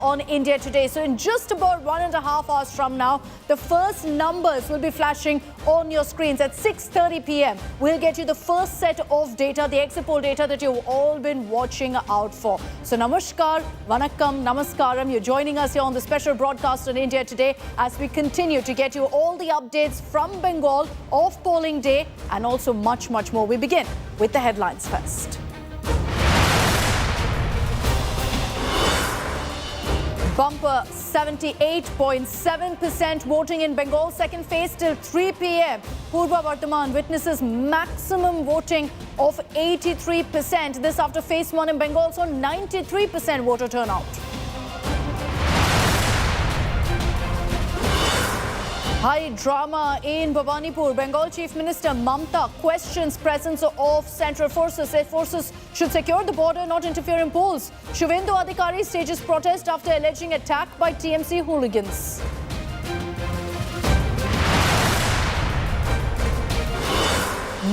on India Today. So in just about 1.5 hours from now, the first numbers will be flashing on your screens at 6:30 p.m. We'll get you the first set of data, the exit poll data that you've all been watching out for. So namaskar, vanakkam, namaskaram. You're joining us here on the special broadcast on India Today as we continue to get you all the updates from Bengal of polling day and also much, much more. We begin with the headlines first. Bumper 78.7% voting in Bengal. Second phase till 3 p.m. Purva Bardhaman witnesses maximum voting of 83%. This after phase 1 in Bengal, so 93% voter turnout. High drama in Bhabanipur. Bengal Chief Minister Mamata questions presence of central forces. Said forces should secure the border, not interfere in polls. Shubhendu Adhikari stages protest after alleging attack by TMC hooligans.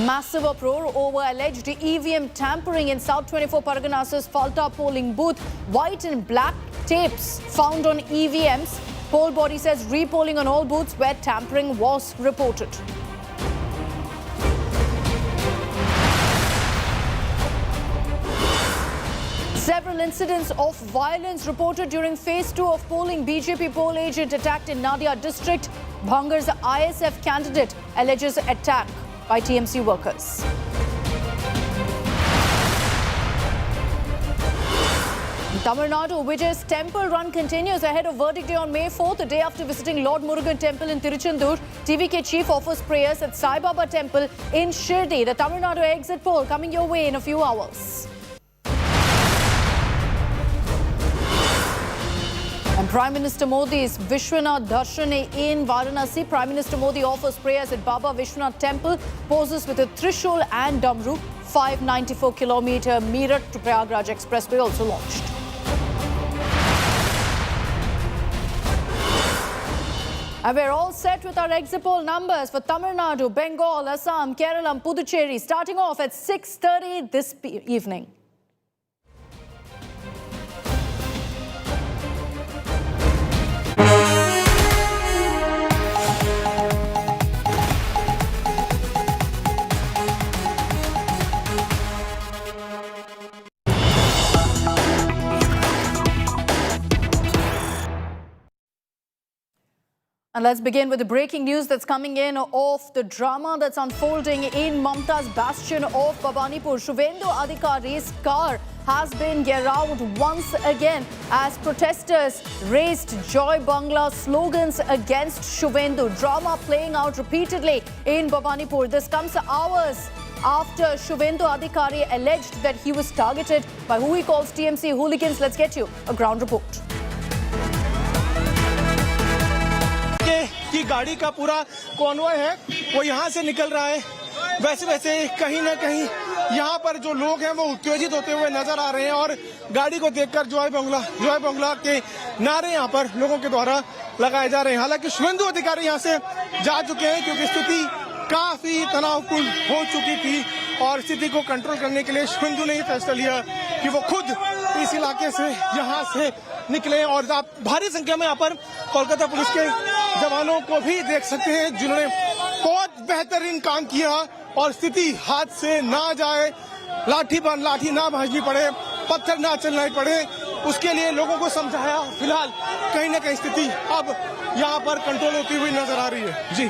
Massive uproar over alleged EVM tampering in South 24 Parganas' Falta polling booth. White and black tapes found on EVMs. Poll body says repolling on all booths where tampering was reported. Several incidents of violence reported during phase 2 of polling. BJP poll agent attacked in Nadia district. Bhangar's ISF candidate alleges attack by TMC workers. Tamil Nadu, Vijay's temple run continues ahead of verdict day on May 4th, the day after visiting Lord Murugan temple in Tiruchendur. TVK chief offers prayers at Sai Baba temple in Shirdi. The Tamil Nadu exit poll coming your way in a few hours. And Prime Minister Modi's Vishwanath Darshani in Varanasi. Prime Minister Modi offers prayers at Baba Vishwanath temple, poses with a Trishul and Damru. 594-kilometer Meerut to Prayagraj expressway also launched. And we're all set with our exit poll numbers for Tamil Nadu, Bengal, Assam, Kerala, Puducherry, starting off at 6:30 this evening. And let's begin with the breaking news that's coming in of the drama that's unfolding in Mamata's bastion of Bhabanipur. Shubhendu Adhikari's car has been geared once again as protesters raised Joy Bangla slogans against Shubhendu. Drama playing out repeatedly in Bhabanipur. This comes hours after Shubhendu Adhikari alleged that he was targeted by who he calls TMC hooligans. Let's get you a ground report. की गाड़ी का पूरा convoy है वो यहाँ से निकल रहा है। वैसे कहीं ना कहीं यहाँ पर जो लोग हैं वो उत्तेजित होते हुए नजर आ रहे हैं और गाड़ी को देखकर जॉय बंगला के नारे यहाँ पर लोगों के द्वारा लगाए जा रहे हैं। हालांकि शुभेंदु अधिकारी यहाँ से जा चुके हैं क्योंकि स्थिति काफी तनावपूर्ण हो चुकी थी और स्थिति को कंट्रोल करने के लिए शुभेंदु ने फैसला लिया कि वो खुद इस इलाके से यहाँ से निकले और आप भारी संख्या में यहाँ पर कोलकाता पुलिस के जवानों को भी देख सकते हैं जिन्होंने बहुत बेहतरीन काम किया और स्थिति हाथ से ना जाए, लाठी ना भाजनी पड़े, पत्थर ना चलना पड़े, उसके लिए लोगों को समझाया। फिलहाल कहीं ना कहीं स्थिति अब यहाँ पर कंट्रोल होती हुई नजर आ रही है। जी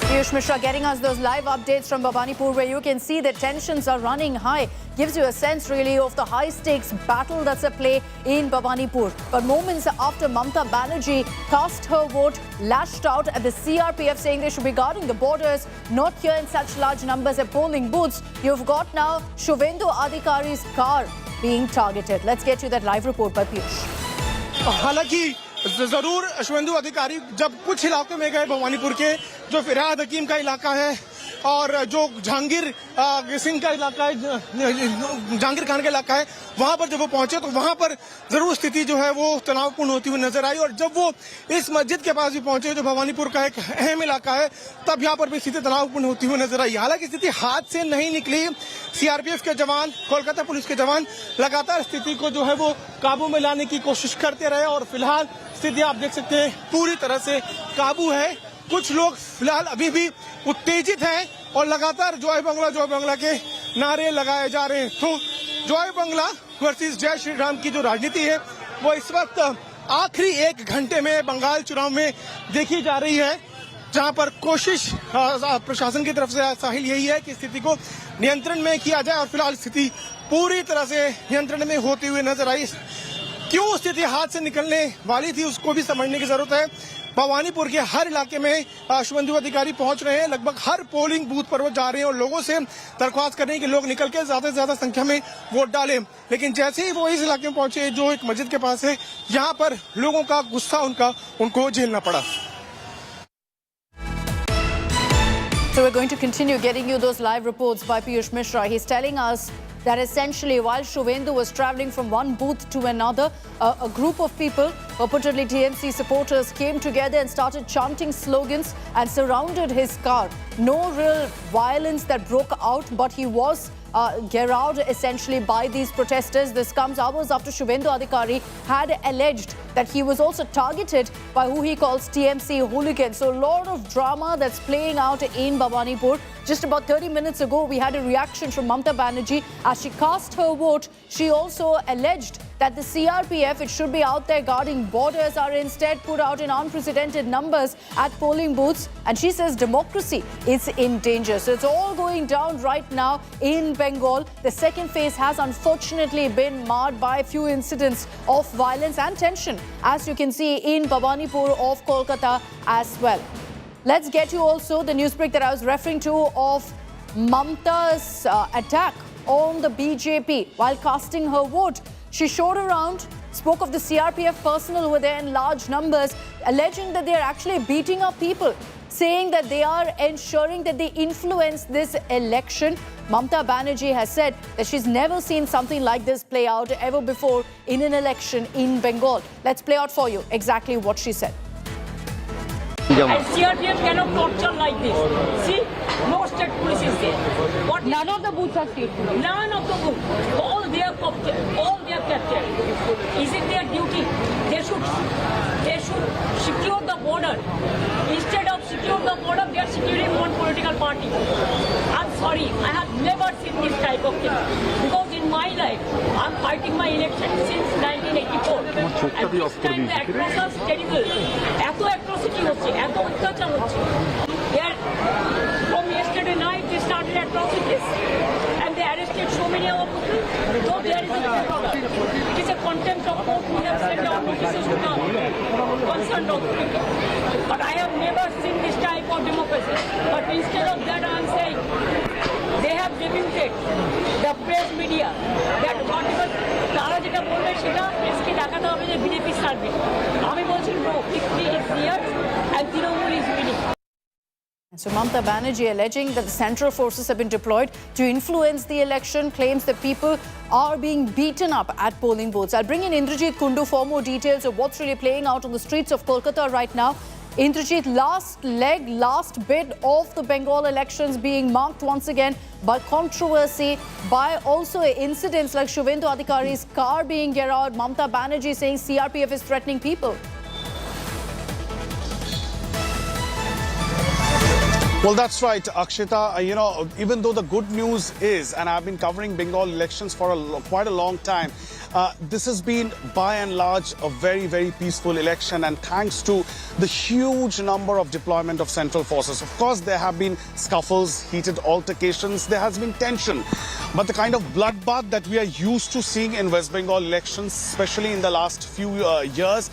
Piyush Mishra getting us those live updates from Bhabanipur where you can see that tensions are running high. Gives you a sense really of the high stakes battle that's at play in Bhabanipur. But moments after Mamata Banerjee cast her vote, lashed out at the CRPF saying they should be guarding the borders, not here in such large numbers at polling booths, you've got now Shubhendu Adhikari's car being targeted. Let's get you that live report by Piyush. हालांकि जरूर शुभेंदु अधिकारी जब कुछ इलाकों में गए भवानीपुर के जो फिराद हकीम का इलाका है और जो जहांगीर सिंह का इलाका है, जहांगीर खान का इलाका है, वहां पर जब वो पहुंचे तो वहां पर जरूर स्थिति जो है वो तनावपूर्ण होती हुई नजर आई। और जब वो इस मस्जिद के पास भी पहुंचे जो भवानीपुर का एक अहम इलाका है, तब यहाँ पर भी स्थिति तनावपूर्ण होती हुई नजर आई। हालांकि स्थिति हाथ से नहीं निकली। सीआरपीएफ के जवान, कोलकाता पुलिस के जवान लगातार स्थिति को जो है वो काबू में लाने की कोशिश करते रहे और फिलहाल स्थिति आप देख सकते हैं पूरी तरह से काबू है। कुछ लोग फिलहाल अभी भी उत्तेजित हैं और लगातार जय बंगला के नारे लगाए जा रहे हैं। तो जय बंगला वर्सेस जय श्री राम की जो राजनीति है वो इस वक्त आखिरी 1 घंटे में बंगाल चुनाव में देखी जा रही है, जहां पर कोशिश प्रशासन की तरफ से साहिल यही है कि स्थिति को नियंत्रण में किया जाए और फिलहाल स्थिति पूरी तरह से नियंत्रण में होती हुई नजर आई। क्यों स्थिति हाथ से निकलने वाली थी उसको भी समझने की जरूरत है। भवानीपुर के हर इलाके में शुभेंदु अधिकारी पहुंच रहे हैं, लगभग हर पोलिंग बूथ पर वो जा रहे हैं और लोगों से दरख्वास्त कर रहे हैं कि लोग निकल के ज्यादा से ज्यादा संख्या में वोट डालें। लेकिन जैसे ही वो इस इलाके में पहुंचे जो एक मस्जिद के पास है, यहाँ पर लोगों का गुस्सा उनको झेलना पड़ा। So we're going to continue getting you those live reports by Piyush Mishra. He's telling us that essentially while Shubhendu was travelling from one booth to another, a group of people, purportedly TMC supporters, came together and started chanting slogans and surrounded his car. No real violence that broke out, but he was garroted essentially by these protesters. This comes hours after Shubhendu Adhikari had alleged that he was also targeted by who he calls TMC hooligans. So a lot of drama that's playing out in Bhabanipur. Just about 30 minutes ago, we had a reaction from Mamata Banerjee. As she cast her vote, she also alleged that the CRPF, it should be out there guarding borders, are instead put out in unprecedented numbers at polling booths. And she says democracy is in danger. So it's all going down right now in Bengal. The second phase has unfortunately been marred by a few incidents of violence and tension, as you can see in Bhabanipur of Kolkata as well. Let's get you also the news break that I was referring to of Mamata's attack on the BJP while casting her vote. She showed around, spoke of the CRPF personnel who were there in large numbers, alleging that they are actually beating up people, saying that they are ensuring that they influence this election. Mamata Banerjee has said that she's never seen something like this play out ever before in an election in Bengal. Let's play out for you exactly what she said. And CRPF cannot torture like this. See, no state police is there. What None of the booths are state police. None of the booths. All they are captured. Is it their duty? They should secure the border. Instead of secure the border, they are securing one political party. I'm sorry, I have never seen this type of thing. Because in my life, I'm fighting my election since 1984. And this time the atrocities is terrible. এত atrocity হচ্ছে, এত অত্যাচার হচ্ছে। From yesterday night, they started atrocities. And they arrested so many of our people. Though there is a problem. It is a contempt of court. We have sent our notices to the concerned authority. But I have never seen this type of democracy. But instead of that, I am saying they have debuted the press media that whatever তারা যেটা বলবে সেটা প্রেসকে দেখাতে হবে যে BJP service. আমি বলছি no, victory is here and Trinamool is winning. So Mamata Banerjee alleging that the central forces have been deployed to influence the election, claims that people are being beaten up at polling booths. I'll bring in Indrajit Kundu for more details of what's really playing out on the streets of Kolkata right now. Indrajit, last bit of the Bengal elections being marked once again by controversy, by also incidents like Shubhendu Adhikari's car being garroted, Mamata Banerjee saying CRPF is threatening people. Well, that's right, Akshita. Even though the good news is, and I've been covering Bengal elections for quite a long time, this has been by and large a very, very peaceful election, and thanks to the huge number of deployment of central forces. Of course, there have been scuffles, heated altercations, there has been tension. But the kind of bloodbath that we are used to seeing in West Bengal elections, especially in the last few years,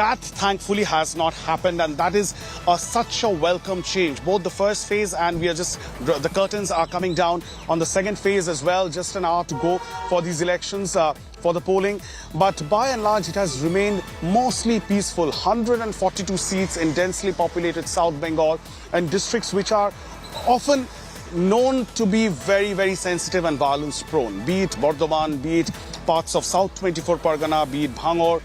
that thankfully has not happened, and that is such a welcome change. Both the first phase and the curtains are coming down on the second phase as well. Just an hour to go for these elections, for the polling. But by and large, it has remained mostly peaceful. 142 seats in densely populated South Bengal and districts which are often known to be very, very sensitive and violence prone, be it Bardhaman, be it parts of South 24 Pargana, be it Bhangor.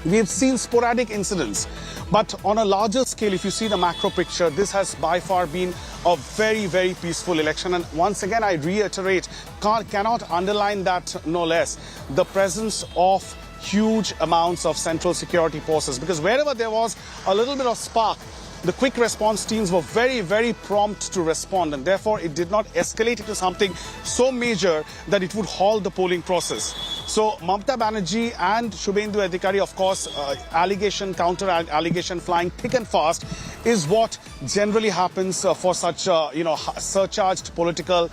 We have seen sporadic incidents, but on a larger scale, if you see the macro picture, this has by far been a very, very peaceful election. And once again, I reiterate, cannot underline that no less, the presence of huge amounts of central security forces, because wherever there was a little bit of spark, the quick response teams were very, very prompt to respond, and therefore it did not escalate into something so major that it would halt the polling process. So Mamata Banerjee and Shubhendu Adhikari, of course, allegation, counter allegation flying thick and fast is what generally happens for such, surcharged political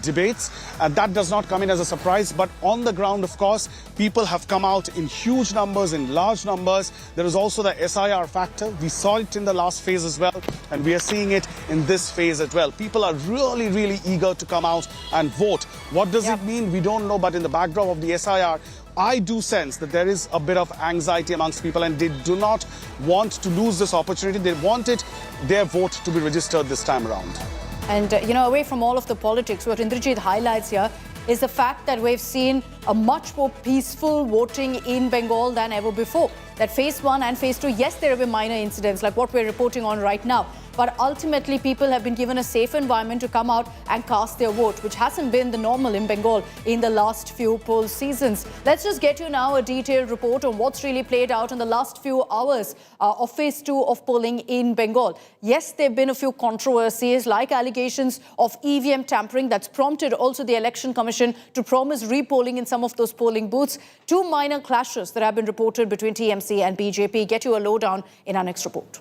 debates. And that does not come in as a surprise. But on the ground, of course, people have come out in huge numbers, in large numbers. There is also the SIR factor. We saw it in the last phase as well, and we are seeing it in this phase as well. People are really, really eager to come out and vote. What does it mean? We don't know, but in the backdrop of the SIR, I do sense that there is a bit of anxiety amongst people, and they do not want to lose this opportunity. They wanted their vote to be registered this time around. And, away from all of the politics, what Indrajit highlights here is the fact that we've seen a much more peaceful voting in Bengal than ever before. That phase 1 and phase 2, yes, there have been minor incidents like what we're reporting on right now. But ultimately, people have been given a safe environment to come out and cast their vote, which hasn't been the normal in Bengal in the last few poll seasons. Let's just get you now a detailed report on what's really played out in the last few hours of phase 2 of polling in Bengal. Yes, there have been a few controversies like allegations of EVM tampering that's prompted also the Election Commission to promise repolling in some of those polling booths. 2 minor clashes that have been reported between TMC and BJP. Get you a lowdown in our next report.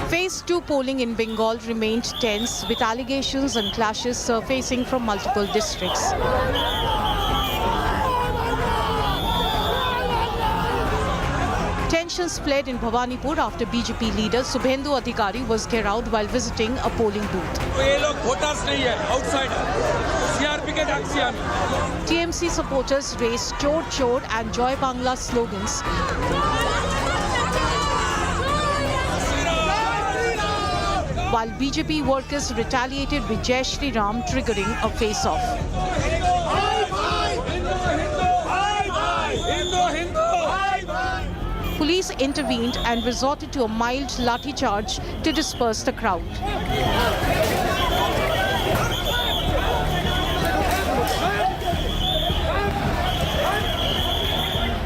Phase 2 polling in Bengal remained tense, with allegations and clashes surfacing from multiple districts. Tensions fled in Bhabanipur after BJP leader Shubhendu Adhikari was garrowed while visiting a polling booth. TMC supporters raised Chor Chor and Joy Bangla slogans. While BJP workers retaliated with Jai Shri Ram, triggering a face-off. Police intervened and resorted to a mild lathi charge to disperse the crowd.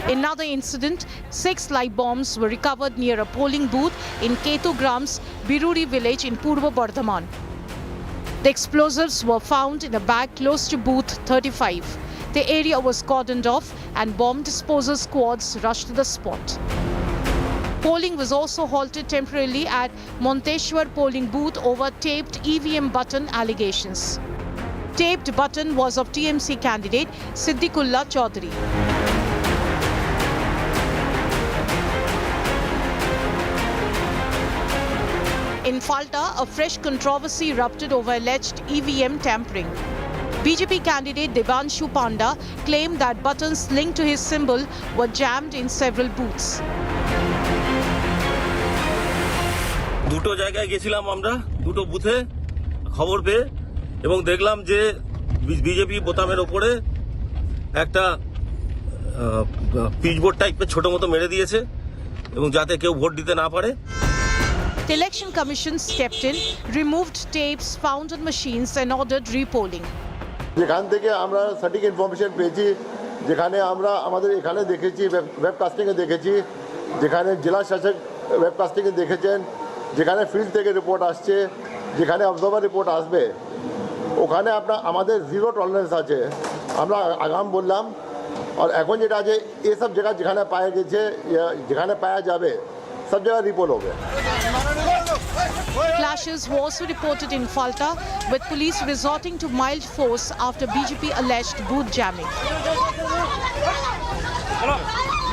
In another incident, 6 live bombs were recovered near a polling booth in Ketugram's Biruri village in Purva Bardhaman. The explosives were found in a bag close to booth 35. The area was cordoned off and bomb disposal squads rushed to the spot. Polling was also halted temporarily at Monteshwar polling booth over taped EVM button allegations. Taped button was of TMC candidate Siddiqullah Chaudhary. In Falta, a fresh controversy erupted over alleged EVM tampering. BJP candidate Devanshu Panda claimed that buttons linked to his symbol were jammed in several booths. দুটো জায়গায় গেছিলাম আমরা দুটো বুথে খবর পেয়ে এবং দেখলাম যে বিজেপি বোতামের উপরে একটা পিচবোর্ড টাইপের ছোট মতো মেরে দিয়েছে এবং যাতে কেউ ভোট দিতে না পারে। The Election Commission stepped in, removed tapes found on machines and ordered repolling. যেখান থেকে আমরা সঠিক ইনফরমেশন পেয়েছি, যেখানে আমরা আমাদের এখানে দেখেছি ওয়েবকাস্টিংয়ে দেখেছি, যেখানে জেলা শাসক ওয়েবকাস্টিংয়ে দেখেছেন, যেখানে ফিল্ড থেকে রিপোর্ট আসছে, যেখানে অবজারভার রিপোর্ট আসবে, ওখানে আমাদের জিরো টলারেন্স আছে। আমরা আগাম বললাম আর এখন যেটা আছে এসব জায়গা যেখানে পাওয়া গেছে, যেখানে পাওয়া যাবে সব জায়গায় রিপোর্ট হবে। clashes were also reported in Falta, with police resorting to mild force after BJP alleged booth jamming.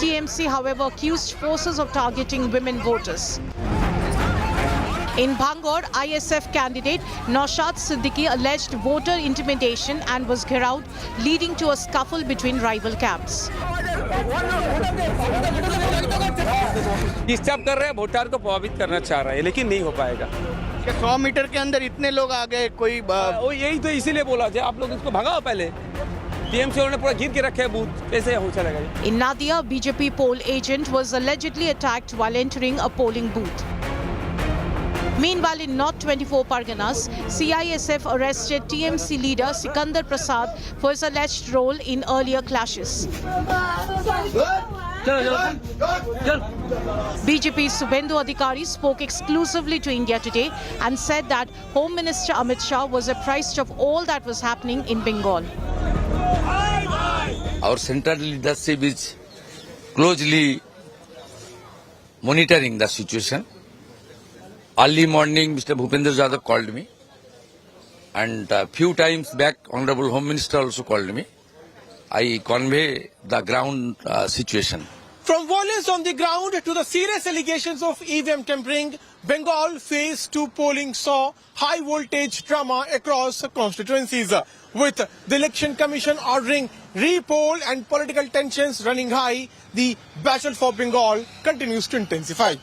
TMC, however, accused forces of targeting women voters. In Bhangar, ISF candidate Naushad Siddiqui alleged voter intimidation and was gherawed, leading to a scuffle between rival camps. Disturb कर रहे हैं, voter को प्रभावित करना चाह रहे हैं, लेकिन नहीं हो पाएगा। 100 मीटर के अंदर इतने लोग आ गए, कोई वो यही तो इसीलिए बोला था, आप लोग इसको भगाओ पहले। टीएमसी उन्होंने पूरा घेर के रखे हैं बूथ, कैसे हो चलेगा? In Nadia, BJP poll agent was allegedly attacked while entering a polling booth. Meanwhile, in North 24 Parganas, CISF arrested TMC leader Sikandar Prasad for his alleged role in earlier clashes. BJP's Subendu Adhikari spoke exclusively to India Today and said that Home Minister Amit Shah was apprised of all that was happening in Bengal. Our central leadership is closely monitoring the situation. Early morning, Mr. Bhupendra Yadav called me, and a few times back, Honorable Home Minister also called me. I convey the ground situation. From violence on the ground to the serious allegations of EVM tampering, Bengal phase 2 polling saw high voltage drama across constituencies. With the Election Commission ordering re-poll and political tensions running high, the battle for Bengal continues to intensify.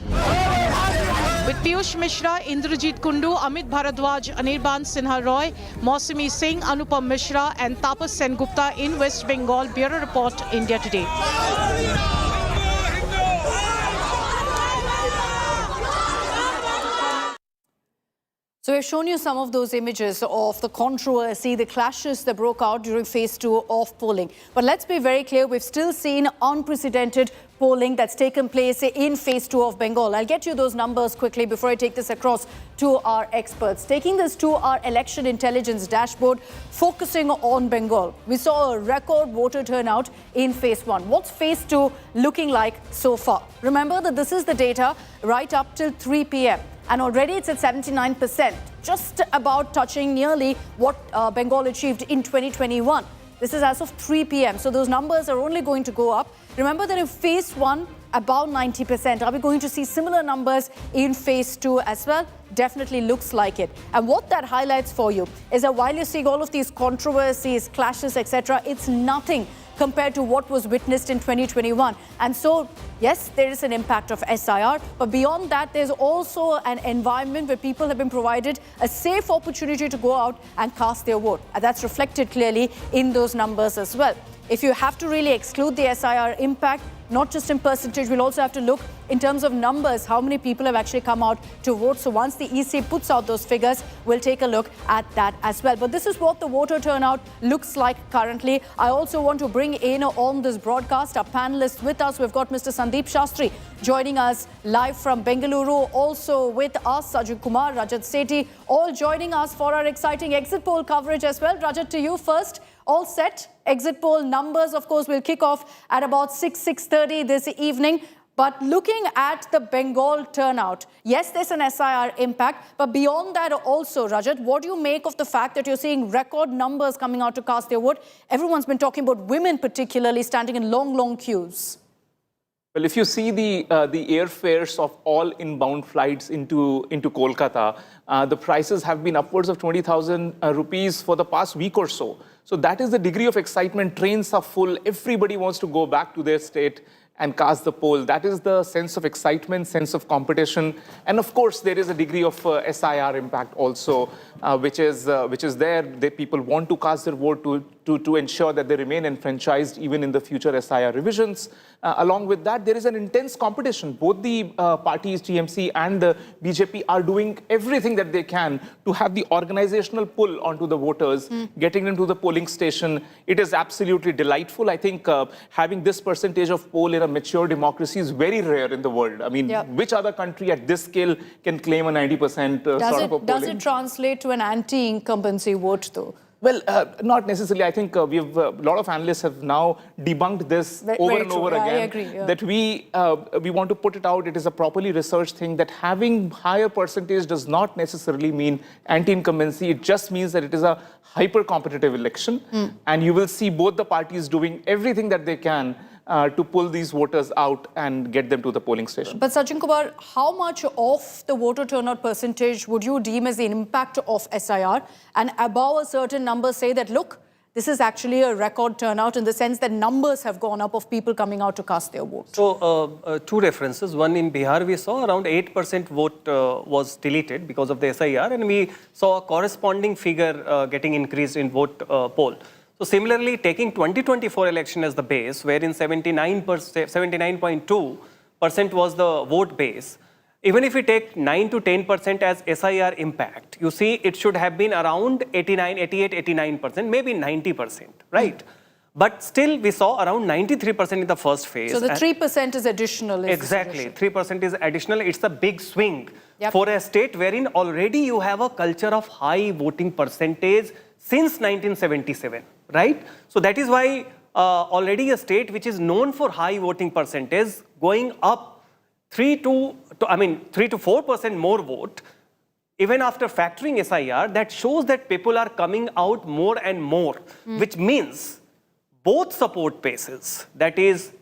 With Piyush Mishra, Indrajit Kundu, Amit Bharadwaj, Anirban Sinha Roy, Mausami Singh, Anupam Mishra and Tapas Sengupta in West Bengal. Bureau Report, India Today. So we've shown you some of those images of the controversy, the clashes that broke out during phase 2 of polling. But let's be very clear, we've still seen unprecedented polling that's taken place in phase 2 of Bengal. I'll get you those numbers quickly before I take this across to our experts. Taking this to our election intelligence dashboard, focusing on Bengal. We saw a record voter turnout in phase 1. What's phase 2 looking like so far? Remember that this is the data right up till 3 p.m. And already it's at 79%, just about touching nearly what Bengal achieved in 2021. This is as of 3 p.m. So those numbers are only going to go up. Remember that in phase 1, about 90%. Are we going to see similar numbers in phase 2 as well? Definitely looks like it. And what that highlights for you is that while you're seeing all of these controversies, clashes, etc., it's nothing compared to what was witnessed in 2021. And so, yes, there is an impact of SIR, but beyond that, there's also an environment where people have been provided a safe opportunity to go out and cast their vote. And that's reflected clearly in those numbers as well. If you have to really exclude the SIR impact, not just in percentage, we'll also have to look in terms of numbers, how many people have actually come out to vote. So once the EC puts out those figures, we'll take a look at that as well. But this is what the voter turnout looks like currently. I also want to bring in on this broadcast our panelists with us. We've got Mr. Sandeep Shastri joining us live from Bengaluru. Also with us, Sajid Kumar, Rajat Sethi, all joining us for our exciting exit poll coverage as well. Rajat, to you first. All set. Exit poll numbers, of course, will kick off at about 6:30 this evening. But looking at the Bengal turnout, yes, there's an SIR impact. But beyond that also, Rajat, what do you make of the fact that you're seeing record numbers coming out to cast their vote? Everyone's been talking about women particularly standing in long, long queues. Well, if you see the airfares of all inbound flights into Kolkata, the prices have been upwards of 20,000 rupees for the past week or so. So that is the degree of excitement. Trains are full. Everybody wants to go back to their state and cast the poll. That is the sense of excitement, sense of competition. And of course, there is a degree of SIR impact also, which is there. People want to cast their vote to ensure that they remain enfranchised even in the future SIR revisions. Along with that, there is an intense competition. Both the parties, TMC and the BJP, are doing everything that they can to have the organizational pull onto the voters, getting into the polling station. It is absolutely delightful. I think having this percentage of poll in a mature democracy is very rare in the world. I mean, which other country at this scale can claim a 90% sort of a polling? Does it translate to an anti-incumbency vote, though? Well, not necessarily. I think a lot of analysts have now debunked this over and over again. I agree. Yeah. That we want to put it out. It is a properly researched thing that having higher percentage does not necessarily mean anti-incumbency. It just means that it is a hyper-competitive election, and you will see both the parties doing everything that they can to pull these voters out and get them to the polling station. But Sachin Kumar, how much of the voter turnout percentage would you deem as the impact of SIR? And above a certain number say that, look, this is actually a record turnout in the sense that numbers have gone up of people coming out to cast their vote. So, two references. One, in Bihar, we saw around 8% vote was deleted because of the SIR, and we saw a corresponding figure getting increased in vote poll. So similarly, taking 2024 election as the base, wherein 79.2% was the vote base, even if we take 9 to 10% as SIR impact, you see it should have been around 89%, maybe 90%, right? But still, we saw around 93% in the first phase. So the 3% is additional. Exactly, 3% is additional. It's a big swing for a state wherein already you have a culture of high voting percentage since 1977, right? So that is why already a state which is known for high voting percentage going up 3 to 4% more vote, even after factoring SIR, that shows that people are coming out more and more, which means both support bases, that is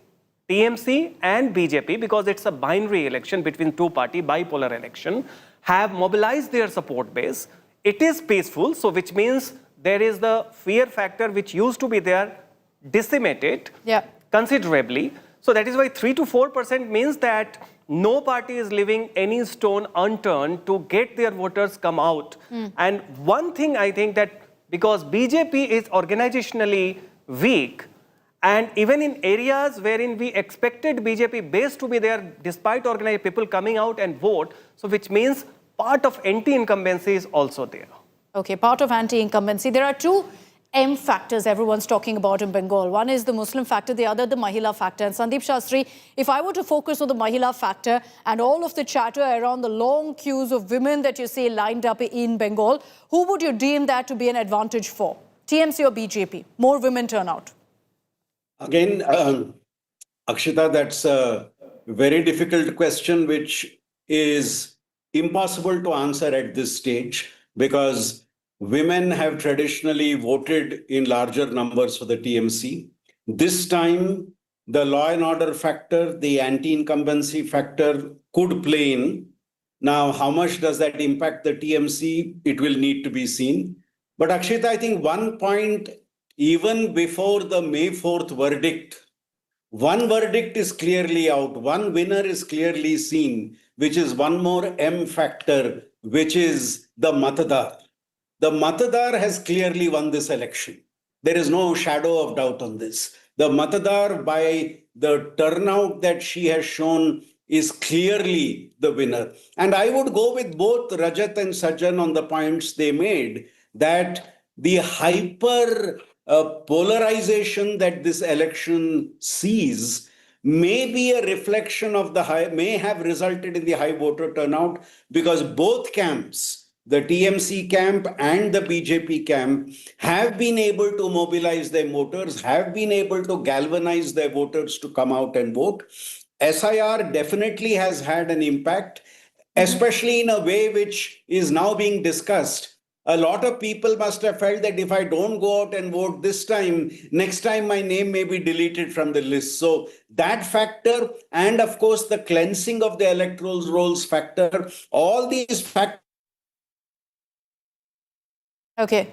TMC and BJP, because it's a binary election between two-party, bipolar election, have mobilized their support base. It is peaceful, so which means there is the fear factor which used to be there decimated considerably. So that is why 3 to 4% means that no party is leaving any stone unturned to get their voters come out. And one thing I think that because BJP is organizationally weak, and even in areas wherein we expected BJP base to be there despite organized people coming out and vote, so which means part of anti-incumbency is also there. Okay, part of anti-incumbency. There are two M factors everyone's talking about in Bengal. One is the Muslim factor, the other the Mahila factor. And Sandeep Shastri, if I were to focus on the Mahila factor and all of the chatter around the long queues of women that you see lined up in Bengal, who would you deem that to be an advantage for? TMC or BJP? More women turn out? Again, Akshita, that's a very difficult question which is impossible to answer at this stage, because women have traditionally voted in larger numbers for the TMC. This time, the law and order factor, the anti-incumbency factor could play in. Now, how much does that impact the TMC? It will need to be seen. But Akshita, I think one point, even before the May 4th verdict, one verdict is clearly out. One winner is clearly seen, which is one more M factor, which is the Matadar. The Matadar has clearly won this election. There is no shadow of doubt on this. The Matadar, by the turnout that she has shown, is clearly the winner. And I would go with both Rajat and Sajjan on the points they made, that the hyper polarization that this election sees may be a reflection of may have resulted in the high voter turnout, because both camps, the TMC camp and the BJP camp, have been able to mobilize their voters, have been able to galvanize their voters to come out and vote. SIR definitely has had an impact, especially in a way which is now being discussed. A lot of people must have felt that if I don't go out and vote this time, next time my name may be deleted from the list. So that factor, and of course the cleansing of the electoral rolls factor, all these factors. Okay,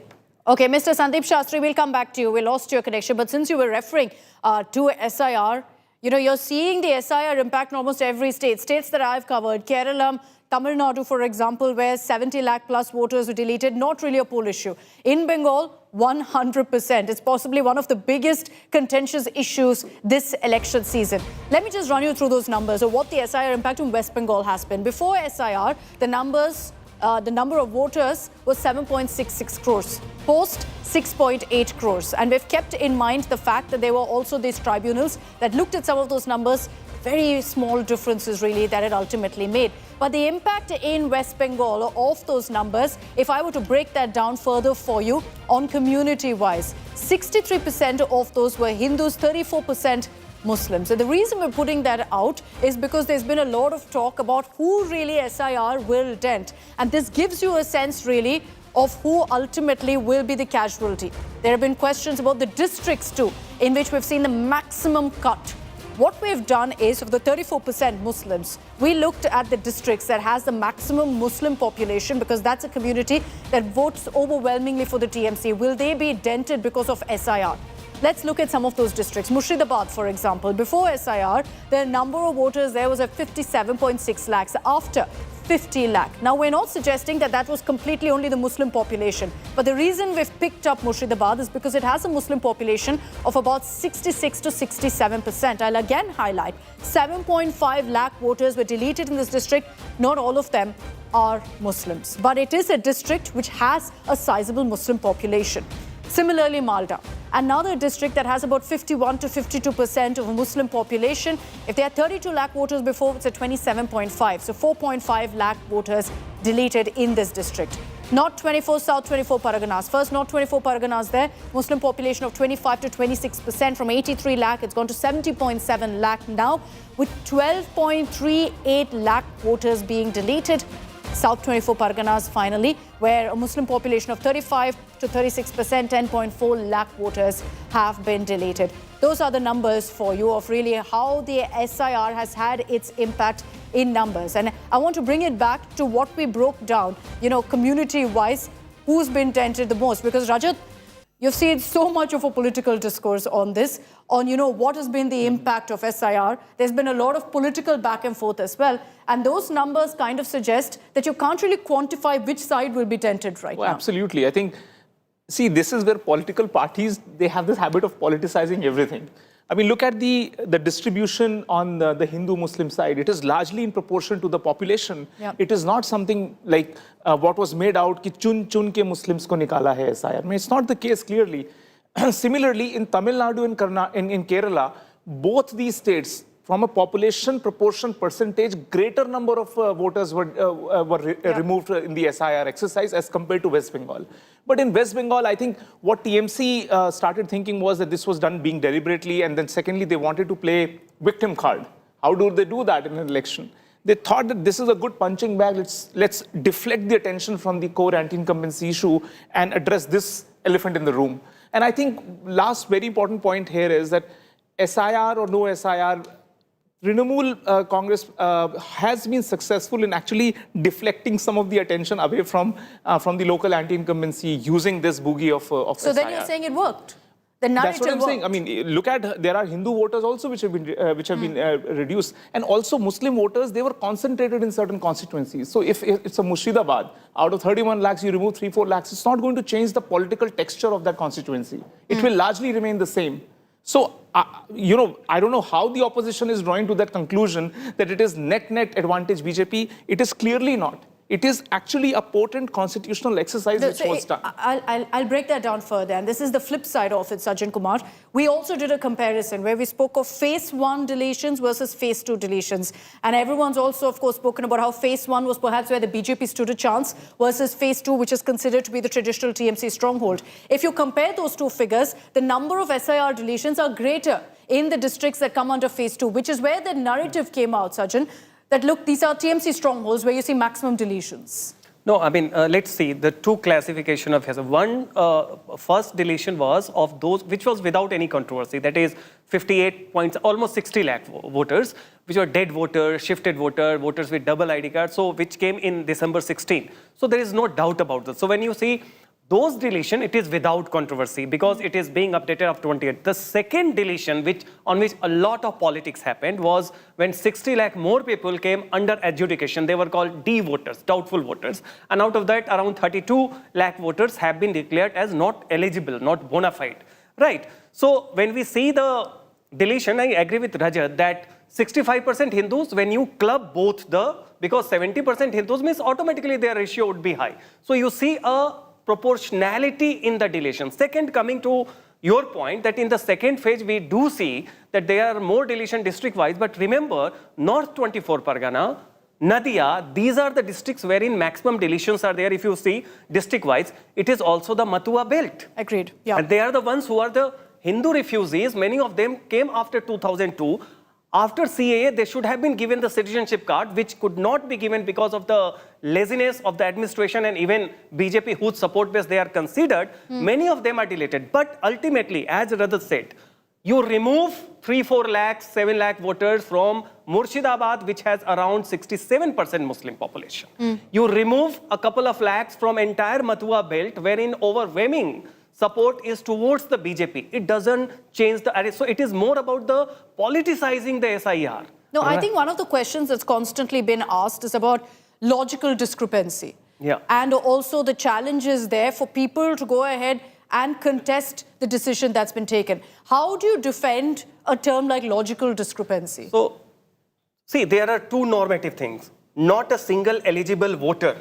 Mr. Sandeep Shastri, we'll come back to you. We lost your connection, but since you were referring to SIR, you know, you're seeing the SIR impact in almost every state. States that I've covered, Kerala, Tamil Nadu, for example, where 70 lakh plus voters were deleted, not really a poll issue. In Bengal, 100%. It's possibly one of the biggest contentious issues this election season. Let me just run you through those numbers of what the SIR impact in West Bengal has been. Before SIR, the number of voters was 7.66 crores. Post, 6.8 crores. And we've kept in mind the fact that there were also these tribunals that looked at some of those numbers, very small differences really that it ultimately made. But the impact in West Bengal of those numbers, if I were to break that down further for you on community-wise, 63% of those were Hindus, 34% Muslims. And the reason we're putting that out is because there's been a lot of talk about who really SIR will dent. And this gives you a sense really of who ultimately will be the casualty. There have been questions about the districts too, in which we've seen the maximum cut. What we've done is, of the 34% Muslims, we looked at the districts that has the maximum Muslim population, because that's a community that votes overwhelmingly for the TMC. Will they be dented because of SIR? Let's look at some of those districts. Murshidabad, for example, before SIR, the number of voters there was at 57.6 lakhs. After, 50 lakh. Now, we're not suggesting that that was completely only the Muslim population. But the reason we've picked up Murshidabad is because it has a Muslim population of about 66 to 67%. I'll again highlight 7.5 lakh voters were deleted in this district. Not all of them are Muslims. But it is a district which has a sizable Muslim population. Similarly, Malda, another district that has about 51 to 52% of a Muslim population. If they had 32 lakh voters before, it's at 27.5. So 4.5 lakh voters deleted in this district. North 24, South 24 Parganas. First, North 24 Parganas there, Muslim population of 25 to 26%. From 83 lakh, it's gone to 70.7 lakh now, with 12.38 lakh voters being deleted. South 24 Parganas finally, where a Muslim population of 35 to 36%, 10.4 lakh voters have been deleted. Those are the numbers for you of really how the SIR has had its impact in numbers. And I want to bring it back to what we broke down, community-wise, who's been dented the most. Because Rajat, you've seen so much of a political discourse on this, on, what has been the impact of SIR. There's been a lot of political back and forth as well. And those numbers kind of suggest that you can't really quantify which side will be dented right now. Absolutely. I think, see, this is where political parties, they have this habit of politicizing everything. I mean, look at the distribution on the Hindu-Muslim side. It is largely in proportion to the population. Yep. It is not something like what was made out ki chun ke Muslims ko nikala hai SIR. I mean, it's not the case clearly. Similarly, in Tamil Nadu and in Kerala, both these states, from a population proportion percentage, greater number of voters were removed in the SIR exercise as compared to West Bengal. But in West Bengal, I think what TMC started thinking was that this was done being deliberately, and then secondly, they wanted to play victim card. How do they do that in an election? They thought that this is a good punching bag. Let's deflect the attention from the core anti-incumbency issue and address this elephant in the room. And I think last very important point here is that SIR or no SIR, Trinamool Congress has been successful in actually deflecting some of the attention away from the local anti-incumbency using this boogie of So SIR. then you're saying it worked? The narrative That's what I'm worked. saying. I mean, look at, there are Hindu voters also which have been reduced. And also Muslim voters, they were concentrated in certain constituencies. So if it's a Murshidabad, out of 31 lakhs, you remove 3-4 lakhs, it's not going to change the political texture of that constituency. It will largely remain the same. So, I don't know how the opposition is drawing to that conclusion that it is net advantage BJP. It is clearly not. It is actually a potent constitutional exercise which was done. I'll break that down further. And this is the flip side of it, Sajjan Kumar. We also did a comparison where we spoke of phase 1 deletions versus phase 2 deletions. And everyone's also, of course, spoken about how phase 1 was perhaps where the BJP stood a chance versus phase 2, which is considered to be the traditional TMC stronghold. If you compare those two figures, the number of SIR deletions are greater in the districts that come under phase 2, which is where the narrative came out, Sajjan, that look, these are TMC strongholds where you see maximum deletions. No, I mean, let's see the two classification of hazard. One, first deletion was of those which was without any controversy. That is 58 points, almost 60 lakh voters, which were dead voters, shifted voters with double ID cards, so which came in December 16. So there is no doubt about this. So when you see those deletion, it is without controversy because it is being updated up 28. The second deletion, on which a lot of politics happened, was when 60 lakh more people came under adjudication. They were called D voters, doubtful voters. And out of that, around 32 lakh voters have been declared as not eligible, not bona fide. Right. So when we see the deletion, I agree with Rajat that 65% Hindus, when you club both because 70% Hindus means automatically their ratio would be high. So you see a proportionality in the deletion. Second, coming to your point that in the second phase, we do see that there are more deletion district-wise. But remember, North 24 Pargana, Nadia, these are the districts wherein maximum deletions are there. If you see district-wise, it is also the Matua belt. Agreed. Yeah. And they are the ones who are the Hindu refugees. Many of them came after 2002. After CAA, they should have been given the citizenship card, which could not be given because of the laziness of the administration and even BJP, whose support base they are considered. Many of them are deleted. But ultimately, as Radha said, you remove 3-4 lakh, 7 lakh voters from Murshidabad, which has around 67% Muslim population. You remove a couple of lakhs from entire Matua belt, wherein overwhelming support is towards the BJP. It doesn't change the array. So it is more about the politicizing the SIR. No, I think one of the questions that's constantly been asked is about logical discrepancy. Yeah. And also the challenges there for people to go ahead and contest the decision that's been taken. How do you defend a term like logical discrepancy? So, see, there are two normative things. Not a single eligible voter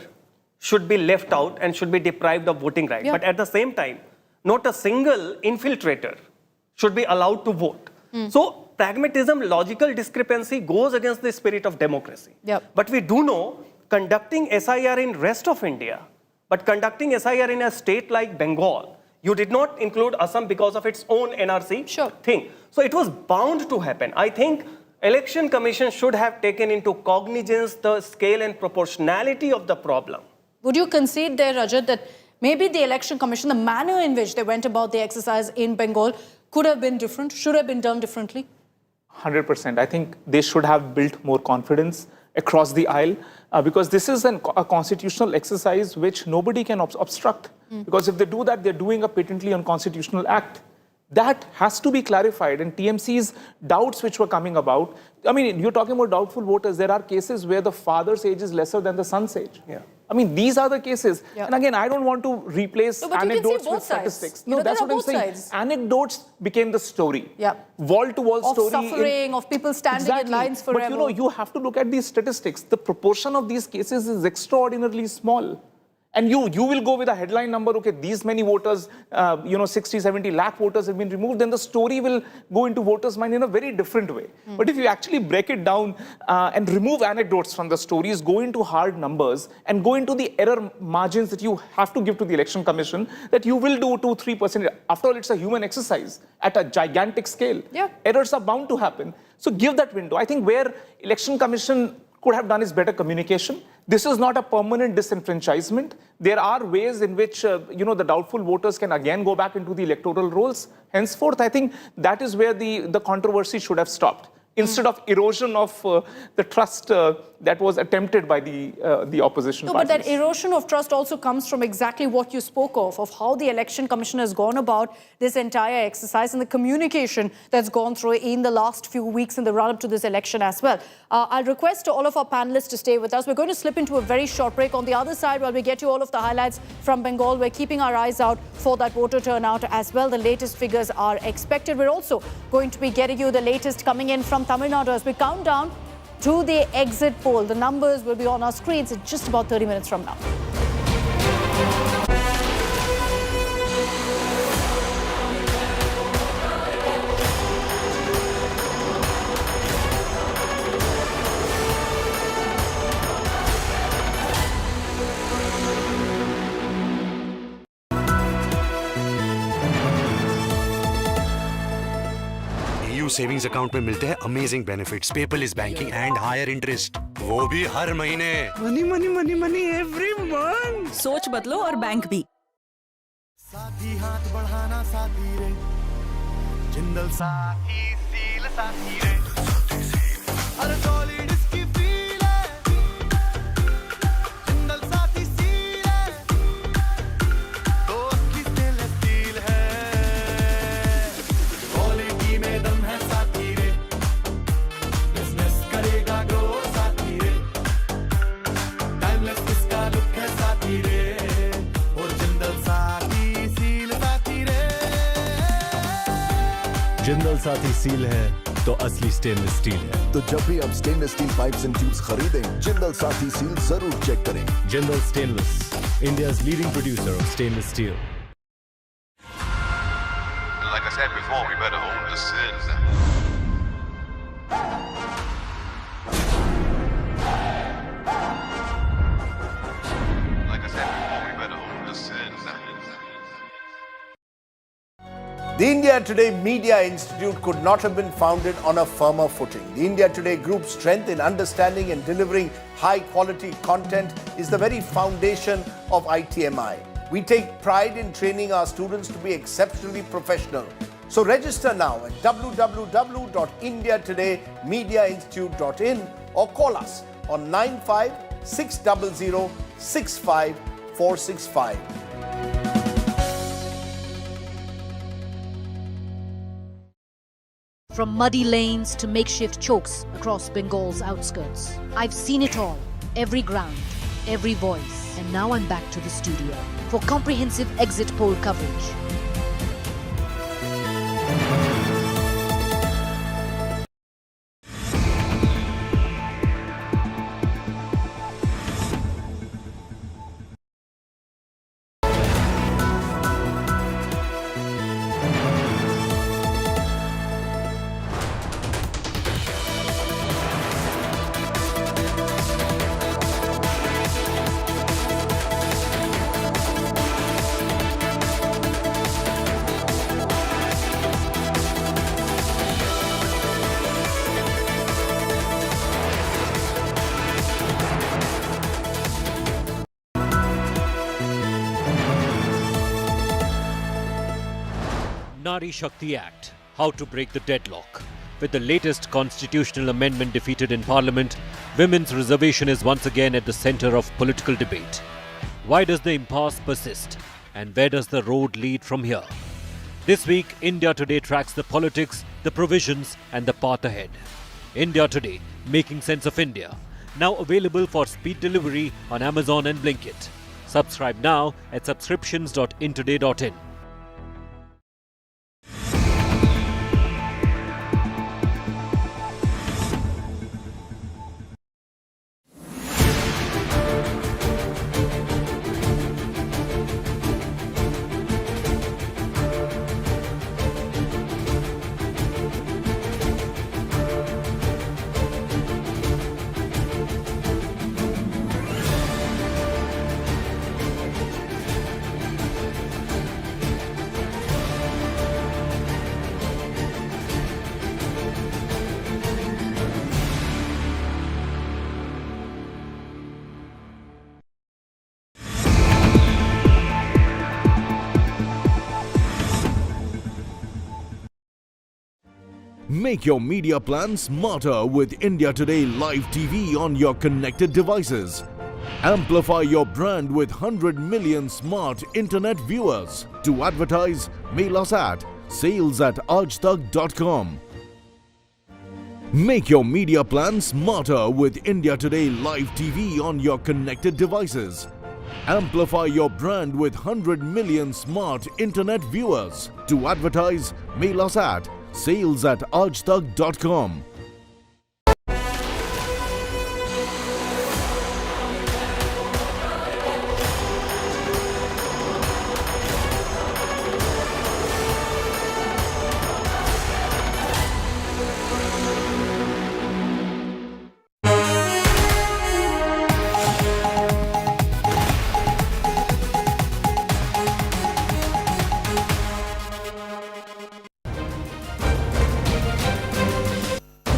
should be left out and should be deprived of voting rights. Yeah. But at the same time, not a single infiltrator should be allowed to vote. So, pragmatism, logical discrepancy goes against the spirit of democracy. Yep. But we do know conducting SIR in rest of India, but conducting SIR in a state like Bengal, you did not include Assam because of its own NRC thing. So it was bound to happen. I think Election Commission should have taken into cognizance the scale and proportionality of the problem. Would you concede there, Rajat, that maybe the Election Commission, the manner in which they went about the exercise in Bengal could have been different, should have been done differently? 100%. I think they should have built more confidence across the aisle because this is a constitutional exercise which nobody can obstruct. Because if they do that, they're doing a patently unconstitutional act. That has to be clarified. And TMC's doubts which were coming about, I mean, you're talking about doubtful voters. There are cases where the father's age is lesser than the son's age. Yeah. I mean, these are the cases. Yeah. And again, I don't want to replace anecdotes with statistics. No, that's what I'm saying. Anecdotes became the story. Yeah. Wall-to-wall story. Of suffering, of people standing in lines forever. But you know, you have to look at these statistics. The proportion of these cases is extraordinarily small. And you will go with a headline number, okay, these many voters, 60, 70 lakh voters have been removed, then the story will go into voters' mind in a very different way. But if you actually break it down and remove anecdotes from the stories, go into hard numbers and go into the error margins that you have to give to the Election Commission, that you will do 2-3%. After all, it's a human exercise at a gigantic scale. Yeah. Errors are bound to happen. So give that window. I think where Election Commission could have done is better communication. This is not a permanent disenfranchisement. There are ways in which, the doubtful voters can again go back into the electoral rolls. Henceforth, I think that is where the controversy should have stopped. Instead of erosion of the trust that was attempted by the opposition parties. But that erosion of trust also comes from exactly what you spoke of how the Election Commission has gone about this entire exercise and the communication that's gone through in the last few weeks in the run-up to this election as well. I'll request all of our panelists to stay with us. We're going to slip into a very short break. On the other side, while we get you all of the highlights from Bengal, we're keeping our eyes out for that voter turnout as well. The latest figures are expected. We're also going to be getting you the latest coming in from Tamil Nadu as we count down to the exit poll. The numbers will be on our screens in just about 30 minutes from now. Savings account में मिलते हैं amazing benefits, paperless banking and higher interest, वो भी हर महीने। Money money money money every month. सोच बदलो और बैंक भी। साथी हाथ बढ़ाना साथी रे, जिंदल साथी सील साथी रे, हर सॉलिड इसकी फील है, जिंदल साथी सील है, तो अच्छी स्टेनलेस स्टील है, क्वालिटी में दम है साथी रे, बिजनेस करेगा ग्रो साथी रे, टाइमलेस इसका लुक है साथी रे, और जिंदल साथी सील साथी रे। जिंदल साथी सील है तो असली स्टेनलेस स्टील है। तो जब भी आप stainless steel pipes and tubes खरीदें, जिंदल साथी सील जरूर चेक करें। Jindal stainless, India's leading producer of stainless steel. Like I said before, we better hold the sills. The India Today Media Institute could not have been founded on a firmer footing. The India Today Group's strength in understanding and delivering high-quality content is the very foundation of ITMI. We take pride in training our students to be exceptionally professional. So register now at www.indiatodaymediainstitute.in or call us on 95 600 65465. From muddy lanes to makeshift chokes across Bengal's outskirts. I've seen it all, every ground, every voice. And now I'm back to the studio for comprehensive exit poll coverage. Nari Shakti Act, how to break the deadlock. With the latest constitutional amendment defeated in Parliament, women's reservation is once again at the centre of political debate. Why does the impasse persist? And where does the road lead from here? This week, India Today tracks the politics, the provisions and the path ahead. India Today, making sense of India. Now available for speed delivery on Amazon and Blinkit. Subscribe now at subscriptions.intoday.in. Make your media plan smarter with India Today Live TV on your connected devices. Amplify your brand with 100 million smart internet viewers. To advertise, mail us at sales@aajtak.com. Make your media plan smarter with India Today Live TV on your connected devices. Amplify your brand with 100 million smart internet viewers. To advertise, mail us at sales@aajtak.com.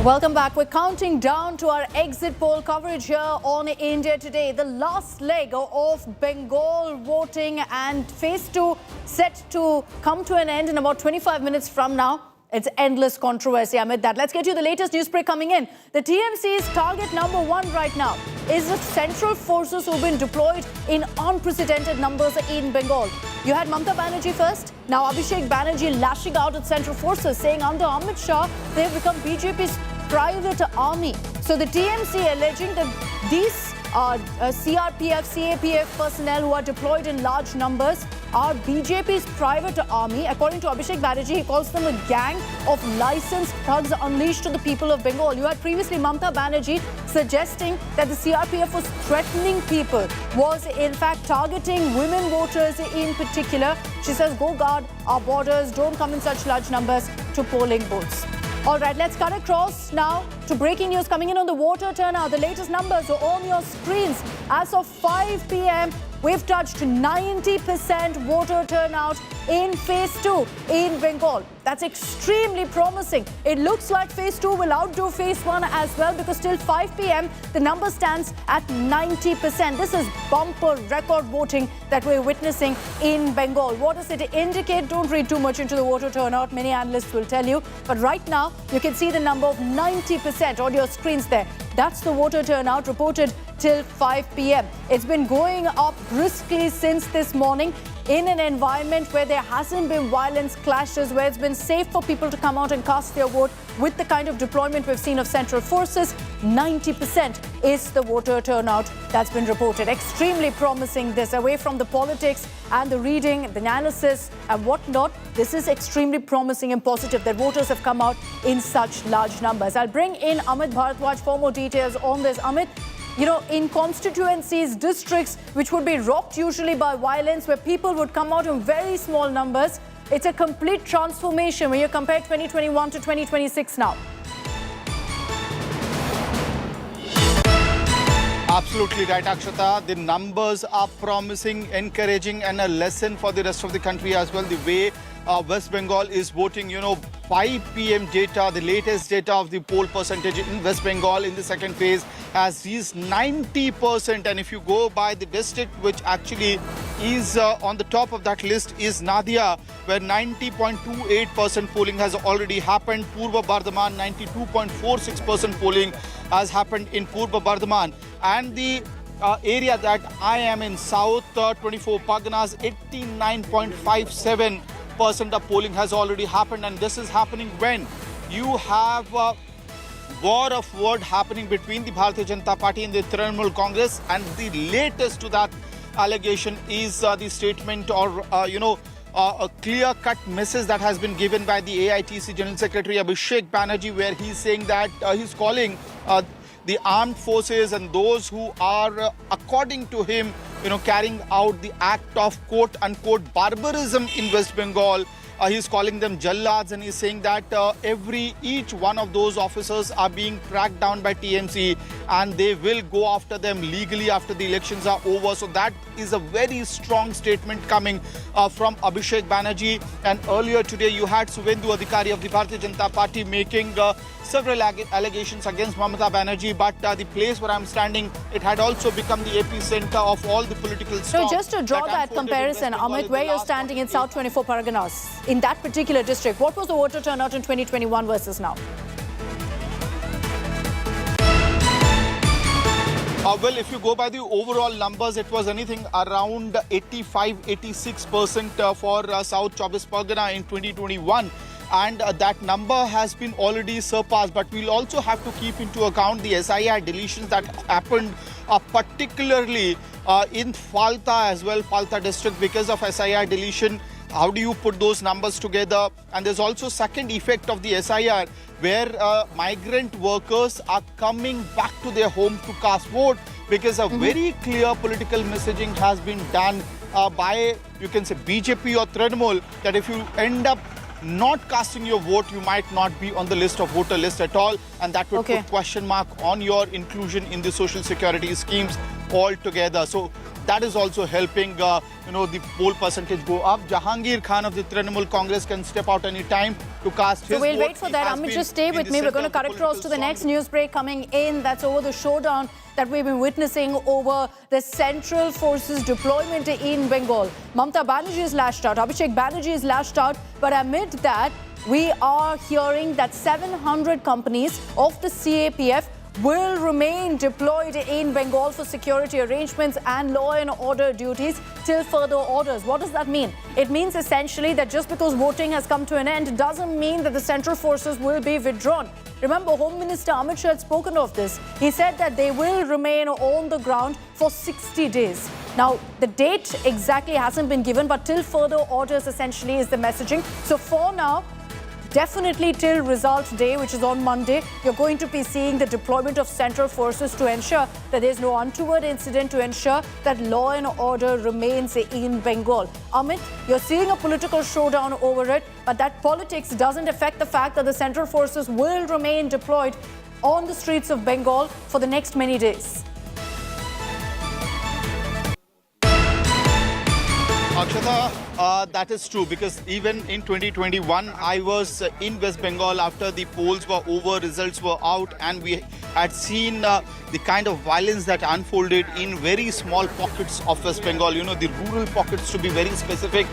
Welcome back. We're counting down to our exit poll coverage here on India Today. The last leg of Bengal voting and phase 2 set to come to an end in about 25 minutes from now. It's endless controversy amid that. Let's get you the latest news break coming in. The TMC's target number 1 right now is the central forces who've been deployed in unprecedented numbers in Bengal. You had Mamata Banerjee first. Now Abhishek Banerjee lashing out at central forces, saying under Amit Shah, they've become BJP's private army. So the TMC alleging that these CRPF, CAPF personnel who are deployed in large numbers are BJP's private army. According to Abhishek Banerjee, he calls them a gang of licensed thugs unleashed to the people of Bengal. You had previously Mamata Banerjee suggesting that the CRPF was threatening people, was in fact targeting women voters in particular. She says, go guard our borders, don't come in such large numbers to polling booths. All right, let's cut across now to breaking news coming in on the voter turnout. The latest numbers are on your screens. As of 5 p.m., we've touched 90% voter turnout in phase 2 in Bengal. That's extremely promising. It looks like phase 2 will outdo phase 1 as well, because till 5 p.m. the number stands at 90%. This is bumper record voting that we're witnessing in Bengal. What does it indicate? Don't read too much into the voter turnout. Many analysts will tell you. But right now, you can see the number of 90% on your screens there. That's the voter turnout reported till 5 p.m. It's been going up briskly since this morning in an environment where there hasn't been violence, clashes, where it's been safe for people to come out and cast their vote. With the kind of deployment we've seen of central forces, 90% is the voter turnout that's been reported. Extremely promising this, away from the politics and the reading, the analysis and whatnot. This is extremely promising and positive that voters have come out in such large numbers. I'll bring in Amit Bharadwaj for more details on this. Amit, you know, in constituencies, districts which would be rocked usually by violence, where people would come out in very small numbers, it's a complete transformation when you compare 2021 to 2026 now. Absolutely right, Akshata. The numbers are promising, encouraging, and a lesson for the rest of the country as well. The way West Bengal is voting, 5 p.m. data, the latest data of the poll percentage in West Bengal in the second phase has reached 90%. And if you go by the district, which actually is on the top of that list, is Nadia, where 90.28% polling has already happened. Purva Bardhaman, 92.46% polling has happened in Purva Bardhaman. And the area that I am in, South 24 Parganas, 89.57% of polling has already happened. And this is happening when you have war of word happening between the Bharatiya Janata Party and the Trinamool Congress. And the latest to that allegation is the statement or, a clear-cut message that has been given by the AITC General Secretary Abhishek Banerjee, where he's saying that he's calling the armed forces and those who are, according to him, carrying out the act of quote-unquote barbarism in West Bengal. He's calling them jallads, and he's saying that each one of those officers are being tracked down by TMC, and they will go after them legally after the elections are over. So that is a very strong statement coming from Abhishek Banerjee. And earlier today, you had Suvendu Adhikari of the Bharatiya Janata Party making several allegations against Mamata Banerjee. But the place where I'm standing, it had also become the epicenter of all the political storm. So just to draw that comparison, Amit, where you're standing in South 24 Parganas, in that particular district, what was the voter turnout in 2021 versus now? Well, if you go by the overall numbers, it was anything around 85-86% for South 24 Pargana in 2021. And that number has been already surpassed. But we'll also have to keep into account the SIR deletions that happened particularly in Falta as well, Falta district, because of SIR deletion. How do you put those numbers together? And there's also second effect of the SIR, where migrant workers are coming back to their home to cast vote, because a very clear political messaging has been done by, you can say, BJP or Trinamool, that if you end up not casting your vote, you might not be on the list of voter list at all, and that would put question mark on your inclusion in the social security schemes altogether. So that is also helping, the poll percentage go up. Jahangir Khan of the Trinamool Congress can step out any time to cast his vote. So we'll wait for that. Amit, just stay with me. We're going to cut across to the next news break coming in. That's over the showdown that we've been witnessing over the central forces deployment in Bengal. Mamata Banerjee is lashed out. Abhishek Banerjee is lashed out. But amid that, we are hearing that 700 companies of the CAPF will remain deployed in Bengal for security arrangements and law and order duties till further orders. What does that mean? It means essentially that just because voting has come to an end doesn't mean that the central forces will be withdrawn. Remember, Home Minister Amit Shah had spoken of this. He said that they will remain on the ground for 60 days. Now, the date exactly hasn't been given, but till further orders essentially is the messaging. So for now, definitely till result day, which is on Monday, you're going to be seeing the deployment of central forces to ensure that there's no untoward incident, to ensure that law and order remains in Bengal. Amit, you're seeing a political showdown over it, but that politics doesn't affect the fact that the central forces will remain deployed on the streets of Bengal for the next many days. Akshata, that is true, because even in 2021, I was in West Bengal after the polls were over, results were out, and we had seen the kind of violence that unfolded in very small pockets of West Bengal, you know, the rural pockets to be very specific,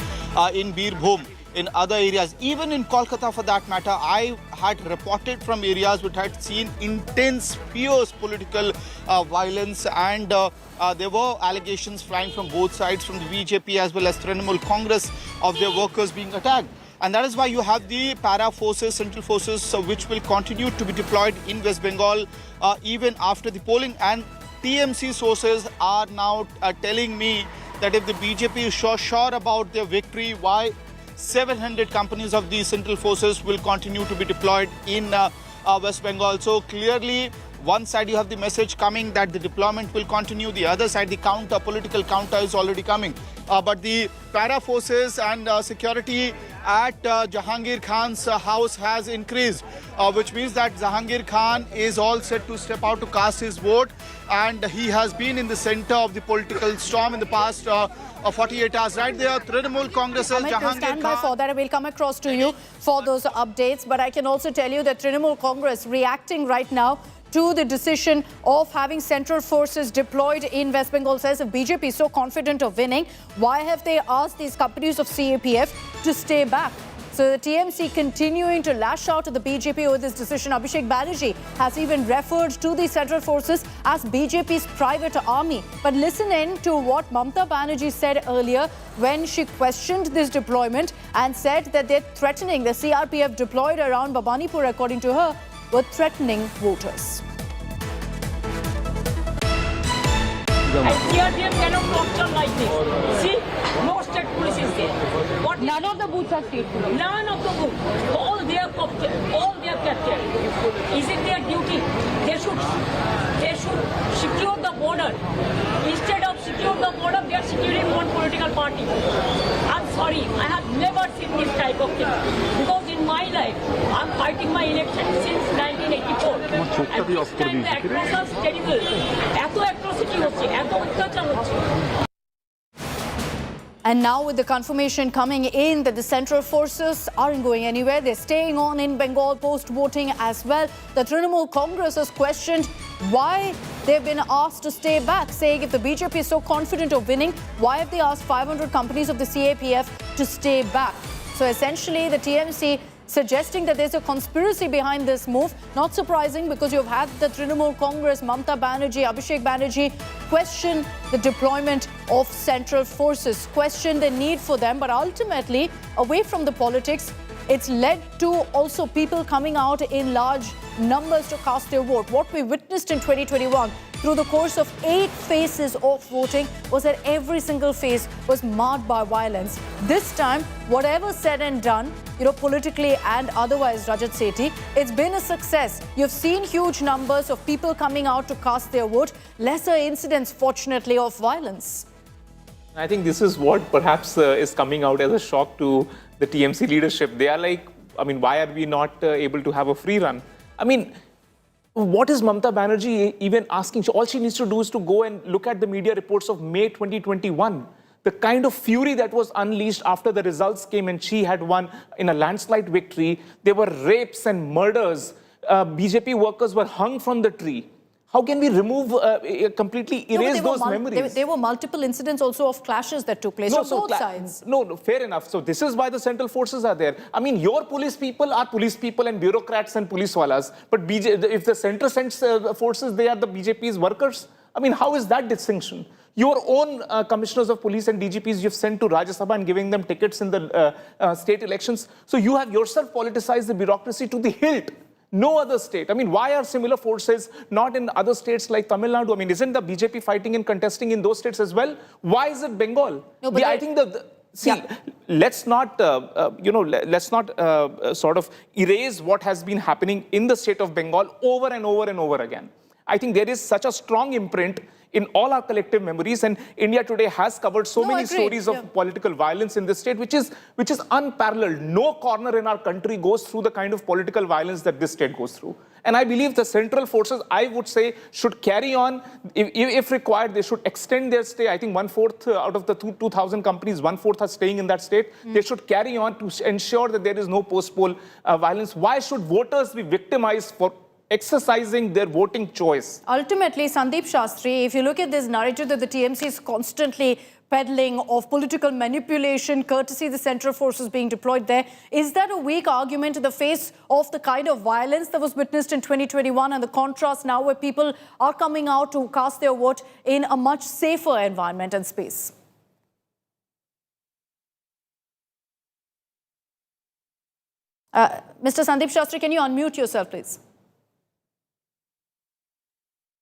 in Birbhum, in other areas. Even in Kolkata, for that matter, I had reported from areas which had seen intense, fierce political violence, and there were allegations flying from both sides, from the BJP as well as Trinamool Congress, of their workers being attacked. And that is why you have the para forces, central forces, which will continue to be deployed in West Bengal even after the polling. And TMC sources are now telling me that if the BJP is sure about their victory, why 700 companies of the central forces will continue to be deployed in West Bengal. So clearly, one side you have the message coming that the deployment will continue. The other side, the counter, political counter is already coming. But the para forces and security at Jahangir Khan's house has increased, which means that Jahangir Khan is all set to step out to cast his vote. And he has been in the center of the political storm in the past 48 hours. Right there, Trinamool Congress, Jahangir Stand by Khan. for that. I will come across to you for those updates. But I can also tell you that Trinamool Congress reacting right now to the decision of having central forces deployed in West Bengal. Says if BJP is so confident of winning, why have they asked these companies of CAPF to stay back? So the TMC continuing to lash out at the BJP over this decision. Abhishek Banerjee has even referred to the central forces as BJP's private army. But listen in to what Mamata Banerjee said earlier when she questioned this deployment and said that they're threatening, the CRPF deployed around Bhabanipur, according to her, were threatening voters. And CRPF cannot torture like this. See, no state police is there. What none of the booths are state police. None of the booths. All they are captured. Is it their duty? They should secure the border. Instead of secure the border, they are securing one political party. I'm sorry, I have never seen this type of thing. Because in my life, I'm fighting my election since 1984. And this time the atrocities is terrible. এত atrocity হচ্ছে, এত অত্যাচার হচ্ছে। And now with the confirmation coming in that the central forces aren't going anywhere, they're staying on in Bengal post-voting as well. The Trinamool Congress has questioned why they've been asked to stay back, saying if the BJP is so confident of winning, why have they asked 500 companies of the CAPF to stay back? So essentially the TMC suggesting that there's a conspiracy behind this move. Not surprising, because you've had the Trinamool Congress, Mamata Banerjee, Abhishek Banerjee question the deployment of central forces, question the need for them. But ultimately, away from the politics, it's led to also people coming out in large numbers to cast their vote. What we witnessed in 2021 through the course of 8 phases of voting was that every single phase was marred by violence. This time, whatever said and done, you know, politically and otherwise, Rajat Sethi, it's been a success. You've seen huge numbers of people coming out to cast their vote, lesser incidents, fortunately, of violence. I think this is what perhaps is coming out as a shock to the TMC leadership. They are like, I mean, why are we not able to have a free run? I mean, what is Mamata Banerjee even asking? All she needs to do is to go and look at the media reports of May 2021. The kind of fury that was unleashed after the results came and she had won in a landslide victory. There were rapes and murders. BJP workers were hung from the tree. How can we remove, completely erase those memories? There were multiple incidents also of clashes that took place on both sides. No, fair enough. So this is why the central forces are there. I mean, your police people are police people and bureaucrats and police walas. But if the central forces, they are the BJP's workers. I mean, how is that distinction? Your own commissioners of police and DGPs you've sent to Rajya Sabha and giving them tickets in the state elections. So you have yourself politicized the bureaucracy to the hilt. No other state. I mean, why are similar forces not in other states like Tamil Nadu? I mean, isn't the BJP fighting and contesting in those states as well? Why is it Bengal? No, but I think let's not, sort of erase what has been happening in the state of Bengal over and over and over again. I think there is such a strong imprint in all our collective memories. And India today has covered so many stories of political violence in this state, which is unparalleled. No corner in our country goes through the kind of political violence that this state goes through. And I believe the central forces, I would say, should carry on. If required, they should extend their stay. I think 1/4 out of the 2,000 companies, 1/4 are staying in that state. They should carry on to ensure that there is no post-poll violence. Why should voters be victimized for exercising their voting choice? Ultimately, Sandeep Shastri, if you look at this narrative that the TMC is constantly peddling of political manipulation, courtesy the central forces being deployed there, is that a weak argument in the face of the kind of violence that was witnessed in 2021 and the contrast now where people are coming out to cast their vote in a much safer environment and space? Mr. Sandeep Shastri, can you unmute yourself, please?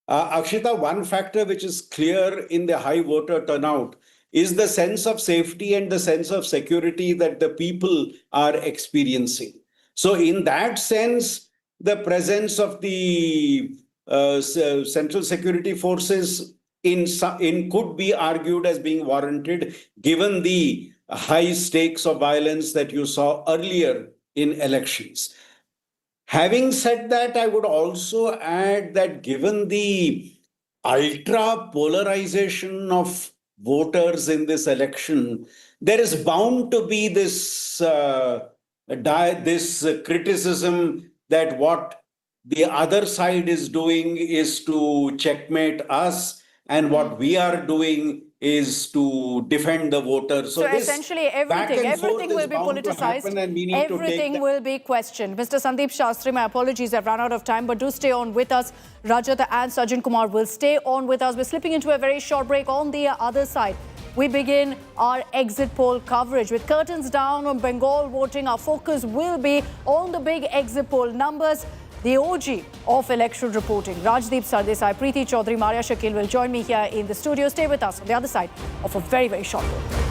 Akshita, one factor which is clear in the high voter turnout is the sense of safety and the sense of security that the people are experiencing. So in that sense, the presence of the central security forces could be argued as being warranted, given the high stakes of violence that you saw earlier in elections. Having said that, I would also add that given the ultra polarization of voters in this election, there is bound to be this criticism that what the other side is doing is to checkmate us, and what we are doing is to defend the voters. So essentially everything will be politicized, everything will be questioned. Mr. Sandeep Shastri, my apologies, I've run out of time, but do stay on with us. Rajat and Sajjan Kumar will stay on with us. We're slipping into a very short break. On the other side, we begin our exit poll coverage. With curtains down on Bengal voting, our focus will be on the big exit poll numbers. The OG of electoral reporting, Rajdeep Sardesai, Preeti Chaudhary, Maria Shakil will join me here in the studio. Stay with us on the other side of a very, very short break.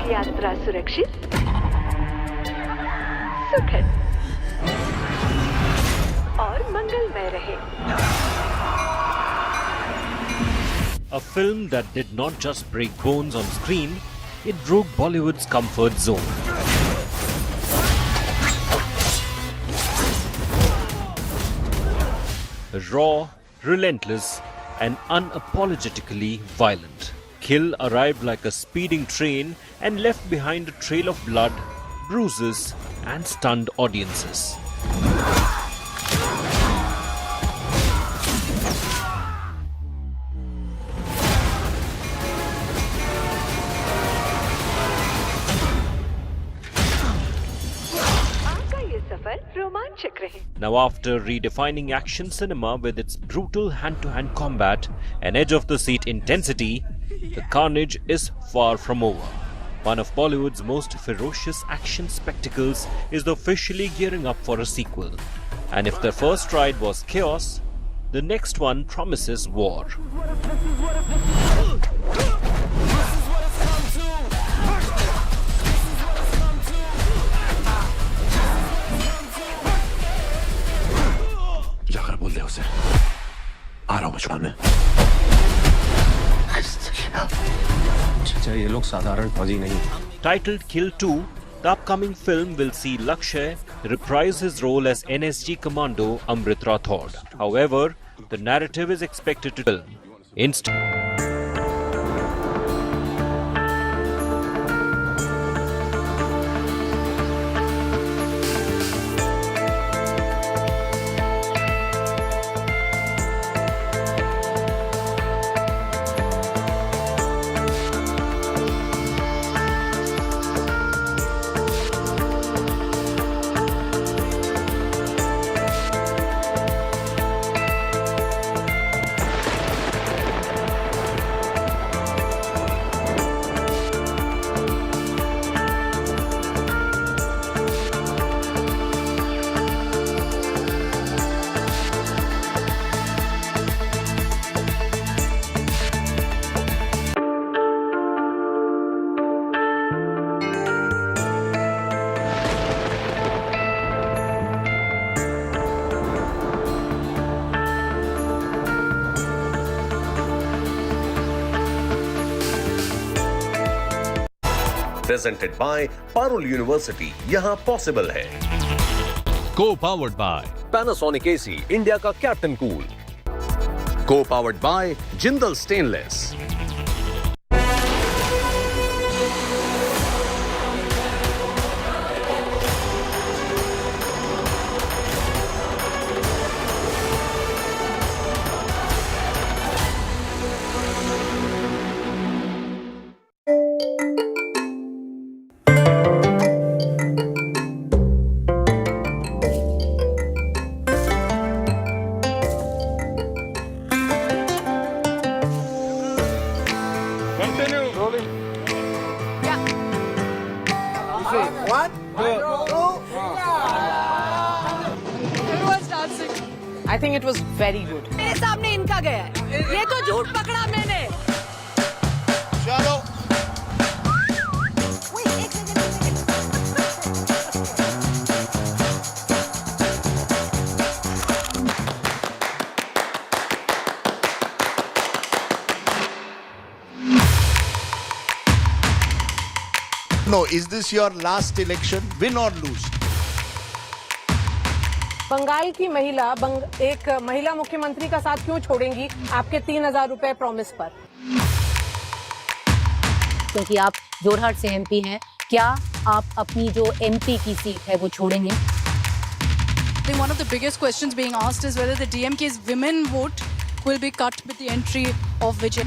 यात्रा सुरक्षित सुखद और मंगलमय A film that did not just break bones on screen, it broke Bollywood's comfort zone. Raw, relentless, and unapologetically violent. Kill arrived like a speeding train and left behind a trail of blood, bruises, and stunned audiences. Now, after redefining action cinema with its brutal hand-to-hand combat and edge-of-the-seat intensity, the carnage is far from over. One of Bollywood's most ferocious action spectacles is officially gearing up for a sequel. And if the first ride was chaos, the next one promises war. जाकर बोल दे उसे आ रहा हूं मैं छुड़ाने ये लोग साधारण फौजी नहीं. Titled Kill 2, the upcoming film will see Lakshay reprise his role as NSG Commando Amrit Rathod. However, the narrative is expected to film. Presented by Parul University, यहाँ possible है. Co-powered by Panasonic AC, India का Captain Cool. Co-powered by Jindal Stainless. I think it was very good. मेरे सामने इनका गया है. ये तो झूठ पकड़ा मैंने. चलो. No, is this your last election, win or lose? Bengal की महिला एक महिला मुख्यमंत्री का साथ क्यों छोड़ेंगी आपके 3,000 रुपए प्रॉमिस पर? क्योंकि आप जोरहाट से एमपी हैं, क्या आप अपनी जो एमपी की सीट है वो छोड़ेंगे? One of the biggest questions being asked is whether the DMK's women vote will be cut with the entry of Vijay.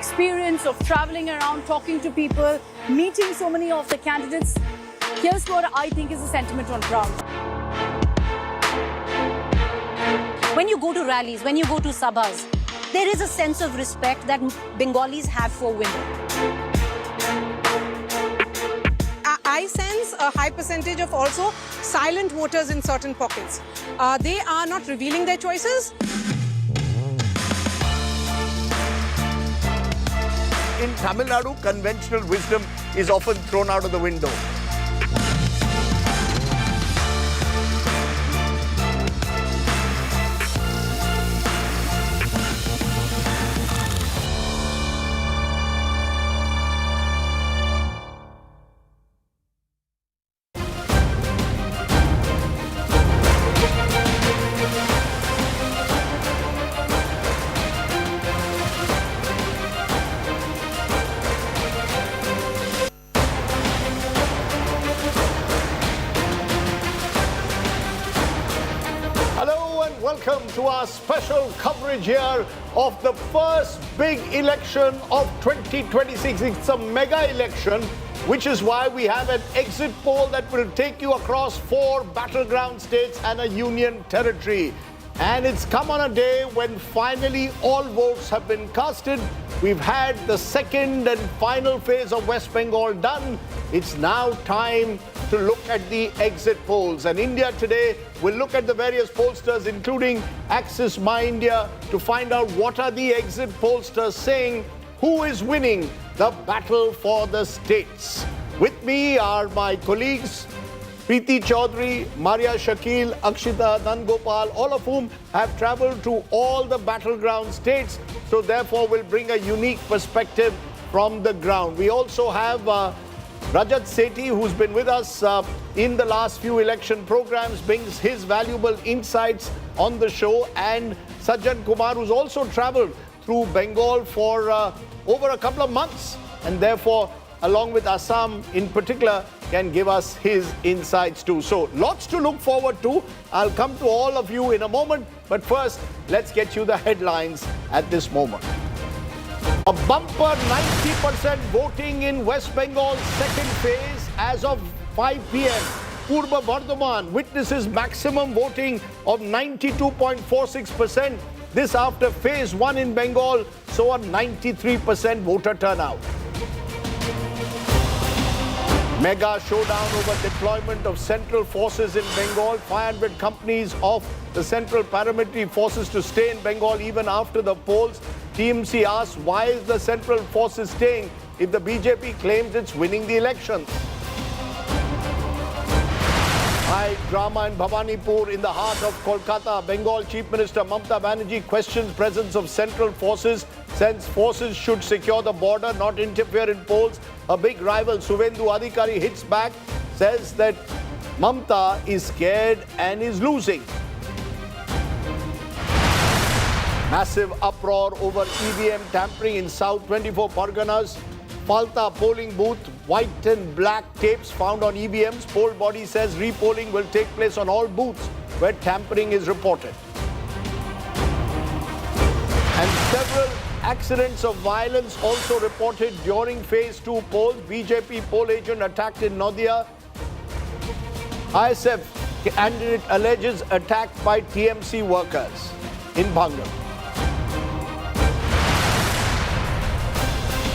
Experience of traveling around, talking to people, meeting so many of the candidates. Here's what I think is the sentiment on ground. When you go to rallies, when you go to sabhas, there is a sense of respect that Bengalis have for women. I sense a high percentage of also silent voters in certain pockets. They are not revealing their choices. In Tamil Nadu, conventional wisdom is often thrown out of the window. to our special coverage here of the first big election of 2026. It's a mega election, which is why we have an exit poll that will take you across 4 battleground states and a union territory. And it's come on a day when finally all votes have been casted. We've had the second and final phase of West Bengal done. It's now time to look at the exit polls. And India Today will look at the various pollsters, including Axis My India, to find out what are the exit pollsters saying, who is winning the battle for the states. With me are my colleagues, Preeti Chaudhary, Maria Shakil, Akshita, Nandgopal, all of whom have traveled to all the battleground states, so therefore will bring a unique perspective from the ground. We also have Rajat Sethi, who's been with us in the last few election programs, brings his valuable insights on the show, and Sajjan Kumar, who's also traveled through Bengal for over a couple of months, and therefore, along with Assam in particular, can give us his insights too. So lots to look forward to. I'll come to all of you in a moment, but first, let's get you the headlines at this moment. A bumper 90% voting in West Bengal's second phase as of 5 p.m. Purba Bardhaman witnesses maximum voting of 92.46%. This after phase 1 in Bengal saw a 93% voter turnout. Mega showdown over deployment of central forces in Bengal. 500 companies of the central paramilitary forces to stay in Bengal even after the polls. TMC asks, why is the central forces staying if the BJP claims it's winning the elections? High drama in Bhabanipur in the heart of Kolkata. Bengal Chief Minister Mamata Banerjee questions presence of central forces, says forces should secure the border, not interfere in polls. A big rival, Suvendu Adhikari, hits back, says that Mamata is scared and is losing. Massive uproar over EVM tampering in South 24 Parganas. Falta polling booth, white and black tapes found on EVMs. Poll body says repolling will take place on all booths where tampering is reported. And several accidents of violence also reported during phase 2 polls. BJP poll agent attacked in Nadia. ISF candidate alleges attack by TMC workers in Bhangal.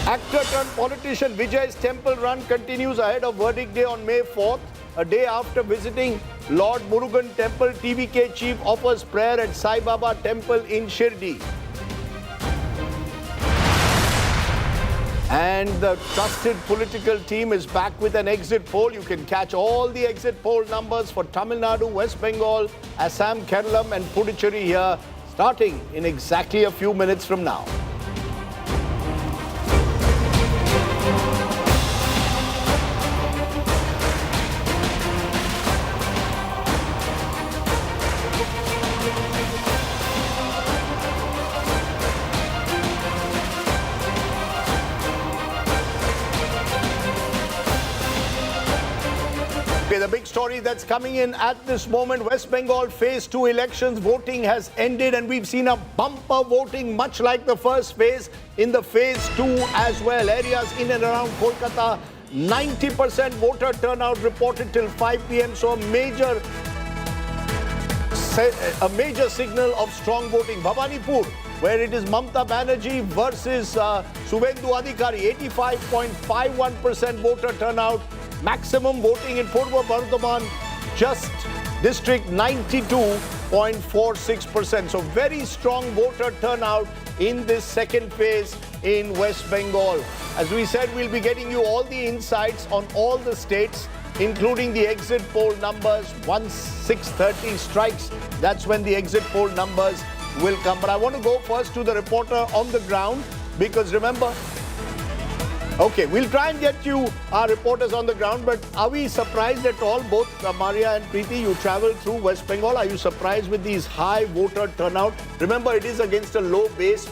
Actor turned politician Vijay's temple run continues ahead of verdict day on May 4th. A day after visiting Lord Murugan temple, TVK chief offers prayer at Sai Baba temple in Shirdi. And the trusted political team is back with an exit poll. You can catch all the exit poll numbers for Tamil Nadu, West Bengal, Assam, Kerala and Puducherry here, starting in exactly a few minutes from now. The big story that's coming in at this moment, West Bengal phase 2 elections, voting has ended and we've seen a bumper voting much like the first phase in the phase 2 as well. Areas in and around Kolkata, 90% voter turnout reported till 5 p.m. So a major signal of strong voting. Bhabanipur, where it is Mamata Banerjee versus Suvendu Adhikari, 85.51% voter turnout. Maximum voting in Purba Bardhaman, just district 92.46%. So very strong voter turnout in this second phase in West Bengal. As we said, we'll be getting you all the insights on all the states, including the exit poll numbers. Once 6:30 strikes, that's when the exit poll numbers will come. But I want to go first to the reporter on the ground, because remember, okay, we'll try and get you our reporters on the ground, but are we surprised at all? Both Maria and Preeti, you traveled through West Bengal. Are you surprised with these high voter turnout? Remember, it is against a lower base,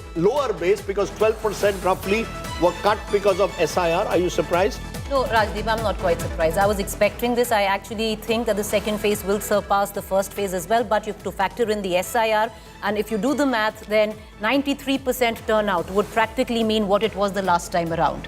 because 12% roughly were cut because of SIR. Are you surprised? No, Rajdeep, I'm not quite surprised. I was expecting this. I actually think that the second phase will surpass the first phase as well, but you have to factor in the SIR. And if you do the math, then 93% turnout would practically mean what it was the last time around,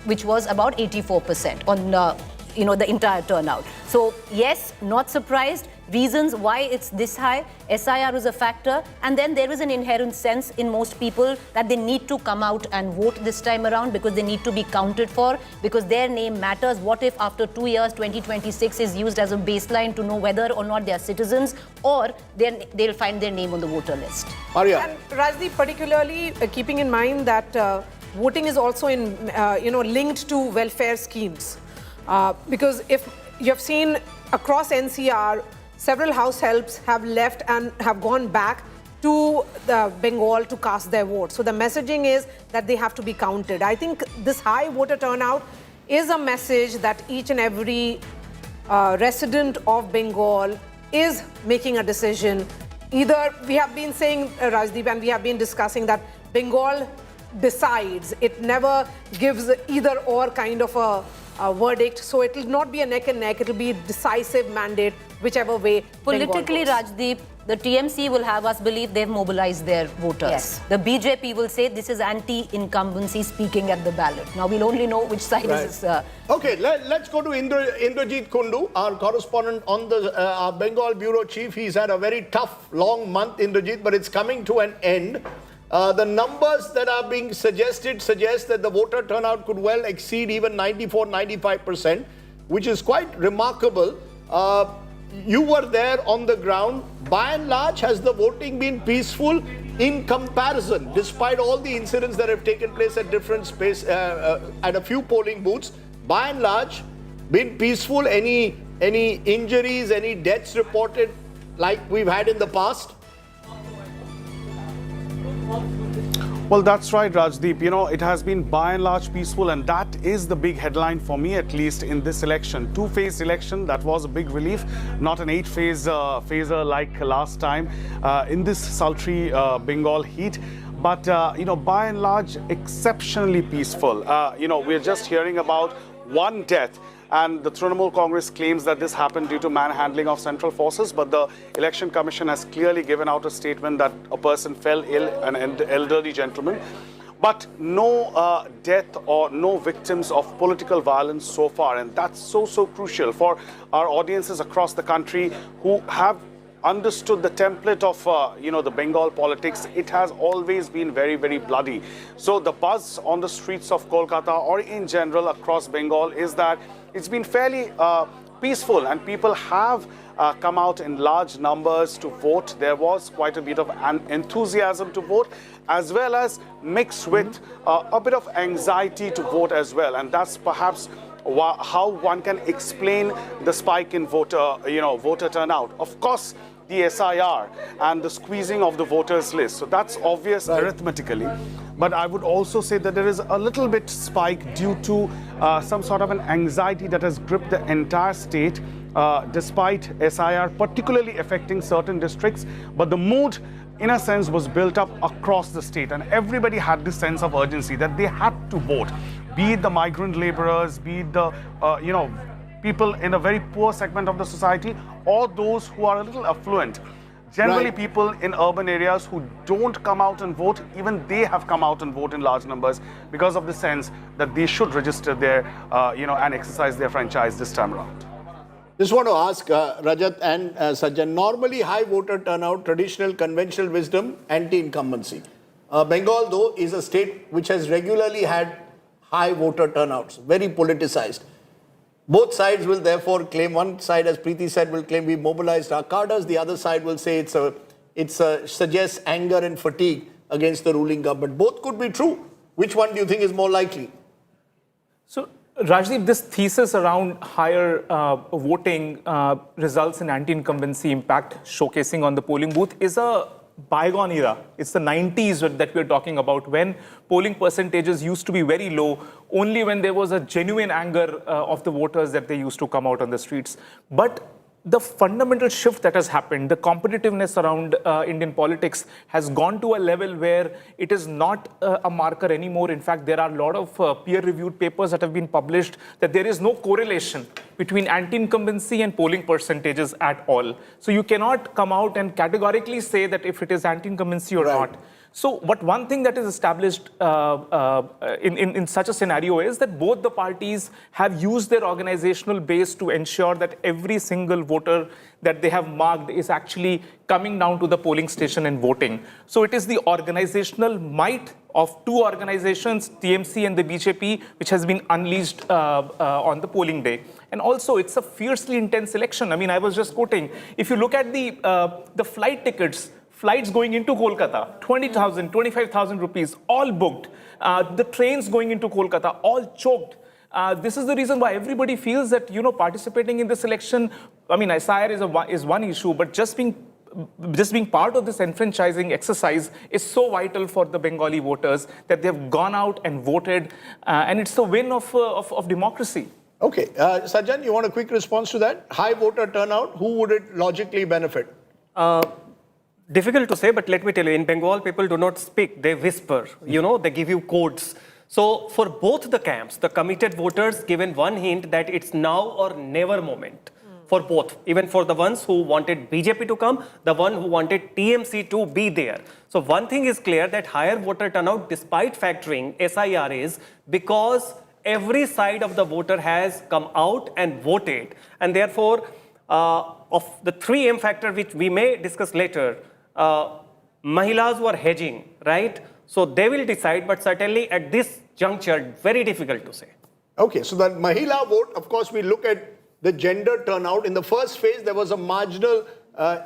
which was about 84% on the entire turnout. So yes, not surprised. Reasons why it's this high, SIR is a factor, and then there is an inherent sense in most people that they need to come out and vote this time around because they need to be counted for, because their name matters. What if after 2 years, 2026 is used as a baseline to know whether or not they are citizens, or they'll find their name on the voter list. Maria. And Rajdeep, particularly keeping in mind that voting is also linked to welfare schemes. Because if you have seen across NCR, several house helps have left and have gone back to the Bengal to cast their vote. So the messaging is that they have to be counted. I think this high voter turnout is a message that each and every resident of Bengal is making a decision. Either, we have been saying, Rajdeep, and we have been discussing that Bengal decides. It never gives either or kind of a verdict. So it will not be a neck and neck. It will be a decisive mandate, whichever way. Politically, Rajdeep, the TMC will have us believe they've mobilized their voters. Yes. The BJP will say this is anti-incumbency speaking at the ballot. Now we'll only know which side is. Okay, let's go to Indrajit Kundu, our correspondent on the our Bengal bureau chief. He's had a very tough, long month, Indrajit, but it's coming to an end. The numbers that are being suggested suggest that the voter turnout could well exceed even 94-95%, which is quite remarkable. You were there on the ground. By and large, has the voting been peaceful in comparison, despite all the incidents that have taken place at different space, at a few polling booths? By and large, been peaceful? Any injuries, any deaths reported like we've had in the past? Well, that's right, Rajdeep. You know, it has been by and large peaceful, and that is the big headline for me, at least in this election. Two-phase election, that was a big relief, not an eight-phase phaser like last time in this sultry Bengal heat. But, by and large, exceptionally peaceful. We're just hearing about one death. And the Trinamool Congress claims that this happened due to manhandling of central forces, but the Election Commission has clearly given out a statement that a person fell ill, an elderly gentleman. But no death or no victims of political violence so far. And that's so crucial for our audiences across the country who have understood the template of, the Bengal politics. It has always been very, very bloody. So the buzz on the streets of Kolkata or in general across Bengal is that it's been fairly peaceful, and people have come out in large numbers to vote. There was quite a bit of enthusiasm to vote, as well as mixed with a bit of anxiety to vote as well. And that's perhaps how one can explain the spike in voter turnout. Of course, the SIR and the squeezing of the voters list. So that's obvious arithmetically. But I would also say that there is a little bit spike due to some sort of an anxiety that has gripped the entire state, despite SIR particularly affecting certain districts. But the mood, in a sense, was built up across the state, and everybody had this sense of urgency that they had to vote, be it the migrant laborers, be it the, people in a very poor segment of the society, or those who are a little affluent. Generally, people in urban areas who don't come out and vote, even they have come out and vote in large numbers because of the sense that they should register their, and exercise their franchise this time around. Just want to ask Rajat and Sajjan, normally high voter turnout, traditional conventional wisdom, anti-incumbency. Bengal, though, is a state which has regularly had high voter turnouts, very politicized. Both sides will therefore claim, one side, as Preeti said, will claim we mobilized our cadres. The other side will say it suggests anger and fatigue against the ruling government. Both could be true. Which one do you think is more likely? So, Rajdeep, this thesis around higher voting results in anti-incumbency impact showcasing on the polling booth is a bygone era. It's the 90s that we're talking about, when polling percentages used to be very low, only when there was a genuine anger of the voters that they used to come out on the streets. But the fundamental shift that has happened, the competitiveness around Indian politics has gone to a level where it is not a marker anymore. In fact, there are a lot of peer-reviewed papers that have been published that there is no correlation between anti-incumbency and polling percentages at all. So you cannot come out and categorically say that if it is anti-incumbency or not. So one thing that is established in such a scenario is that both the parties have used their organizational base to ensure that every single voter that they have marked is actually coming down to the polling station and voting. So it is the organizational might of two organizations, TMC and the BJP, which has been unleashed on the polling day. And also, it's a fiercely intense election. I mean, I was just quoting, if you look at the flight tickets, flights going into Kolkata, 20,000, 25,000 rupees, all booked. The trains going into Kolkata, all choked. This is the reason why everybody feels that, participating in this election, I mean, SIR is one issue, but just being part of this enfranchising exercise is so vital for the Bengali voters that they've gone out and voted, and it's the win of democracy. Okay, Sajjan, you want a quick response to that? High voter turnout, who would it logically benefit? Difficult to say, but let me tell you, in Bengal, people do not speak, they whisper, they give you codes. So for both the camps, the committed voters given one hint that it's now or never moment for both, even for the ones who wanted BJP to come, the one who wanted TMC to be there. So one thing is clear, that higher voter turnout, despite factoring SIR, is because every side of the voter has come out and voted. And therefore, of the 3M factor, which we may discuss later, Mahilas were hedging, right? So they will decide, but certainly at this juncture, very difficult to say. Okay, so the Mahila vote, of course, we look at the gender turnout. In the first phase, there was a marginal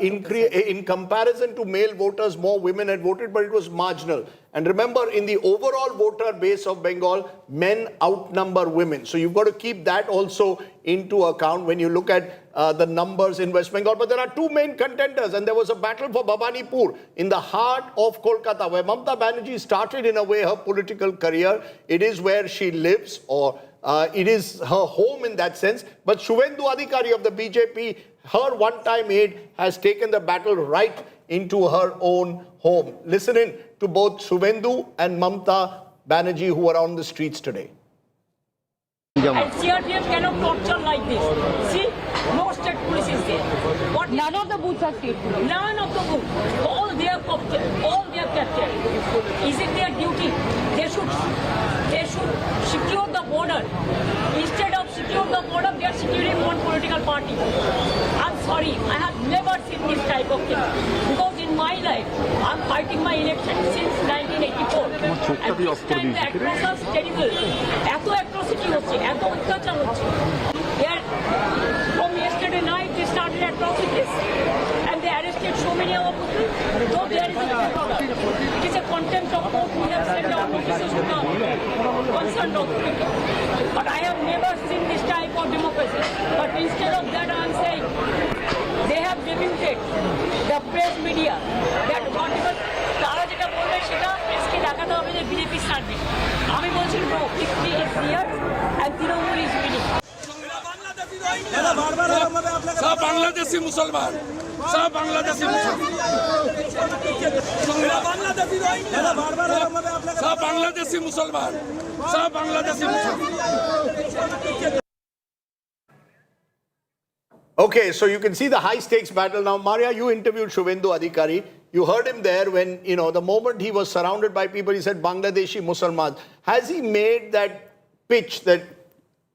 increase in comparison to male voters. More women had voted, but it was marginal. And remember, in the overall voter base of Bengal, men outnumber women. So you've got to keep that also into account when you look at the numbers in West Bengal. But there are two main contenders, and there was a battle for Bhabanipur in the heart of Kolkata, where Mamata Banerjee started, in a way, her political career. It is where she lives, or it is her home in that sense. But Suvendu Adhikari of the BJP, her one-time aide, has taken the battle right into her own home. Listen in to both Suvendu and Mamata Banerjee, who are on the streets today. And CRPF cannot torture like this. See, no state police is there. What none of the booths are state police. None of the booths. All they are captured. Is it their duty? They should secure the border. Instead of secure the border, they are securing one political party. I'm sorry, I have never seen this type of thing. Because in my life, I'm fighting my election since 1984. And this time the atrocities are terrible. Eto atrocity hocche, eto অত্যাচার হচ্ছে. From yesterday night, they started atrocities. And they arrested so many of us. Though there is a problem. It is a contempt of court. We have sent our notices to the concerned authority. But I have never seen this type of democracy. But instead of that, I am saying, they have debuted the press media that whatever তারা যেটা বলবে সেটা প্রেসকে দেখাতে হবে যে BJP service আমি বলছি no 50 is here and Trinamool is winning सब बांग्लादेशी मुसलमान सब बांग्लादेशी मुसलमान सब बांग्लादेशी मुसलमान सब बांग्लादेशी मुसलमान. Okay, so you can see the high-stakes battle. Now, Maria, you interviewed Suvendu Adhikari. You heard him there when, the moment he was surrounded by people, he said Bangladeshi Muslims. Has he made that pitch that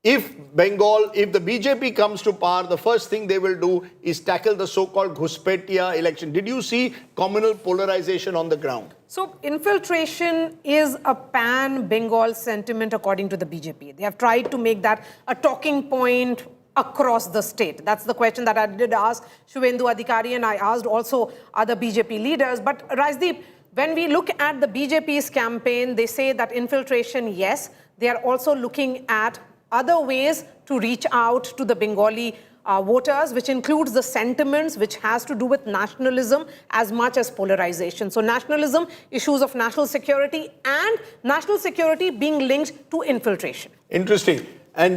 if the BJP comes to power, the first thing they will do is tackle the so-called Ghuspetia election? Did you see communal polarization on the ground? So infiltration is a pan-Bengal sentiment according to the BJP. They have tried to make that a talking point across the state. That's the question that I did ask Suvendu Adhikari, and I asked also other BJP leaders. But Rajdeep, when we look at the BJP's campaign, they say that infiltration, yes. They are also looking at other ways to reach out to the Bengali voters, which includes the sentiments which has to do with nationalism as much as polarization. So nationalism, issues of national security, and national security being linked to infiltration. Interesting. And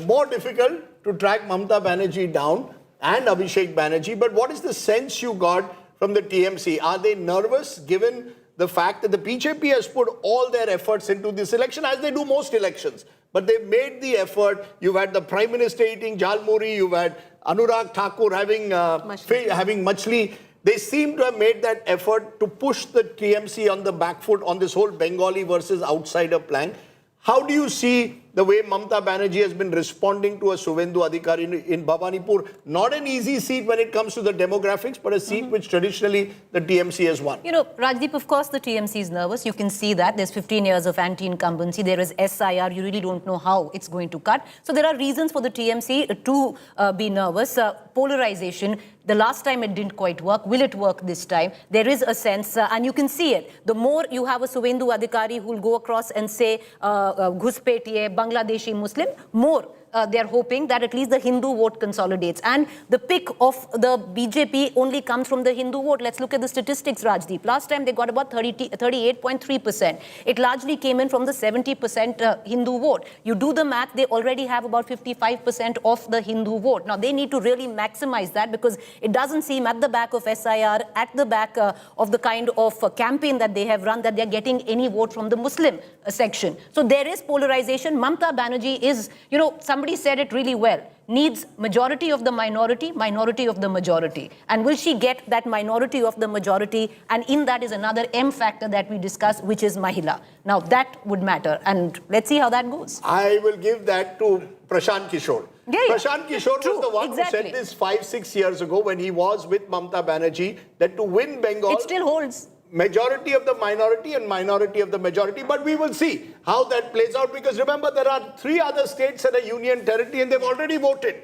more difficult to track Mamata Banerjee down. and Abhishek Banerjee. But what is the sense you got from the TMC? Are they nervous given the fact that the BJP has put all their efforts into this election, as they do most elections? But they made the effort. You've had the Prime Minister eating jalmuri, you've had Anurag Thakur having machli. They seem to have made that effort to push the TMC on the back foot on this whole Bengali versus outsider plank. How do you see the way Mamata Banerjee has been responding to a Suvendu Adhikari in Bhabanipur? Not an easy seat when it comes to the demographics, but a seat which traditionally the TMC has won. You know, Rajdeep, of course the TMC is nervous. You can see that. There's 15 years of anti-incumbency. There is SIR. You really don't know how it's going to cut. So there are reasons for the TMC to be nervous. Polarization. The last time it didn't quite work. Will it work this time? There is a sense, and you can see it. The more you have a Suvendu Adhikari who will go across and say, Ghuspetiye, Bangladeshi Muslim, more they're hoping that at least the Hindu vote consolidates. And the pick of the BJP only comes from the Hindu vote. Let's look at the statistics, Rajdeep. Last time they got about 38.3%. It largely came in from the 70% Hindu vote. You do the math, they already have about 55% of the Hindu vote. Now, they need to really maximize that, because it doesn't seem at the back of SIR, at the back of the kind of campaign that they have run, that they're getting any vote from the Muslim section. So there is polarization. Mamata Banerjee is, you know, somebody said it really well, needs majority of the minority, minority of the majority. And will she get that minority of the majority? And in that is another M factor that we discussed, which is Mahila. Now that would matter. And let's see how that goes. I will give that to Prashant Kishore. Prashant Kishore was the one who said this 5-6 years ago when he was with Mamata Banerjee, that to win Bengal, it still holds. Majority of the minority and minority of the majority. But we will see how that plays out, because remember, there are 3 other states and a union territory and they've already voted.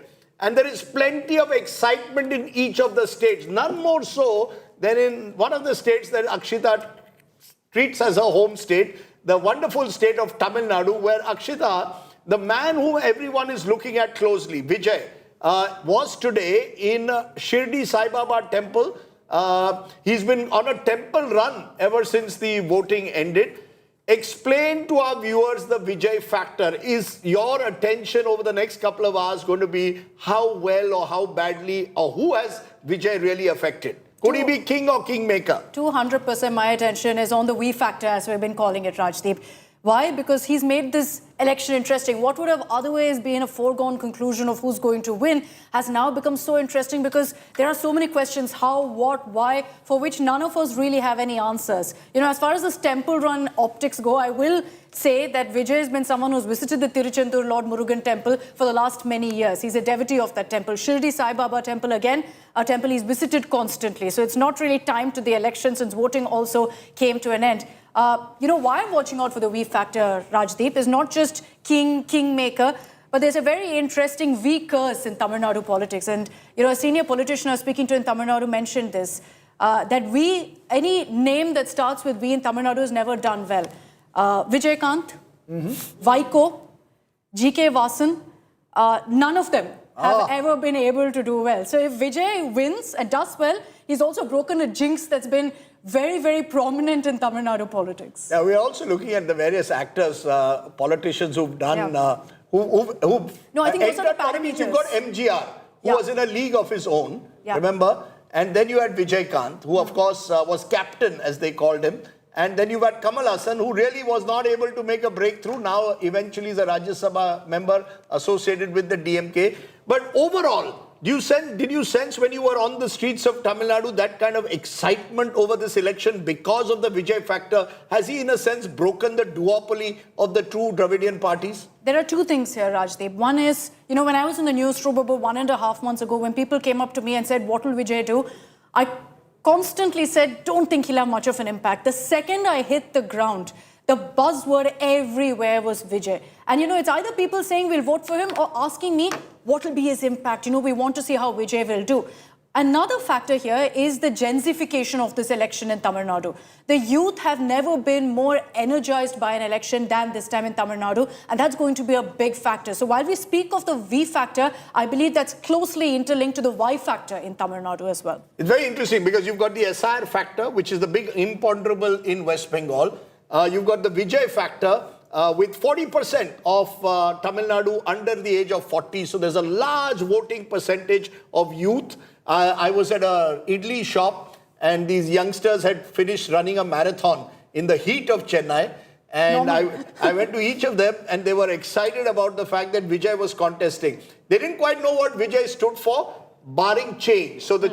And there is plenty of excitement in each of the states. None more so than in one of the states that Akshita treats as her home state, the wonderful state of Tamil Nadu, where Akshita, the man whom everyone is looking at closely, Vijay, was today in Shirdi Sai Baba temple. He's been on a temple run ever since the voting ended. Explain to our viewers the Vijay factor. Is your attention over the next couple of hours going to be how well or how badly or who has Vijay really affected? Could he be king or kingmaker? 200% my attention is on the V factor, as we've been calling it, Rajdeep. Why? Because he's made this election interesting. What would have otherwise been a foregone conclusion of who's going to win has now become so interesting, because there are so many questions: how, what, why, for which none of us really have any answers. You know, as far as this temple run optics go, I will say that Vijay has been someone who's visited the Tiruchendur Lord Murugan temple for the last many years. He's a devotee of that temple. Shirdi Sai Baba temple, again, a temple he's visited constantly. So it's not really time to the election, since voting also came to an end. You know, why I'm watching out for the V factor, Rajdeep, is not just kingmaker, but there's a very interesting V curse in Tamil Nadu politics. And, you know, a senior politician I was speaking to in Tamil Nadu mentioned this, that any name that starts with V in Tamil Nadu has never done well. Vijay Kant, Vaiko, GK Vasan, none of them have ever been able to do well. So if Vijay wins and does well, he's also broken a jinx that's been very, very prominent in Tamil Nadu politics. Yeah, we're also looking at the various actors, politicians who've done, No, I think those are the parameters. You've got MGR, who was in a league of his own, remember? And then you had Vijay Kant, who of course was captain, as they called him. And then you had Kamal Hassan, who really was not able to make a breakthrough. Now, eventually, is a Rajya Sabha member associated with the DMK. But overall, did you sense when you were on the streets of Tamil Nadu that kind of excitement over this election because of the Vijay factor? Has he, in a sense, broken the duopoly of the two Dravidian parties? There are 2 things here, Rajdeep. One is, you know, when I was in the newsroom about 1.5 months ago, when people came up to me and said, what will Vijay do? I constantly said, don't think he'll have much of an impact. The second I hit the ground, the buzzword everywhere was Vijay. And, you know, it's either people saying we'll vote for him or asking me what will be his impact. You know, we want to see how Vijay will do. Another factor here is the gensification of this election in Tamil Nadu. The youth have never been more energized by an election than this time in Tamil Nadu, and that's going to be a big factor. So while we speak of the V factor, I believe that's closely interlinked to the Y factor in Tamil Nadu as well. It's very interesting because you've got the SIR factor, which is the big imponderable in West Bengal. You've got the Vijay factor, with 40% of Tamil Nadu under the age of 40. So there's a large voting percentage of youth. I was at a idli shop and these youngsters had finished running a marathon in the heat of Chennai. And I went to each of them and they were excited about the fact that Vijay was contesting. They didn't quite know what Vijay stood for, barring change. So the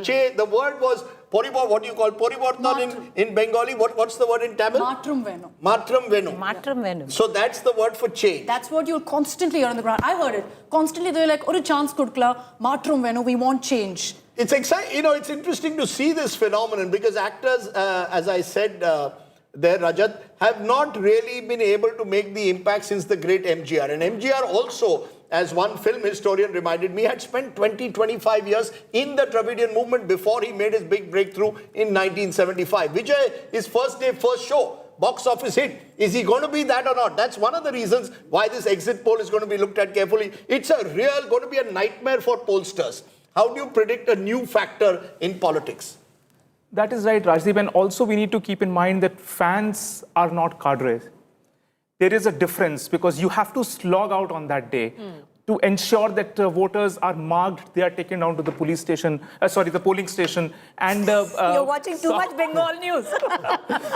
word was Poribor, what do you call Poribortan in Bengali? What's the word in Tamil? Matrum Venu. Matrum Venu. Matrum Venu. So that's the word for change. That's what you'll constantly hear on the ground. I heard it. Constantly they're like, "Oru chance kudkla, Matrum Venu, we want change." It's exciting. You know, it's interesting to see this phenomenon because actors, as I said there, Rajat, have not really been able to make the impact since the great MGR. And MGR also, as one film historian reminded me, had spent 20-25 years in the Dravidian movement before he made his big breakthrough in 1975. Vijay, his first day, first show, box office hit. Is he going to be that or not? That's one of the reasons why this exit poll is going to be looked at carefully. It's going to be a nightmare for pollsters. How do you predict a new factor in politics? That is right, Rajdeep. And also we need to keep in mind that fans are not cadres. There is a difference because you have to slog out on that day to ensure that voters are marked, they are taken down to the police station, the polling station. And you're watching too much Bengal news.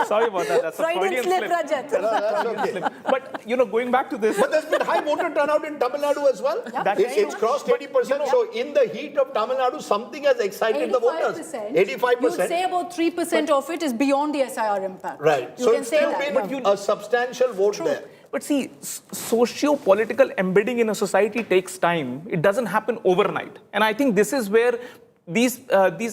Sorry about that. That's Freudian slip, Rajat. That's okay. But, going back to this. But there's been high voter turnout in Tamil Nadu as well. Yeah, It's crossed 80%. So in the heat of Tamil Nadu, something has excited the voters. 85%. You'd say about 3% of it is beyond the SIR impact. Right. You so can it's say still that. been a substantial vote there. But see, socio-political embedding in a society takes time. It doesn't happen overnight. And I think this is where these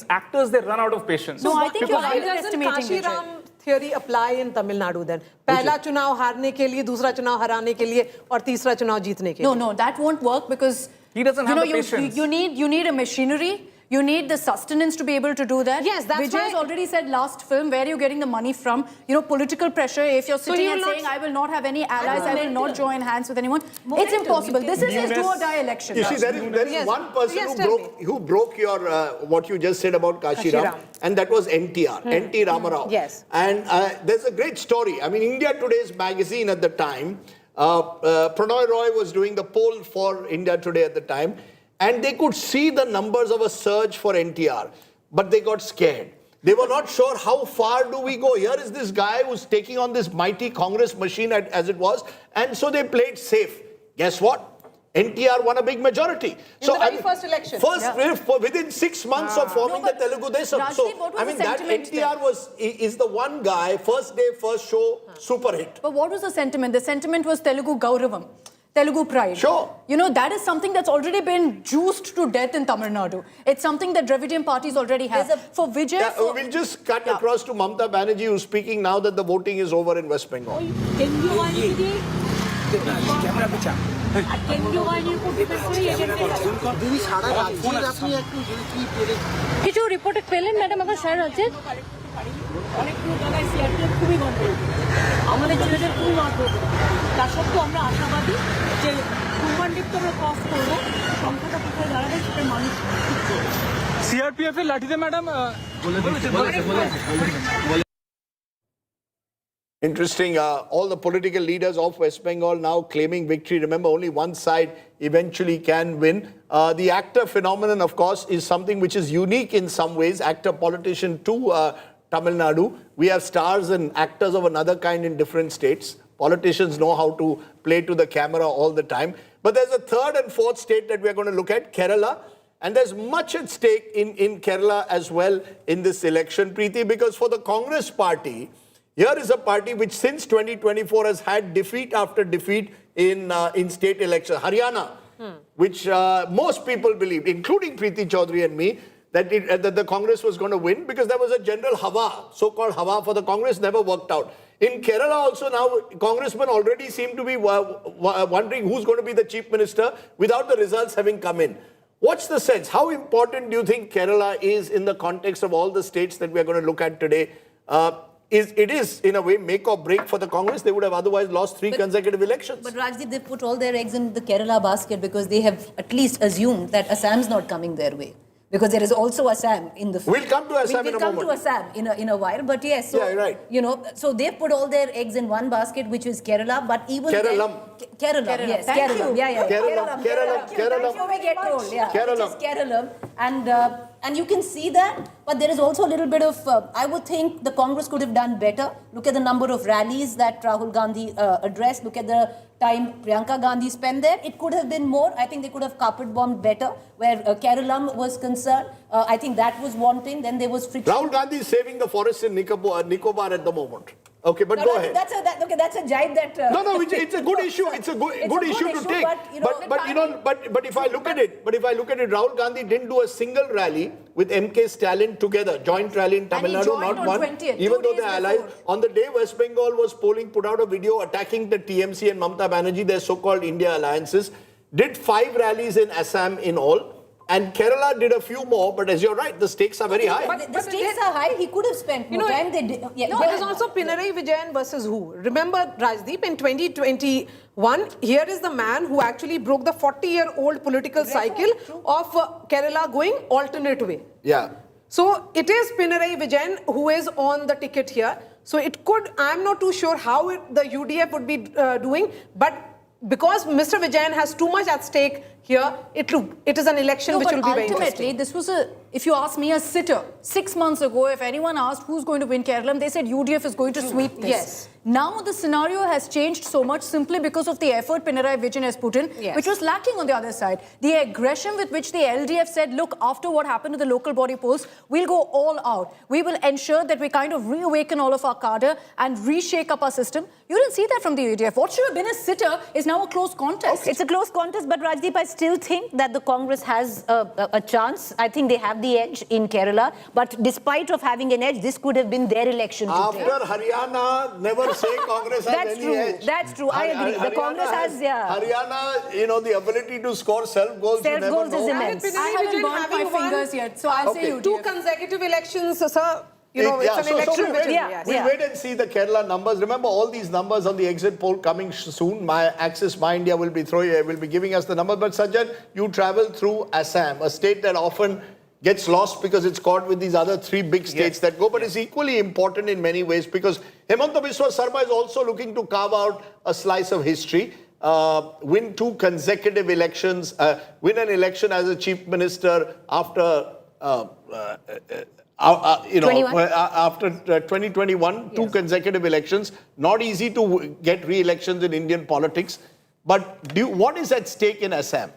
actors, they run out of patience. No, I think you're Why doesn't underestimating Kashiram theory apply in Tamil Nadu then? पहला चुनाव हारने के लिए, दूसरा चुनाव हराने के लिए और तीसरा चुनाव जीतने के लिए. No, that won't work because he doesn't have the patience. You need a machinery. You need the sustenance to be able to do that. Yes, that's Vijay's why... already said last film, where are you getting the money from? Political pressure. If you're sitting and saying, I will not have any allies, I will not join hands with anyone. It's impossible. This is his do or die election. You see, there is one person who broke your, what you just said about Kashiram, and that was NTR, NT Ramarao. Yes. And there's a great story. I mean, India Today's magazine at the time, Pranoy Roy was doing the poll for India Today at the time, and they could see the numbers of a surge for NTR, but they got scared. They were not sure how far do we go. Here is this guy who's taking on this mighty Congress machine as it was, and so they played safe. Guess what? NTR won a big majority. In the very first election. Within 6 months of forming the Telugu Desam. So, I mean, that NTR is the one guy, first day, first show, super hit. But what was the sentiment? The sentiment was Telugu Gauravam. Telugu pride. Sure. That is something that's already been juiced to death in Tamil Nadu. It's something that Dravidian parties already have. For Vijay... we'll just cut across to Mamata Banerjee, who's speaking now that the voting is over in West Bengal. কিছু report পেলেন madam আমার sir আছে অনেকগুলো জায়গায় CRPF খুবই গন্ডগোল আমাদের ছেলেদের খুবই মারধর তার সত্ত্বেও আমরা আশাবাদী যে কুরবানডিপ তো আমরা ক্রস করবো সংখ্যাটা কোথায় দাঁড়াবে সেটা মানুষ সিআরপিএফ এর লাঠিতে madam Interesting. All the political leaders of West Bengal now claiming victory. Remember, only one side eventually can win. The actor phenomenon, of course, is something which is unique in some ways. Actor-politician to Tamil Nadu. We have stars and actors of another kind in different states. Politicians know how to play to the camera all the time. But there's a third and fourth state that we're going to look at, Kerala. And there's much at stake in Kerala as well in this election, Preeti, because for the Congress party, here is a party which since 2024 has had defeat after defeat in state elections. Haryana, which most people believed, including Preeti Chaudhary and me, that the Congress was going to win because there was a general hawa, so-called hawa for the Congress, never worked out. In Kerala also now, congressmen already seem to be wondering who's going to be the chief minister without the results having come in. What's the sense? How important do you think Kerala is in the context of all the states that we are going to look at today? It is, in a way, make or break for the Congress. They would have otherwise lost three consecutive elections. But Rajdeep, they put all their eggs in the Kerala basket because they have at least assumed that Assam's not coming their way. because there is also Assam in the. We'll come to Assam in a moment. We'll come to Assam in a while, but yes. So, yeah, right. You know, so they put all their eggs in one basket, which is Kerala, but even Keralam. Keralam, yes, Thank Keralam, you. yeah. Keralam. Thank you, we get told, yeah. Keralam. It is Keralam, and you can see that, but there is also a little bit of, I would think the Congress could have done better. Look at the number of rallies that Rahul Gandhi addressed. Look at the time Priyanka Gandhi spent there. It could have been more. I think they could have carpet bombed better where Keralam was concerned. I think that was wanting. Then there was friction. Rahul Gandhi is saving the forests in Nicobar at the moment. Okay, but go ahead. That's a jibe that. No, it's a good issue. It's a good issue to take. But if I look at it, Rahul Gandhi didn't do a single rally with MK Stalin together, joint rally in Tamil Nadu, not one. 20th, even though they're allies. On the day West Bengal was polling, put out a video attacking the TMC and Mamata Banerjee, their so-called India alliances. Did 5 rallies in Assam in all. And Kerala did a few more, but as you're right, the stakes are very high. But the stakes are high. He could have spent more time. They did. Yeah, no, there's also Pinarayi Vijayan versus who? Remember, Rajdeep, in 2021, here is the man who actually broke the 40-year-old political cycle of Kerala going alternate way. Yeah. So it is Pinarayi Vijayan who is on the ticket here. So it could, I'm not too sure how the UDF would be doing, but because Mr. Vijayan has too much at stake here, it is an election which will be very interesting. Ultimately, this was if you ask me, a sitter. 6 months ago, if anyone asked who's going to win Kerala, they said UDF is going to sweep this. Yes. Now the scenario has changed so much simply because of the effort Pinarayi Vijayan has put in, which was lacking on the other side. The aggression with which the LDF said, look, after what happened to the local body polls, we'll go all out. We will ensure that we kind of reawaken all of our cadre and reshake up our system. You didn't see that from the UDF. What should have been a sitter is now a close contest. Okay. It's a close contest, but Rajdeep, I still think that the Congress has a chance. I think they have the edge in Kerala, but despite of having an edge, this could have been their election After Haryana, never say Congress has any edge. That's true. I agree. The Congress has, Haryana, you know, the ability to score self-goals, you never know. Is immense. I haven't burnt my fingers yet, so I'll say UDF. 2 consecutive elections, sir. You know, it's an election. We'll wait and see the Kerala numbers. Remember, all these numbers on the exit poll coming soon. My India will be giving us the number. But Sajjan, you travel through Assam, a state that often gets lost because it's caught with these other 3 big states that go, but is equally important in many ways because Himanta Biswa Sarma is also looking to carve out a slice of history. Win 2 consecutive elections, win an election as a chief minister after after 2021, 2 consecutive elections. Not easy to get re-elections in Indian politics. But what is at stake in Assam?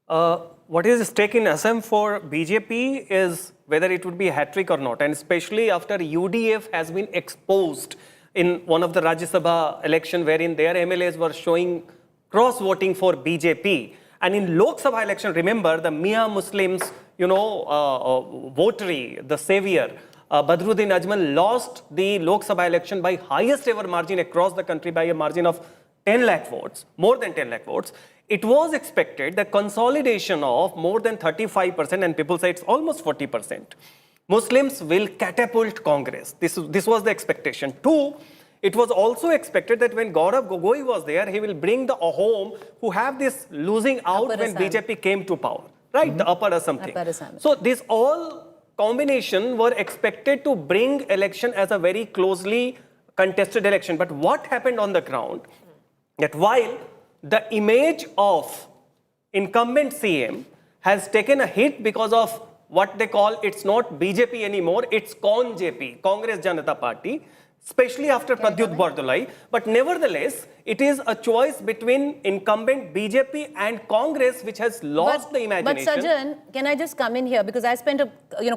What is at stake in Assam for BJP is whether it would be a hat-trick or not. And especially after UDF has been exposed in one of the Rajya Sabha election wherein their MLAs were showing cross-voting for BJP. And in Lok Sabha election, remember the Mia Muslims, votary, the savior, Badruddin Ajmal lost the Lok Sabha election by highest ever margin across the country by a margin of 10 lakh votes, more than 10 lakh votes. It was expected that consolidation of more than 35%, and people say it's almost 40%, Muslims will catapult Congress. This was the expectation. 2, it was also expected that when Gaurav Gogoi was there, he will bring the Ahom who have this losing out when BJP came to power, right? The Upper Assam thing. So this all combination were expected to bring election as a very closely contested election. But what happened on the ground, that while the image of incumbent CM has taken a hit because of what they call, it's not BJP anymore, it's CON-JP, Congress Janata Party, especially after Pradyut Bardolai. But nevertheless, it is a choice between incumbent BJP and Congress, which has lost the imagination. But Sajjan, can I just come in here? Because I spent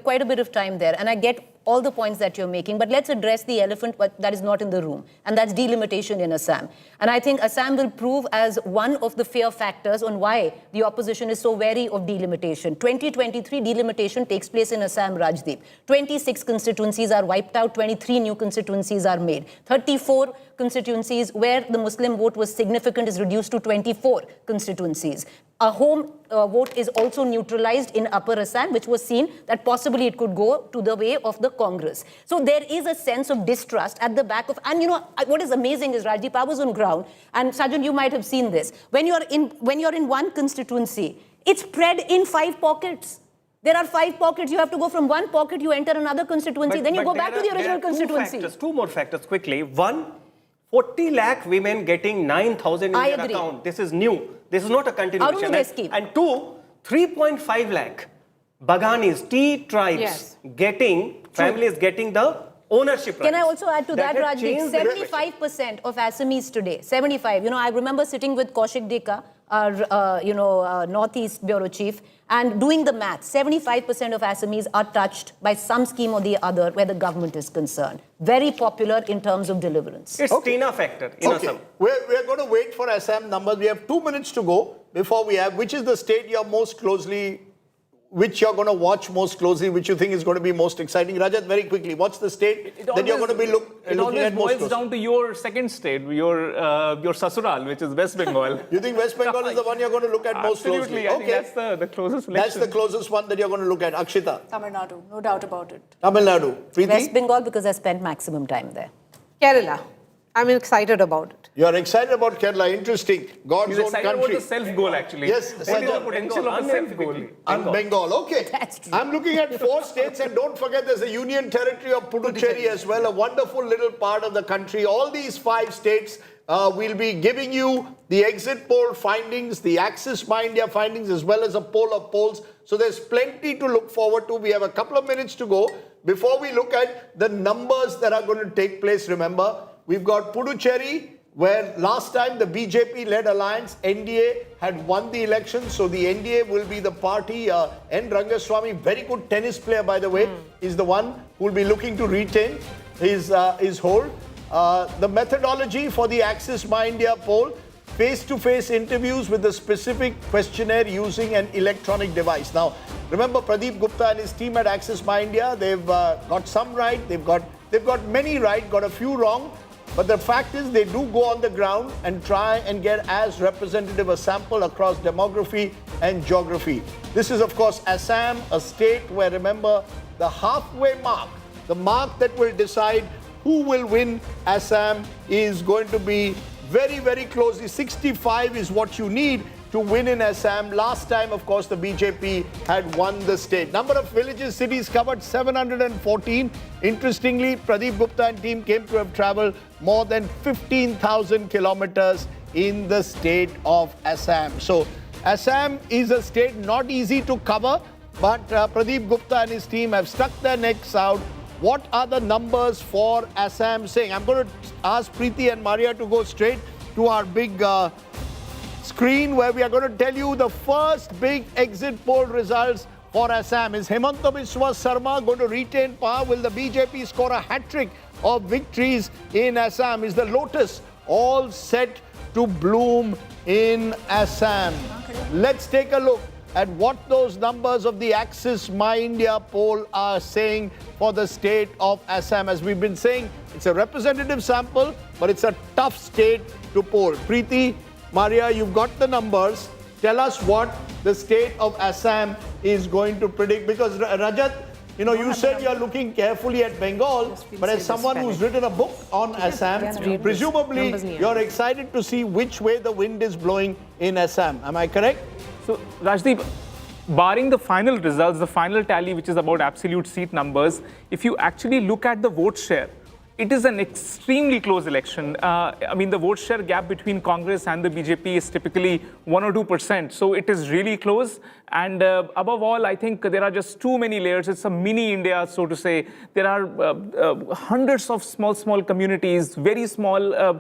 quite a bit of time there, and I get all the points that you're making, but let's address the elephant that is not in the room, and that's delimitation in Assam. And I think Assam will prove as one of the fear factors on why the opposition is so wary of delimitation. 2023 delimitation takes place in Assam, Rajdeep. 26 constituencies are wiped out, 23 new constituencies are made. 34 constituencies where the Muslim vote was significant is reduced to 24 constituencies. A home vote is also neutralized in Upper Assam, which was seen that possibly it could go to the way of the Congress. So there is a sense of distrust at the back of, and what is amazing is, Rajdeep, I was on ground, and Sajjan, you might have seen this. When you're in one constituency, it's spread in 5 pockets. There are 5 pockets. You have to go from one pocket, you enter another constituency, then you go back to the original constituency. Two more factors quickly. One, 40 lakh women getting 9,000 in their account. This is new. This is not a continuation. And two, 3.5 lakh Baganis, tea tribes, families getting the ownership rights. Can I also add to that, Rajdeep? 75% of Assamese today, 75. I remember sitting with Kaushik Deka, our Northeast Bureau Chief, and doing the math. 75% of Assamese are touched by some scheme or the other where the government is concerned. Very popular in terms of deliverance. It's Tina factor in Assam. We're going to wait for Assam numbers. We have 2 minutes to go before we have. Which is the state you're most closely, which you're going to watch most closely, which you think is going to be most exciting? Rajat, very quickly, what's the state that you're going to be looking at most closely? It always boils down to your second state, your Sasural, which is West Bengal. You think West Bengal is the one you're going to look at most closely? Absolutely. I think that's the closest election. That's the closest one that you're going to look at. Akshita? Tamil Nadu, no doubt about it. Tamil Nadu. Preeti? West Bengal, because I spent maximum time there. Kerala. I'm excited about it. You're excited about Kerala. Interesting. God's own country. About the self-goal, actually. Yes. What is the potential of the self-goal? And Bengal. Okay. That's true. I'm looking at 4 states, and don't forget there's a union territory of Puducherry as well, a wonderful little part of the country. All these 5 states, we'll be giving you the exit poll findings, the Axis My India findings, as well as a poll of polls. So there's plenty to look forward to. We have a couple of minutes to go before we look at the numbers that are going to take place. Remember, we've got Puducherry, where last time the BJP-led alliance, NDA, had won the election. So the NDA will be the party. N. Rangaswamy, very good tennis player, by the way, is the one who will be looking to retain his hold. The methodology for the Axis My India poll, face-to-face interviews with a specific questionnaire using an electronic device. Now, remember Pradeep Gupta and his team at Axis My India, they've got some right, they've got many right, got a few wrong. But the fact is they do go on the ground and try and get as representative a sample across demography and geography. This is, of course, Assam, a state where, remember, the halfway mark, the mark that will decide who will win Assam, is going to be very, very closely. 65 is what you need to win in Assam. Last time, of course, the BJP had won the state. Number of villages, cities covered, 714. Interestingly, Pradeep Gupta and team came to have traveled more than 15,000 kilometers in the state of Assam. So Assam is a state not easy to cover, but Pradeep Gupta and his team have stuck their necks out. What are the numbers for Assam saying? I'm going to ask Preeti and Maria to go straight to our big screen where we are going to tell you the first big exit poll results for Assam. Is Himanta Biswa Sarma going to retain power? Will the BJP score a hat-trick of victories in Assam? Is the lotus all set to bloom in Assam? Let's take a look at what those numbers of the Axis My India poll are saying for the state of Assam. As we've been saying, it's a representative sample, but it's a tough state to poll. Preeti, Maria, you've got the numbers. Tell us what the state of Assam is going to predict. Because Rajat, you said you're looking carefully at Bengal, but as someone who's written a book on Assam, presumably you're excited to see which way the wind is blowing in Assam. Am I correct? So, Rajdeep, barring the final results, the final tally, which is about absolute seat numbers, if you actually look at the vote share, it is an extremely close election. I mean, the vote share gap between Congress and the BJP is typically 1 or 2%. So it is really close. And above all, I think there are just too many layers. It's a mini India, so to say. There are hundreds of small communities, very small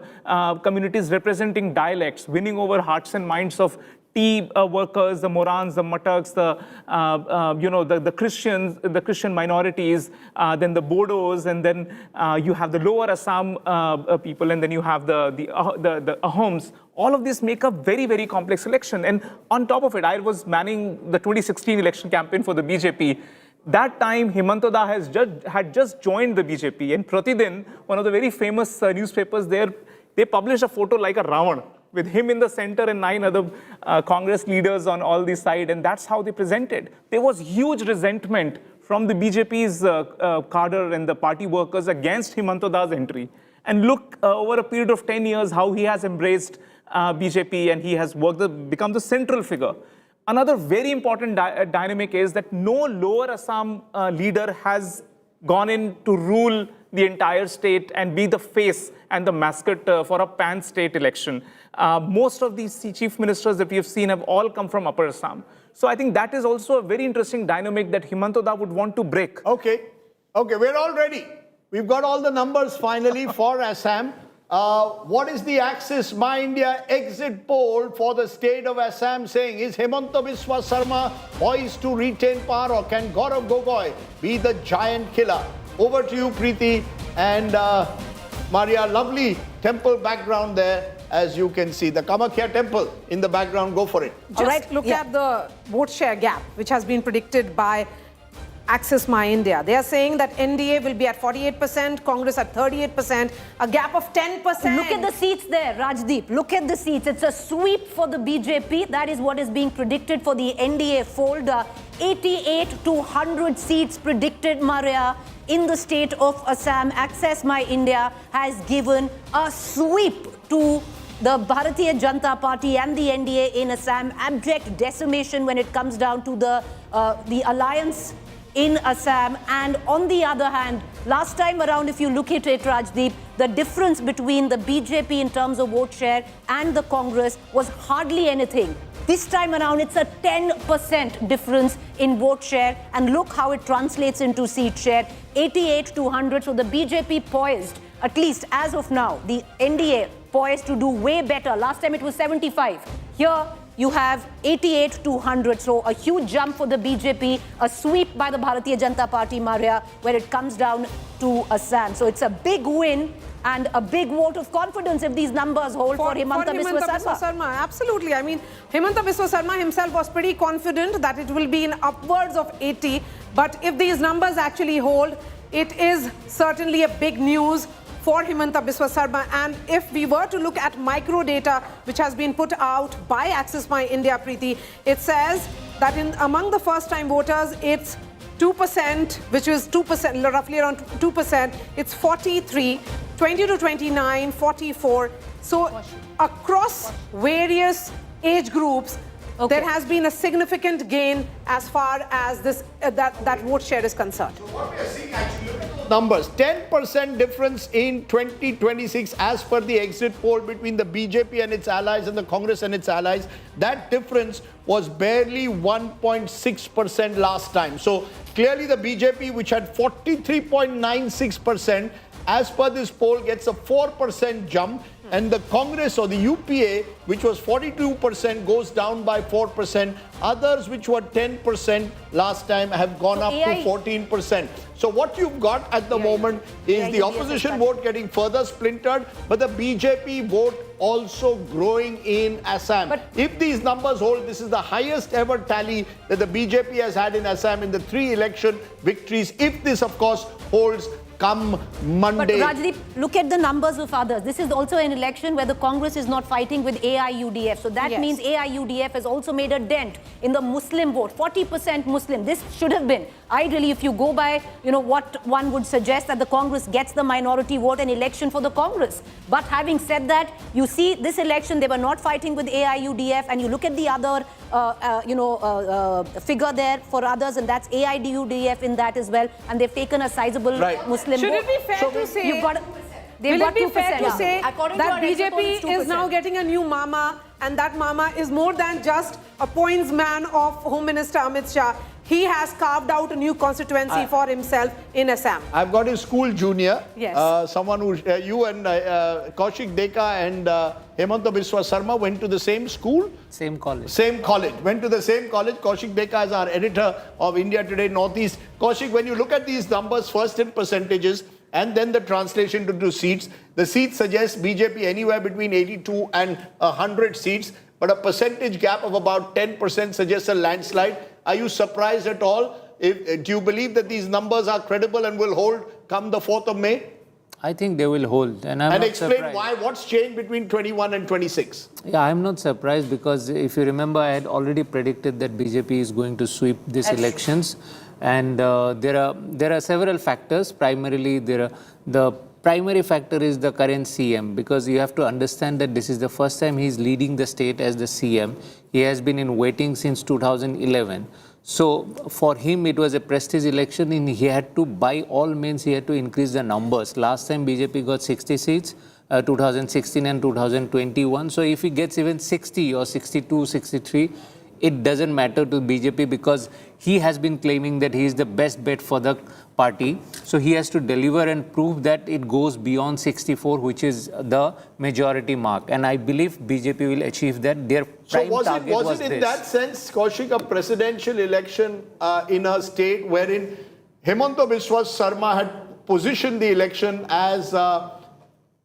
communities representing dialects, winning over hearts and minds of tea workers, the Morans, the Mataks, the Christians, the Christian minorities, then the Bodos, and then you have the lower Assam people, and then you have the Ahoms. All of this make a very, very complex election. And on top of it, I was manning the 2016 election campaign for the BJP. That time, Himanta had just joined the BJP, and Pratidin, one of the very famous newspapers there, they published a photo like a Ravan, with him in the center and 9 other Congress leaders on all these sides, and that's how they presented. There was huge resentment from the BJP's cadre and the party workers against Himanta Das' entry. And look, over a period of 10 years, how he has embraced BJP and he has become the central figure. another very important dynamic is that no lower Assam leader has gone in to rule the entire state and be the face and the mascot for a pan-state election. Most of these chief ministers that we have seen have all come from Upper Assam. So I think that is also a very interesting dynamic that Himanta would want to break. Okay, we're all ready. We've got all the numbers finally for Assam. What is the Axis My India exit poll for the state of Assam saying? Is Himanta Biswa Sarma poised to retain power, or can Gaurav Gogoi be the giant killer? Over to you, Preeti and Maria. Lovely temple background there, as you can see. The Kamakhya temple in the background. Go for it. Just look at the vote share gap, which has been predicted by Axis My India. They are saying that NDA will be at 48%, Congress at 38%, a gap of 10%. Look at the seats there, Rajdeep. Look at the seats. It's a sweep for the BJP. That is what is being predicted for the NDA fold. 88 to 100 seats predicted, Maria, in the state of Assam. Access My India has given a sweep to the Bharatiya Janata Party and the NDA in Assam. Abject decimation when it comes down to the alliance in Assam. And on the other hand, last time around, if you look at it, Rajdeep, the difference between the BJP in terms of vote share and the Congress was hardly anything. This time around, it's a 10% difference in vote share. And look how it translates into seat share, 88 to 100. So the BJP poised, at least as of now, the NDA poised to do way better. Last time it was 75. Here, you have 88 to 100. So a huge jump for the BJP, a sweep by the Bharatiya Janata Party, Maria, where it comes down to Assam. So it's a big win and a big vote of confidence if these numbers hold for Himanta Biswa Sarma. Absolutely. I mean, Himanta Biswa Sarma himself was pretty confident that it will be in upwards of 80. But if these numbers actually hold, it is certainly a big news for Himanta Biswa Sarma. And if we were to look at micro data, which has been put out by Access My India, Preeti, it says that among the first-time voters, it's 2%, which is 2%, roughly around 2%. It's 43, 20 to 29, 44. So across various age groups, there has been a significant gain as far as this that vote share is concerned. So what we are seeing actually, look at those numbers, 10% difference in 2026 as per the exit poll between the BJP and its allies and the Congress and its allies. That difference was barely 1.6% last time. So clearly the BJP, which had 43.96%, as per this poll, gets a 4% jump, and the Congress or the UPA, which was 42%, goes down by 4%. Others, which were 10% last time, have gone up to 14%. So what you've got at the moment is the opposition vote getting further splintered, but the BJP vote also growing in Assam. But if these numbers hold, this is the highest ever tally that the BJP has had in Assam in the 3 election victories. If this, of course, holds come Monday. But Rajdeep, look at the numbers of others. This is also an election where the Congress is not fighting with AIUDF. So that means AIUDF has also made a dent in the Muslim vote. 40% Muslim. This should have been, ideally, if you go by, what one would suggest, that the Congress gets the minority vote, an election for the Congress. But having said that, you see this election, they were not fighting with AIUDF, and you look at the other, figure there for others, and that's AIUDF in that as well, and they've taken a sizable Muslim Should vote. it be fair to say, will it be fair to say that BJP is now getting a new mama, and that mama is more than just a points man of Home Minister Amit Shah? He has carved out a new constituency for himself in Assam. I've got his school junior, Yes. someone who, you and Kaushik Deka and Himanta Biswa Sarma went to the same school? Same college. Same college. Went to the same college. Kaushik Deka is our editor of India Today Northeast. Kaushik, when you look at these numbers, first in percentages, and then the translation to seats, the seats suggest BJP anywhere between 82 and 100 seats, but a percentage gap of about 10% suggests a landslide. Are you surprised at all? Do you believe that these numbers are credible and will hold come the 4th of May? I think they will hold. And I'm not explain surprised. why. What's changed between 21 and 26? Yeah, I'm not surprised because if you remember, I had already predicted that BJP is going to sweep these elections. And there are several factors. Primarily, the primary factor is the current CM, because you have to understand that this is the first time he's leading the state as the CM. He has been in waiting since 2011. So for him, it was a prestige election, and he had to, by all means, he had to increase the numbers. Last time BJP got 60 seats, 2016 and 2021. So if he gets even 60 or 62, 63, it doesn't matter to BJP, because he has been claiming that he is the best bet for the party. So he has to deliver and prove that it goes beyond 64, which is the majority mark. And I believe BJP will achieve that. Their prime target was it in this. that sense, Kaushik, a presidential election in a state wherein Himanta Sarma had positioned the election as a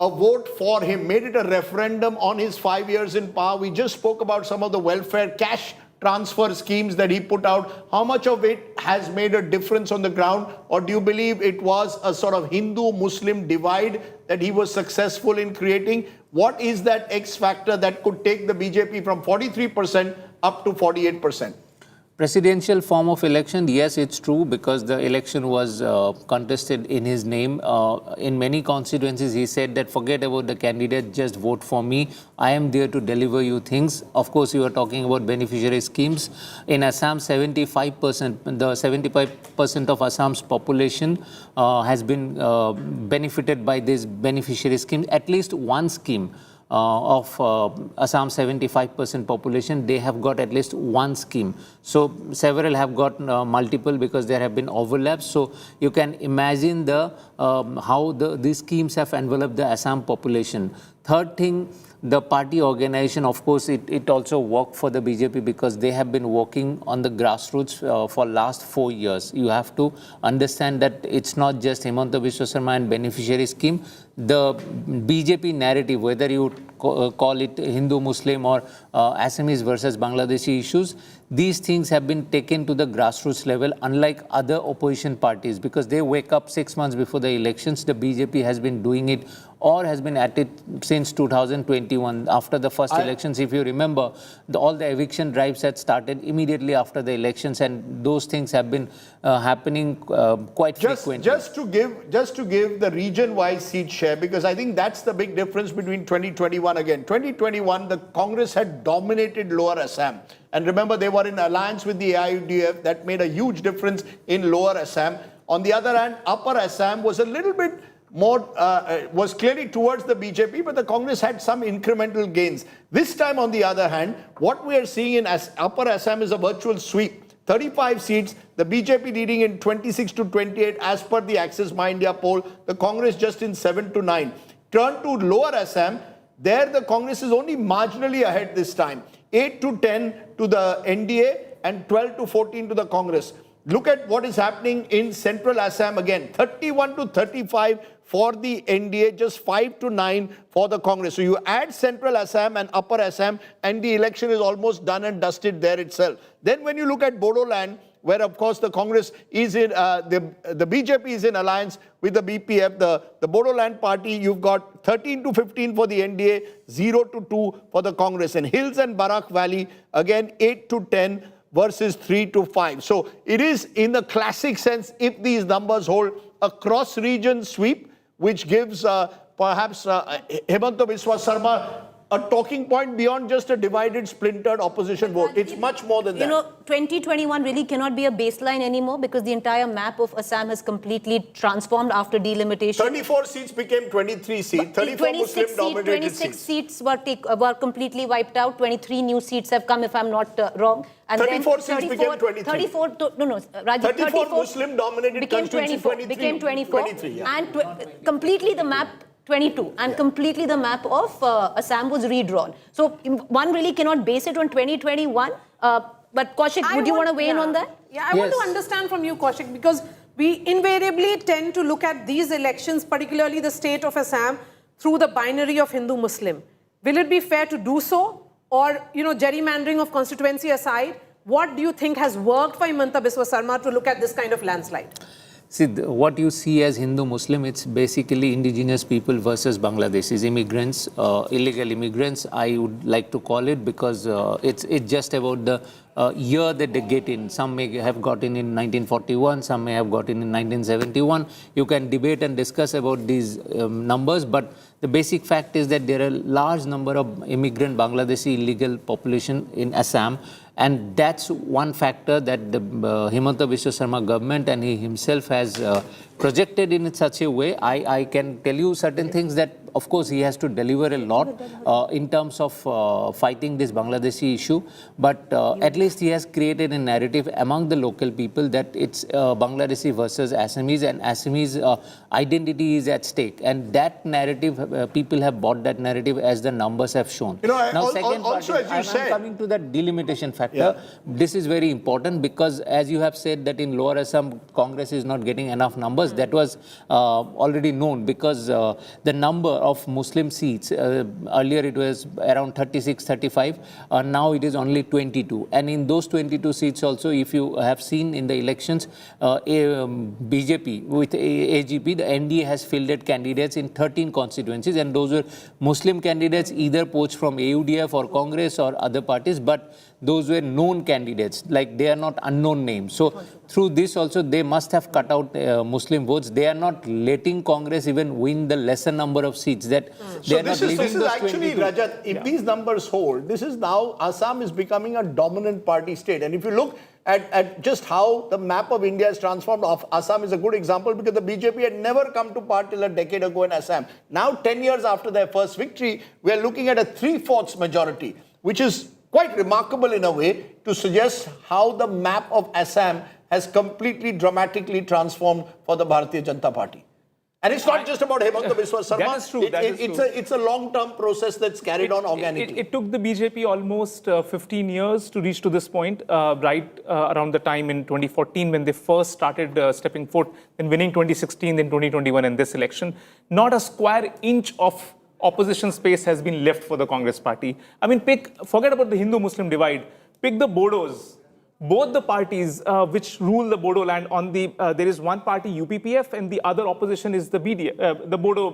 vote for him, made it a referendum on his 5 years in power? We just spoke about some of the welfare cash transfer schemes that he put out. How much of it has made a difference on the ground? Or do you believe it was a sort of Hindu-Muslim divide that he was successful in creating? What is that X factor that could take the BJP from 43% up to 48%? Presidential form of election, yes, it's true, because the election was contested in his name. In many constituencies, he said that forget about the candidate, just vote for me. I am there to deliver you things. Of course, you are talking about beneficiary schemes. In Assam, 75%, the 75% of Assam's population has been benefited by this beneficiary scheme. At least one scheme of Assam's 75% population, they have got at least one scheme. So several have got multiple, because there have been overlaps. So you can imagine the how these schemes have enveloped the Assam population. Third thing, the party organization, of course, it also worked for the BJP, because they have been working on the grassroots for last 4 years. You have to understand that it's not just Himanta Biswa Sarma and beneficiary scheme. The BJP narrative, whether you call it Hindu-Muslim or Assamese versus Bangladeshi issues, these things have been taken to the grassroots level, unlike other opposition parties, because they wake up 6 months before the elections. The BJP has been doing it, or has been at it since 2021. After the first elections, if you remember, all the eviction drives had started immediately after the elections, and those things have been happening quite frequently. Just to give the region-wise seat share, because I think that's the big difference between 2021 again. 2021, the Congress had dominated Lower Assam. And remember, they were in alliance with the AIUDF. That made a huge difference in Lower Assam. On the other hand, Upper Assam was a little bit more, was clearly towards the BJP, but the Congress had some incremental gains. This time, on the other hand, what we are seeing in Upper Assam is a virtual sweep. 35 seats, the BJP leading in 26 to 28 as per the Access My India poll, the Congress just in 7 to 9. Turn to Lower Assam, there the Congress is only marginally ahead this time. 8 to 10 to the NDA and 12 to 14 to the Congress. Look at what is happening in Central Assam again. 31 to 35 for the NDA, just 5 to 9 for the Congress. So you add Central Assam and Upper Assam, and the election is almost done and dusted there itself. Then when you look at Bodoland, where of course the Congress is in, the BJP is in alliance with the BPF, the Bodoland party, you've got 13 to 15 for the NDA, 0 to 2 for the Congress. And Hills and Barak Valley, again 8 to 10 versus 3 to 5. So it is in the classic sense, if these numbers hold, a cross-region sweep, which gives perhaps Himanta Biswa Sarma a talking point beyond just a divided, splintered opposition vote. It's much more than that. You know, 2021 really cannot be a baseline anymore, because the entire map of Assam has completely transformed after delimitation. 34 seats became 23 seats. 34 Muslim-dominated 26 seats were completely wiped out. 23 new seats have come, if I'm not wrong. And 34 seats became 23. 34, Rajiv, 34 Muslim-dominated became 24. 23, became 24. 23, yeah. And completely the map 22, and completely the map of Assam was redrawn. So one really cannot base it on 2021. But Kaushik, would you want to weigh in on that? Yeah, I want to understand from you, Kaushik, because we invariably tend to look at these elections, particularly the state of Assam, through the binary of Hindu-Muslim. Will it be fair to do so? Or, you know, gerrymandering of constituency aside, what do you think has worked for Himanta Biswa Sarma to look at this kind of landslide? See, what you see as Hindu-Muslim, it's basically indigenous people versus Bangladeshis, immigrants, illegal immigrants, I would like to call it, because it's just about the year that they get in. Some may have gotten in 1941, some may have gotten in 1971. You can debate and discuss about these numbers, but the basic fact is that there are a large number of immigrant Bangladeshi illegal population in Assam, and that's one factor that the Himanta Biswa Sarma government and he himself has projected in such a way. I can tell you certain things that, of course, he has to deliver a lot in terms of fighting this Bangladeshi issue, but at least he has created a narrative among the local people that it's Bangladeshi versus Assamese, and Assamese identity is at stake. And that narrative, people have bought that narrative as the numbers have shown. Now, second part, I'm coming to that delimitation factor. This is very important because, as you have said, that in Lower Assam, Congress is not getting enough numbers. That was already known because the number of Muslim seats, earlier it was around 36, 35, now it is only 22. And in those 22 seats also, if you have seen in the elections, BJP with AGP, the NDA has fielded candidates in 13 constituencies, and those were Muslim candidates either poached from AUDF or Congress or other parties, but those were known candidates, like they are not unknown names. So through this also, they must have cut out Muslim votes. They are not letting Congress even win the lesser number of seats. That so this is actually, Rajat, if these numbers hold, this is now, Assam is becoming a dominant party state. And if you look at just how the map of India is transformed, Assam is a good example because the BJP had never come to power till a decade ago in Assam. Now, 10 years after their first victory, we are looking at a 3/4 majority, which is quite remarkable in a way to suggest how the map of Assam has completely dramatically transformed for the Bharatiya Janata Party. And it's not just about Himanta Biswa Sarma. That is true. It's a long-term process that's carried on organically. It took the BJP almost 15 years to reach to this point, right around the time in 2014 when they first started stepping foot, then winning 2016, then 2021 and this election. Not a square inch of opposition space has been left for the Congress party. I mean, forget about the Hindu-Muslim divide. Pick the Bodos. Both the parties which rule the Bodo land on the, there is one party, UPPF, and the other opposition is the the Bodo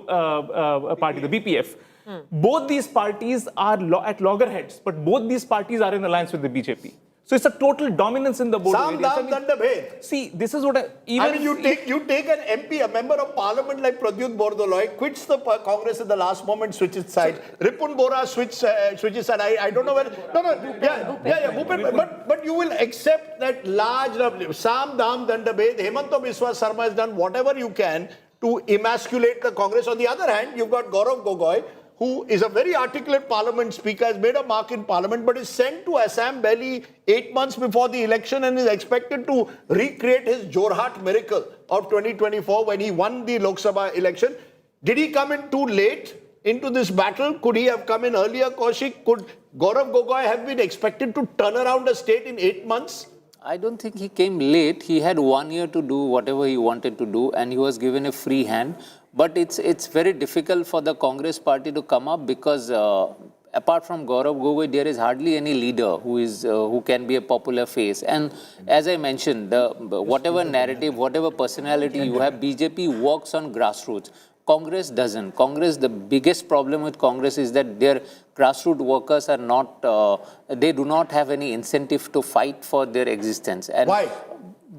party, the BPF. Both these parties are at loggerheads, but both these parties are in alliance with the BJP. So it's a total dominance in the Bodo area. See, this is what you take an MP, a member of parliament like Pradyut Bordoloi, quits the Congress at the last moment, switches sides. Ripun Bora switches side. I don't know where. Bhupen, but you will accept that large Sam Dam Dandabhed, Himanta Biswa Sarma has done whatever you can to emasculate the Congress. On the other hand, you've got Gaurav Gogoi, who is a very articulate parliament speaker, has made a mark in parliament, but is sent to Assam barely 8 months before the election and is expected to recreate his Jorhat miracle of 2024 when he won the Lok Sabha election. Did he come in too late into this battle? Could he have come in earlier, Kaushik? Could Gaurav Gogoi have been expected to turn around a state in 8 months? I don't think he came late. He had 1 year to do whatever he wanted to do, and he was given a free hand. But it's very difficult for the Congress party to come up because apart from Gaurav Gogoi, there is hardly any leader who can be a popular face. And as I mentioned, whatever narrative, whatever personality you have, BJP works on grassroots. Congress doesn't. The biggest problem with Congress is that their grassroots workers are not, they do not have any incentive to fight for their existence. And why?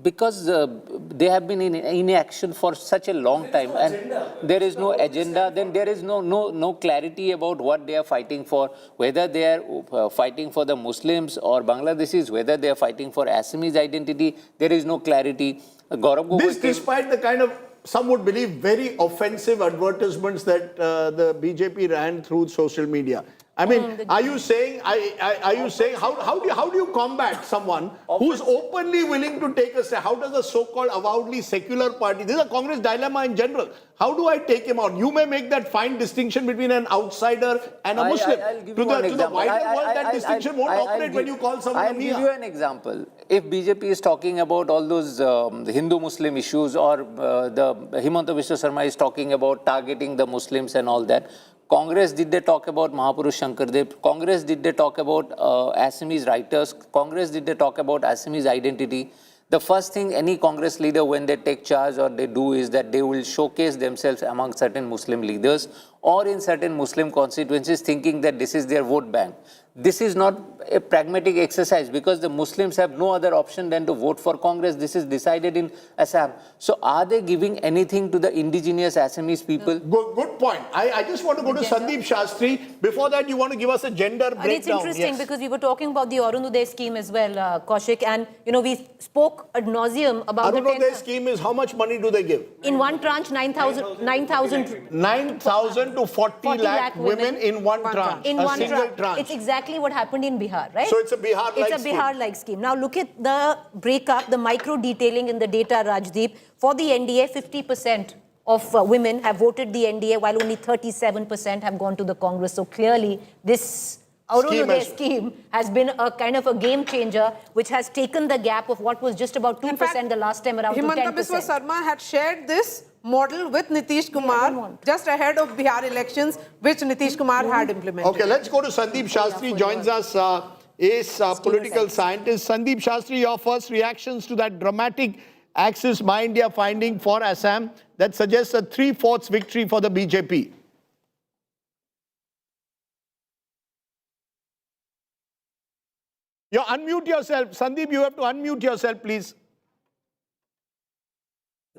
Because they have been in inaction for such a long time, and there is no agenda, then there is no clarity about what they are fighting for, whether they are fighting for the Muslims or Bangladeshis, whether they are fighting for Assamese identity, there is no clarity. Gaurav Gogoi this despite the kind of, some would believe, very offensive advertisements that the BJP ran through social media. I mean, are you saying how do you combat someone who's openly willing to take a stand? How does a so-called avowedly secular party, this is a Congress dilemma in general, how do I take him out? You may make that fine distinction between an outsider and a Muslim. To the wider world, that distinction won't operate when you call someone a Mia. I'll give you an example. If BJP is talking about all those Hindu-Muslim issues, or the Himanta Biswa Sarma is talking about targeting the Muslims and all that, Congress, did they talk about Mahapurush Shankardev? Congress, did they talk about Assamese writers? Congress, did they talk about Assamese identity? The first thing any Congress leader, when they take charge or they do, is that they will showcase themselves among certain Muslim leaders or in certain Muslim constituencies, thinking that this is their vote bank. This is not a pragmatic exercise because the Muslims have no other option than to vote for Congress. This is decided in Assam. So are they giving anything to the indigenous Assamese people? Good point. I just want to go to Sandeep Shastri. Before that, you want to give us a gender breakdown. And it's interesting because we were talking about the Arunodaya scheme as well, Kaushik, and we spoke ad nauseum about Arunodaya scheme is how much money do they give? In one tranche, 9,000 to 40 lakh women in one tranche. In a one single tranche. It's exactly what happened in Bihar, right? So it's a Bihar-like It's a Bihar-like scheme. Now look at the breakup, the micro detailing in the data, Rajdeep. For the NDA, 50% of women have voted the NDA, while only 37% have gone to the Congress. So clearly, this Arunodaya scheme has been a kind of a game changer, which has taken the gap of what was just about 2% the last time around Himanta to 10%. Biswa Sarma had shared this model with Nitish Kumar just ahead of Bihar elections, which Nitish Kumar had implemented. Okay, let's go to Sandeep Shastri, joins us, is political scientist. Sandeep Shastri, your first reactions to that dramatic Axis My India finding for Assam that suggests a 3/4 victory for the BJP. You unmute yourself. Sandeep, you have to unmute yourself, please.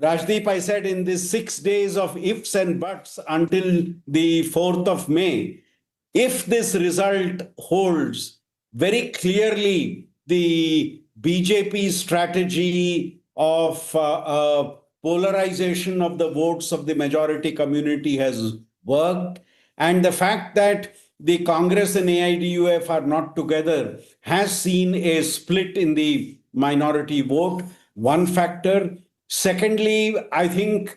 Rajdeep, I said in these 6 days of ifs and buts until the 4th of May, if this result holds, very clearly the BJP strategy of polarization of the votes of the majority community has worked. And the fact that the Congress and AIDUF are not together has seen a split in the minority vote, one factor. Secondly, I think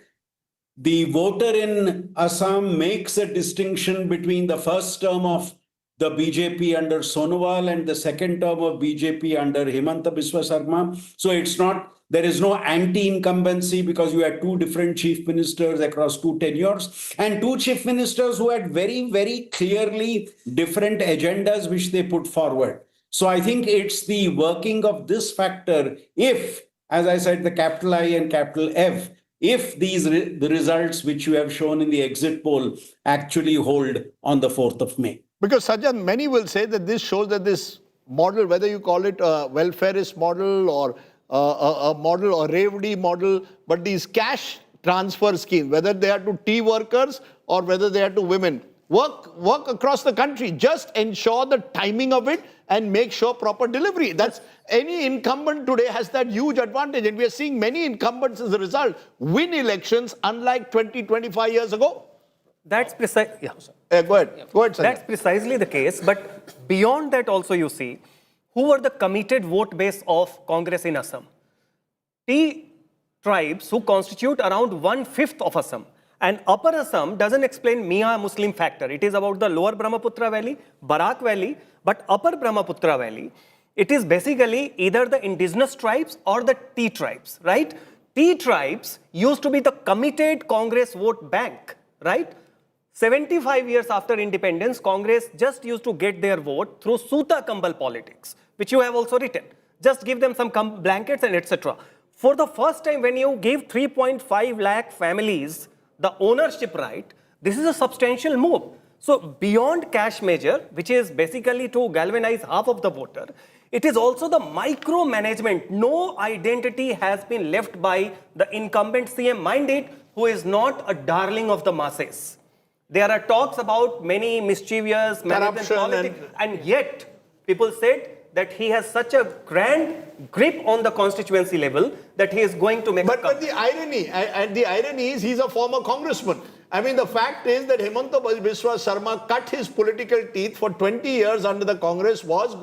the voter in Assam makes a distinction between the first term of the BJP under Sonowal and the second term of BJP under Himanta Biswa Sarma. So there is no anti-incumbency because you had two different chief ministers across two tenures and two chief ministers who had very, very clearly different agendas which they put forward. So I think it's the working of this factor if, as I said, the capital I and capital F, if the results which you have shown in the exit poll actually hold on the 4th of May. Because Sajjan, many will say that this shows that this model, whether you call it a welfareist model or a model or Revdi model, but these cash transfer schemes, whether they are to tea workers or whether they are to women, work across the country. Just ensure the timing of it and make sure proper delivery. That's any incumbent today has that huge advantage. And we are seeing many incumbents as a result win elections unlike 20-25 years ago. That's precise. Yeah. Go ahead. Go ahead, Sanjay. That's precisely the case. But beyond that also you see, who were the committed vote base of Congress in Assam? Tea tribes who constitute around 1/5 of Assam. And Upper Assam doesn't explain Mia Muslim factor. It is about the Lower Brahmaputra Valley, Barak Valley, but Upper Brahmaputra Valley, it is basically either the indigenous tribes or the tea tribes, right? Tea tribes used to be the committed Congress vote bank, right? 75 years after independence, Congress just used to get their vote through Suta Kambal politics, which you have also written. Just give them some blankets and etc. For the first time, when you give 3.5 lakh families the ownership right, this is a substantial move. So beyond cash measure, which is basically to galvanize half of the voter, it is also the micromanagement. No identity has been left by the incumbent CM mandate, who is not a darling of the masses. There are talks about many mischievous management politics, and yet people said that he has such a grand grip on the constituency level that he is going to make But the irony is he's a former congressman. I mean, the fact is that Himanta Biswa Sarma cut his political teeth for 20 years under the Congress, was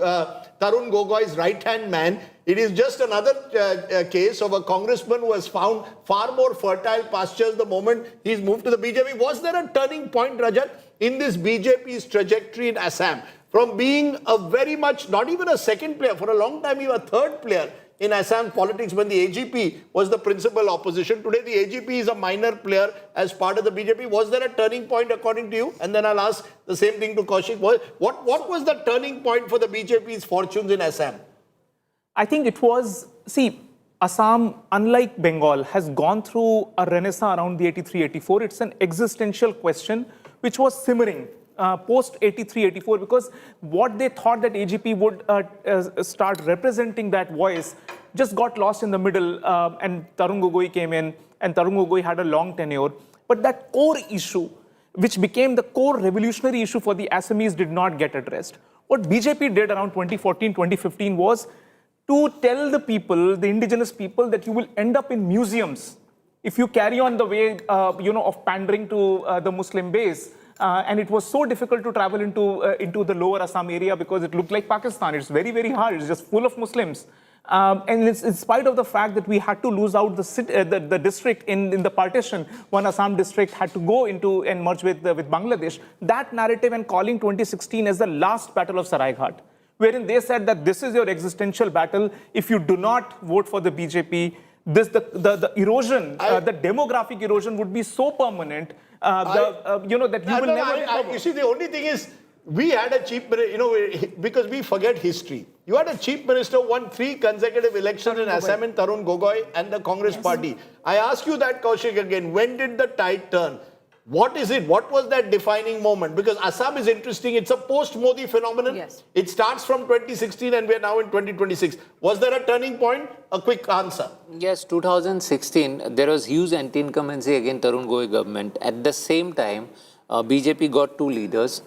Tarun Gogoi's right-hand man. It is just another case of a congressman who has found far more fertile pastures the moment he's moved to the BJP. Was there a turning point, Rajat, in this BJP's trajectory in Assam? From being a very much, not even a second player, for a long time you were a third player in Assam politics when the AGP was the principal opposition. Today the AGP is a minor player as part of the BJP. Was there a turning point according to you? And then I'll ask the same thing to Kaushik. What was the turning point for the BJP's fortunes in Assam? I think it was, see, Assam, unlike Bengal, has gone through a renaissance around the 83-84. It's an existential question which was simmering post 83-84 because what they thought that AGP would start representing that voice just got lost in the middle, and Tarun Gogoi came in, and Tarun Gogoi had a long tenure. But that core issue, which became the core revolutionary issue for the Assamese, did not get addressed. What BJP did around 2014-2015 was to tell the people, the indigenous people, that you will end up in museums if you carry on the way, of pandering to the Muslim base. And it was so difficult to travel into the lower Assam area because it looked like Pakistan. It's very, very hard. It's just full of Muslims. And it's in spite of the fact that we had to lose out the district in the partition, one Assam district had to go into and merge with Bangladesh. That narrative and calling 2016 as the last battle of Saraighat, wherein they said that this is your existential battle. If you do not vote for the BJP, the erosion, the demographic erosion would be so permanent that you will never recover. You see, the only thing is, we had a chief minister, because we forget history. You had a chief minister who won 3 consecutive elections in Assam and Tarun Gogoi and the Congress party. I ask you that, Kaushik, again. When did the tide turn? What is it? What was that defining moment? Because Assam is interesting. It's a post-Modi phenomenon. Yes. It starts from 2016 and we're now in 2026. Was there a turning point? A quick answer. Yes, 2016, there was huge anti-incumbency against Tarun Gogoi government. At the same time, BJP got 2 leaders.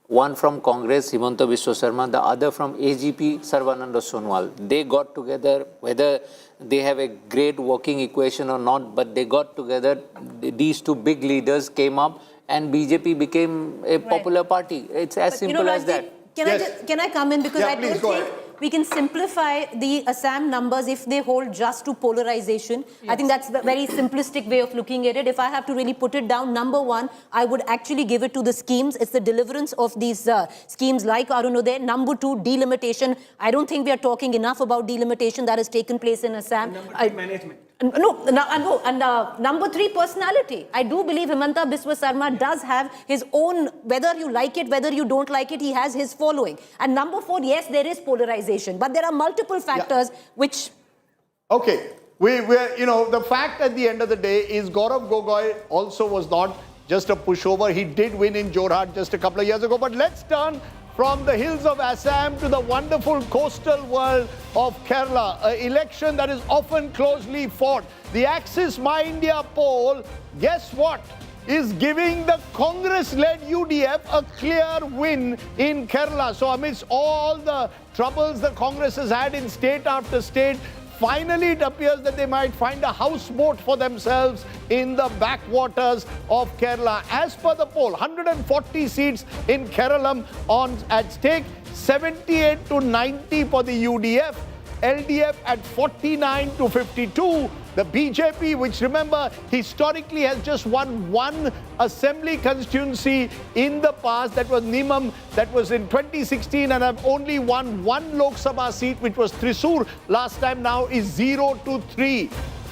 One from Congress, Himanta Biswa Sarma, the other from AGP, Sarvananda Sonowal. They got together, whether they have a great working equation or not, but they got together, these 2 big leaders came up and BJP became a popular party. It's as simple as that. Can I come in? Because I don't think we can simplify the Assam numbers if they hold just to polarization. Yes. I think that's the very simplistic way of looking at it. If I have to really put it down, number 1, I would actually give it to the schemes. It's the deliverance of these schemes like Arunodaya. Number 2, delimitation. I don't think we are talking enough about delimitation that has taken place in Assam. Number 3, management. No, and number 3, personality. I do believe Himanta Biswa Sarma does have his own, whether you like it, whether you don't like it, he has his following. And number 4, yes, there is polarization, but there are multiple factors which... Okay, we're the fact at the end of the day is Gaurav Gogoi also was not just a pushover. He did win in Jorhat just a couple of years ago, but let's turn from the hills of Assam to the wonderful coastal world of Kerala, an election that is often closely fought. The Axis My India poll, guess what, is giving the Congress-led UDF a clear win in Kerala. So amidst all the troubles the Congress has had in state after state, finally it appears that they might find a houseboat for themselves in the backwaters of Kerala. As per the poll, 140 seats in Kerala at stake, 78 to 90 for the UDF, LDF at 49 to 52. The BJP, which remember historically has just won 1 assembly constituency in the past, that was Nimam, that was in 2016, and have only won 1 Lok Sabha seat, which was Thrissur last time, now is 0 to 3.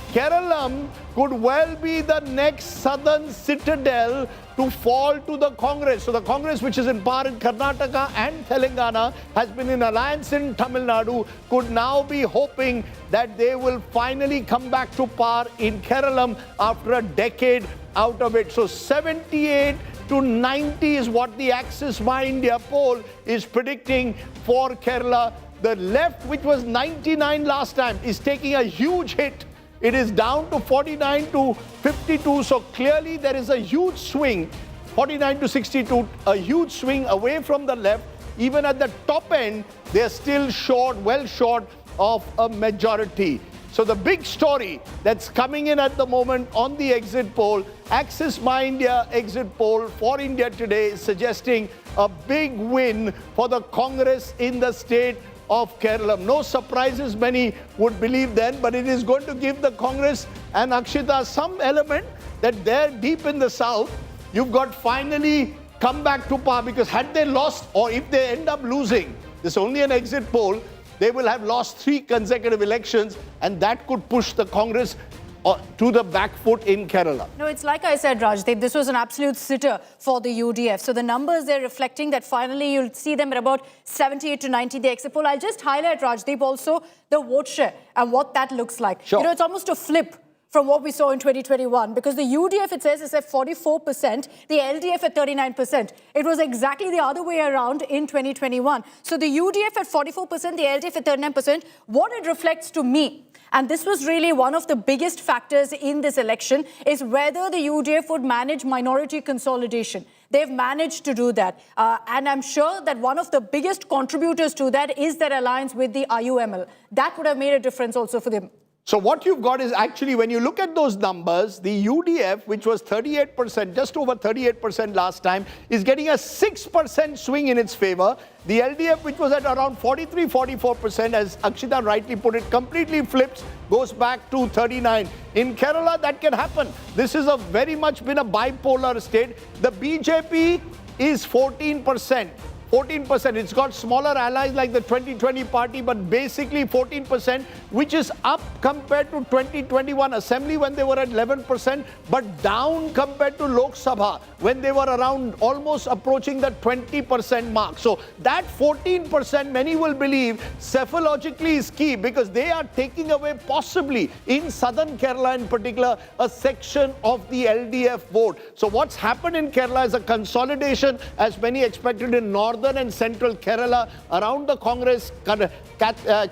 Kerala could well be the next southern citadel to fall to the Congress. So the Congress, which is in power in Karnataka and Telangana, has been in alliance in Tamil Nadu, could now be hoping that they will finally come back to power in Kerala after a decade out of it. So 78 to 90 is what the Axis My India poll is predicting for Kerala. The left, which was 99 last time, is taking a huge hit. It is down to 49 to 52. So clearly there is a huge swing, 49 to 62, a huge swing away from the left. Even at the top end, they're still short, well short of a majority. So the big story that's coming in at the moment on the exit poll, Axis My India exit poll for India Today, is suggesting a big win for the Congress in the state of Kerala. No surprises, many would believe then, but it is going to give the Congress and Akshita some element that they're deep in the south. You've got finally come back to power, because had they lost, or if they end up losing, this is only an exit poll, they will have lost 3 consecutive elections, and that could push the Congress to the back foot in Kerala. No, it's like I said, Rajdeep, this was an absolute sitter for the UDF. So the numbers, they're reflecting that finally you'll see them at about 78 to 90, the exit poll. I'll just highlight, Rajdeep, also the vote share and what that looks like. Sure. You know, it's almost a flip from what we saw in 2021, because the UDF, it says, is at 44%, the LDF at 39%. It was exactly the other way around in 2021. So the UDF at 44%, the LDF at 39%. What it reflects to me, and this was really one of the biggest factors in this election, is whether the UDF would manage minority consolidation. They've managed to do that. And I'm sure that one of the biggest contributors to that is their alliance with the IUML. That would have made a difference also for them. So what you've got is actually, when you look at those numbers, the UDF, which was 38%, just over 38% last time, is getting a 6% swing in its favor. The LDF, which was at around 43-44%, as Akshita rightly put it, completely flips, goes back to 39. In Kerala, that can happen. This is a very much been a bipolar state. The BJP is 14%. 14%. It's got smaller allies like the 2020 party, but basically 14%, which is up compared to 2021 Assembly when they were at 11%, but down compared to Lok Sabha when they were around almost approaching the 20% mark. So that 14%, many will believe, cephalogically is key, because they are taking away possibly in southern Kerala in particular a section of the LDF vote. So what's happened in Kerala is a consolidation, as many expected in northern and central Kerala around the Congress,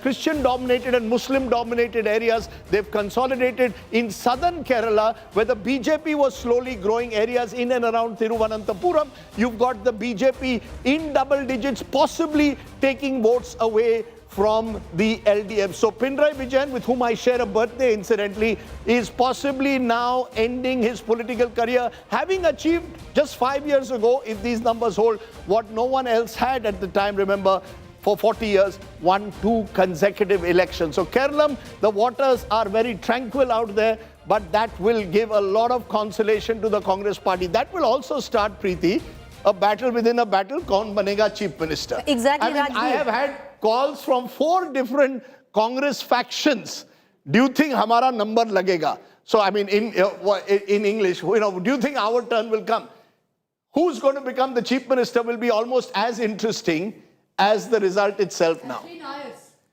Christian-dominated and Muslim-dominated areas. They've consolidated in southern Kerala, where the BJP was slowly growing areas in and around Thiruvananthapuram. You've got the BJP in double digits, possibly taking votes away from the LDF. So Pinarayi Vijay, with whom I share a birthday incidentally, is possibly now ending his political career, having achieved just 5 years ago, if these numbers hold, what no one else had at the time. Remember, for 40 years, won 2 consecutive elections. So Kerala, the waters are very tranquil out there, but that will give a lot of consolation to the Congress party. That will also start, Preeti, a battle within a battle. Kaun banega chief minister? Exactly, I have had calls from 4 different Congress factions. Do you think hamara number lagega? So I mean, in English, do you think our turn will come? Who's going to become the chief minister will be almost as interesting as the result itself now.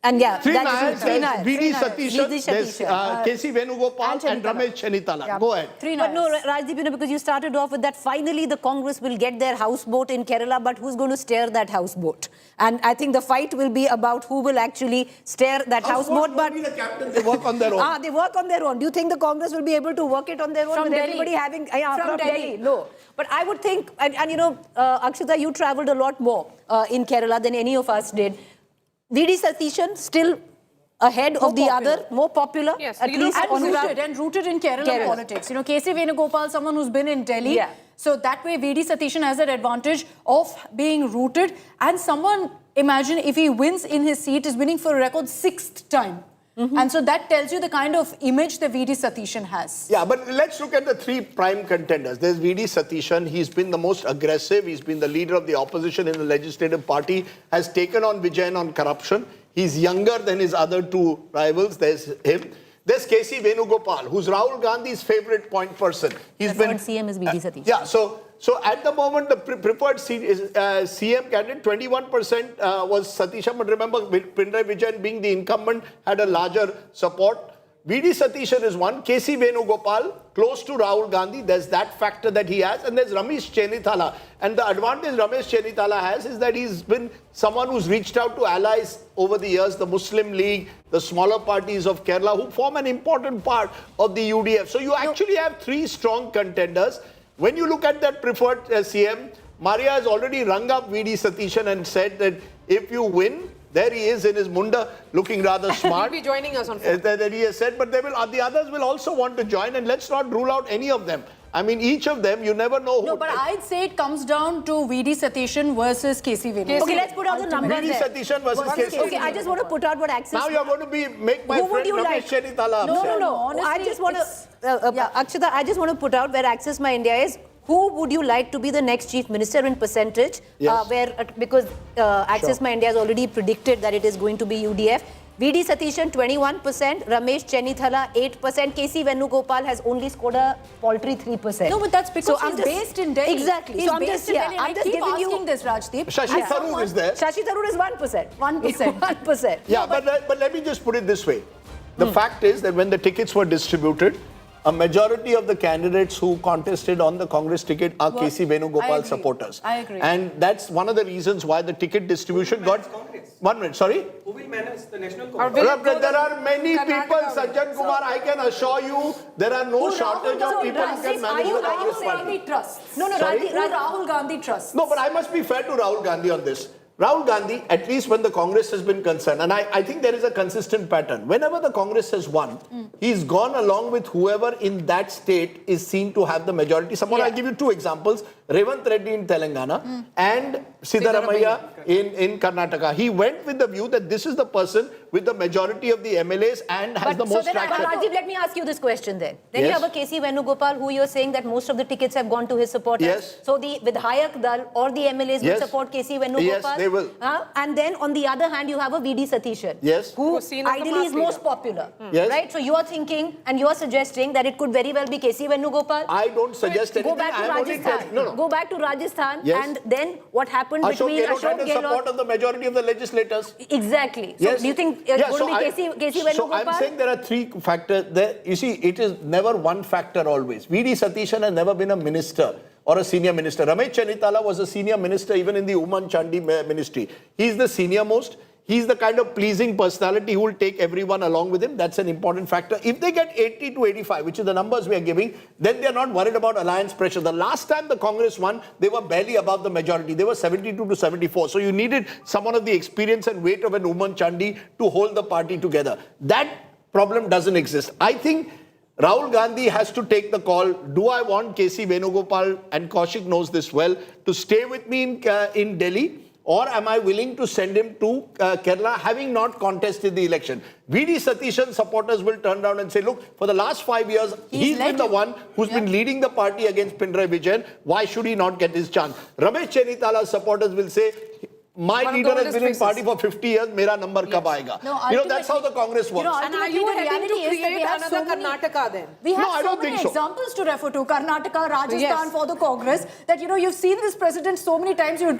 And yeah, Three that's Nayars, V.D. Satishan, there's K.C. Venugopal and Ramesh Chenitala. Yeah. Go ahead. But no, Rajdeep, because you started off with that, finally the Congress will get their houseboat in Kerala, but who's going to steer that houseboat? And I think the fight will be about who will actually steer that houseboat. But the captain, they work on their own. They work on their own. Do you think the Congress will be able to work it on their own? From with Delhi. Everybody having from Delhi. No. But I would think, and you know, Akshita, you traveled a lot more in Kerala than any of us did. V.D. Satishan still ahead of the other, more popular, yes, at least and rooted in Kerala politics. You know, K.C. Venugopal, someone who's been in Delhi. Yeah. So that way, V.D. Satishan has that advantage of being rooted. And someone, imagine if he wins in his seat, is winning for a record 6th time. And so that tells you the kind of image that V.D. Satishan has. Yeah, but let's look at the 3 prime contenders. There's V.D. Satishan. He's been the most aggressive. He's been the leader of the opposition in the legislative party, has taken on Vijay on corruption. He's younger than his other 2 rivals. There's him. There's K.C. Venugopal, who's Rahul Gandhi's favorite point person. He's been CM is V.D. Satishan. Yeah, so at the moment, the preferred CM candidate, 21% was Satishan. But remember, Pinarayi Vijay being the incumbent had a larger support. V.D. Satishan is one. K.C. Venugopal, close to Rahul Gandhi. There's that factor that he has. And there's Ramesh Chenitala. And the advantage Ramesh Chenitala has is that he's been someone who's reached out to allies over the years, the Muslim League, the smaller parties of Kerala, who form an important part of the UDF. So you actually have 3 strong contenders. When you look at that preferred CM, Maria has already rung up V.D. Satishan and said that if you win, there he is in his munda, looking rather smart. He'll be joining us on Friday. That he has said, but the others will also want to join, and let's not rule out any of them. I mean, each of them, you never know who. No, but I'd say it comes down to V.D. Satishan versus K.C. Venugopal. Okay, let's put out the numbers V.D. Satishan versus K.C. Okay, I just want to put out what access... Now you're going to make my friend Ramesh Chenitala upset. No. Honestly, I just want to... Akshita, I just want to put out where Access My India is. Who would you like to be the next chief minister in percentage? Yes. Because Access My India has already predicted that it is going to be UDF. VD Satishan 21%, Ramesh Chennithala 8%, KC Venugopal has only scored a paltry 3%. No, but that's because I'm he's based in Delhi. Exactly. He's based in Delhi. I'm just keep giving asking you this, Rajdeep. Shashi Tharoor is there. Shashi Tharoor is 1%. 1%. 1%. Yeah, but let me just put it this way. The fact is that when the tickets were distributed, a majority of the candidates who contested on the Congress ticket are KC Venugopal supporters. I agree. And that's one of the reasons why the ticket distribution got... One minute, sorry? Who will manage the National There are many people, Sajjan Kumar, I can assure you, there are no shortage of people who can manage the Congress party. No, Sorry? Rahul Gandhi trusts. No, but I must be fair to Rahul Gandhi on this. Rahul Gandhi, at least when the Congress has been concerned, and I think there is a consistent pattern. Whenever the Congress has won, he's gone along with whoever in that state is seen to have the majority support. I'll give you two examples. Revant Reddy in Telangana and Siddaramaiah in Karnataka. He went with the view that this is the person with the majority of the MLAs and has the most traction. Rajiv, let me ask you this question then. Then you have a KC Venugopal who you're saying that most of the tickets have gone to his supporters. Yes. So the Vidhayak Dal or the MLAs will support KC Venugopal. Yes, they will. And then on the other hand, you have a VD Satishan. Yes. Who ideally is most popular. Yes. Right? So you are thinking and you are suggesting that it could very well be KC Venugopal. I don't suggest anything. Go back to Rajasthan. Go back to Rajasthan. Yes. And then what happened Ashok between Gehlot had Ashok the support of the majority of the legislators. Exactly. So Yes. do you think it's going to be KC Venugopal? So I'm saying there are three factors there. You see, it is never one factor always. VD Satishan has never been a minister or a senior minister. Ramesh Chennithala was a senior minister even in the Uman Chandi ministry. He's the senior most. He's the kind of pleasing personality who will take everyone along with him. That's an important factor. If they get 80 to 85, which is the numbers we are giving, then they're not worried about alliance pressure. The last time the Congress won, they were barely above the majority. They were 72 to 74. So you needed someone of the experience and weight of an Uman Chandi to hold the party together. That problem doesn't exist. I think Rahul Gandhi has to take the call. Do I want KC Venugopal, and Kaushik knows this well, to stay with me in Delhi? Or am I willing to send him to Kerala, having not contested the election? VD Satishan supporters will turn around and say, look, for the last 5 years, he's been the one who's been leading the party against Pinarayi Vijayan. Why should he not get his chance? Ramesh Chennithala's supporters will say, my leader has been in party for 50 years, mera number kab aayega? No, that's how the Congress works. And are you heading to create another Karnataka then? We have No, I so don't many think so. examples to refer to. Karnataka, Rajasthan for the Congress. That, you've seen this president so many times. You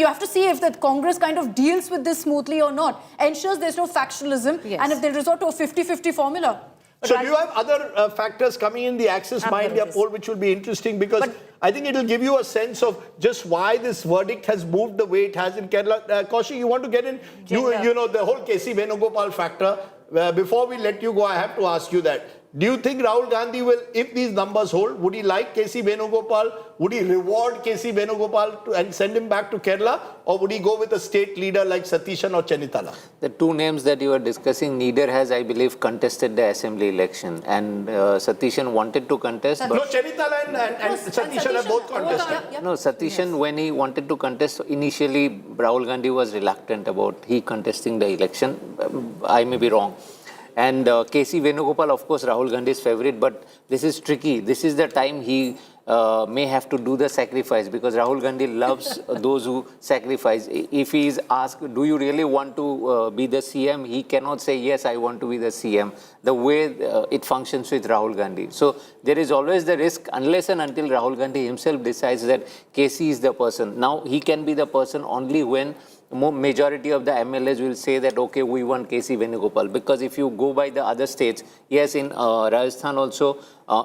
have to see if the Congress kind of deals with this smoothly or not. Ensures there's no factionalism. And if they resort to a 50-50 formula. So do you have other factors coming in the Access My India poll which will be interesting? Because I think it will give you a sense of just why this verdict has moved the way it has in Kerala. Kaushik, you want to get in? You know, the whole KC Venugopal factor. Before we let you go, I have to ask you that. Do you think Rahul Gandhi will, if these numbers hold, would he like KC Venugopal? Would he reward KC Venugopal and send him back to Kerala? Or would he go with a state leader like Satishan or Chennithala? The two names that you are discussing, neither has, I believe, contested the assembly election. And Satishan wanted to contest. No, Chennithala and Satishan have both contested. No, Satishan, when he wanted to contest, initially Rahul Gandhi was reluctant about he contesting the election. I may be wrong. And KC Venugopal, of course, Rahul Gandhi's favorite, but this is tricky. This is the time he may have to do the sacrifice, because Rahul Gandhi loves those who sacrifice. If he is asked, do you really want to be the CM? He cannot say, yes, I want to be the CM, the way it functions with Rahul Gandhi. So there is always the risk, unless and until Rahul Gandhi himself decides that KC is the person. Now, he can be the person only when majority of the MLAs will say that, okay, we want KC Venugopal. Because if you go by the other states, yes, in Rajasthan also,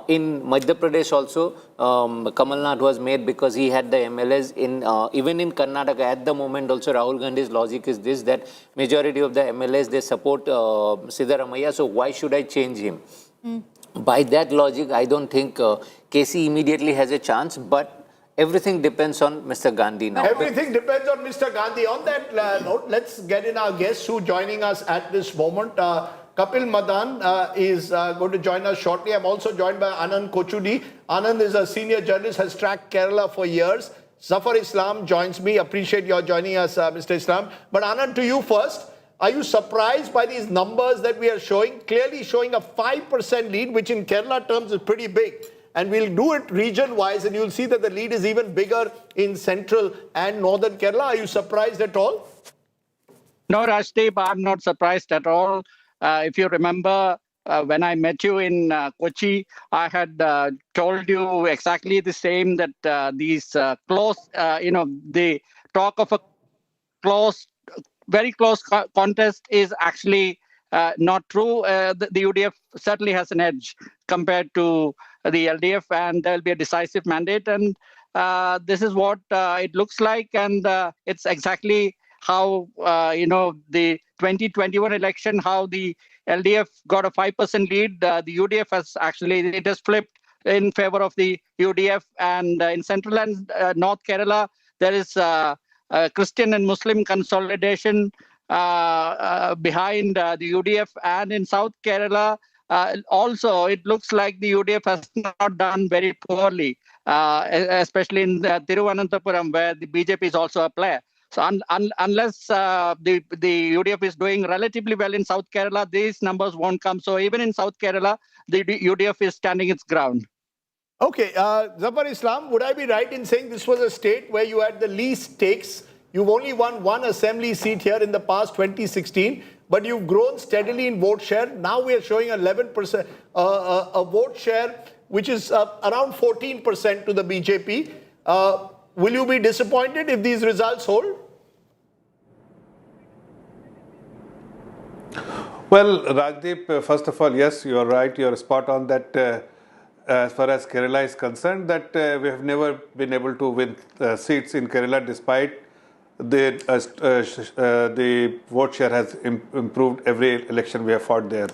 in Madhya Pradesh also, Kamal Nath was made because he had the MLAs. Even in Karnataka, at the moment also, Rahul Gandhi's logic is this, that majority of the MLAs, they support Siddaramaiah, so why should I change him? By that logic, I don't think KC immediately has a chance, but everything depends on Mr. Gandhi now. Everything depends on Mr. Gandhi. On that note, let's get in our guests who are joining us at this moment. Kapil Madan is going to join us shortly. I'm also joined by Anand Kochudi. Anand is a senior journalist, has tracked Kerala for years. Zafar Islam joins me. Appreciate your joining us, Mr. Islam. But Anand, to you first. Are you surprised by these numbers that we are showing? Clearly showing a 5% lead, which in Kerala terms is pretty big. And we'll do it region-wise, and you'll see that the lead is even bigger in central and northern Kerala. Are you surprised at all? No, Rajdeep, I'm not surprised at all. If you remember, when I met you in Kochi, I had told you exactly the same, that these close, the talk of a close, very close contest is actually not true. The UDF certainly has an edge compared to the LDF, and there will be a decisive mandate. And this is what it looks like, and it's exactly how the 2021 election, how the LDF got a 5% lead. The UDF it has flipped in favor of the UDF, and in Central and North Kerala, there is Christian and Muslim consolidation behind the UDF, and in South Kerala also it looks like the UDF has not done very poorly, especially in Thiruvananthapuram, where the BJP is also a player. So unless the UDF is doing relatively well in South Kerala, these numbers won't come. So even in South Kerala, the UDF is standing its ground. Okay, Zafar Islam, would I be right in saying this was a state where you had the least stakes? You've only won one assembly seat here in the past 2016, but you've grown steadily in vote share. Now we are showing 11% a vote share, which is around 14% to the BJP. Will you be disappointed if these results hold? Well, Rajdeep, first of all, yes, you're right. You're spot on that. As far as Kerala is concerned, that we have never been able to win seats in Kerala, despite the vote share has improved every election we have fought there.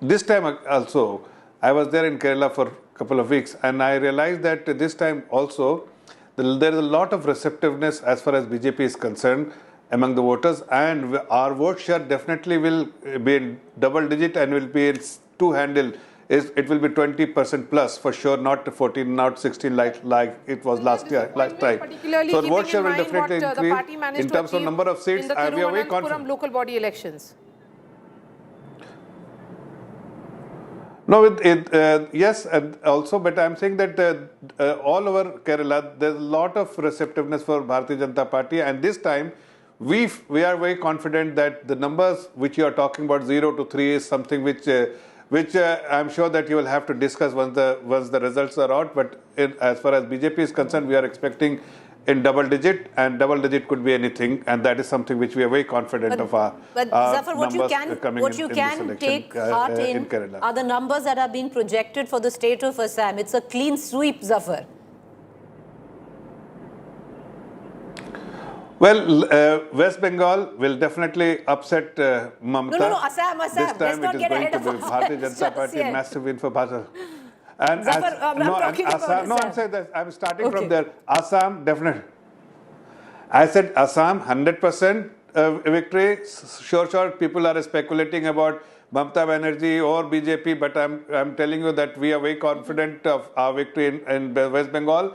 This time also, I was there in Kerala for a couple of weeks, and I realized that this time also there is a lot of receptiveness as far as BJP is concerned among the voters, and our vote share definitely will be in double digit and will be in two-handle. It will be 20% plus for sure, not 14, not 16 like it was last time. So vote share will definitely increase in terms of number of seats. In the We are very confident. local body elections. No, yes, and also, but I'm saying that all over Kerala, there's a lot of receptiveness for Bharatiya Janata Party, and this time we are very confident that the numbers which you are talking about, 0 to 3, is something which I'm sure that you will have to discuss once the results are out. But as far as BJP is concerned, we are expecting in double digit, and double digit could be anything, and that is something which we are very confident of our Zafar, what you can in take heart in Kerala are the numbers that are being projected for the state of Assam. It's a clean sweep, Zafar. Well, West Bengal will definitely upset Mamata. No, Assam. This time Let's not get ahead of Bharatiya Janata Party, massive win for Bharatiya. And Zafar, Assam, no, I'm saying that I'm starting from there. Assam, definitely. I said Assam, 100% victory. Sure, people are speculating about Mamata Banerjee or BJP, but I'm telling you that we are very confident of our victory in West Bengal.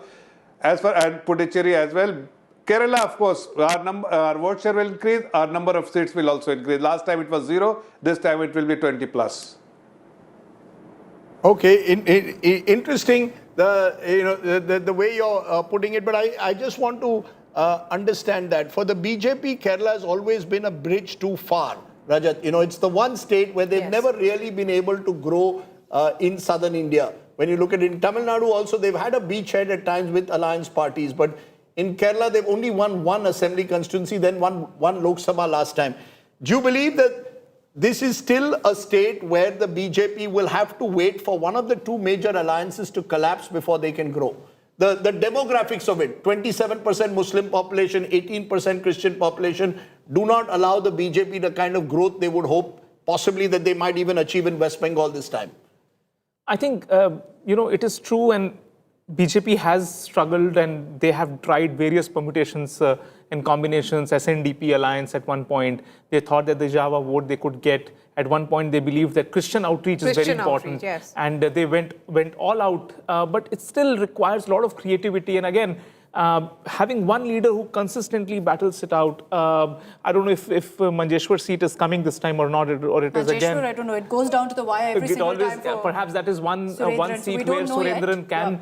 As for and Puducherry as well. Kerala, of course, our vote share will increase, our number of seats will also increase. Last time it was 0, this time it will be 20 plus. Okay, interesting the way you're putting it, but I just want to understand that for the BJP, Kerala has always been a bridge too far. Rajat, it's the one state where they've never really been able to grow in southern India. When you look at it, in Tamil Nadu also, they've had a beachhead at times with alliance parties, but in Kerala, they've only won one assembly constituency, then one Lok Sabha last time. Do you believe that this is still a state where the BJP will have to wait for one of the two major alliances to collapse before they can grow? The demographics of it, 27% Muslim population, 18% Christian population, do not allow the BJP the kind of growth they would hope, possibly that they might even achieve in West Bengal this time. I think, it is true, and BJP has struggled, and they have tried various permutations and combinations, SNDP alliance at one point. They thought that the Java vote they could get. At one point, they believed that Christian outreach is very important. Yes. And they went all out. But it still requires a lot of creativity. And again, having one leader who consistently battles it out. I don't know if Manjeshwar seat is coming this time or not, or it is again. Manjeshwar, I don't know. It goes down to the wire every single time. Perhaps that is one seat where Surendran can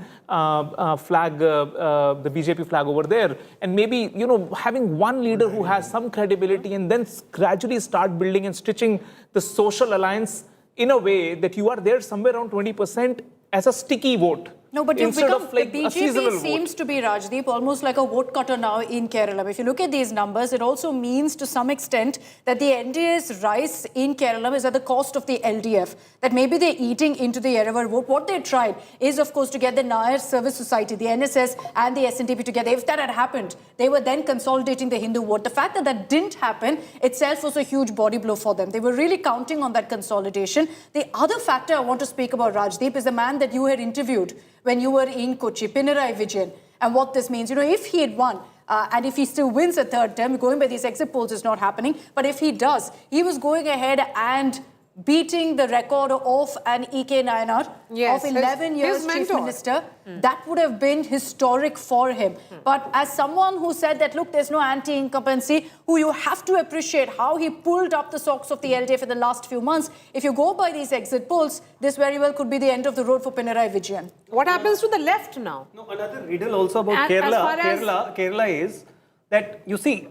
flag the BJP flag over there, and maybe having one leader who has some credibility, and then gradually start building and stitching the social alliance in a way that you are there somewhere around 20% as a sticky vote. No, but you instead become, of like the a seasonal BJP seems vote. to be, Rajdeep, almost like a vote cutter now in Kerala. If you look at these numbers, it also means to some extent that the NDA's rise in Kerala is at the cost of the LDF, that maybe they're eating into the Yerevar vote. What they tried is, of course, to get the Nair Service Society, the NSS and the SNDP together. If that had happened, they were then consolidating the Hindu vote. The fact that that didn't happen itself was a huge body blow for them. They were really counting on that consolidation. The other factor I want to speak about, Rajdeep, is the man that you had interviewed when you were in Kochi, Pinarayi Vijayan, and what this means. If he had won, and if he still wins a third term, going by these exit polls is not happening, but if he does, he was going ahead and beating the record of an E.K. Nayanar of 11 years Chief Minister. That would have been historic for him. But as someone who said that, look, there's no anti-incumbency, who you have to appreciate how he pulled up the socks of the LDF in the last few months. If you go by these exit polls, this very well could be the end of the road for Pinarayi Vijayan. What happens to the left now? No, another riddle also about Kerala is that, you see,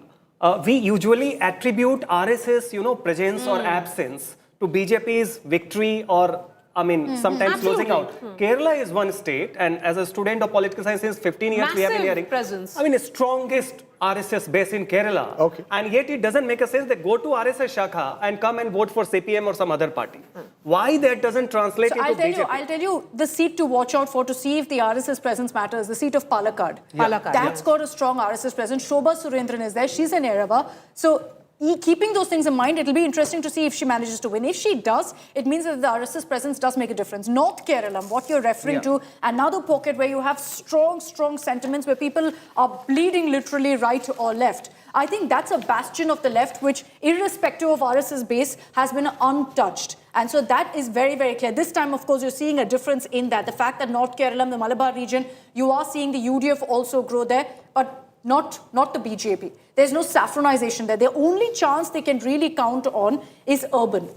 we usually attribute RSS, presence or absence to BJP's victory or, sometimes closing out. Kerala is one state, and as a student of political science since 15 years, we have been hearing presence. the strongest RSS base in Kerala. Okay. And yet it doesn't make a sense that go to RSS Shakha and come and vote for CPM or some other party. Why that doesn't translate into BJP? I'll tell you the seat to watch out for to see if the RSS presence matters, the seat of Palakkad. That's got a strong RSS presence. Shobha Surendran is there. She's an Yerava. So keeping those things in mind, it'll be interesting to see if she manages to win. If she does, it means that the RSS presence does make a difference. North Kerala, what you're referring to, another pocket where you have strong sentiments where people are bleeding literally right or left. I think that's a bastion of the left which, irrespective of RSS base, has been untouched. And so that is very, very clear. This time, of course, you're seeing a difference in that. The fact that North Kerala, the Malabar region, you are seeing the UDF also grow there, but not the BJP. There's no saffronization there. The only chance they can really count on is urban.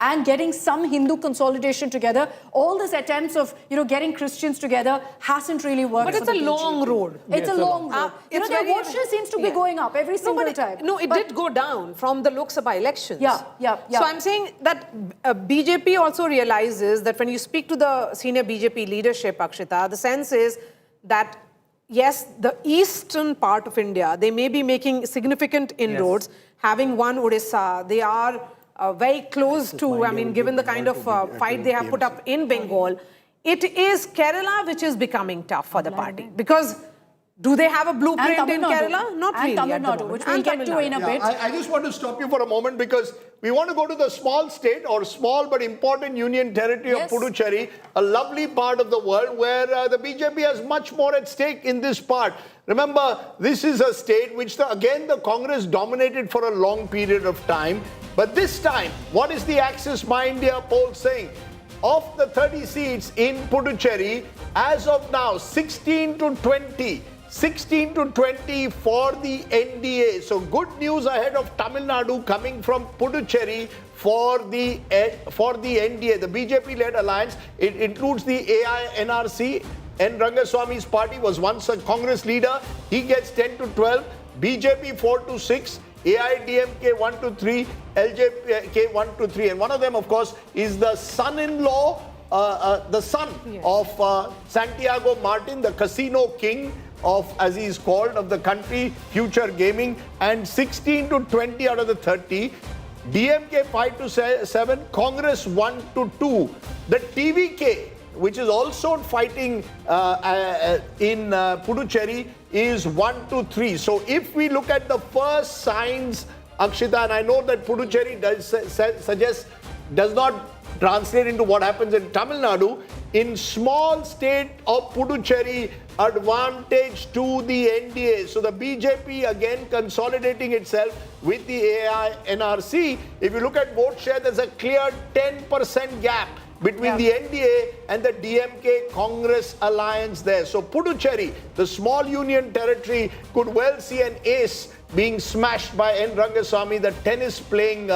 And getting some Hindu consolidation together. All these attempts of getting Christians together hasn't really worked. But it's a long road. It's a long road. Their vote share seems to be going up every single time. No, it did go down from the Lok Sabha elections. Yeah. So I'm saying that BJP also realizes that when you speak to the senior BJP leadership, Akshita, the sense is that yes, the eastern part of India, they may be making significant inroads. Having won Odisha, they are very close to, given the kind of fight they have put up in Bengal. It is Kerala which is becoming tough for the party. Because do they have a blueprint in Kerala? Not really. Tamil Nadu, which we'll get to in a bit. I just want to stop you for a moment because we want to go to the small state or small but important union territory of Puducherry, a lovely part of the world where the BJP has much more at stake in this part. Remember, this is a state which, again, the Congress dominated for a long period of time. But this time, what is the Axis My India poll saying? Of the 30 seats in Puducherry, as of now, 16 to 20 for the NDA. So good news ahead of Tamil Nadu coming from Puducherry for the NDA, the BJP-led alliance. It includes the AINRC. N. Rangaswamy's party was once a Congress leader. He gets 10 to 12. BJP 4 to 6. AIDMK 1 to 3, LJK 1 to 3. And one of them, of course, is the son-in-law, the son of Santiago Martin, the casino king of, as he is called, of the country, Future Gaming. And 16 to 20 out of the 30. DMK 5 to 7, Congress 1 to 2. The TVK, which is also fighting in Puducherry, is 1 to 3. So if we look at the first signs, Akshita, and I know that Puducherry does not translate into what happens in Tamil Nadu, in small state of Puducherry, advantage to the NDA. So the BJP again consolidating itself with the AINRC. If you look at vote share, there's a clear 10% gap. between the NDA and the DMK Congress alliance there. So Puducherry, the small union territory, could well see an ace being smashed by N. Rangasamy, the tennis-playing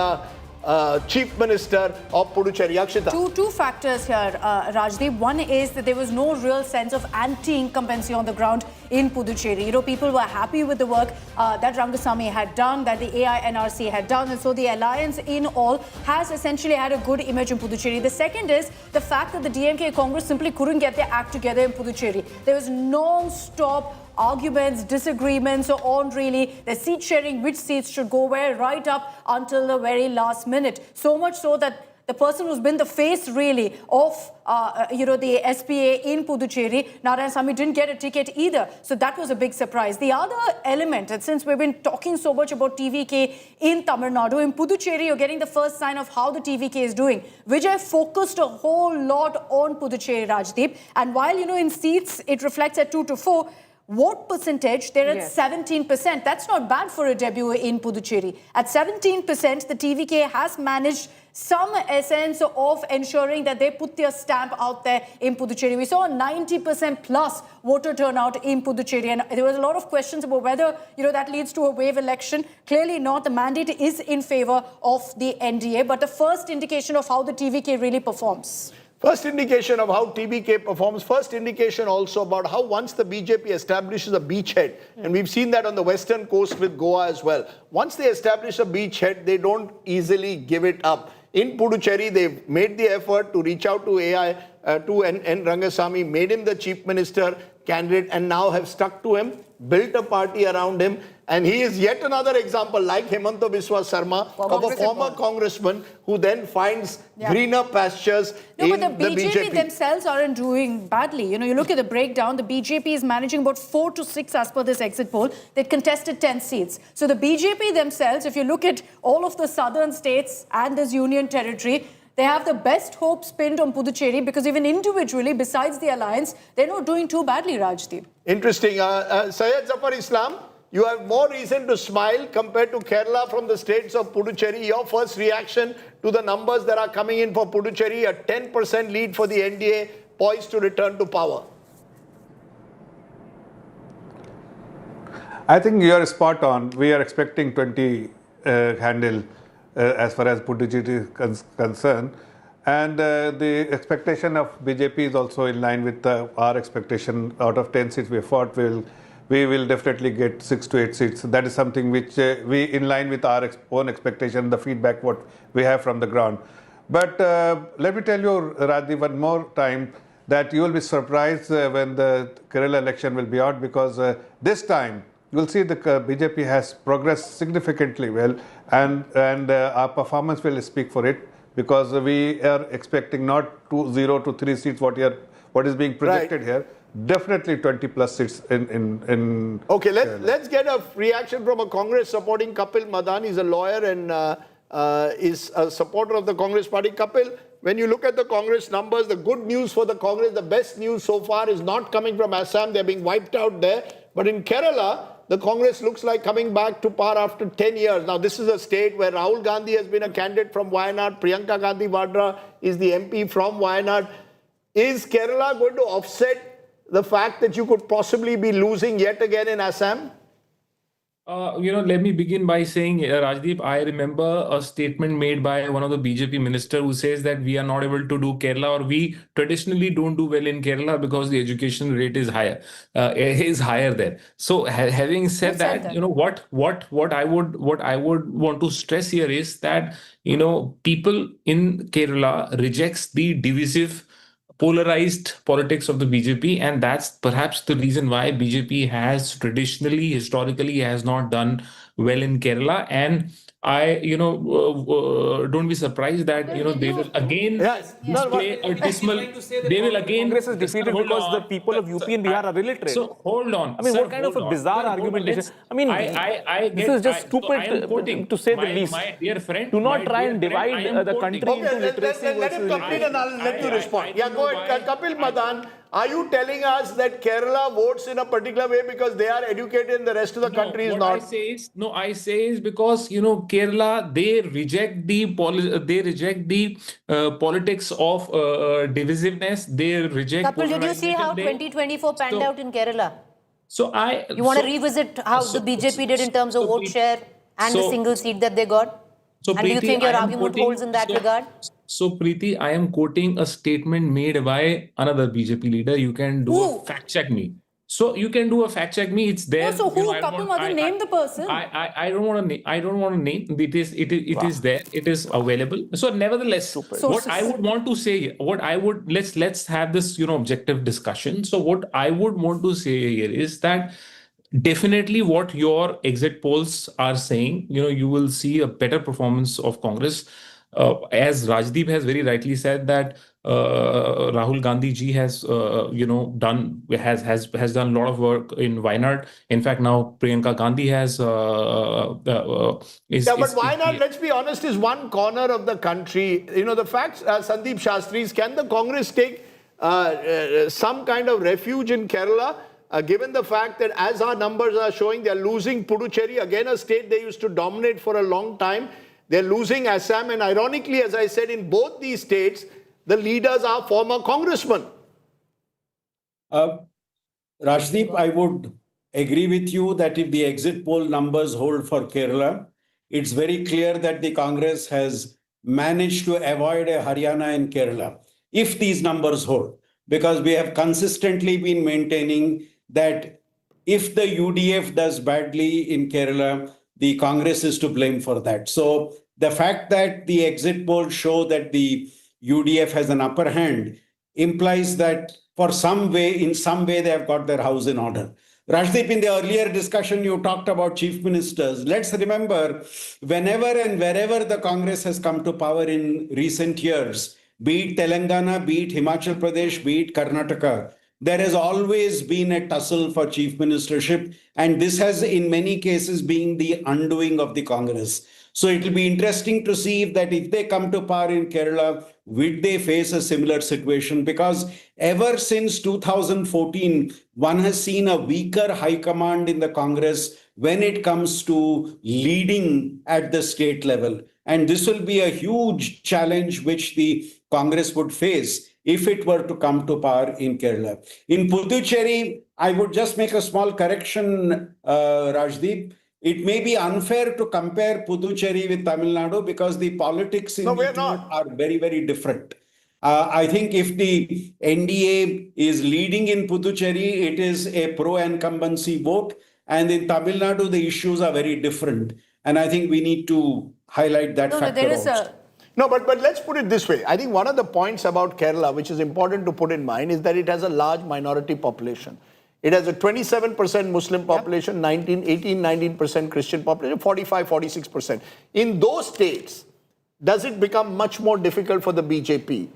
Chief Minister of Puducherry. Akshita. Two factors here, Rajdeep. One is that there was no real sense of anti-incumbency on the ground in Puducherry. You know, people were happy with the work that Rangasamy had done, that the AINRC had done, and so the alliance in all has essentially had a good image in Puducherry. The second is the fact that the DMK Congress simply couldn't get their act together in Puducherry. There was non-stop arguments, disagreements on really the seat sharing, which seats should go where, right up until the very last minute. So much so that the person who's been the face really of the SPA in Puducherry, Narayanasamy, didn't get a ticket either. So that was a big surprise. The other element, and since we've been talking so much about TVK in Tamil Nadu, in Puducherry you're getting the first sign of how the TVK is doing. Vijay focused a whole lot on Puducherry, Rajdeep, and while in seats it reflects at 2 to 4, vote percentage, they're at 17%. That's not bad for a debut in Puducherry. At 17%, the TVK has managed some essence of ensuring that they put their stamp out there in Puducherry. We saw a 90% plus voter turnout in Puducherry, and there was a lot of questions about whether that leads to a wave election. Clearly not. The mandate is in favor of the NDA, but the first indication of how the TVK really performs. First indication of how TVK performs, first indication also about how once the BJP establishes a beachhead, and we've seen that on the western coast with Goa as well, once they establish a beachhead, they don't easily give it up. In Puducherry, they've made the effort to reach out to N. Rangasamy, made him the Chief Minister candidate, and now have stuck to him, built a party around him, and he is yet another example, like Himanta Biswa Sarma, of a former congressman who then finds greener pastures in but the BJP themselves aren't doing badly. You look at the breakdown, the BJP is managing about 4 to 6 as per this exit poll. They contested 10 seats. So the BJP themselves, if you look at all of the southern states and this union territory, they have the best hopes pinned on Puducherry because even individually, besides the alliance, they're not doing too badly, Rajdeep. Interesting. Syed Zafar Islam, you have more reason to smile compared to Kerala from the states of Puducherry. Your first reaction to the numbers that are coming in for Puducherry, a 10% lead for the NDA, poised to return to power. I think you are spot on. We are expecting 20 handle as far as Puducherry is concerned. And the expectation of BJP is also in line with our expectation. Out of 10 seats we fought, we will definitely get 6 to 8 seats. That is something which we in line with our own expectation, the feedback what we have from the ground. But let me tell you, Radhi, one more time that you will be surprised when the Kerala election will be out, because this time you will see the BJP has progressed significantly well, and our performance will speak for it, because we are expecting not 0 to 3 seats what is being projected here. Definitely 20 plus seats in Okay, let's get a reaction from a Congress supporting Kapil Madan. He's a lawyer and is a supporter of the Congress party. Kapil, when you look at the Congress numbers, the good news for the Congress, the best news so far is not coming from Assam. They're being wiped out there. But in Kerala, the Congress looks like coming back to par after 10 years. Now, this is a state where Rahul Gandhi has been a candidate from Wayanad. Priyanka Gandhi Vadra is the MP from Wayanad. Is Kerala going to offset the fact that you could possibly be losing yet again in Assam? Let me begin by saying, Rajdeep, I remember a statement made by one of the BJP minister who says that we are not able to do Kerala, or we traditionally don't do well in Kerala because the education rate is higher, there. So having said that, what I would want to stress here is that, people in Kerala rejects the divisive, polarized politics of the BJP, and that's perhaps the reason why BJP has traditionally, historically, has not done well in Kerala. And I, don't be surprised that, they will again display a dismal. They will again. Congress is defeated because the people of UP and Bihar are illiterate. So hold on. I mean, what kind of a bizarre argumentation? I mean, this is just stupid to say the least. My dear friend, do not try and divide the country into literacy let him complete and I'll let you respond. Yeah, go ahead. Kapil Madan, Are you telling us that Kerala votes in a particular way because they are educated and the rest of the country is what not? I say is because Kerala, they reject the politics of divisiveness. They reject. Kapil, did you see how polarization. 2024 panned out in Kerala? You want to revisit how the BJP did in terms of vote share and the single seat that they got? And do you think your argument holds in that regard? So, Preeti, I am quoting a statement made by another BJP leader. You can do a fact check me. So you can do a fact check me. It's there. No, so who? Kapil Madhu, name the person. I don't want to name. I don't want to name. It is there. It is available. So nevertheless, what I would want to say, let's have this objective discussion. So what I would want to say here is that definitely what your exit polls are saying, you will see a better performance of Congress. As Rajdeep has very rightly said that Rahul Gandhi ji has done a lot of work in Wayanad. In fact, now Priyanka Gandhi has but Wayanad, let's be honest, is one corner of the country. The fact, Sandeep Shastri, can the Congress take some kind of refuge in Kerala? Given the fact that as our numbers are showing, they're losing Puducherry, again a state they used to dominate for a long time. They're losing Assam, and ironically, as I said, in both these states, the leaders are former congressmen. Rajdeep, I would agree with you that if the exit poll numbers hold for Kerala, it's very clear that the Congress has managed to avoid a Haryana in Kerala, if these numbers hold. Because we have consistently been maintaining that if the UDF does badly in Kerala, the Congress is to blame for that. So the fact that the exit polls show that the UDF has an upper hand implies that in some way they have got their house in order. Rajdeep, in the earlier discussion, you talked about chief ministers. Let's remember, whenever and wherever the Congress has come to power in recent years, be it Telangana, be it Himachal Pradesh, be it Karnataka, there has always been a tussle for chief ministership, and this has in many cases been the undoing of the Congress. So it will be interesting to see if they come to power in Kerala, will they face a similar situation? Because ever since 2014, one has seen a weaker high command in the Congress when it comes to leading at the state level. And this will be a huge challenge which the Congress would face if it were to come to power in Kerala. In Puducherry, I would just make a small correction, Rajdeep. It may be unfair to compare Puducherry with Tamil Nadu because the politics in the two are very, very different. I think if the NDA is leading in Puducherry, it is a pro-incumbency vote. And in Tamil Nadu, the issues are very different. And I think we need to highlight that factor also. No, but let's put it this way. I think one of the points about Kerala, which is important to put in mind, is that it has a large minority population. It has a 27% Muslim population, 19% Christian population, 46%. In those states, does it become much more difficult for the BJP?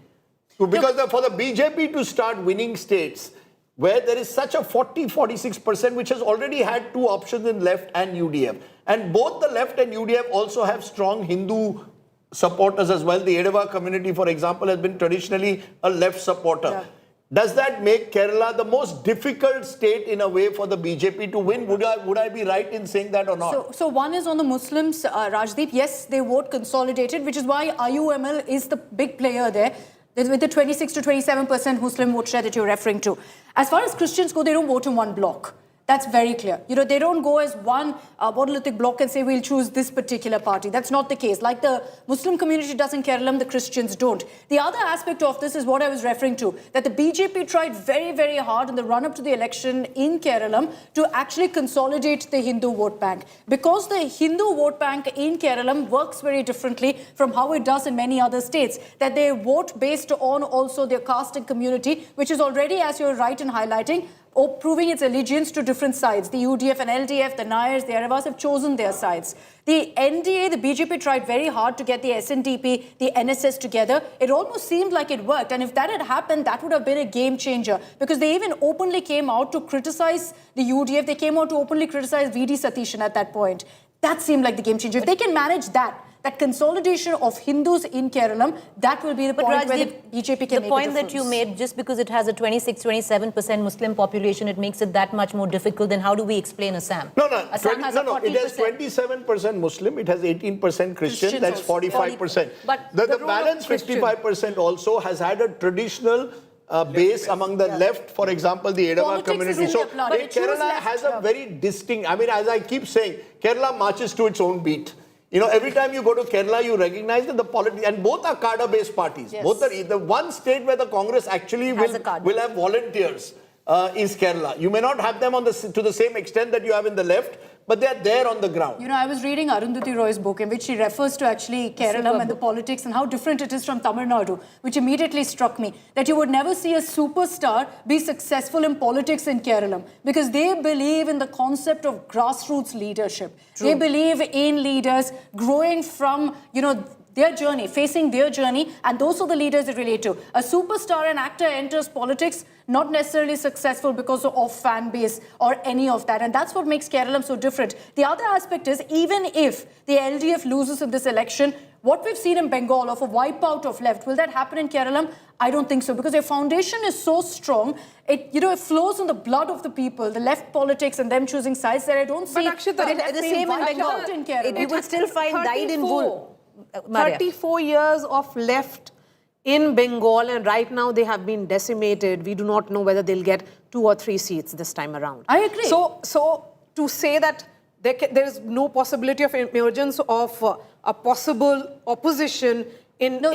Because for the BJP to start winning states where there is such a 46%, which has already had two options in left and UDF. And both the left and UDF also have strong Hindu supporters as well. The Edava community, for example, has been traditionally a left supporter. Yeah. Does that make Kerala the most difficult state in a way for the BJP to win? Would I be right in saying that or not? So one is on the Muslims, Rajdeep. Yes, they vote consolidated, which is why IUML is the big player there, with the 26 to 27% Muslim vote share that you're referring to. As far as Christians go, they don't vote in one block. That's very clear. They don't go as one monolithic block and say, we'll choose this particular party. That's not the case. Like the Muslim community does in Kerala, the Christians don't. The other aspect of this is what I was referring to, that the BJP tried very, very hard in the run-up to the election in Kerala to actually consolidate the Hindu vote bank. Because the Hindu vote bank in Kerala works very differently from how it does in many other states, that they vote based on also their caste and community, which is already, as you're right in highlighting, proving its allegiance to different sides. The UDF and LDF, the Nayars, the Aravas have chosen their sides. The NDA, the BJP tried very hard to get the SNDP, the NSS together. It almost seemed like it worked. And if that had happened, that would have been a game changer. Because they even openly came out to criticize the UDF. They came out to openly criticize VD Satishan at that point. That seemed like the game changer. If they can manage that, that consolidation of Hindus in Kerala, that will be the point where the BJP can the make point a that you difference. made, just because it has a 26-27% Muslim population, it makes it that much more difficult. Then how do we explain Assam? No, Assam has a 40%. It has 27% Muslim, it has 18% Christian, that's 45%. But the role of balance Christian. 55% also has had a traditional base among the left, for example, the Edava community. So Kerala has a very distinct, I mean, as I keep saying, Kerala marches to its own beat. You know, every time you go to Kerala, you recognize that the politics, and both are cadre-based parties. Yes. Both are, the one state where the Congress actually will have volunteers is Kerala. You may not have them to the same extent that you have in the left, but they are there on the ground. You know, I was reading Arundhati Roy's book in which she refers to actually Kerala and the politics and how different it is from Tamil Nadu, which immediately struck me that you would never see a superstar be successful in politics in Kerala because they believe in the concept of grassroots leadership. True. They believe in leaders growing from, you know, their journey, facing their journey, and those are the leaders they relate to. A superstar, an actor enters politics, not necessarily successful because of fan base or any of that, and that's what makes Kerala so different. The other aspect is, even if the LDF loses in this election, what we've seen in Bengal of a wipeout of left, will that happen in Kerala? I don't think so, because their foundation is so strong. It flows in the blood of the people, the left politics and them choosing sides that I don't see. But the same in Bengal. In Kerala. You will still find dyed in wool. 34 years of left in Bengal, and right now they have been decimated. We do not know whether they'll get 2 or 3 seats this time around. I agree. So to say that there is no possibility of emergence of a possible opposition in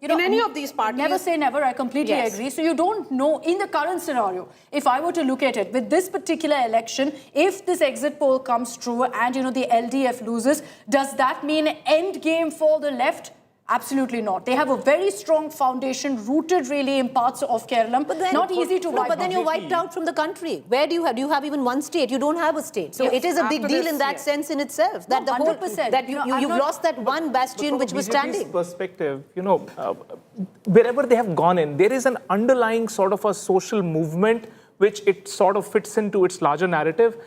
any of these parties. Never say never, I completely agree. So you don't know, in the current scenario, if I were to look at it, with this particular election, if this exit poll comes true and, the LDF loses, does that mean end game for the left? Absolutely not. They have a very strong foundation rooted really in parts of Kerala. But then, not easy to wipe out. But then you're wiped out from the country. Where do you have? Do you have even one state? You don't have a state. So it is a big deal in that sense in itself. That the whole 100%. that you've lost that one bastion which was standing. Perspective, wherever they have gone in, there is an underlying sort of a social movement which it sort of fits into its larger narrative.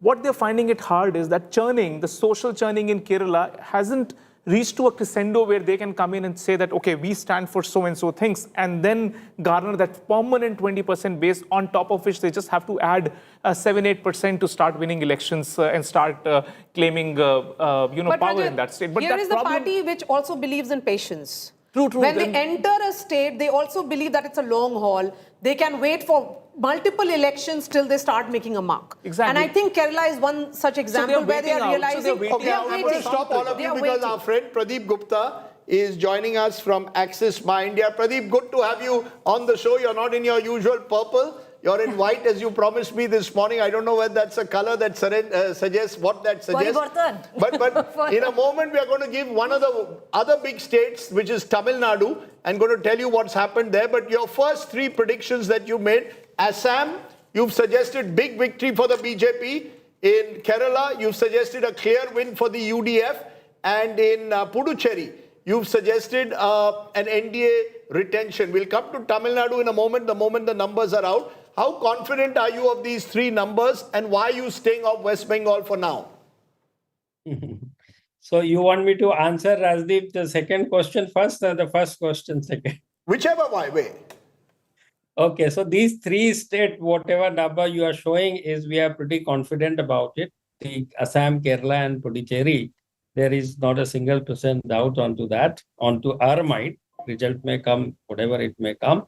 What they're finding it hard is that the social churning in Kerala hasn't reach to a crescendo where they can come in and say that, okay, we stand for so-and-so things, and then garner that permanent 20% base on top of which they just have to add 7-8% to start winning elections and start claiming power in that state. But here is the party which also believes in patience. True. When they enter a state, they also believe that it's a long haul. They can wait for multiple elections till they start making a mark. Exactly. And I think Kerala is one such example where they are realizing... Okay, I'm going to stop all of you because our friend Pradeep Gupta is joining us from Axis My India. Pradeep, good to have you on the show. You're not in your usual purple. You're in white as you promised me this morning. I don't know whether that's a color that suggests what that suggests. But in a moment, we are going to give one of the other big states, which is Tamil Nadu, and going to tell you what's happened there. But your first 3 predictions that you made, Assam, you've suggested big victory for the BJP. In Kerala, you've suggested a clear win for the UDF. And in Puducherry, you've suggested an NDA retention. We'll come to Tamil Nadu in a moment, the moment the numbers are out. How confident are you of these 3 numbers, and why are you staying off West Bengal for now? So you want me to answer, Rajdeep, the second question first or the first question second? Whichever way. Okay, so these 3 states, whatever number you are showing we are pretty confident about it. The Assam, Kerala and Puducherry, there is not a single % doubt onto that. Onto our mind, result may come, whatever it may come.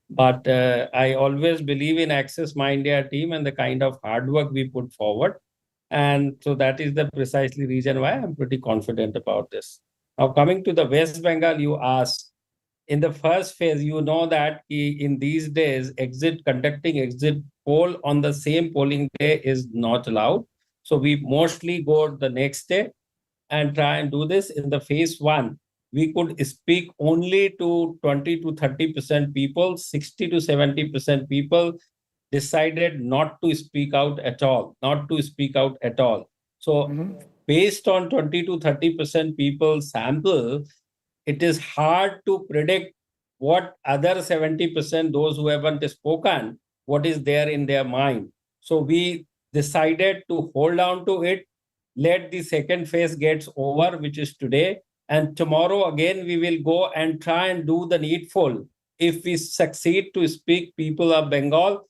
But I always believe in Access My India team and the kind of hard work we put forward. And so that is the precisely reason why I'm pretty confident about this. Now, coming to the West Bengal, you asked, in the first phase, you know that in these days, conducting exit poll on the same polling day is not allowed. So we mostly go the next day and try and do this. In the phase 1, we could speak only to 20 to 30% people, 60 to 70% people decided not to speak out at all, So based on 20 to 30% people sample, it is hard to predict what other 70%, those who haven't spoken, what is there in their mind. So we decided to hold on to it let the second phase gets over, which is today. And tomorrow again, we will go and try and do the needful. If we succeed to speak people of Bengal,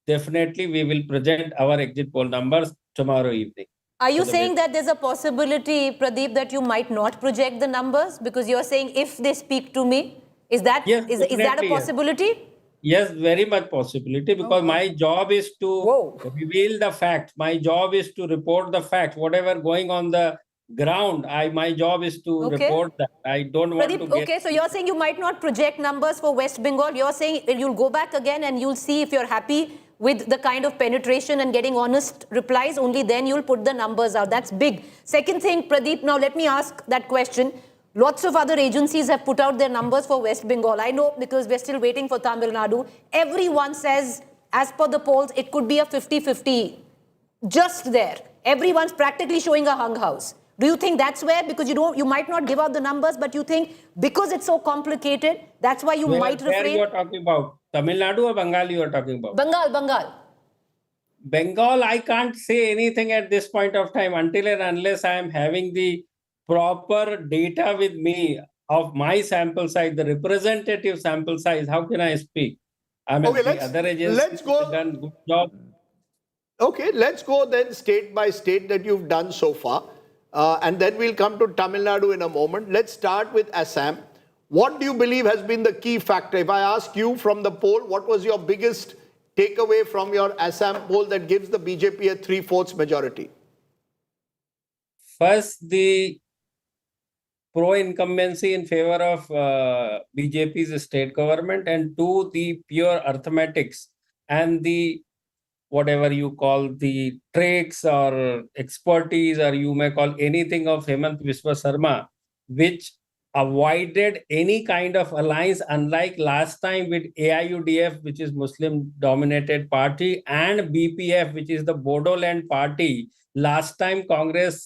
definitely we will present our exit poll numbers tomorrow evening. Are you saying that there's a possibility, Pradeep, that you might not project the numbers? Because you're saying if they speak to me, is that, Yes, is that a definitely, yes. possibility? Yes, very much possibility, because my job is to reveal the facts. My job is to report the facts. Whatever going on the ground, my job is to report that. I don't want to Pradeep, get... okay, so you're saying you might not project numbers for West Bengal. You're saying you'll go back again and you'll see if you're happy with the kind of penetration and getting honest replies. Only then you'll put the numbers out. That's big. Second thing, Pradeep, now let me ask that question. Lots of other agencies have put out their numbers for West Bengal. I know, because we're still waiting for Tamil Nadu. Everyone says, as per the polls, it could be a 50-50. Just there. Everyone's practically showing a hung house. Do you think that's where, because you might not give out the numbers, but you think because it's so complicated, that's why you might refrain? Where you are talking about? Tamil Nadu or Bengal you are talking about? Bengal. Bengal, I can't say anything at this point of time until and unless I am having the proper data with me of my sample size, the representative sample size. How can I speak? I mean, the other agencies have done good job. Okay, let's go then state by state that you've done so far. And then we'll come to Tamil Nadu in a moment. Let's start with Assam. What do you believe has been the key factor? If I ask you from the poll, what was your biggest takeaway from your Assam poll that gives the BJP a 3/4 majority? First, the pro-incumbency in favor of BJP's state government, and two, the pure arithmetics and the whatever you call the tricks or expertise, or you may call anything of Himanta Biswa Sarma, which avoided any kind of alliance, unlike last time with AIUDF, which is Muslim-dominated party, and BPF, which is the Bodoland party. Last time Congress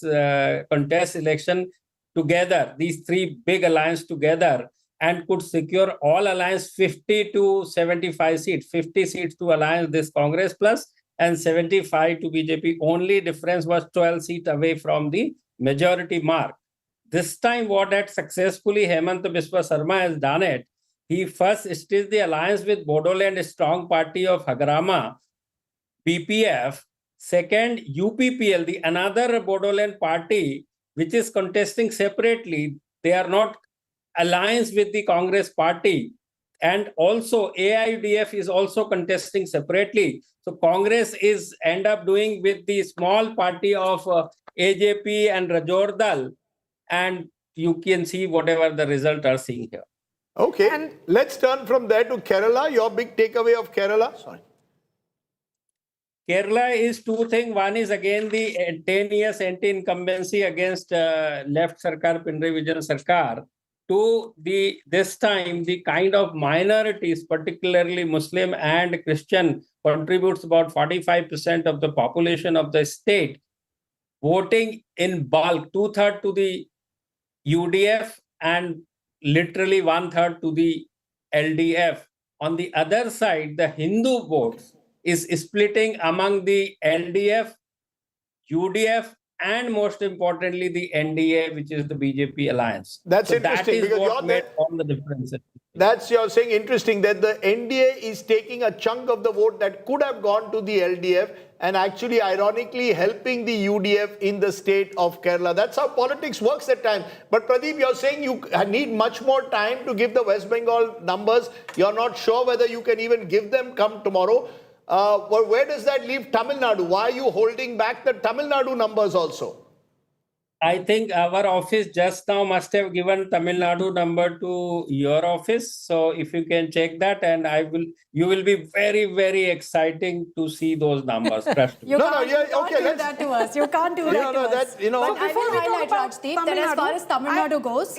contest election together, these three big alliance together, and could secure all alliance 50 to 75 seats, 50 seats to alliance this Congress plus, and 75 to BJP. Only difference was 12 seats away from the majority mark. This time, what had successfully Himanta Biswa Sarma has done it, he first stitched the alliance with Bodoland Strong Party of Hagrama, BPF. Second, UPPL, the another Bodoland party, which is contesting separately. They are not alliance with the Congress party. And also AIUDF is also contesting separately. So Congress is end up doing with the small party of AJP and Rajordal. And you can see whatever the result are seeing here. Okay, and let's turn from there to Kerala. Your big takeaway of Kerala? Sorry. Kerala is two things. One is again the 10 years anti-incumbency against left Sarkar, Pinarayi Vijayan Sarkar. Two, this time the kind of minorities, particularly Muslim and Christian, contributes about 45% of the population of the state, voting in bulk, 2/3 to the UDF and literally 1/3 to the LDF. On the other side, the Hindu votes is splitting among the LDF, UDF, and most importantly, the NDA, which is the BJP alliance. That's so interesting, that is because what made all the difference. That's you're saying interesting that the NDA is taking a chunk of the vote that could have gone to the LDF and actually ironically helping the UDF in the state of Kerala. That's how politics works at times. But Pradeep, you're saying you need much more time to give the West Bengal numbers. You're not sure whether you can even give them come tomorrow. Well, where does that leave Tamil Nadu? Why are you holding back the Tamil Nadu numbers also? I think our office just now must have given Tamil Nadu number to your office. So if you can check that, and you will be very, very exciting to see those numbers. You can't do that to us. You can't do that to us. But I will highlight, Rajdeep, that as far as Tamil Nadu goes,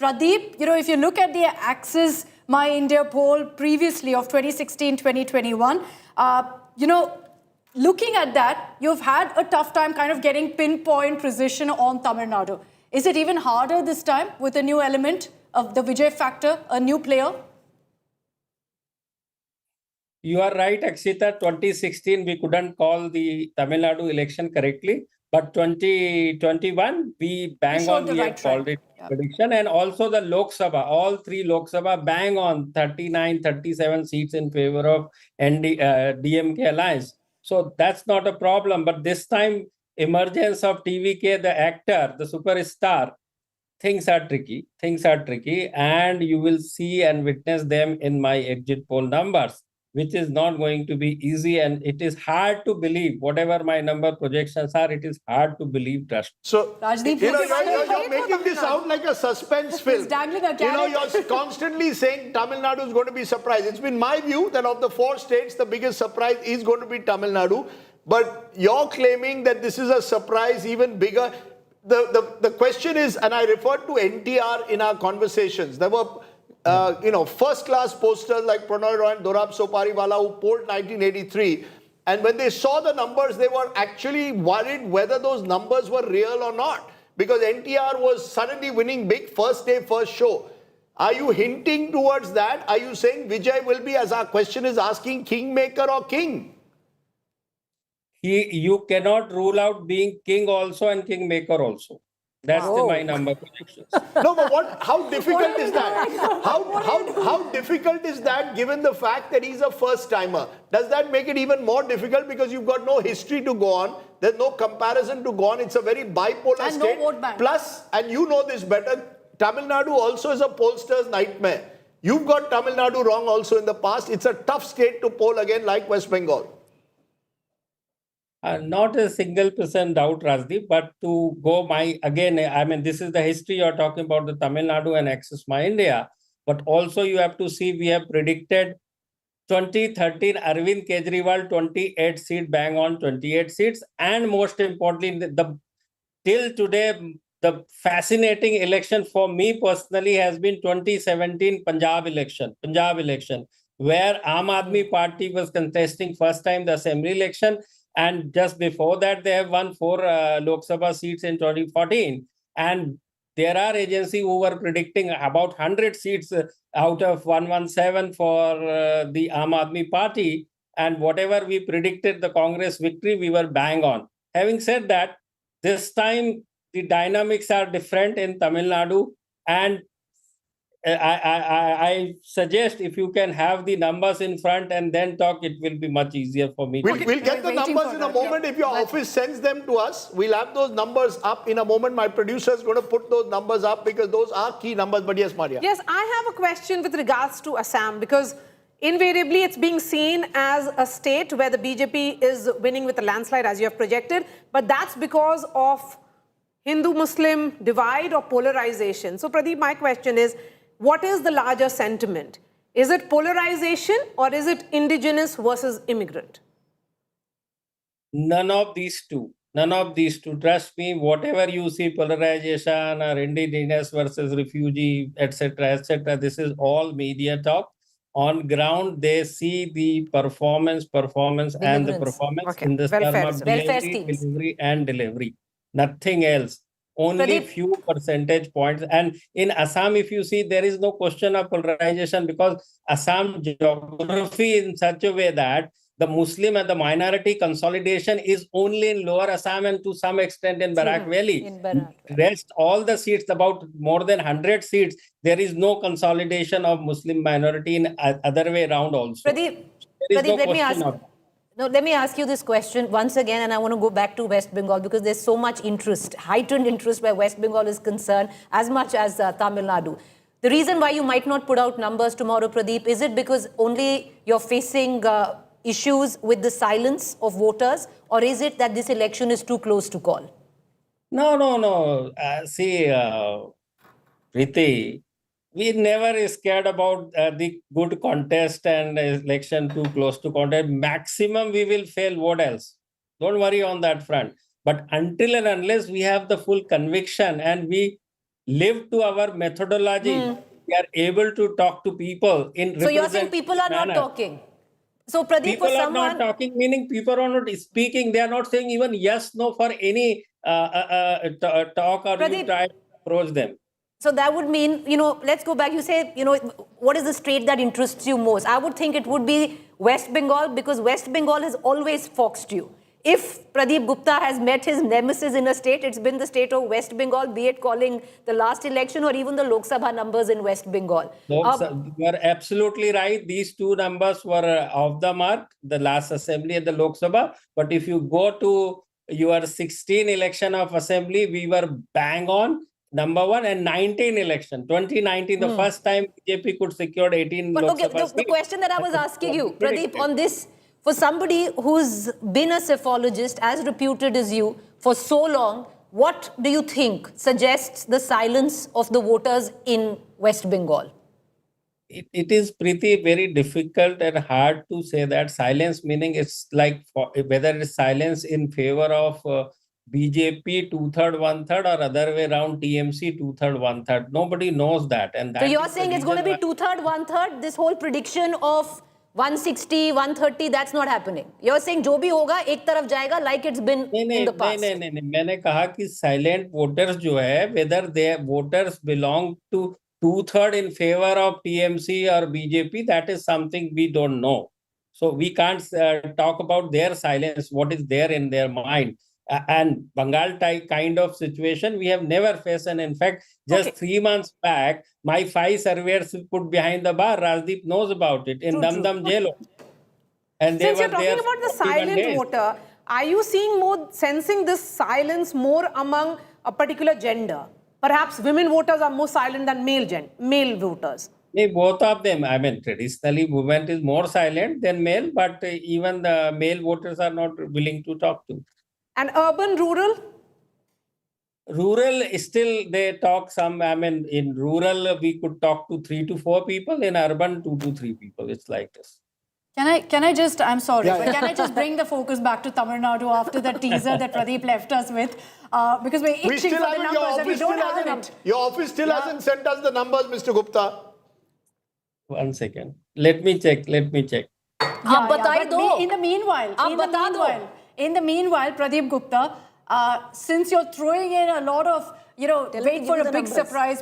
Pradeep, if you look at the Axis My India poll previously of 2016-2021, looking at that, you've had a tough time kind of getting pinpoint precision on Tamil Nadu. Is it even harder this time with a new element of the Vijay factor, a new player? You are right, Akshita. 2016, we couldn't call the Tamil Nadu election correctly. But 2021, we bang showed on, the we right have called trend. it prediction. And also the Lok Sabha, all three Lok Sabha bang on 39, 37 seats in favor of DMK alliance. So that's not a problem. But this time, emergence of TVK, the actor, the superstar, things are tricky. Things are tricky. And you will see and witness them in my exit poll numbers, which is not going to be easy. And it is hard to believe, whatever my number projections are, it is hard to believe, trust. So, Rajdeep, you're making this out like a suspense film. He's dangling a carrot. You're constantly saying Tamil Nadu is going to be surprised. It's been my view that of the 4 states, the biggest surprise is going to be Tamil Nadu. But you're claiming that this is a surprise even bigger. The question is, and I referred to NTR in our conversations, there were first-class posters like Prannoy Roy and Dorab Sopariwala who polled 1983. And when they saw the numbers, they were actually worried whether those numbers were real or not. Because NTR was suddenly winning big first day, first show. Are you hinting towards that? Are you saying Vijay will be, as our question is asking, kingmaker or king? You cannot rule out being king also and kingmaker also. That's my number predictions. No, but how difficult is that? How difficult is that given the fact that he's a first timer? Does that make it even more difficult because you've got no history to go on? There's no comparison to go on. It's a very bipolar and state. No vote bank. Plus, and you know this better, Tamil Nadu also is a pollster's nightmare. You've got Tamil Nadu wrong also in the past. It's a tough state to poll again like West Bengal. Not a single % doubt, Rajdeep, but to go this is the history you're talking about, the Tamil Nadu and Access My India. But also you have to see, we have predicted 2013 Arvind Kejriwal 28 seat, bang on 28 seats. And most importantly, till today, the fascinating election for me personally has been 2017 Punjab election, where Aam Aadmi Party was contesting first time the assembly election. And just before that, they have won 4 Lok Sabha seats in 2014. And there are agencies who were predicting about 100 seats out of 117 for the Aam Aadmi Party. And whatever we predicted, the Congress victory, we were bang on. Having said that, this time the dynamics are different in Tamil Nadu. And I suggest if you can have the numbers in front and then talk, it will be much easier for me. We'll get the numbers in a moment. If your office sends them to us, we'll have those numbers up in a moment. My producer is going to put those numbers up because those are key numbers. But yes, Maria. Yes, I have a question with regards to Assam because invariably it's being seen as a state where the BJP is winning with a landslide as you have projected. But that's because of Hindu-Muslim divide or polarization. So Pradeep, my question is, what is the larger sentiment? Is it polarization or is it indigenous versus immigrant? None of these two. None of these two. Trust me, whatever you see, polarization or indigenous versus refugee, etc., this is all media talk. On ground, they see the performance and the performance in the term of delivery and delivery. Nothing else. Only few percentage points. And in Assam, if you see, there is no question of polarization because Assam geography in such a way that the Muslim and the minority consolidation is only in Lower Assam and to some extent in Barak Valley. Rest, all the seats, about more than 100 seats, there is no consolidation of Muslim minority in other way around also. Pradeep, let me ask you this question once again, and I want to go back to West Bengal because there's so much interest, heightened interest where West Bengal is concerned, as much as Tamil Nadu. The reason why you might not put out numbers tomorrow, Pradeep, is it because only you're facing issues with the silence of voters, or is it that this election is too close to call? No. See, Priti, we never is scared about the good contest and election too close to contest. Maximum we will fail. What else? Don't worry on that front. But until and unless we have the full conviction and we live to our methodology, we are able to talk to people in. So you're saying people are not talking? So Pradeep, people are not talking, meaning people are not speaking. They are not saying even yes, no for any talk or Pradeep, you try to approach them. So that would mean, let's go back. You say, what is the state that interests you most? I would think it would be West Bengal because West Bengal has always foxed you. If Pradeep Gupta has met his nemesis in a state, it's been the state of West Bengal, be it calling the last election or even the Lok Sabha numbers in West Bengal. You are absolutely right. These two numbers were off the mark, the last assembly and the Lok Sabha. But if you go to your 16 election of assembly, we were bang on. Number one, and 19 election, 2019, the first time BJP could secure 18 But Lok okay, Sabha the question that I was asking you, Pradeep, predicted. on this, for somebody who's been a psephologist as reputed as you for so long, what do you think suggests the silence of the voters in West Bengal? It is pretty very difficult and hard to say that. Silence meaning it's like whether it's silence in favor of BJP 2/3, 1/3 or other way around TMC 2/3, 1/3. Nobody knows that. And So that you're is the saying it's going to be reason 2/3, 1/3, this whole prediction of 160, 130, that's not happening. You're saying जो भी होगा एक तरफ जाएगा like it's been in the past. नहीं मैंने कहा कि साइलेंट वोटर्स जो है whether they voters belong to 2/3 in favor of TMC or BJP, that is something we don't know. So we can't talk about their silence, what is there in their mind. And Bengal type kind of situation we have never faced. And in fact, just 3 months back, my 5 surveyors put behind the bar. Rajdeep knows about it in Dam Dam jail. And they Since were you're talking there about the 41 silent days. voter, are you sensing this silence more among a particular gender? Perhaps women voters are more silent than male voters. Both of them. I mean, traditionally, women is more silent than male, but even the male voters are not willing to talk to. And urban, rural? Rural, still they talk some. I mean, in rural, we could talk to 3 to 4 people. In urban, 2 to 3 people. It's like this. Can I just, I'm sorry, Yeah, but yeah. can I just bring the focus back to Tamil Nadu after the teaser that Pradeep left us with? Because we're We itching still for the haven't, your numbers and we office don't still have hasn't, it. your office still hasn't sent us the numbers, Mr. Gupta. 1 second. Let me check. Yeah, but in the meanwhile, Pradeep Gupta, since you're throwing in a lot of, wait for a big surprise,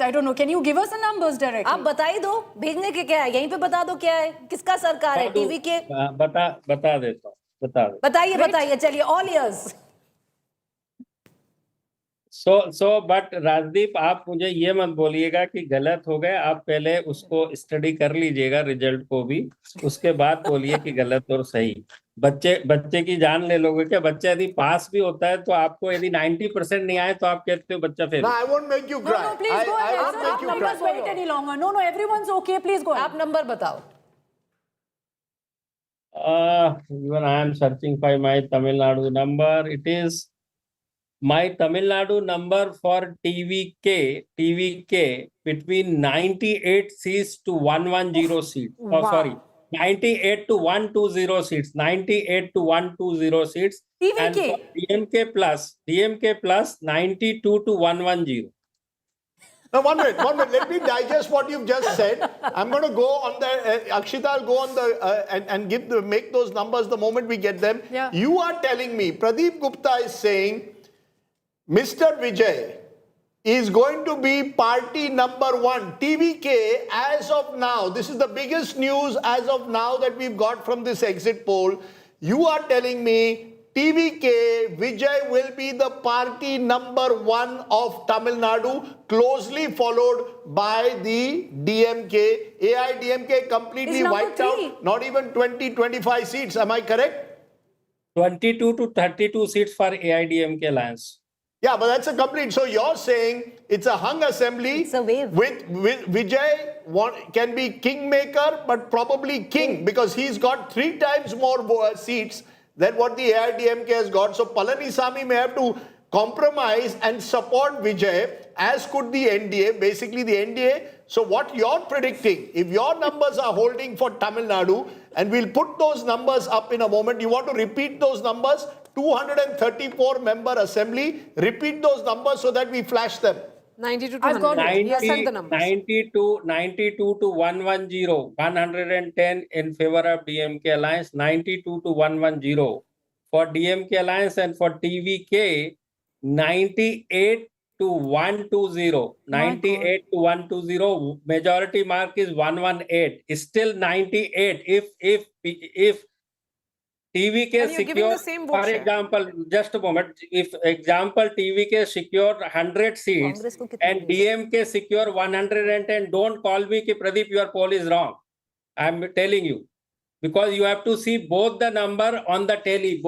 I don't know, can you give us the numbers directly? आप बता ही दो भेजने के क्या है यहीं पे बता दो क्या है किसका सरकार है टीवी के बता देता हूँ बताइए चलिए all ears. बट राजदीप आप मुझे ये मत बोलिएगा कि गलत हो गए. आप पहले उसको स्टडी कर लीजिएगा रिजल्ट को भी, उसके बाद बोलिए कि गलत और सही. बच्चे की जान ले लोगे क्या? बच्चा यदि पास भी होता है तो आपको यदि 90% नहीं आए तो आप कहते हो बच्चा fail. No, I won't make you cry. No, please go ahead. I won't make you cry. Don't wait any longer. No, everyone's okay. Please go ahead. आप नंबर बताओ. Even I am searching for my Tamil Nadu number. It is my Tamil Nadu number for TVK between 98 seats to 110 seats. Oh, sorry. 98 to 120 seats. 98 to 120 seats. TVK. And for DMK plus 92 to 110. Now, one minute. Let me digest what you've just said. I'm going to go on the, Akshita will go on the, and make those numbers the moment we get them. Yeah. You are telling me, Pradeep Gupta is saying, Mr. Vijay is going to be party number 1. TVK, as of now, this is the biggest news as of now that we've got from this exit poll. You are telling me TVK, Vijay will be the party number 1 of Tamil Nadu, closely followed by the DMK. AIDMK completely wiped out, not even 20-25 seats. Am I correct? 22 to 32 seats for AIDMK alliance. Yeah, but that's a complete. So you're saying it's a hung assembly. It's a wave. With Vijay can be kingmaker, but probably king because he's got 3 times more seats than what the AIDMK has got. So Palanisamy may have to compromise and support Vijay, as could the NDA, basically the NDA. So what you're predicting, if your numbers are holding for Tamil Nadu, and we'll put those numbers up in a moment, you want to repeat those numbers? 234 member assembly, repeat those numbers so that we flash them. 92 to 100. Yes, send the numbers. 92 to 110, 110 in favor of DMK alliance, 92 to 110 for DMK alliance, and for TVK 98 to 120, 98 to 120. Majority mark is 118. It's still 98. If TVK And you're giving secure, the same vote for share. example, just a moment, if example TVK secure 100 seats Congress ko kitne and DMK secure 110, don't call me ki Pradeep, your poll is wrong. I'm telling you. Because you have to see both the number on the tally,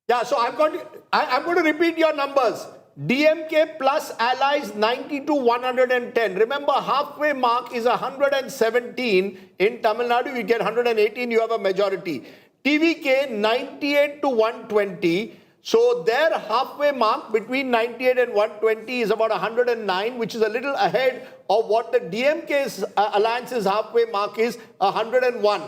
Yeah, so I'm going to repeat your numbers. DMK plus allies 90 to 110. Remember, halfway mark is 117. In Tamil Nadu, you get 118, you have a majority. TVK 98 to 120. So their halfway mark between 98 and 120 is about 109, which is a little ahead of what the DMK's alliance's halfway mark is, 101.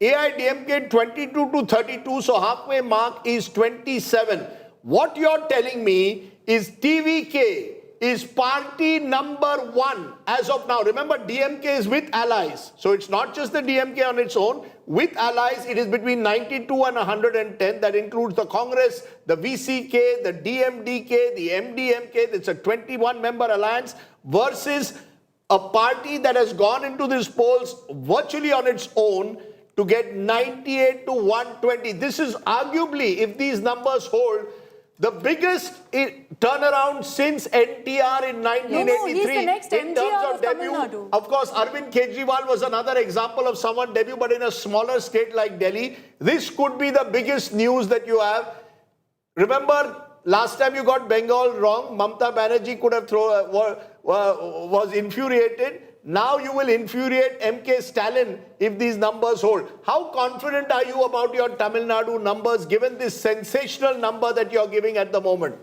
AIDMK 22 to 32, so halfway mark is 27. What you're telling me is TVK is party number 1 as of now. Remember, DMK is with allies. So it's not just the DMK on its own. With allies, it is between 92 and 110. That includes the Congress, the VCK, the DMDK, the MDMK. It's a 21-member alliance versus a party that has gone into these polls virtually on its own to get 98 to 120. This is arguably, if these numbers hold, the biggest turnaround since NTR in 1983. No, he's the next in MGR terms of Tamil debut. Nadu. Of course, Arvind Kejriwal was another example of someone debut, but in a smaller state like Delhi. This could be the biggest news that you have. Remember, last time you got Bengal wrong, Mamata Banerjee could have was infuriated. Now you will infuriate MK Stalin if these numbers hold. How confident are you about your Tamil Nadu numbers given this sensational number that you're giving at the moment?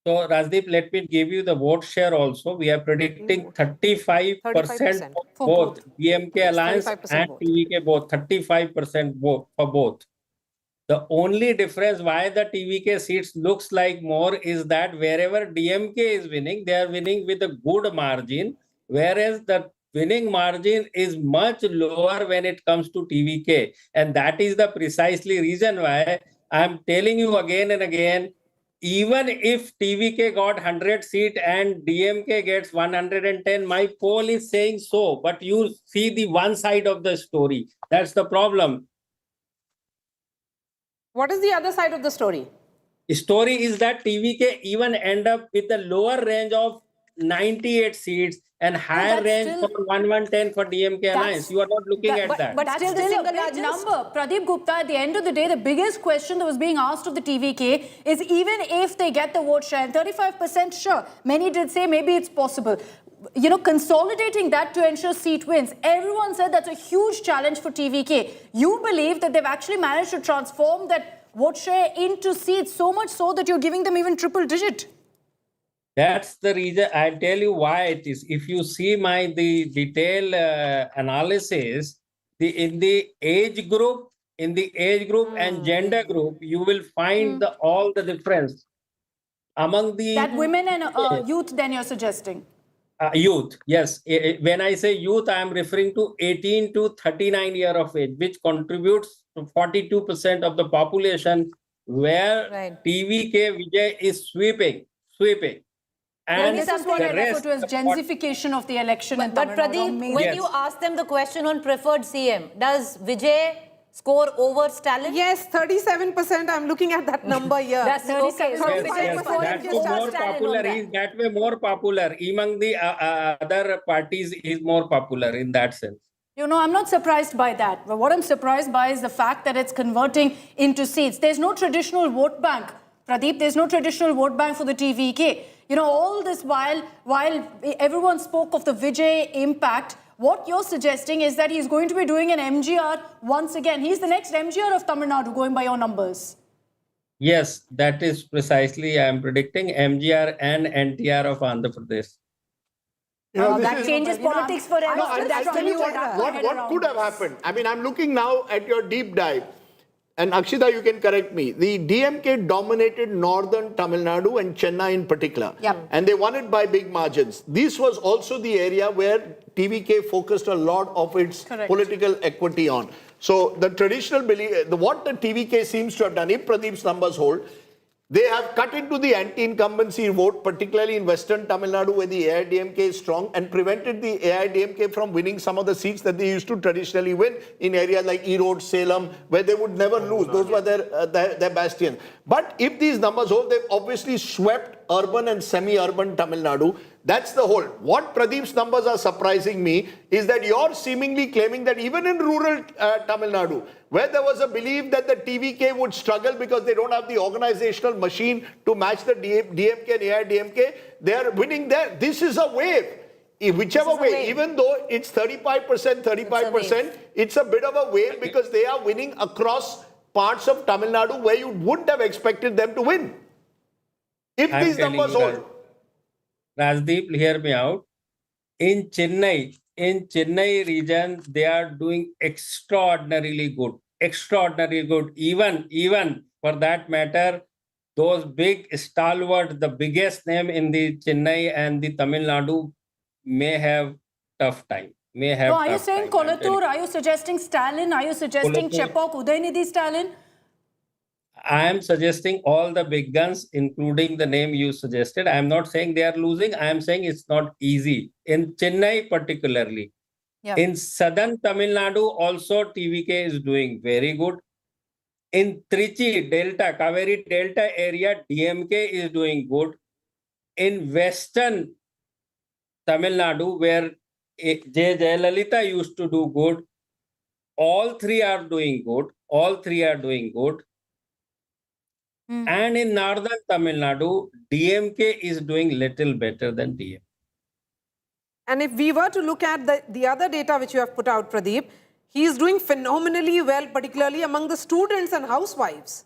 So Rajdeep, let me give you the vote share also. We are predicting 35% for both DMK Alliance and TVK both, 35% vote for both. The only difference why the TVK seats looks like more is that wherever DMK is winning, they are winning with a good margin, whereas the winning margin is much lower when it comes to TVK. And that is the precisely reason why I'm telling you again and again, even if TVK got 100 seats and DMK gets 110, my poll is saying so, but you see the one side of the story. That's the problem. What is the other side of the story? Story is that TVK even end up with a lower range of 98 seats and higher range for 110 for DMK Alliance. You are not looking at that. But that's still a big number. Pradeep Gupta, at the end of the day, the biggest question that was being asked of the TVK is even if they get the vote share, 35%, sure, many did say maybe it's possible. You know, consolidating that to ensure seat wins, everyone said that's a huge challenge for TVK. You believe that they've actually managed to transform that vote share into seats, so much so that you're giving them even triple digit. That's the reason. I'll tell you why it is. If you see the detailed analysis, in the age group and gender group, you will find all the difference among the that women and youth. Then you're suggesting. Youth, yes. When I say youth, I am referring to 18 to 39 years of age, which contributes to 42% of the population, where TVK Vijay is sweeping. And this is what I refer to as gensification of the election. But Pradeep, when you ask them the question on preferred CM, does Vijay score over Stalin? Yes, 37%. I'm looking at that number here. That's 37. That's more popular. He's that way more popular. Among the other parties, he's more popular in that sense. You know, I'm not surprised by that. But what I'm surprised by is the fact that it's converting into seats. There's no traditional vote bank. Pradeep, there's no traditional vote bank for the TVK. You know, all this while everyone spoke of the Vijay impact, what you're suggesting is that he's going to be doing an MGR once again. He's the next MGR of Tamil Nadu, going by your numbers. Yes, that is precisely I am predicting MGR and NTR of Andhra Pradesh. You know, that changes politics forever. No, I'll tell you what could have happened. I mean, I'm looking now at your deep dive. And Akshita, you can correct me. The DMK dominated northern Tamil Nadu and Chennai in particular. Yep. And they won it by big margins. This was also the area where TVK focused a lot of its political equity on. So the traditional belief, what the TVK seems to have done, if Pradeep's numbers hold, They have cut into the anti-incumbency vote, particularly in Western Tamil Nadu, where the AIDMK is strong, and prevented the AIDMK from winning some of the seats that they used to traditionally win in areas like Erode, Salem, where they would never lose. Those were their bastions. But if these numbers hold, they've obviously swept urban and semi-urban Tamil Nadu. That's the whole. What Pradeep's numbers are surprising me is that you're seemingly claiming that even in rural Tamil Nadu, where there was a belief that the TVK would struggle because they don't have the organizational machine to match the DMK and AIDMK, they are winning there. This is a wave. Whichever way, even though it's 35%, it's a bit of a wave because they are winning across parts of Tamil Nadu where you wouldn't have expected them to win. If these numbers hold. Rajdeep, hear me out. In Chennai region, they are doing extraordinarily good. Extraordinarily good. Even for that matter, those big stalwart, the biggest name in the Chennai and the Tamil Nadu may have tough time. So are you saying Kolathur? Are you suggesting Stalin? Are you suggesting Chepauk, Udaynidhi Stalin? I am suggesting all the big guns, including the name you suggested. I am not saying they are losing. I am saying it's not easy. In Chennai particularly. Yeah. In southern Tamil Nadu also TVK is doing very good. In Trichy, Delta, Kaveri Delta area, DMK is doing good. In western Tamil Nadu, where J. Jayalalitha used to do good, all three are doing good. And in northern Tamil Nadu, DMK is doing little better than DMK. And if we were to look at the other data which you have put out, Pradeep, he is doing phenomenally well, particularly among the students and housewives.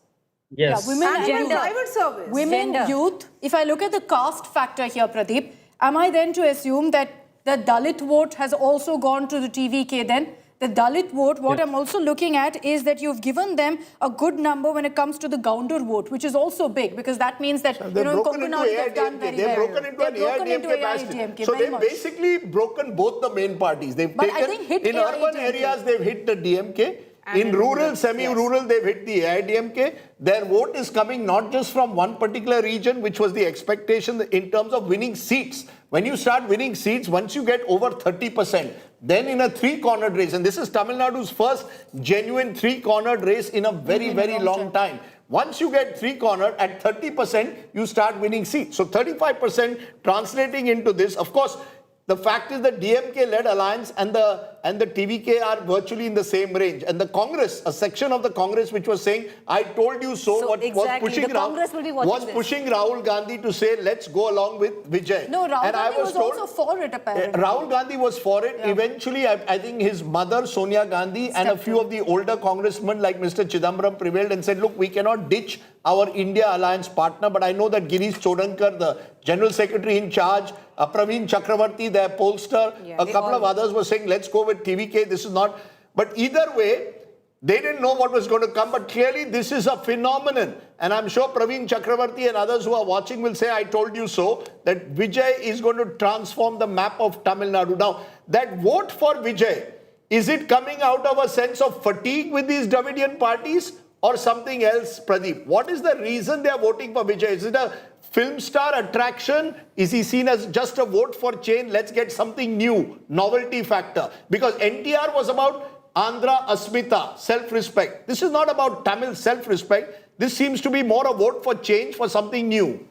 Yes. Yeah, women and gender. Private service. Women, youth. If I look at the caste factor here, Pradeep, am I then to assume that the Dalit vote has also gone to the TVK then? The Dalit vote, what I'm also looking at is that you've given them a good number when it comes to the Gaundur vote, which is also big because that means that, They've broken into AIDMK. They've broken into an AIDMK bastion. So they've basically broken both the main parties. They've taken, in urban areas, they've hit the DMK. In rural, semi-rural, they've hit the AIDMK. Their vote is coming not just from one particular region, which was the expectation in terms of winning seats. When you start winning seats, once you get over 30%, then in a three-cornered race, and this is Tamil Nadu's first genuine three-cornered race in a very, very long time. Once you get three-cornered, at 30%, you start winning seats. So 35% translating into this. Of course, the fact is that DMK-led alliance and the TVK are virtually in the same range. And the Congress, a section of the Congress which was saying, I told you so, was pushing Rahul Gandhi to say, let's go along with Vijay. No, Rahul Gandhi was also for it, apparently. Rahul Gandhi was for it. Yeah. Eventually, I think his mother, Sonia Gandhi, and a few of the older congressmen like Mr. Chidambaram prevailed and said, look, we cannot ditch our India alliance partner. But I know that Girish Chodankar, the General Secretary in charge, Praveen Chakravarti, their pollster, a couple of others were saying, let's go with TVK. This is not. But either way, they didn't know what was going to come. But clearly, this is a phenomenon. And I'm sure Praveen Chakravarti and others who are watching will say, I told you so, that Vijay is going to transform the map of Tamil Nadu. Now, that vote for Vijay, is it coming out of a sense of fatigue with these Dravidian parties or something else, Pradeep? What is the reason they are voting for Vijay? Is it a film star attraction? Is he seen as just a vote for change? Let's get something new, novelty factor. Because NTR was about Andhra Asmita, self-respect. This is not about Tamil self-respect. This seems to be more a vote for change, for something new.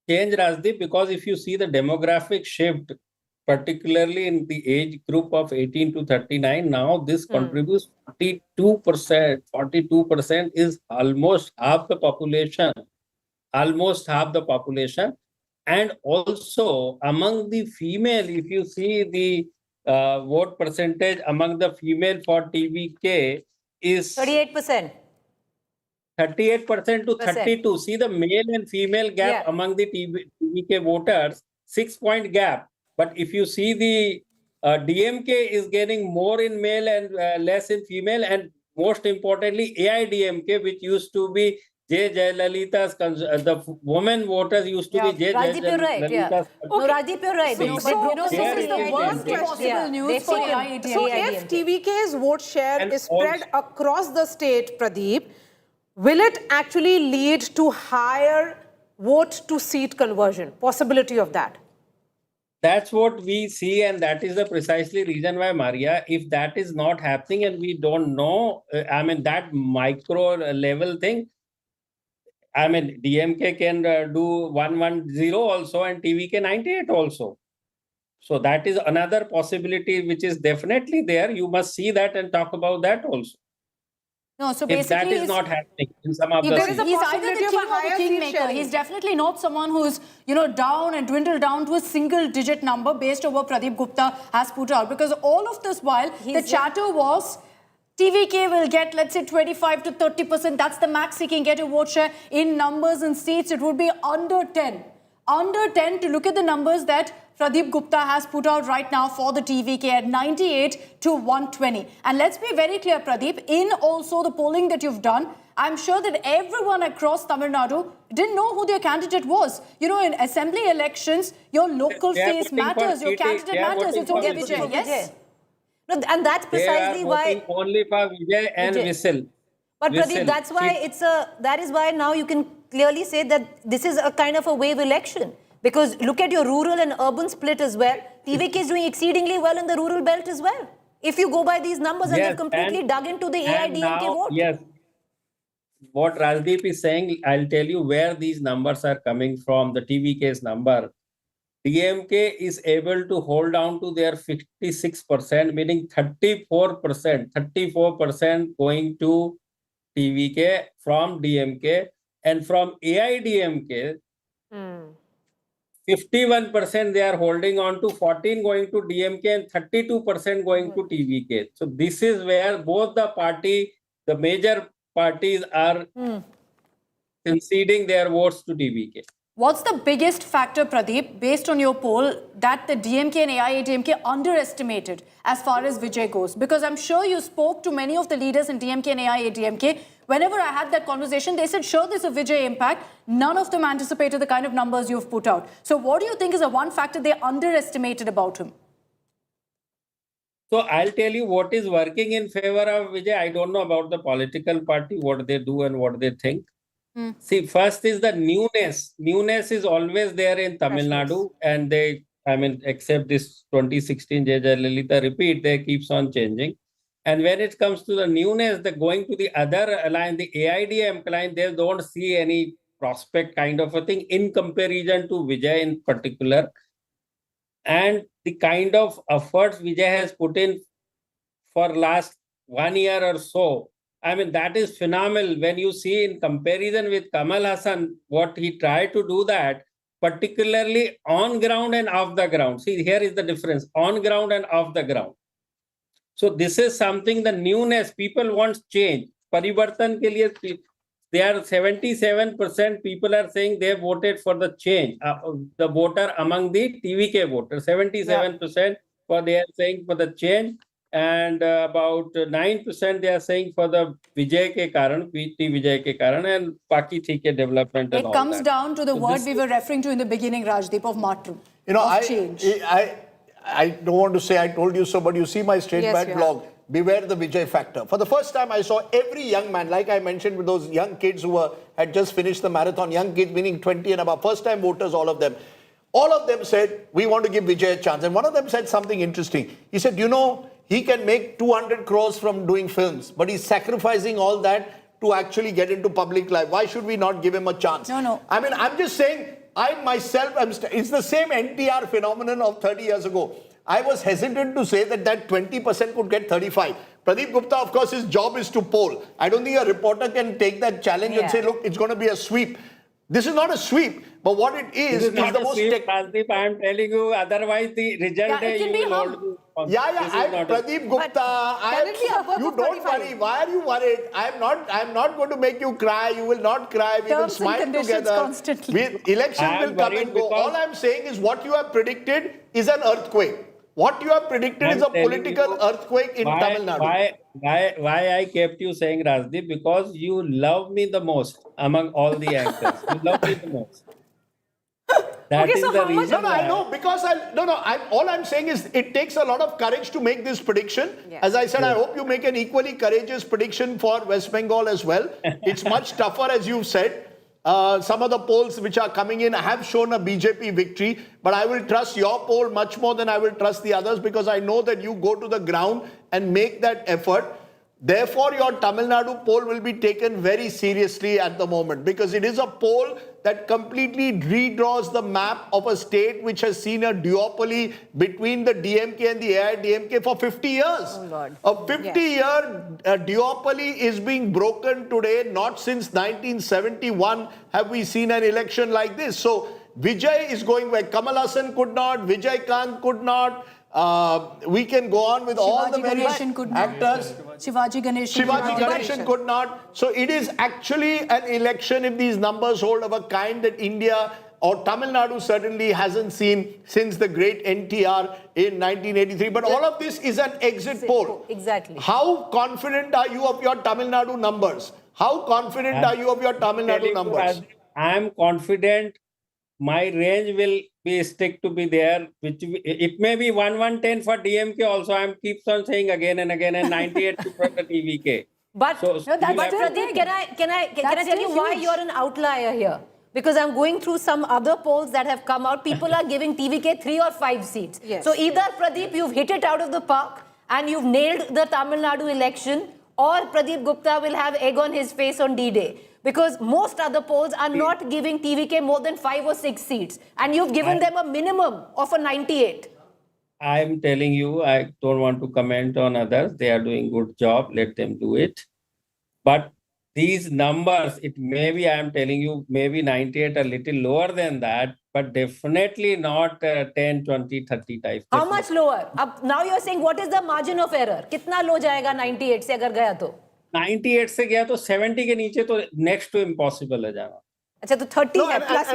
Change, Rajdeep, because if you see the demographic shift, particularly in the age group of 18 to 39, now this contributes 42%. 42% is almost half the population. Almost half the population. And also among the female, if you see the vote percentage among the female for TVK is 38%. 38% to 32. See the male and female gap among the TVK voters, 6-point gap. But if you see the DMK is getting more in male and less in female, and most importantly, AIDMK, which used to be J. Jayalalitha's, the women voters used to be J. Rajdeep, you're right. Jayalalitha's. No, Rajdeep, you're right. So, But this is the worst possible news for AIDMK. So if TVK's vote share is spread across the state, Pradeep, will it actually lead to higher vote to seat conversion? Possibility of that? That's what we see, and that is the precisely reason why, Maria, if that is not happening and we don't know, that micro level thing, DMK can do 110 also and TVK 98 also. So that is another possibility which is definitely there. You must see that and talk about that also. No, so If that basically is not happening in some of the he's seats. either the king or the kingmaker. He's definitely not someone who's, down and dwindled down to a single digit number based on what Pradeep Gupta has put out. Because all of this while, the chatter was TVK will get, let's say, 25 to 30%. That's the max he can get a vote share. In numbers and seats, it would be under 10. Under 10 to look at the numbers that Pradeep Gupta has put out right now for the TVK at 98 to 120. And let's be very clear, Pradeep, in also the polling that you've done, I'm sure that everyone across Tamil Nadu didn't know who their candidate was. In assembly elections, your local face matters, your candidate matters. It's okay, Vijay, yes? No, and that's precisely why only for Vijay and Whistle. But Pradeep, that's why that is why now you can clearly say that this is a kind of a wave election. Because look at your rural and urban split as well. TVK is doing exceedingly well in the rural belt as well. If you go by these numbers, and they've completely dug into the AIDMK vote. Yes. What Rajdeep is saying, I'll tell you where these numbers are coming from, the TVK's number. DMK is able to hold on to their 56%, meaning 34% going to TVK from DMK, and from AIDMK, 51% they are holding on to, 14 going to DMK and 32% going to TVK. So this is where both the major parties are conceding their votes to TVK. What's the biggest factor, Pradeep, based on your poll, that the DMK and AIADMK underestimated as far as Vijay goes? Because I'm sure you spoke to many of the leaders in DMK and AIADMK. Whenever I had that conversation, they said, sure, there's a Vijay impact. None of them anticipated the kind of numbers you've put out. So what do you think is the one factor they underestimated about him? So I'll tell you what is working in favor of Vijay. I don't know about the political party, what they do and what they think. See, first is the newness. Newness is always there in Tamil Nadu, and except this 2016 Jayalalitha repeat, they keeps on changing. And when it comes to the newness, the going to the other line, the AIDM line, they don't see any prospect kind of a thing in comparison to Vijay in particular. And the kind of efforts Vijay has put in for last 1 year or so, that is phenomenal. When you see in comparison with Kamal Hassan, what he tried to do that, particularly on ground and off the ground. See, here is the difference, on ground and off the ground. So this is something, the newness, people want change. Parivartan ke liye, they are 77% people are saying they voted for the change. The voter among the TVK voters, 77% they are saying for the change. And about 9% they are saying for the Vijay ke karan, Vijay ke karan, and Paki Thike development and all that. It comes down to the word we were referring to in the beginning, Rajdeep, of matru, change. I don't want to say I told you so, but you see my straight bad blog, beware the Vijay factor. For the first time, I saw every young man, like I mentioned with those young kids who had just finished the marathon, young kids meaning 20 and above, first time voters, all of them. All of them said, we want to give Vijay a chance. And one of them said something interesting. He said, he can make 200 crores from doing films, but he's sacrificing all that to actually get into public life. Why should we not give him a chance? No. I'm just saying, I myself, it's the same NTR phenomenon of 30 years ago. I was hesitant to say that 20% could get 35. Pradeep Gupta, of course, his job is to poll. I don't think a reporter can take that challenge and say, look, it's going to be a sweep. This is not a sweep, but what it is not the a most... sweep, Rajdeep, I am telling you, otherwise the result it can be Pradeep Gupta, you don't worry. Why are you worried? I'm not going to make you cry. You will not cry. We will smile together. Election will come and go. All I'm saying is what you have predicted is an earthquake. What you have predicted is a political earthquake in Tamil Nadu. Why I kept you saying, Rajdeep? Because you love me the most among all the anchors. You love me the most. That Okay, is so the how much- reason No, I why- know, because all I'm saying is it takes a lot of courage to make this prediction. Yes. As I said, I hope you make an equally courageous prediction for West Bengal as well. It's much tougher, as you've said. Some of the polls which are coming in have shown a BJP victory, but I will trust your poll much more than I will trust the others, because I know that you go to the ground and make that effort. Therefore, your Tamil Nadu poll will be taken very seriously at the moment, because it is a poll that completely redraws the map of a state which has seen a duopoly between the DMK and the AIDMK for 50 years. Oh, Lord. A 50-year duopoly is being broken today. Not since 1971 have we seen an election like this. So Vijay is going where Kamal Hassan could not, Vijay Kant could not. We can go on with all the various actors. Shivaji Ganeshan could not. So it is actually an election, if these numbers hold, of a kind that India or Tamil Nadu certainly hasn't seen since the great NTR in 1983. But all of this is an exit poll. Exactly. How confident are you of your Tamil Nadu numbers? How confident are you of your Tamil Nadu numbers? I am confident my range will be stick to be there, which it may be 110 for DMK also. I am keeps on saying again and again, and 98 for the TVK. But, So- but Pradeep, can I tell you why you're an outlier here? Because I'm going through some other polls that have come out. People are giving TVK 3 or 5 seats. Yes. So either Pradeep, you've hit it out of the park and you've nailed the Tamil Nadu election, or Pradeep Gupta will have egg on his face on D-Day. Because most other polls are not giving TVK more than 5 or 6 seats. And you've given them a minimum of a 98. I am telling you, I don't want to comment on others. They are doing good job. Let them do it. But these numbers, it may be, I am telling you, maybe 98, a little lower than that, but definitely not 10, 20, 30 type. How much lower? Now you're saying what is the margin of error? Kitna low jayega 98 se agar gaya to? 98 से गया तो 70 के नीचे तो next to impossible है जाना. अच्छा तो 30 No, है plus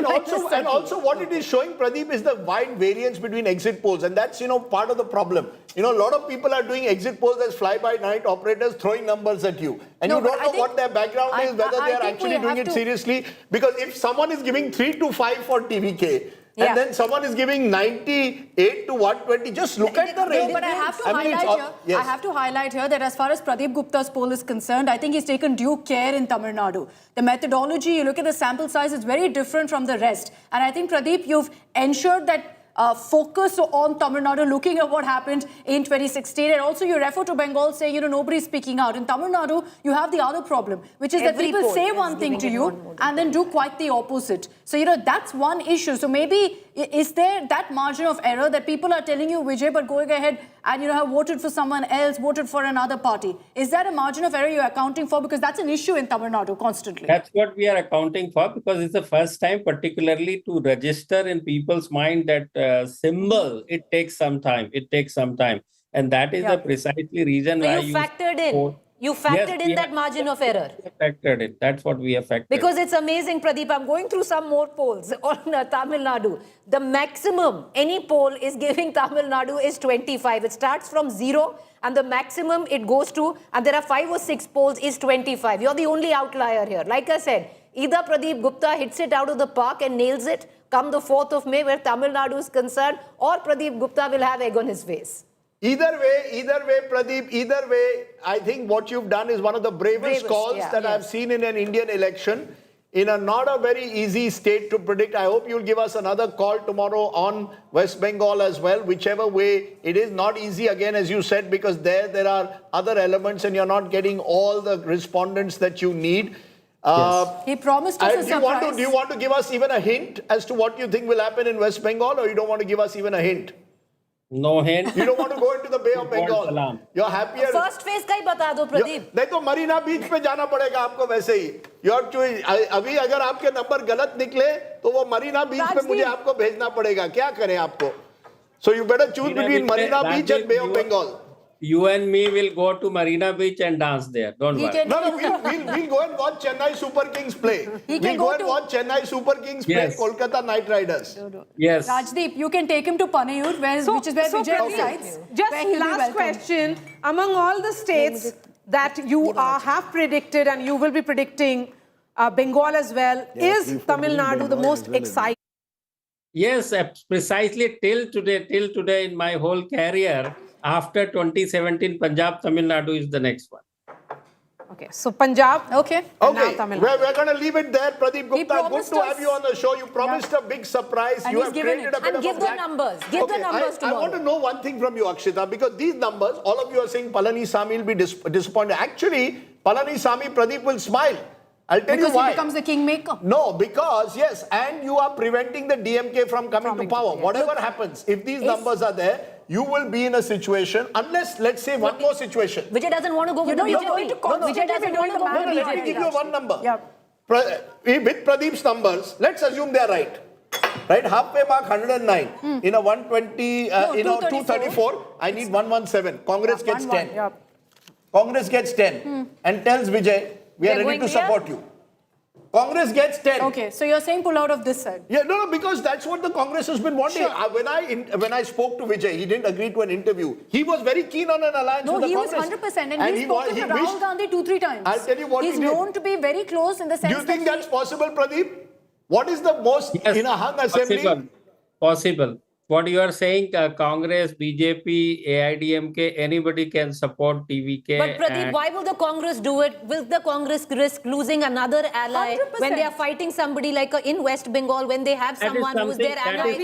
and also what it is showing, Pradeep, is the wide variance between exit polls, and that's part of the problem. A lot of people are doing exit polls as fly-by-night operators, throwing numbers at you, and you don't know what their background is, whether they are actually doing it seriously. Because if someone is giving 3 to 5 for TVK, and then someone is giving 98 to 120, just look at the range. No, but I have to highlight here that as far as Pradeep Gupta's poll is concerned, I think he's taken due care in Tamil Nadu. The methodology, you look at the sample size, it's very different from the rest. And I think, Pradeep, you've ensured that focus on Tamil Nadu, looking at what happened in 2016. And also you refer to Bengal saying, nobody's speaking out. In Tamil Nadu, you have the other problem, which is that people say one thing to you and then do quite the opposite. So, that's one issue. So maybe is there that margin of error that people are telling you, Vijay, but going ahead and, have voted for someone else, voted for another party. Is that a margin of error you're accounting for? Because that's an issue in Tamil Nadu constantly. That's what we are accounting for, because it's the first time particularly to register in people's mind that symbol. It takes some time. And that is the precisely reason why you factored in. You factored in that margin of error. Factored in. That's what we have factored. Because it's amazing, Pradeep. I'm going through some more polls on Tamil Nadu. The maximum any poll is giving Tamil Nadu is 25. It starts from 0 and the maximum it goes to, and there are 5 or 6 polls, is 25. You're the only outlier here. Like I said, either Pradeep Gupta hits it out of the park and nails it come the 4th of May where Tamil Nadu is concerned, or Pradeep Gupta will have egg on his face. Either way, Pradeep, either way, I think what you've done is one of the bravest calls that I've seen in an Indian election, in not a very easy state to predict. I hope you'll give us another call tomorrow on West Bengal as well. Whichever way, it is not easy, again, as you said, because there are other elements and you're not getting all the respondents that you need. He promised us a surprise. Do you want to give us even a hint as to what you think will happen in West Bengal, or you don't want to give us even a hint? No hint. You don't want to go into the Bay of Bengal. You're happier. First phase का ही बता दो प्रदीप. नहीं तो मरीना बीच पे जाना पड़ेगा आपको वैसे ही. अभी अगर आपके नंबर गलत निकले तो वो मरीना बीच पे मुझे आपको भेजना पड़ेगा. क्या करें आपको? So you better choose between Marina Beach and Bay of Bengal. You and me will go to Marina Beach and dance there. Don't worry. We'll go and watch Chennai Super Kings play. We'll go and watch Chennai Super Kings play Kolkata Knight Riders. Yes. Rajdeep, you can take him to Panayur, which is where Vijay resides. Just last question. Among all the states that you have predicted and you will be predicting Bengal as well, is Tamil Nadu the most exciting? Yes, precisely till today in my whole career, after 2017, Punjab, Tamil Nadu is the next one. Okay, so Punjab. Okay. Okay, we're going to leave it there. Pradeep Gupta, good to have you on the show. You promised a big surprise. And you he's have given created it. a bit And of give a the black... numbers. Give the numbers I want to know one thing from you, Akshita, because these numbers, all of you are saying Palanisamy will be disappointed. Actually, Palanisamy, Pradeep will smile. I'll tell you why. Because he becomes the kingmaker. No, because, yes, and you are preventing the DMK from coming to power. Whatever happens, if these numbers are there, you will be in a situation, unless, let's say, one more situation. Vijay doesn't want to go with the BJP. Vijay doesn't want to go with the Let me give you one number. Yeah. With Pradeep's numbers, let's assume they are right. Right, halfway mark 109. In a 120, 234, I need 117. Congress gets 10. Yeah. Congress gets 10 and tells Vijay, we are ready to support you. Congress gets 10. Okay, so you're saying pull out of this side. Yeah, no, because that's what the Congress has been wanting. Sure. When I spoke to Vijay, he didn't agree to an interview. He was very keen on an alliance with the Congress. No, he was 100%, and he's spoken to Rahul Gandhi 2-3 times. I'll tell you what he's he did. known to be very close in the sense Do you think that's possible, Pradeep? What is the most in a hung assembly? Possible. What you are saying, Congress, BJP, AIDMK, anybody can support TVK. But Pradeep, why will the Congress do it? Will the Congress risk losing another ally 100%. when they are fighting somebody like in West Bengal, when they have someone who's their ally?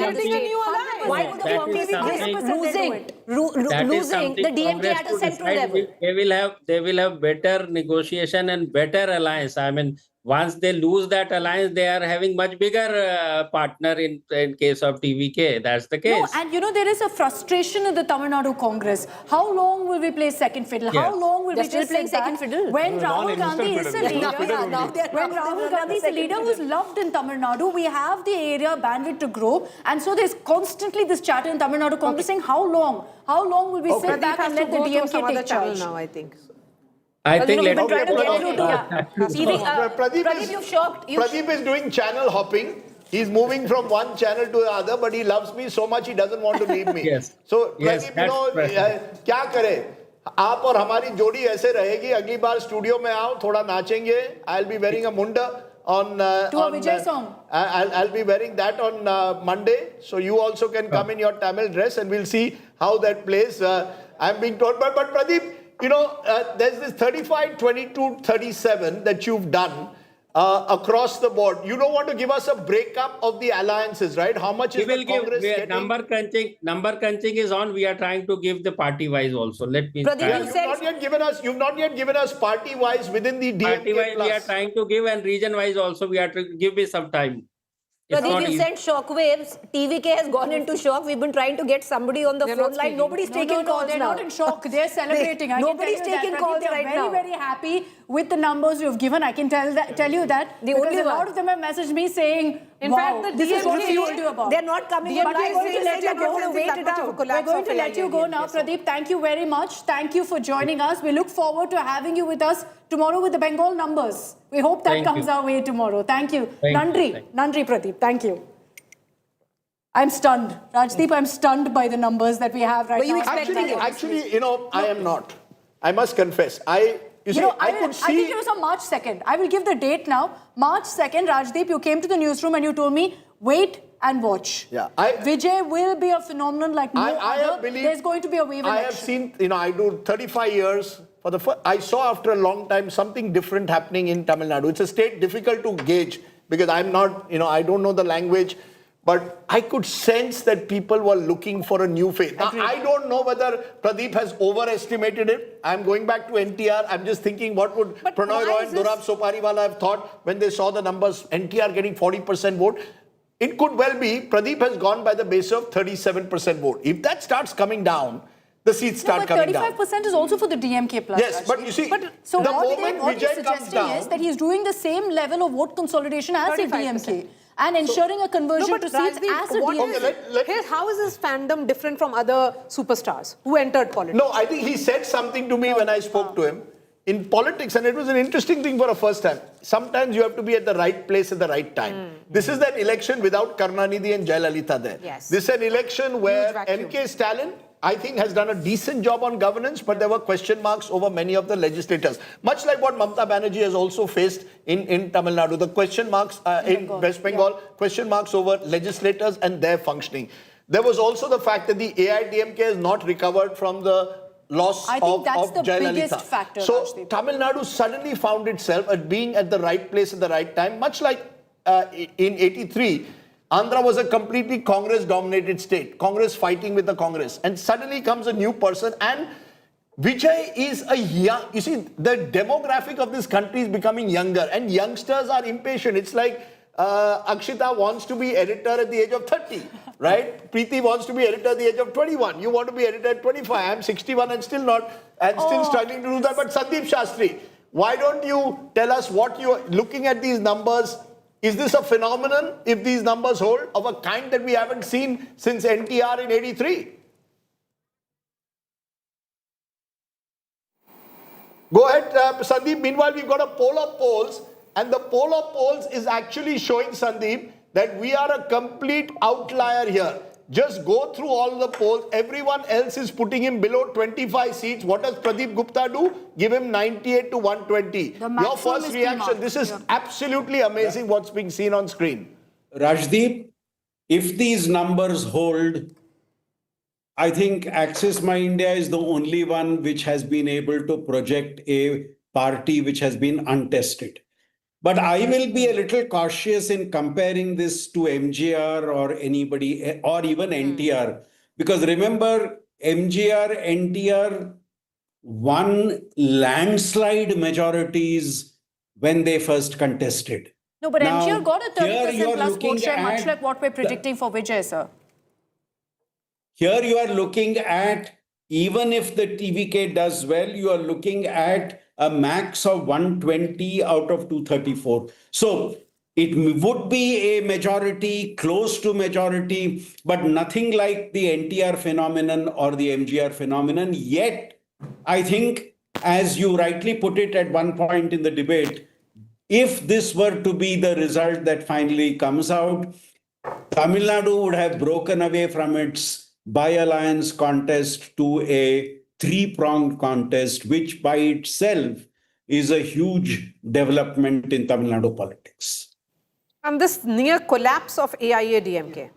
Why will the Congress risk losing the DMK at a central level? They will have better negotiation and better alliance. I mean, once they lose that alliance, they are having much bigger partner in case of TVK. That's the case. No, and there is a frustration in the Tamil Nadu Congress. How long will we play second fiddle? Yes. How long will They're we still just playing sit back second fiddle. when Rahul Gandhi is a leader? When Rahul Gandhi is a leader who's loved in Tamil Nadu, we have the area bandwidth to grow, and so there's constantly this chatter in Tamil Nadu Congress saying how long? How long will we sit back and let the DMK take charge? Now, I think. I think we've been trying to get through to Pradeep is doing channel hopping. He's moving from one channel to the other, but he loves me so much he doesn't want to leave me. Yes. So Yes, Pradeep, क्या करे? आप और हमारी जोड़ी ऐसे रहेगी. अगली बार studio में आओ, थोड़ा नाचेंगे. I'll be wearing a munda on. To a Vijay song. I'll be wearing that on Monday, so you also can come in your Tamil dress, and we'll see how that plays. I'm being told, but Pradeep. There's this 35, 22, 37 that you've done across the board. You don't want to give us a breakup of the alliances, right? How much is the Congress getting? Number crunching is on. We are trying to give the party-wise also. Let me You've not yet given us party-wise within the DMK party-wise plus. we are trying to give, and region-wise also we are to give me some time. Pradeep, you sent shockwaves. TVK has gone into shock. We've been trying to get somebody on the phone line. Nobody's taking calls they're now. not in shock. They're celebrating. Nobody's taking calls right now. They're very, very happy with the numbers you've given. I can tell you that. Because a lot of them have messaged me saying, in wow, fact, this is what we told you about. They're not coming But we're going to let you go. We're going to let you go now, Pradeep. Thank you very much. Thank you for joining us. We look forward to having you with us tomorrow with the Bengal numbers. We hope that comes our way tomorrow. Thank you. Nandri, Pradeep. Thank you. I'm stunned. Rajdeep, I'm stunned by the numbers that we have right now. Actually, I am not. I must confess. I could see... I think it was on March 2nd. I will give the date now. March 2nd, Rajdeep, you came to the newsroom and you told me, wait and watch. Yeah, Vijay will be a phenomenon like no other. There's going to be a wave election. I have seen, I do 35 years. I saw after a long time something different happening in Tamil Nadu. It's a state difficult to gauge because I'm not, I don't know the language. But I could sense that people were looking for a new face. Now, I don't know whether Pradeep has overestimated it. I'm going back to NTR. I'm just thinking what would Prannoy Roy and Durab Sopariwala have thought when they saw the numbers, NTR getting 40% vote. It could well be Pradeep has gone by the base of 37% vote. If that starts coming down, the seats start coming down. 35% is also for the DMK plus. Yes, but you see, so the what moment he's Vijay comes suggesting down, is that he's doing the same level of vote consolidation as the DMK. And ensuring a conversion to seats as a DMK. How is this fandom different from other superstars who entered politics? No, I think he said something to me when I spoke to him. In politics, and it was an interesting thing for a first time, sometimes you have to be at the right place at the right time. This is that election without Karunanidhi and Jayalalitha there. Yes. This is an election where M.K. Stalin I think, has done a decent job on governance, but there were question marks over many of the legislators. Much like what Mamata Banerjee has also faced in Tamil Nadu. The question marks in West Bengal, question marks over legislators and their functioning. There was also the fact that the AIDMK has not recovered from the loss of Jayalalitha. Factor, so Rajdeep. Tamil Nadu suddenly found itself at being at the right place at the right time, much like in 83. Andhra was a completely Congress-dominated state, Congress fighting with the Congress. And suddenly comes a new person, and Vijay is a young... You see, the demographic of this country is becoming younger, and youngsters are impatient. It's like Akshita wants to be editor at the age of 30, right? Preeti wants to be editor at the age of 21. You want to be editor at 25. I'm 61 and still not, and still struggling to do that. But Sandeep Shastri, why don't you tell us what you're looking at these numbers? Is this a phenomenon, if these numbers hold, of a kind that we haven't seen since NTR in 83? Go ahead, Sandeep. Meanwhile, we've got a poll of polls, and the poll of polls is actually showing, Sandeep, that we are a complete outlier here. Just go through all the polls. Everyone else is putting him below 25 seats. What does Pradeep Gupta do? Give him 98 to 120. Your first reaction, this is absolutely amazing what's being seen on screen. Rajdeep, if these numbers hold, I think Axis My India is the only one which has been able to project a party which has been untested. But I will be a little cautious in comparing this to MGR or anybody, or even NTR. Because remember, MGR, NTR won landslide majorities when they first contested. No, but Now, MGR got a 30% plus looking vote share, much at like what we're predicting for Vijay, sir. Here you are looking at, even if the TVK does well, you are looking at a max of 120 out of 234. So it would be a majority, close to majority, but nothing like the NTR phenomenon or the MGR phenomenon. Yet, I think, as you rightly put it at one point in the debate, if this were to be the result that finally comes out, Tamil Nadu would have broken away from its by-alliance contest to a three-pronged contest, which by itself is a huge development in Tamil Nadu politics. And this near collapse of AIA-DMK.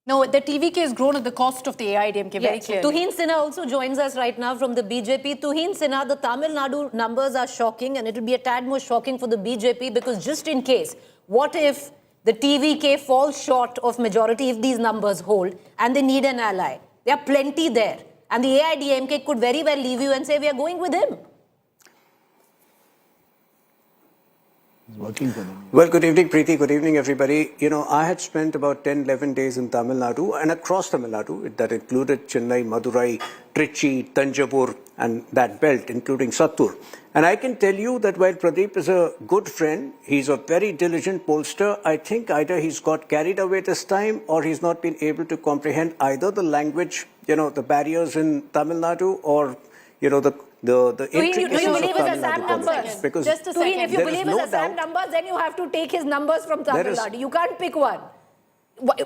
No, the TVK has grown at the cost of the AIDMK, very clearly. Tuhin Sinha also joins us right now from the BJP. Tuhin Sinha, the Tamil Nadu numbers are shocking, and it will be a tad more shocking for the BJP, because just in case, what if the TVK falls short of majority if these numbers hold, and they need an ally? There are plenty there. And the AIDMK could very well leave you and say, we are going with him. Working for them. Well, good evening, Preeti. Good evening, everybody. You know, I had spent about 10, 11 days in Tamil Nadu and across Tamil Nadu. That included Chennai, Madurai, Trichy, Tanjavur, and that belt, including Sattur. And I can tell you that while Pradeep is a good friend, he's a very diligent pollster. I think either he's got carried away this time or he's not been able to comprehend either the language, the barriers in Tamil Nadu, or, the intricacies you of believe Tamil his Assam Nadu numbers? politics. Because Just a second. If you believe his Assam numbers, then you have to take his numbers from Tamil Nadu. You can't pick one.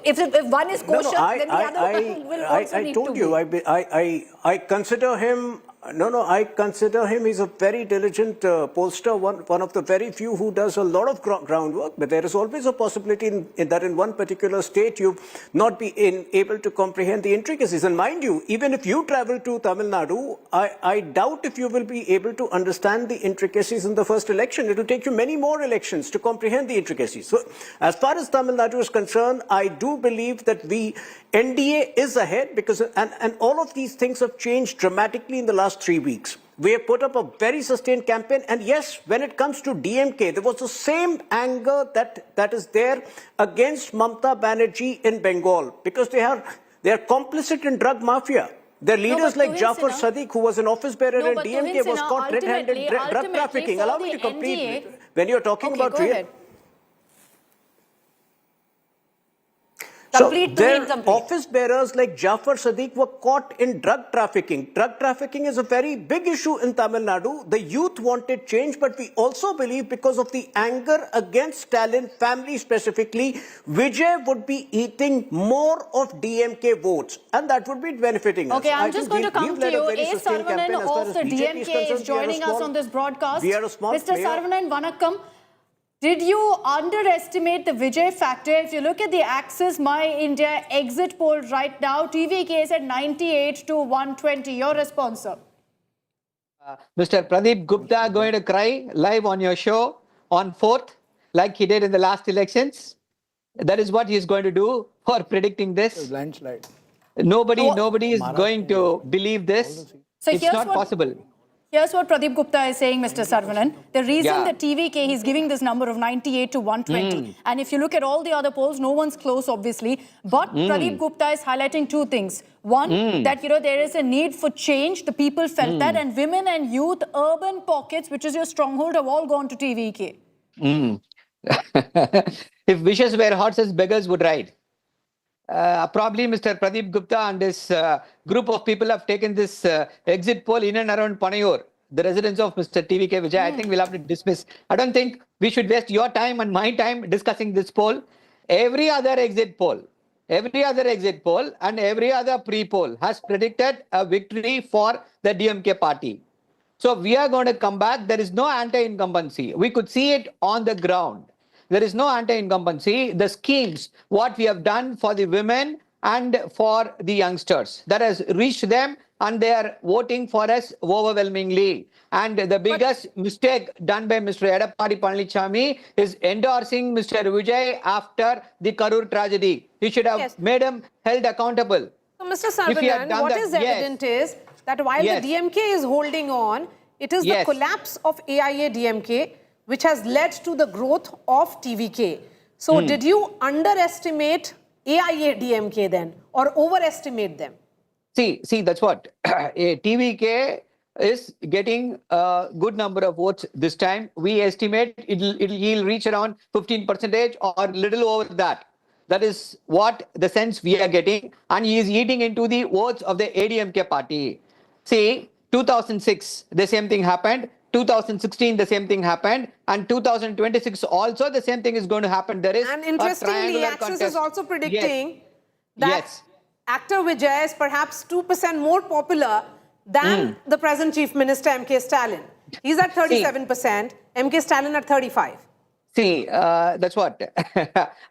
If one is kosher, then the other one will also need to be. I consider him... I consider him, he's a very diligent pollster, one of the very few who does a lot of groundwork, but there is always a possibility that in one particular state you not be able to comprehend the intricacies. And mind you, even if you travel to Tamil Nadu, I doubt if you will be able to understand the intricacies in the first election. It will take you many more elections to comprehend the intricacies. So as far as Tamil Nadu is concerned, I do believe that NDA is ahead, because and all of these things have changed dramatically in the last 3 weeks. We have put up a very sustained campaign, and yes, when it comes to DMK, there was the same anger that is there against Mamata Banerjee in Bengal, because they are complicit in drug mafia. Their leaders like Jafar Sadiq, who was an office bearer in DMK, was caught red-handed drug trafficking. Allow me to complete. When you're talking about Complete to their incomplete. office bearers like Jafar Sadiq were caught in drug trafficking. Drug trafficking is a very big issue in Tamil Nadu. The youth wanted change, but we also believe because of the anger against Stalin family specifically, Vijay would be eating more of DMK votes, and that would be benefiting us. Okay, I'm I just think going to come to led you. a very A. sustained campaign. Saravanan As far of as the BJP is DMK is concerned, joining us on this broadcast. we are a small Mr. player. Saravanan, vanakkam. Did you underestimate the Vijay factor? If you look at the Axis My India exit poll right now, TVK is at 98 to 120. Your response, sir? Mr. Pradeep Gupta going to cry live on your show on 4th, like he did in the last elections. That is what he is going to do for predicting this. Landslide. Nobody is going to believe this. So it's not possible. Here's what Pradeep Gupta is saying, Mr. Saravanan. The reason that TVK, he's giving this number of 98 to 120. And if you look at all the other polls, no one's close, obviously. But Pradeep Gupta is highlighting two things. One, that, there is a need for change. The people felt that. And women and youth, urban pockets, which is your stronghold, have all gone to TVK. If wishes were horses, beggars would ride. Probably Mr. Pradeep Gupta and his group of people have taken this exit poll in and around Panayur, the residence of Mr. TVK Vijay. I think we'll have to dismiss. I don't think we should waste your time and my time discussing this poll. Every other exit poll and every other pre-poll has predicted a victory for the DMK party. So we are going to come back. There is no anti-incumbency. We could see it on the ground. There is no anti-incumbency. The schemes, what we have done for the women and for the youngsters, that has reached them and they are voting for us overwhelmingly. And the biggest mistake done by Mr. Edappadi Palaniswamy is endorsing Mr. Vijay after the Karur tragedy. He should have made him held accountable. So, Mr. Saravanan, what is evident is that while the DMK is holding on, it is the collapse of AIA-DMK which has led to the growth of TVK. So did you underestimate AIA-DMK then or overestimate them? See, that's what. TVK is getting a good number of votes this time. We estimate he'll reach around 15% or little over that. That is what the sense we are getting. And he is eating into the votes of the ADMK party. See, 2006, the same thing happened. 2016, the same thing happened, and 2026 also the same thing is going to happen. There is and interestingly, Axis is also predicting that actor Vijay is perhaps 2% more popular than the present Chief Minister MK Stalin. He's at 37%, MK Stalin at 35%. See, that's what.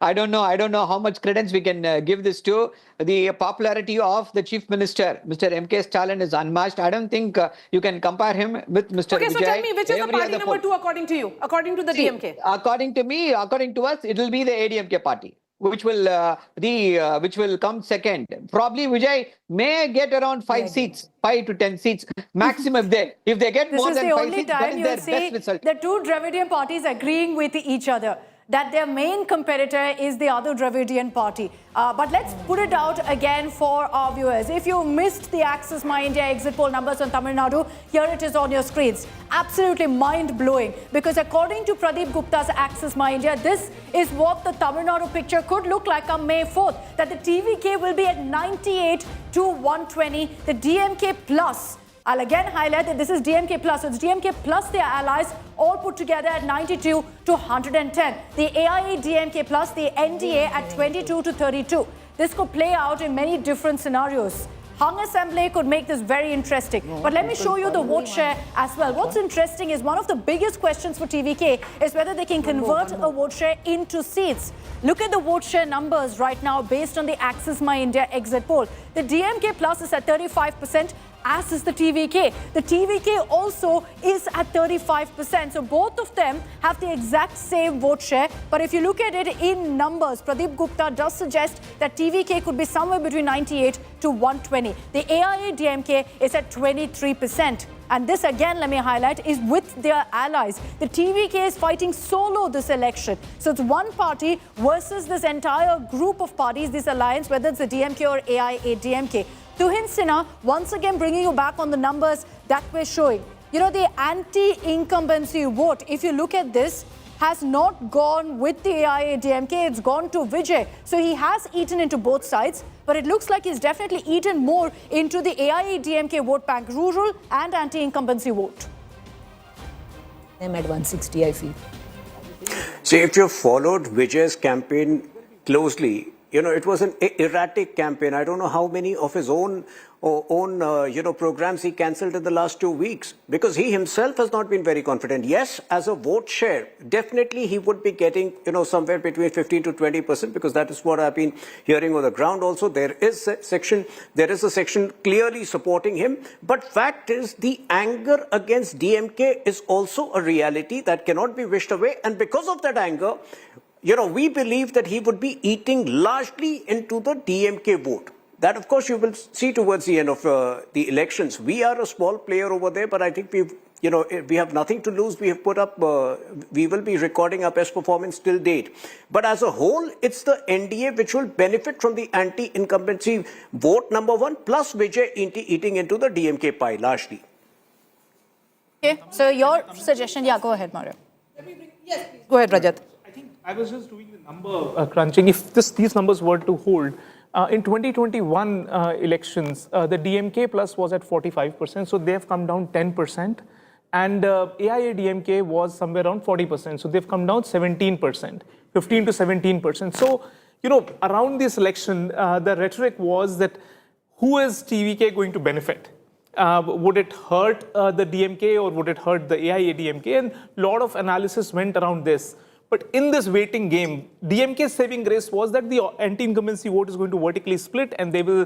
I don't know how much credence we can give this to. The popularity of the Chief Minister, Mr. MK Stalin, is unmatched. I don't think you can compare him with Mr. Vijay. Okay, so tell me, which is the party number 2 according to you, according to the DMK? According to me, according to us, it will be the ADMK party, which will come second. Probably Vijay may get around 5 seats, 5 to 10 seats maximum. If they get more than 5 seats, that is their best result. The two Dravidian parties agreeing with each other that their main competitor is the other Dravidian party. But let's put it out again for our viewers. If you missed the Axis My India exit poll numbers on Tamil Nadu, here it is on your screens. Absolutely mind-blowing, because according to Pradeep Gupta's Axis My India, this is what the Tamil Nadu picture could look like on May 4th, that the TVK will be at 98 to 120, the DMK plus. I'll again highlight that this is DMK plus. So it's DMK plus their allies all put together at 92 to 110. The AIA-DMK plus the NDA at 22 to 32. This could play out in many different scenarios. Hung Assembly could make this very interesting. But let me show you the vote share as well. What's interesting is one of the biggest questions for TVK is whether they can convert a vote share into seats. Look at the vote share numbers right now based on the Axis My India exit poll. The DMK plus is at 35%. As is the TVK. The TVK also is at 35%. So both of them have the exact same vote share. But if you look at it in numbers, Pradeep Gupta does suggest that TVK could be somewhere between 98 to 120. The AIA-DMK is at 23%. And this, again, let me highlight, is with their allies. The TVK is fighting solo this election. So it's one party versus this entire group of parties, this alliance, whether it's the DMK or AIA-DMK. Tuhin Sinha, once again bringing you back on the numbers that we're showing. You know, the anti-incumbency vote, if you look at this, has not gone with the AIADMK, it's gone to Vijay. So he has eaten into both sides, but it looks like he's definitely eaten more into the AIADMK vote bank, rural and anti-incumbency vote. I'm at 160, I feel. See, if you followed Vijay's campaign closely, it was an erratic campaign. I don't know how many of his own programs he cancelled in the last 2 weeks because he himself has not been very confident. Yes, as a vote share, definitely he would be getting, somewhere between 15 to 20% because that is what I've been hearing on the ground. Also, there is a section clearly supporting him. But fact is, the anger against DMK is also a reality that cannot be wished away. And because of that anger, we believe that he would be eating largely into the DMK vote. That, of course, you will see towards the end of the elections. We are a small player over there, but I think we have nothing to lose. We have put up, we will be recording our best performance till date. But as a whole, it's the NDA which will benefit from the anti-incumbency vote, number one, plus Vijay eating into the DMK pie largely. Okay, so your suggestion, yeah, go ahead, Mario. Yes, please. Go ahead, Rajat. I was just doing the number crunching. If these numbers were to hold, in 2021 elections, the DMK plus was at 45%, so they have come down 10%. And AIADMK was somewhere around 40%, so they've come down 17%, 15 to 17%. So, around this election, the rhetoric was that who is TVK going to benefit? Would it hurt the DMK or would it hurt the AIADMK? And a lot of analysis went around this. But in this waiting game, DMK's saving grace was that the anti-incumbency vote is going to vertically split and they will,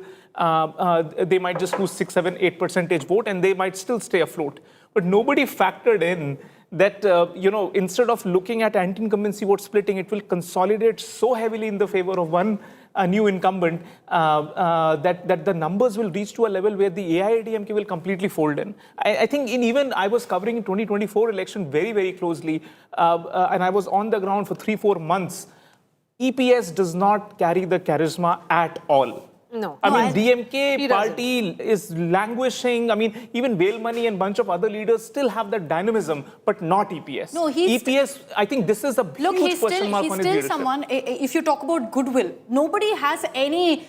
they might just lose 6, 7, 8% vote and they might still stay afloat. But nobody factored in that, instead of looking at anti-incumbency vote splitting, it will consolidate so heavily in the favor of one new incumbent that the numbers will reach to a level where the AIADMK will completely fold in. I think I was covering in 2024 election very, very closely, and I was on the ground for 3-4 months. EPS does not carry the charisma at all. No. DMK party is languishing. Even Velmani and bunch of other leaders still have that dynamism, but not EPS. No, EPS, I think this is a huge question mark on his leadership. He's still someone, if you talk about goodwill, nobody has any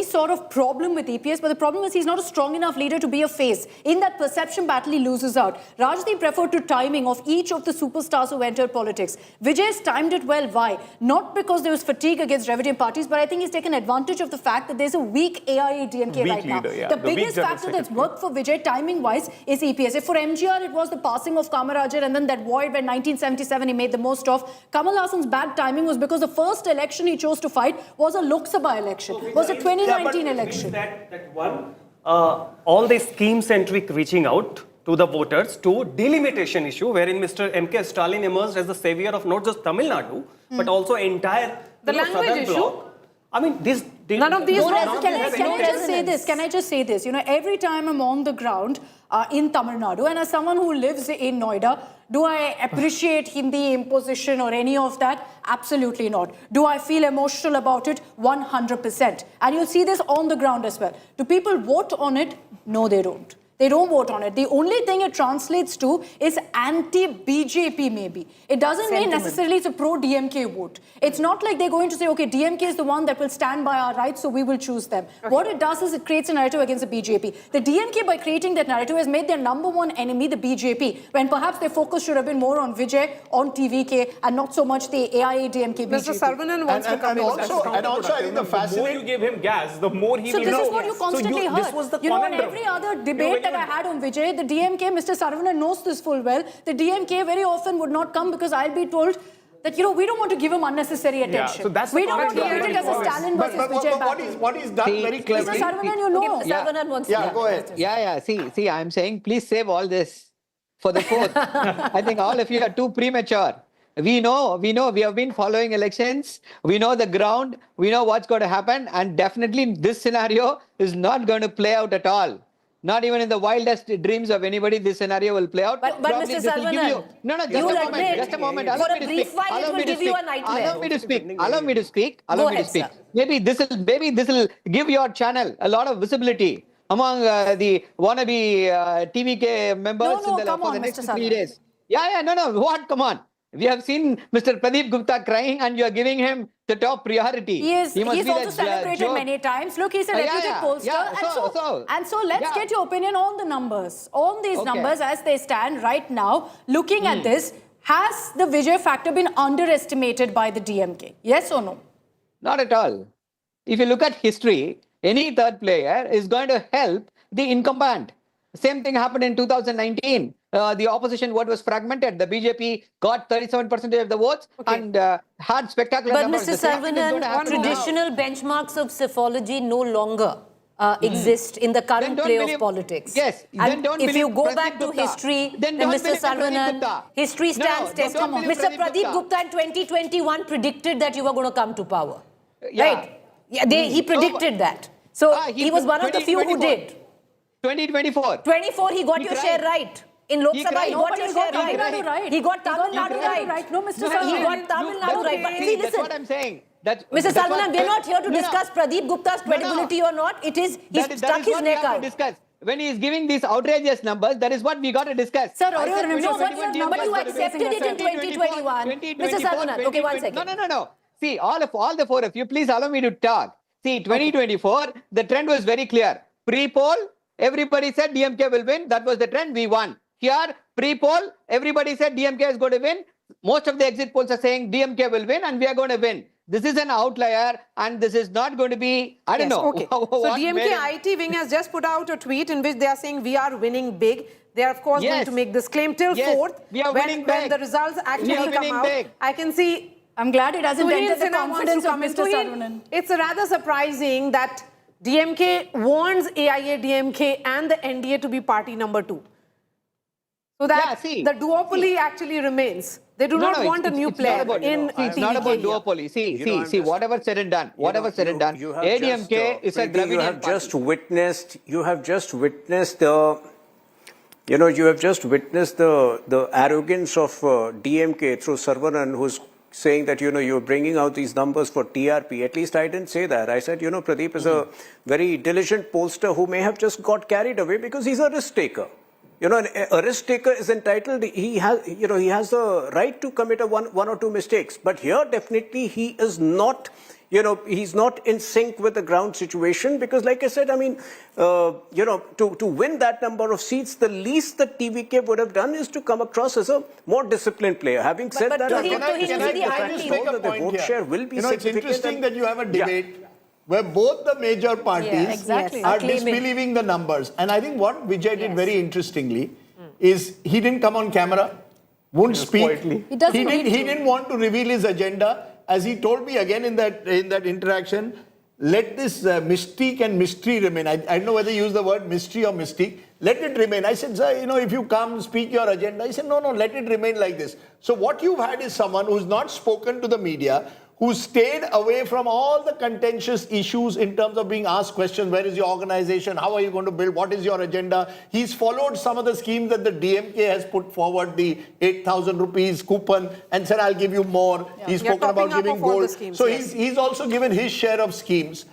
sort of problem with EPS, but the problem is he's not a strong enough leader to be a face. In that perception battle, he loses out. Rajdeep referred to timing of each of the superstars who entered politics. Vijay's timed it well. Why? Not because there was fatigue against revenue parties, but I think he's taken advantage of the fact that there's a weak AIADMK right now. Yeah. The biggest factor that's worked for Vijay timing-wise is EPS. If for MGR it was the passing of Kamarajar and then that void when 1977 he made the most of, Kamal Hassan's bad timing was because the first election he chose to fight was a Lok Sabha election. Was a 2019 election. That one, all the scheme-centric reaching out to the voters to delimitation issue, wherein Mr. M.K. Stalin emerged as the savior of not just Tamil Nadu, but also entire language issue. bloc. None of these. Can I just say this? Every time I'm on the ground in Tamil Nadu, and as someone who lives in Noida, do I appreciate Hindi imposition or any of that? Absolutely not. Do I feel emotional about it? 100%. And you'll see this on the ground as well. Do people vote on it? No, they don't. They don't vote on it. The only thing it translates to is anti-BJP maybe. It doesn't mean necessarily it's a pro-DMK vote. It's not like they're going to say, okay, DMK is the one that will stand by our rights, so we will choose them. Okay. What it does is it creates a narrative against the BJP. The DMK, by creating that narrative, has made their number one enemy the BJP, when perhaps their focus should have been more on Vijay, on TVK, and not so much the AIADMK BJP. Mr. Saravanan wants to come in. Also, I think the fascinating... The more you give him gas, the more he will know. So this is what you constantly heard. This was the on every other debate that I had on Vijay, the DMK, Mr. Saravanan knows this full well. The DMK very often would not come because I'll be told that, we don't want to give him unnecessary attention. So that's we don't want to treat it as a Stalin versus Vijay battle. What is done very cleverly... Mr. Saravanan, Saravanan wants to go ahead. See, I'm saying, please save all this for the 4th. I think all of you are too premature. We know, we have been following elections. We know the ground. We know what's going to happen. And definitely this scenario is not going to play out at all. Not even in the wildest dreams of anybody, this scenario will play out. But Mr. Saravanan, just a moment. For a brief while, it will give you a nightmare. Allow me to speak. Maybe this will give your channel a lot of visibility among the wannabe TVK members for the next 3 days. What? Come on. We have seen Mr. Pradeep Gupta crying and you are giving him the top priority. He's be also that, celebrated joke. many times. Look, he's a reputed pollster. And so let's get your opinion on the numbers. On these numbers as they stand right now, looking at this, has the Vijay factor been underestimated by the DMK? Yes or no? Not at all. If you look at history, any third player is going to help the incumbent. Same thing happened in 2019. The opposition vote was fragmented. The BJP got 37% of the votes and had spectacular but numbers. But Mr. Saravanan, traditional benchmarks of psephology no longer exist in the current play of politics. Yes. And if you go back to history, then Mr. Saravanan, history stands testimony. Mr. Pradeep Gupta in 2021 predicted that you were going to come to power. Right? Yeah, he predicted that. So he was one of the few who did. 2024. 24, he got your share right. In Lok Sabha, he got your share right. He got Tamil Nadu right. No, Mr. Saravanan. He got Tamil Nadu right. But see, That's what I'm saying. Mr. Saravanan, we're not here to discuss Pradeep Gupta's credibility or not. It is, he's stuck his neck out. When he is giving these outrageous numbers, that is what we got to discuss. Sir, but you accepted it in 2021. Mr. Saravanan, okay, one second. No. See, all the four of you, please allow me to talk. See, 2024, the trend was very clear. Pre-poll, everybody said DMK will win. That was the trend. We won. Here, pre-poll, everybody said DMK is going to win. Most of the exit polls are saying DMK will win and we are going to win. This is an outlier and this is not going to be, I don't know. Okay. So DMK IT wing has just put out a tweet in which they are saying we are winning big. They are of course going to make this claim till 4th. We are when the results actually come out. Big. I can see. I'm glad it hasn't entered the confidence of Mr. Saravanan. It's rather surprising that DMK warns AIADMK and the NDA to be party number 2. So that the duopoly actually remains. They do not want a new player in It's not about duopoly. See, whatever said and done, ADMK is a Dravidian You have just witnessed the arrogance of DMK through Saravanan, who's saying that, you're bringing out these numbers for TRP. At least I didn't say that. I said, Pradeep is a very diligent pollster who may have just got carried away because he's a risk taker. A risk taker is entitled, he has the right to commit one or two mistakes. But here, definitely, he is not, he's not in sync with the ground situation because, like I said, to win that number of seats, the least that TVK would have done is to come across as a more disciplined player. Having said that, the vote share will be significant. It's interesting that you have a debate where both the major parties are disbelieving the numbers. And I think what Vijay did very interestingly is he didn't come on camera, wouldn't speak. He didn't want to reveal his agenda. As he told me again in that interaction, let this mystique and mystery remain. I don't know whether you use the word mystery or mystique. Let it remain. I said, sir, if you come, speak your agenda. He said, no, let it remain like this. So what you've had is someone who's not spoken to the media, who stayed away from all the contentious issues in terms of being asked questions. Where is your organization? How are you going to build? What is your agenda? He's followed some of the schemes that the DMK has put forward, the 8,000 rupees coupon, and said, I'll give you more. He's spoken about giving gold. So he's also given his share of schemes.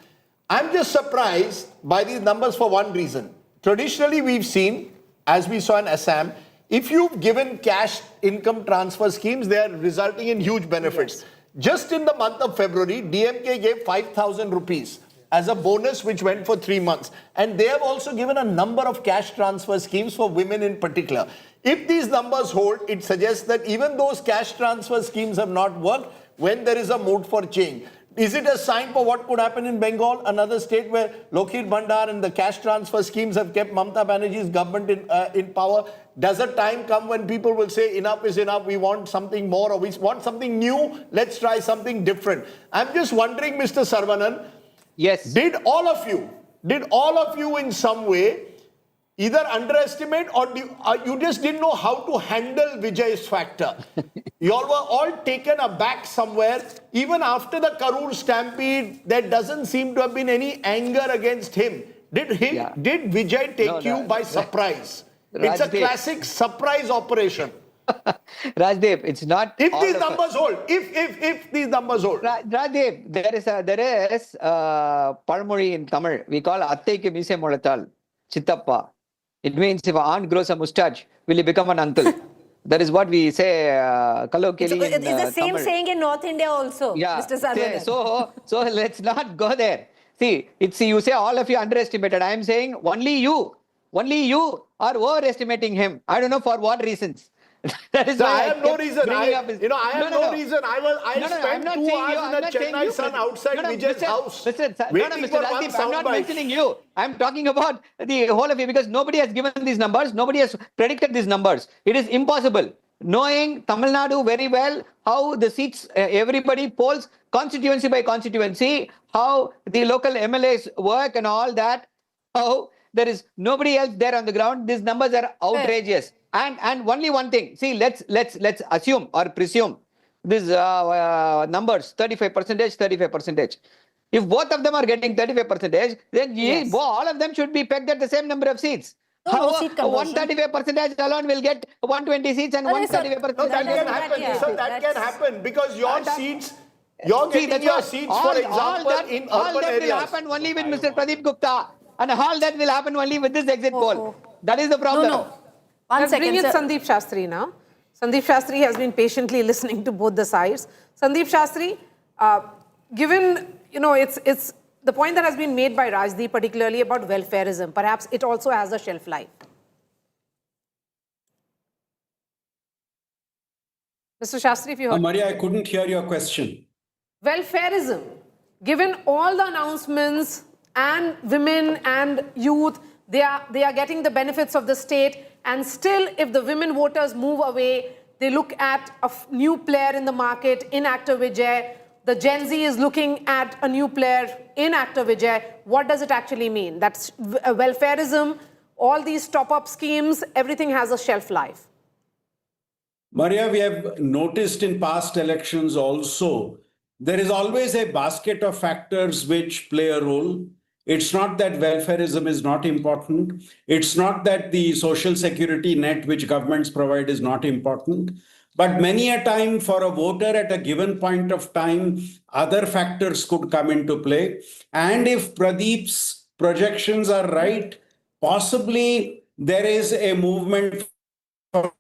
I'm just surprised by these numbers for one reason. Traditionally, we've seen, as we saw in Assam, if you've given cash income transfer schemes, they are resulting in huge benefits. Yes. Just in the month of February, DMK gave 5,000 rupees as a bonus which went for 3 months. And they have also given a number of cash transfer schemes for women in particular. If these numbers hold, it suggests that even those cash transfer schemes have not worked when there is a mood for change. Is it a sign for what could happen in Bengal, another state where Lokhit Bhandar and the cash transfer schemes have kept Mamata Banerjee's government in power? Does a time come when people will say enough is enough, we want something more, or we want something new, let's try something different? I'm just wondering, Mr. Saravanan, did all of you in some way either underestimate or you just didn't know how to handle Vijay's factor? You all were all taken aback somewhere. Even after the Karur stampede, there doesn't seem to have been any anger against him. Did Vijay take you by surprise? It's a classic surprise operation. Rajdev, it's not. If these numbers hold, if these numbers hold. Rajdev, there is Palmori in Tamil. We call Attaikku Mise Molatal, Chittappa. It means if an aunt grows a mustache, will he become an uncle? That is what we say colloquially in It's the same Tamil. saying in North India also, Yeah. Mr. Saravanan. So let's not go there. See, you say all of you underestimated. I am saying only you are overestimating him. I don't know for what reasons. That is So why I have no reason. I have no reason. I spent 2 hours in a Chennai sun outside Vijay's house. Waiting for one I'm sound not bite. mentioning you. I'm talking about the whole of you because nobody has given these numbers. Nobody has predicted these numbers. It is impossible. Knowing Tamil Nadu very well, how the seats, everybody polls constituency by constituency, how the local MLAs work and all that, how there is nobody else there on the ground. These numbers are outrageous. And only one thing. See, let's assume or presume these numbers 35%. If both of them are getting 35%, then all of them should be pegged at the same number of seats. How 135% alone will get 120 seats and 135%. No, that can happen. So that can happen because your seats. You're getting your seats, for example, in urban areas. All that will happen only with Mr. Pradeep Gupta, and all that will happen only with this exit poll. That is the problem. No. Let's bring in Sandeep Shastri now. Sandeep Shastri has been patiently listening to both the sides. Sandeep Shastri, given, it's the point that has been made by Rajdeep, particularly about welfareism, perhaps it also has a shelf life. Mr. Shastri, if you heard. Maria, I couldn't hear your question. Welfareism, given all the announcements and women and youth, they are getting the benefits of the state, and still if the women voters move away, they look at a new player in the market in Actor Vijay. The Gen Z is looking at a new player in Actor Vijay. What does it actually mean? That's welfareism, all these top-up schemes, everything has a shelf life. Maria, we have noticed in past elections also, there is always a basket of factors which play a role. It's not that welfareism is not important. It's not that the social security net which governments provide is not important. But many a time for a voter at a given point of time, other factors could come into play. And if Pradeep's projections are right, possibly there is a movement for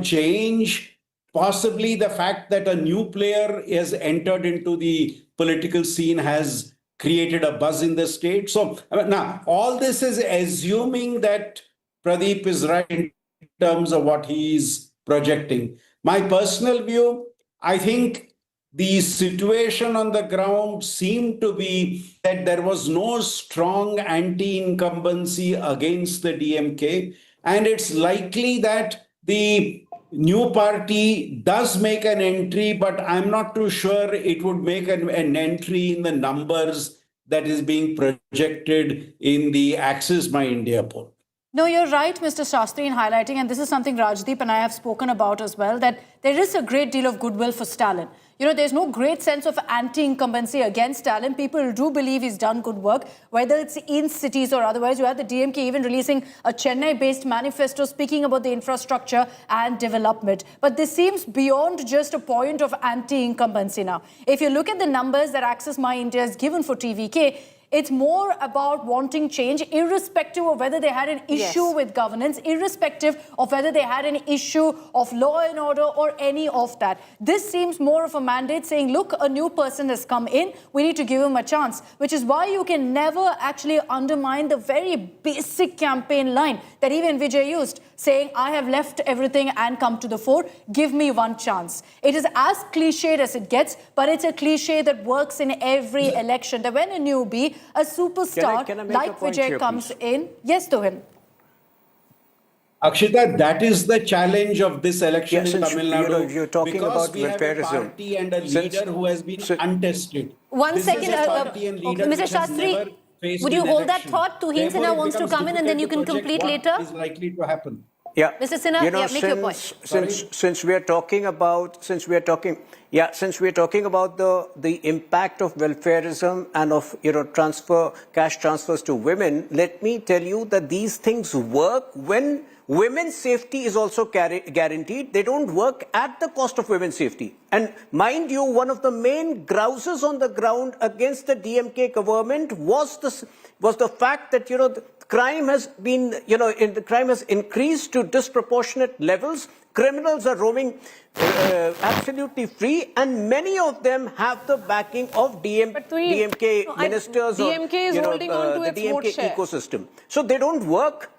change. Possibly the fact that a new player has entered into the political scene has created a buzz in the state. So now all this is assuming that Pradeep is right in terms of what he is projecting. My personal view, I think the situation on the ground seemed to be that there was no strong anti-incumbency against the DMK. And it's likely that the new party does make an entry, but I'm not too sure it would make an entry in the numbers that is being projected in the Axis My India poll. No, you're right, Mr. Shastri, in highlighting, and this is something Rajdeep and I have spoken about as well, that there is a great deal of goodwill for Stalin. There's no great sense of anti-incumbency against Stalin. People do believe he's done good work, whether it's in cities or otherwise. You had the DMK even releasing a Chennai-based manifesto speaking about the infrastructure and development. But this seems beyond just a point of anti-incumbency now. If you look at the numbers that Access My India has given for TVK, it's more about wanting change, irrespective of whether they had an issue with governance, irrespective of whether they had an issue of law and order or any of that. This seems more of a mandate saying, look, a new person has come in, we need to give him a chance, which is why you can never actually undermine the very basic campaign line that even Vijay used, saying, I have left everything and come to the fore, give me one chance. It is as cliched as it gets, but it's a cliche that works in every election, that when a newbie, a superstar like Vijay comes in. Yes, Tuhin. Akshita, that is the challenge of this election in Tamil Nadu. You're talking because about we have a party and a leader who has been untested. One second, Mr. Shastri, would you hold that thought? Tuhin Sinha wants to come in and then you can complete later. What is likely to happen? Yeah, Mr. Sinha, make your point. Since we are talking about the impact of welfareism and of cash transfers to women, let me tell you that these things work when women's safety is also guaranteed. They don't work at the cost of women's safety. And mind you, one of the main grouses on the ground against the DMK government was the fact that crime has been, the crime has increased to disproportionate levels. Criminals are roaming absolutely free, and many of them have the backing of DMK ministers DMK is holding on to the its vote DMK share. ecosystem. So they don't work.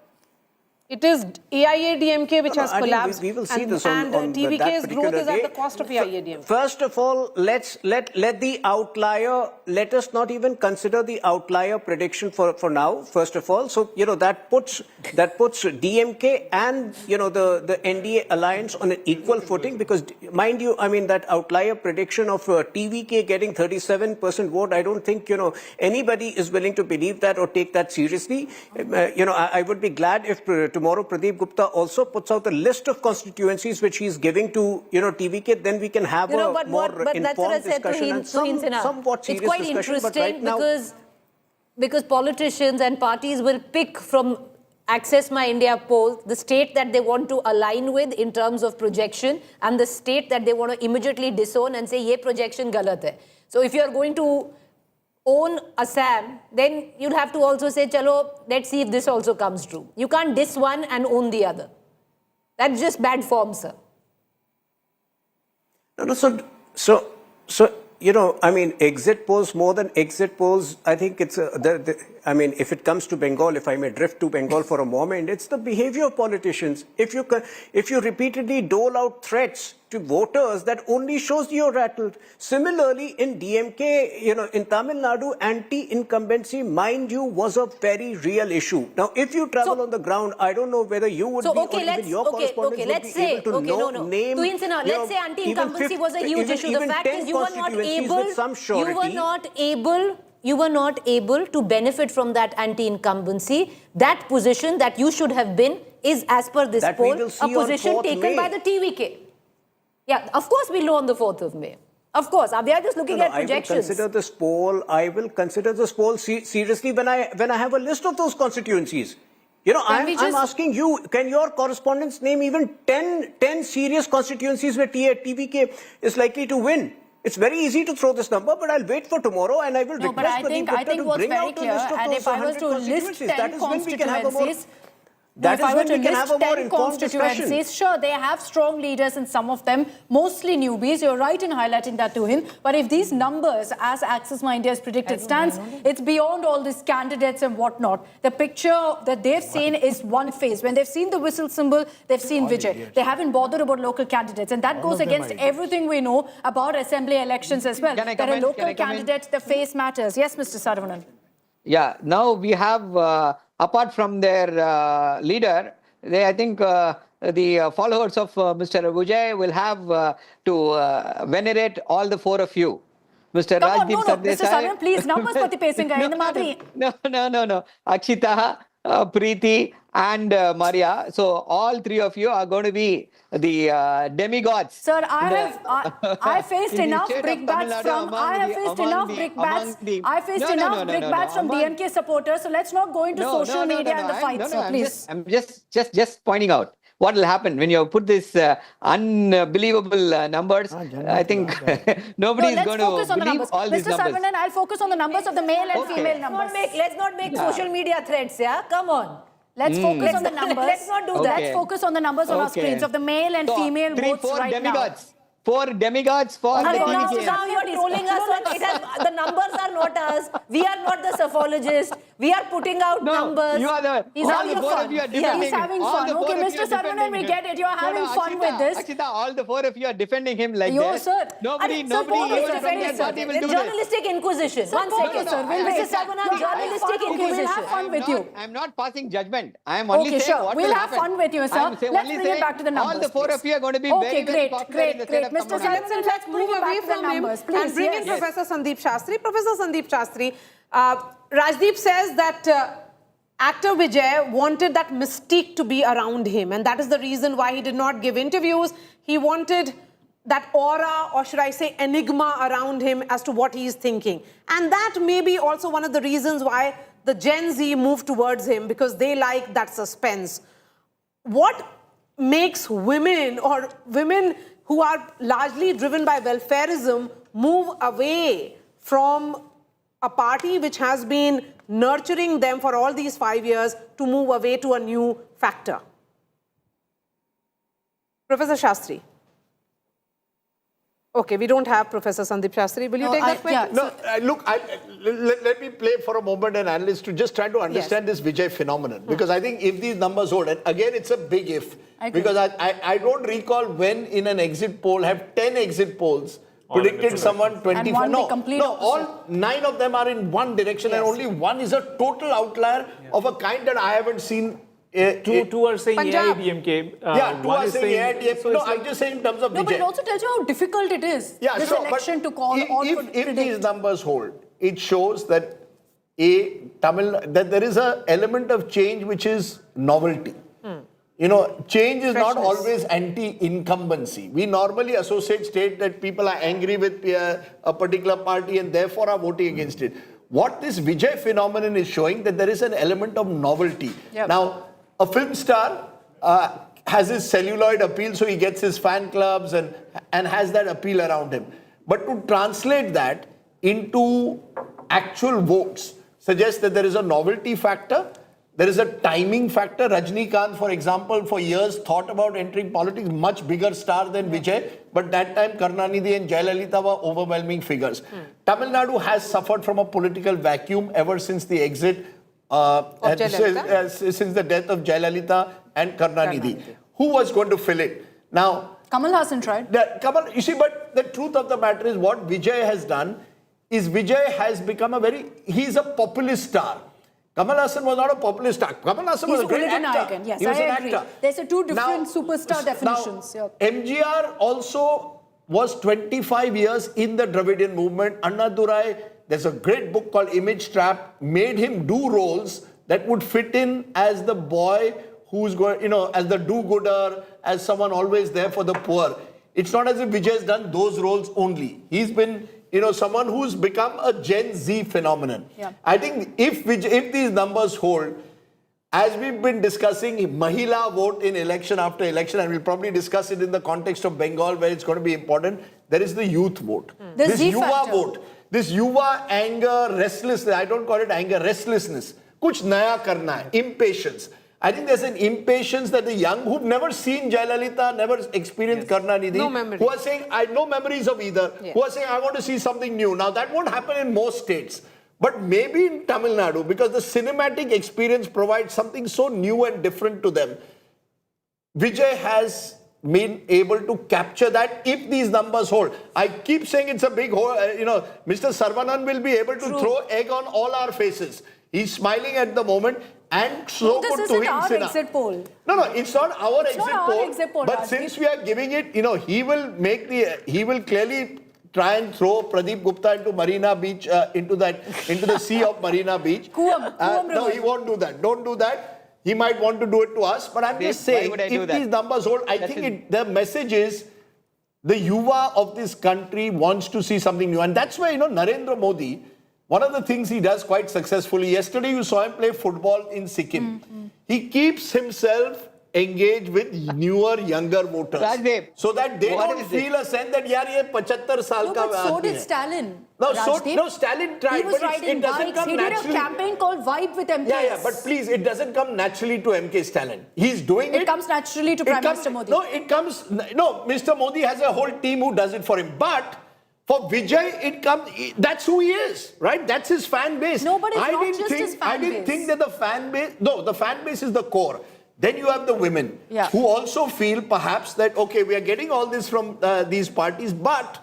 It is AIA-DMK which has collapsed, we will see and, this on TVK's growth is day. at the cost of AIA-DMK. First of all, let the outlier, let us not even consider the outlier prediction for now, first of all. So, that puts DMK and, the NDA alliance on an equal footing, because, mind you, I mean, that outlier prediction of TVK getting 37% vote, I don't think, anybody is willing to believe that or take that seriously. I would be glad if tomorrow Pradeep Gupta also puts out a list of constituencies which he's giving to TVK. Then we can have a more informed discussion and somewhat serious it's quite discussion. Interesting but right now, because politicians and parties will pick from Access My India poll the state that they want to align with in terms of projection, and the state that they want to immediately disown and say ye projection galat hai. So if you are going to own Assam, then you'll have to also say, chalo, let's see if this also comes true. You can't diss one and own the other. That's just bad form, sir. So, I mean, exit polls, more than exit polls, I think it's, I mean, if it comes to Bengal, if I may drift to Bengal for a moment, it's the behavior of politicians. If you repeatedly dole out threats to voters, that only shows you're rattled. Similarly, in DMK, in Tamil Nadu, anti-incumbency, mind you, was a very real issue. Now, if you travel on the ground, I don't know whether you would or even your correspondents would be able to name. Let's say anti-incumbency was a huge issue. The fact is you were not able to benefit from that anti-incumbency. That position that you should have been is, as per this poll, a position taken by the TVK. Yeah, of course we'll know on the 4th of May. Of course, we are just looking at projections. I will consider this poll seriously when I have a list of those constituencies. I'm asking you, can your correspondents name even 10 serious constituencies where TVK is likely to win? It's very easy to throw this number, but I'll wait for tomorrow and I will request Pradeep Gupta to bring out a list of those 100 constituencies. That is when we can have a more... If I were to list 10 constituencies, sure, they have strong leaders in some of them, mostly newbies. You're right in highlighting that to him. But if these numbers, as Access My India's predicted stands, it's beyond all these candidates and whatnot. The picture that they've seen is one phase. When they've seen the whistle symbol, they've seen Vijay. They haven't bothered about local candidates. And that goes against everything we know about assembly elections as well. There are local candidates, the face matters. Yes, Mr. Saravanan. Yeah, now we have... apart from their leader, I think the followers of Mr. Vijay will have to venerate all the 4 of you. Mr. Rajdeep Sardesai. Mr. Saravanan, please, numbers pati pesunga. No. Akshita, Preeti and Maria. So all 3 of you are going to be the demigods. Sir, I faced enough brickbats from from DMK supporters. So let's not go into social media and the fight, sir, please. I'm just pointing out what will happen when you put this unbelievable numbers. I think nobody is going to believe all these numbers. Mr. Saravanan, I'll focus on the numbers of the male and female numbers. Let's not make social media threats, yeah? Come on. Let's focus on the numbers. Let's not do that. Let's focus on the numbers on our screens of the male and female votes right now. 4 demigods for the TVK. Now you're trolling us on the numbers are not us. We are not the sophologists. We are putting out numbers. You are the... He's having fun. He's having fun. Okay, Mr. Saravanan, we get it. You're having fun with this. Akshita, all the 4 of you are defending him like this. Sir. Nobody even from your party will do this. Journalistic inquisition. One second, sir. Mr. Saravanan, journalistic inquisition. We'll have fun with you. I'm not passing judgment. I'm only saying what will happen. We'll have fun with you, sir. Let's bring it back to the numbers. All the 4 of you are going to be very, very popular in the state of Mr. Saravanan, let's move away from him and bring in Professor Sandeep Shastri. Professor Sandeep Shastri, Rajdeep says that actor Vijay wanted that mystique to be around him, and that is the reason why he did not give interviews. He wanted that aura, or should I say enigma, around him as to what he is thinking. And that may be also one of the reasons why the Gen Z moved towards him, because they like that suspense. What makes women, or women who are largely driven by welfarism, move away from a party which has been nurturing them for all these 5 years to move away to a new factor? Professor Shastri. Okay, we don't have Professor Sandeep Shastri. Will you take that question? No, look, let me play for a moment an analyst to just try to understand this Vijay phenomenon. Because I think if these numbers hold, and again, it's a big if. Because I don't recall when in an exit poll have 10 exit polls predicted someone 24. No, all 9 of them are in one direction and only one is a total outlier of a kind that I haven't seen. Two are saying AIDMK. Two are saying AIDMK. No, I'm just saying in terms of Vijay. No, but it also tells you how difficult it is, this election to call or if these numbers hold, it shows that that there is an element of change which is novelty. You know, change is not always anti-incumbency. We normally associate state that people are angry with a particular party and therefore are voting against it. What this Vijay phenomenon is showing that there is an element of novelty. Now, a film star has his celluloid appeal, so he gets his fan clubs and has that appeal around him. But to translate that into actual votes suggests that there is a novelty factor, there is a timing factor. Rajnikant, for example, for years thought about entering politics, much bigger star than Vijay, but that time Karunanidhi and Jayalalitha were overwhelming figures. Tamil Nadu has suffered from a political vacuum ever since the exit since the death of Jayalalitha and Karunanidhi. Who was going to fill it? Now, Kamal hasn't tried. You see, but the truth of the matter is what Vijay has done is Vijay has become he's a populist star. Kamal Hassan was not a populist star. Kamal Hassan was a great actor. Yes, he was I an agree. actor. There's two different superstar definitions. MGR also was 25 years in the Dravidian movement. Annadurai, there's a great book called Image Trap, made him do roles that would fit in as the boy who's going, as the do-gooder, as someone always there for the poor. It's not as if Vijay has done those roles only. He's been, someone who's become a Gen Z phenomenon. I think if these numbers hold, as we've been discussing, Mahila vote in election after election, and we'll probably discuss it in the context of Bengal where it's going to be important, there is the youth vote. This Yuva vote, this Yuva anger, restlessness, I don't call it anger, restlessness. Kuch naya karna hai, impatience. I think there's an impatience that the young who've never seen Jayalalitha, never experienced Karunanidhi, who are saying, I have no memories of either, who are saying, I want to see something new. Now, that won't happen in most states. But maybe in Tamil Nadu, because the cinematic experience provides something so new and different to them, Vijay has been able to capture that if these numbers hold. I keep saying it's a big hole. Mr. Sarvanan will be able to throw egg on all our faces. He's smiling at the moment. And so this isn't our exit poll. No, it's not our exit poll. But since we are giving it, he will clearly try and throw Pradeep Gupta into Marina Beach, into the sea of Marina Beach. No, he won't do that. Don't do that. He might want to do it to us. But I'm just saying, if these numbers hold, I think the message is the Yuva of this country wants to see something new. And that's why, Narendra Modi, one of the things he does quite successfully, yesterday you saw him play football in Sikkim. He keeps himself engaged with newer, younger voters. So that they don't feel a sense that, yaar, ye 75 saal ka but so did Stalin. No, Stalin tried, he was but it doesn't come naturally. He did a campaign called Vibe with MKs. But please, it doesn't come naturally to MK Stalin. He's doing it. It comes naturally to Prime Minister Modi. No, Mr. Modi has a whole team who does it for him. But for Vijay, that's who he is, right? That's his fan base. No, but it's not just his fan base. I didn't think that the fan base, the fan base is the core. Then you have the women who also feel perhaps that, okay, we are getting all this from these parties, but,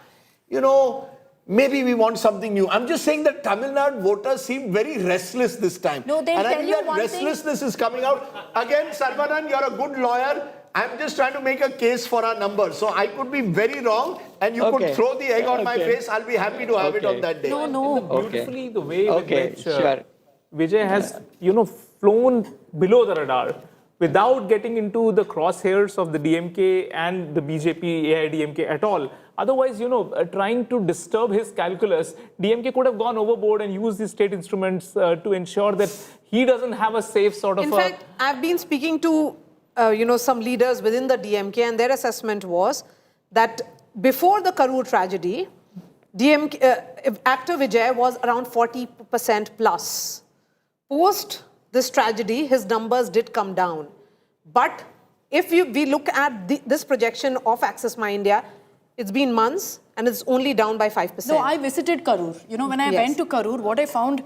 maybe we want something new. I'm just saying that Tamil Nadu voters seem very restless this time. No, they'll tell you one restlessness is coming out. Again, Sarvanan, you're a good lawyer. I'm just trying to make a case for our numbers. So I could be very wrong and you could throw the egg on my face. I'll be happy to have it on that day. No. Beautifully, the way with which Vijay has, flown below the radar without getting into the crosshairs of the DMK and the BJP, AIDMK at all. Otherwise, trying to disturb his calculus, DMK could have gone overboard and used these state instruments to ensure that he doesn't have a safe sort of... In fact, I've been speaking to some leaders within the DMK, and their assessment was that before the Karur tragedy, actor Vijay was around 40% plus. Post this tragedy, his numbers did come down. But if we look at this projection of Access My India, it's been months and it's only down by 5%. No, I visited Karur. You know, when I went to Karur, what I found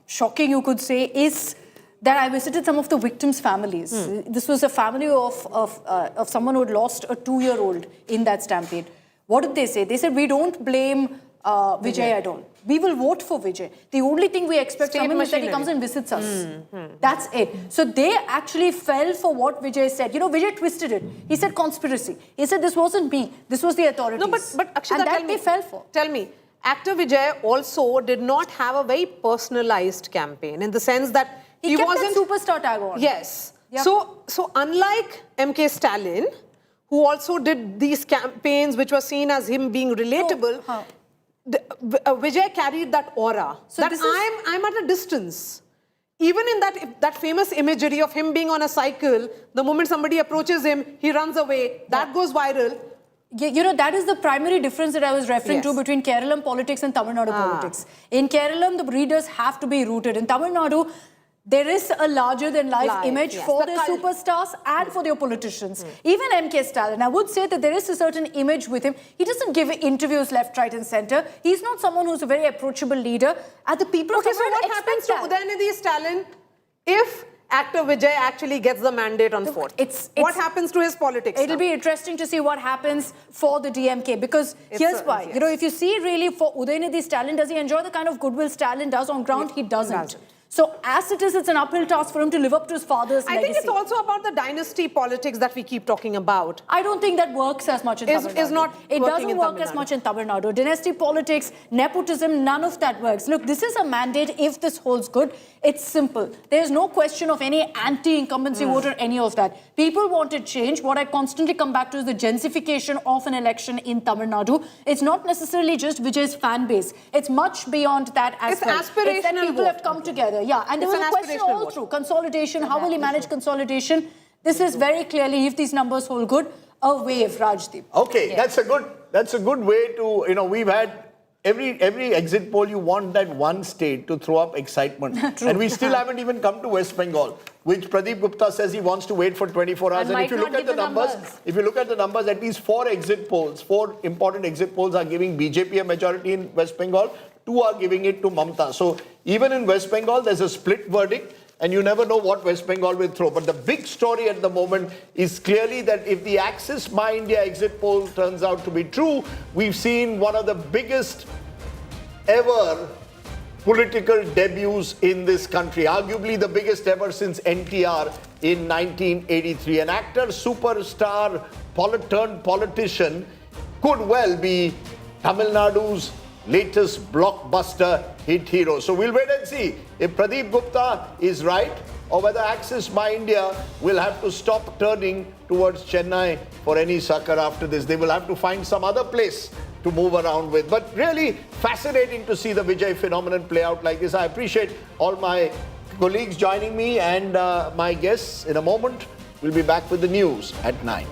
shocking, you could say, is that I visited some of the victims' families. This was a family of someone who had lost a 2-year-old in that stampede. What did they say? They said, we don't blame Vijay at all. We will vote for Vijay. The only thing we expect from him is that he comes and visits us. That's it. So they actually fell for what Vijay said. You know, Vijay twisted it. He said conspiracy. He said this wasn't me. This was the authorities. No, but Akshita, and that they fell for. Tell me, actor Vijay also did not have a very personalized campaign in the sense that he kept wasn't that superstar tag on. Yes. Yeah. So unlike MK Stalin, who also did these campaigns which were seen as him being relatable, Vijay carried that aura. So that I'm at a distance. Even in that famous imagery of him being on a cycle, the moment somebody approaches him, he runs away. That goes viral. You know, that is the primary difference that I was referring to between Kerala politics and Tamil Nadu politics. In Kerala, the readers have to be rooted. In Tamil Nadu, there is a larger-than-life image for their superstars and for their politicians. Even MK Stalin, I would say that there is a certain image with him. He doesn't give interviews left, right and centre. He's not someone who's a very approachable leader. And the people of so what happens to Udayanidhi Stalin if actor Vijay actually gets the mandate on 4th? What happens to his politics? It'll be interesting to see what happens for the DMK, because here's why. You know, if you see really for Udayanidhi Stalin, does he enjoy the kind of goodwill Stalin does on ground? He doesn't. So as it is, it's an uphill task for him to live up to his father's legacy. I think it's also about the dynasty politics that we keep talking about. I don't think that works as much in Tamil Nadu. It doesn't work as much in Tamil Nadu. Dynasty politics, nepotism, none of that works. Look, this is a mandate. If this holds good, it's simple. There's no question of any anti-incumbency vote or any of that. People wanted change. What I constantly come back to is the gentrification of an election in Tamil Nadu. It's not necessarily just Vijay's fan base. It's much beyond that as well. It's aspirational. It's that people have come together. Yeah, and there was a question all through consolidation. How will he manage consolidation? This is very clearly, if these numbers hold good, a wave, Rajdeep. Okay, that's a good way to, you know, we've had every exit poll, you want that one state to throw up excitement. And we still haven't even come to West Bengal, which Pradeep Gupta says he wants to wait for 24 hours. And if you look at the numbers, at least 4 important exit polls are giving BJP a majority in West Bengal. 2 are giving it to Mamata. So even in West Bengal, there's a split verdict, and you never know what West Bengal will throw. But the big story at the moment is clearly that if the Access My India exit poll turns out to be true, we've seen one of the biggest ever political debuts in this country, arguably the biggest ever since NTR in 1983. An actor, superstar, turned politician could well be Tamil Nadu's latest blockbuster hit hero. So we'll wait and see if Pradeep Gupta is right or whether Access My India will have to stop turning towards Chennai for any succor after this. They will have to find some other place to move around with. But really fascinating to see the Vijay phenomenon play out like this. I appreciate all my colleagues joining me and my guests. In a moment, we'll be back with the news at 9.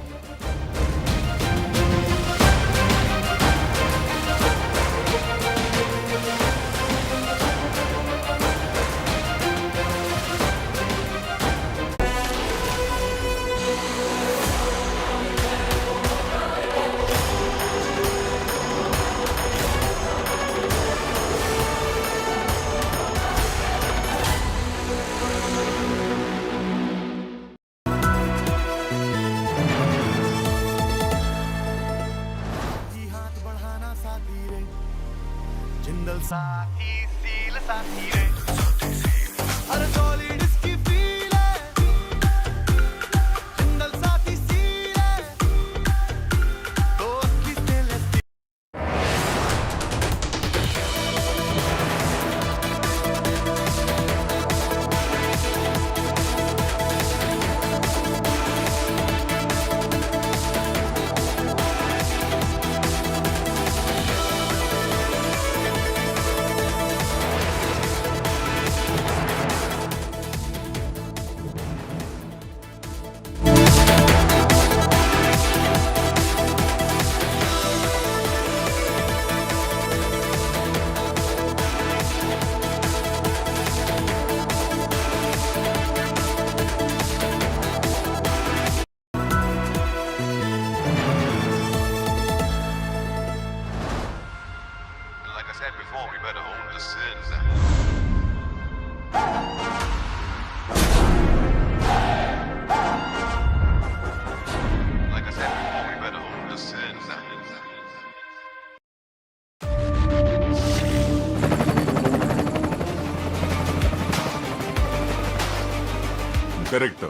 character,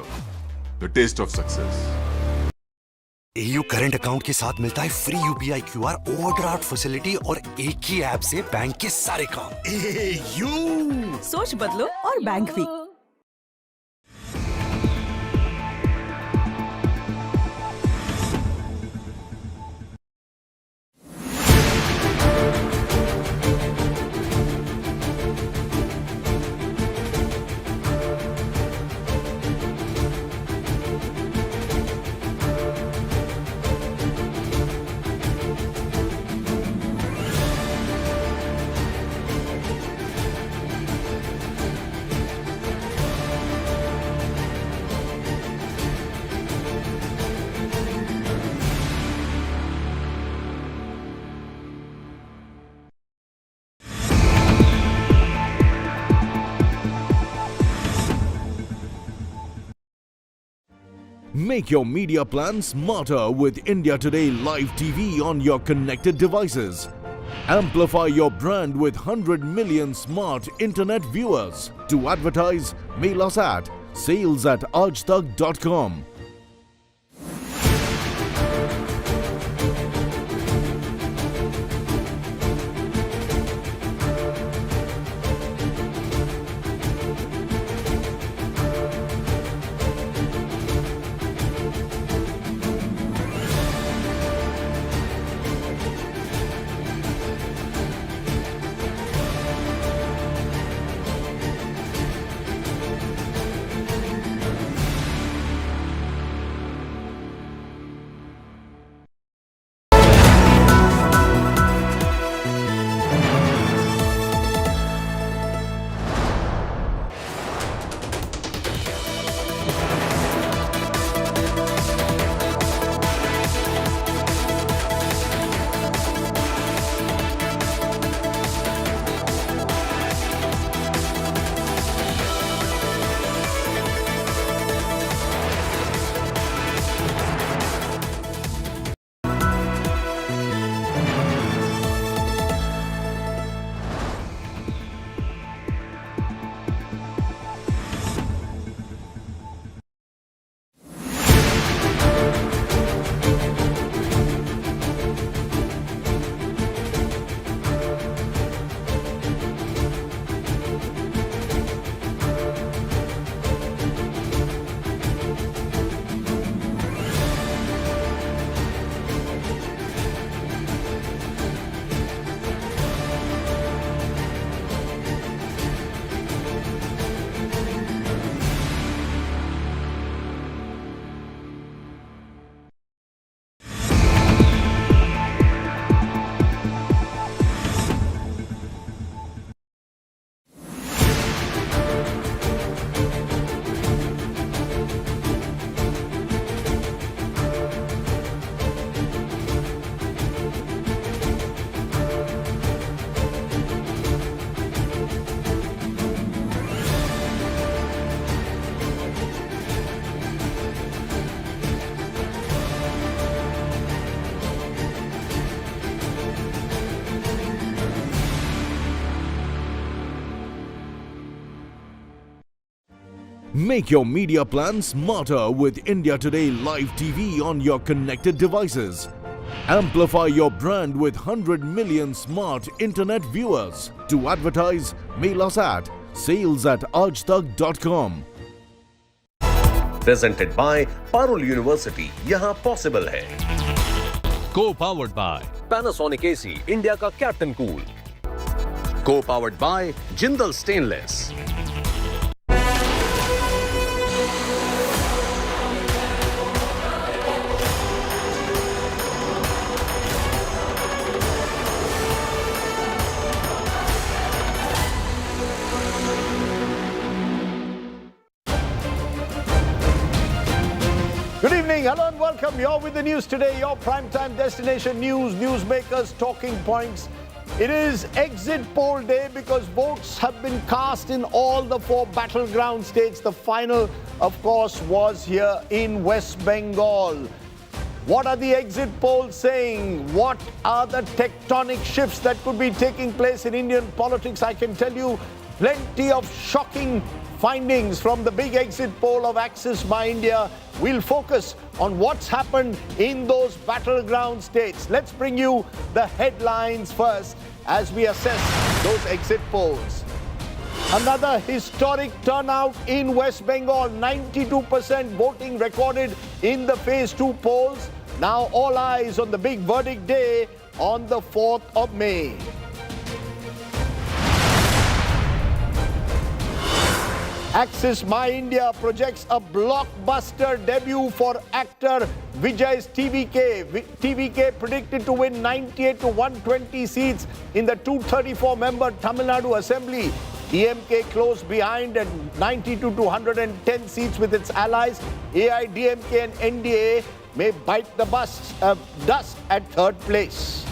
the taste of success. AU current account के साथ मिलता है free UPI QR overdraft facility और एक ही app से bank के सारे काम। AU सोच बदलो और बैंक भी। Make your media plan smarter with India Today Live TV on your connected devices. Amplify your brand with 100 million smart internet viewers. To advertise, mail us at sales@aajtak.com. Make your media plan smarter with India Today Live TV on your connected devices. Amplify your brand with 100 million smart internet viewers. To advertise, mail us at sales@aajtak.com. Presented by Parul University, यहाँ possible है. Co-powered by Panasonic AC, India का Captain Cool. Co-powered by Jindal Stainless. Good evening, hello and welcome. You're with the news today, your primetime destination news, newsmakers, talking points. It is exit poll day because votes have been cast in all the 4 battleground states. The final, of course, was here in West Bengal. What are the exit polls saying? What are the tectonic shifts that could be taking place in Indian politics? I can tell you plenty of shocking findings from the big exit poll of Axis My India. We'll focus on what's happened in those battleground states. Let's bring you the headlines first as we assess those exit polls. Another historic turnout in West Bengal, 92% voting recorded in the phase 2 polls. Now all eyes on the big verdict day on the 4th of May. Axis My India projects a blockbuster debut for actor Vijay's TVK. TVK predicted to win 98 to 120 seats in the 234-member Tamil Nadu Assembly. DMK closed behind at 92 to 110 seats with its allies. AIDMK and NDA may bite the dust at third place.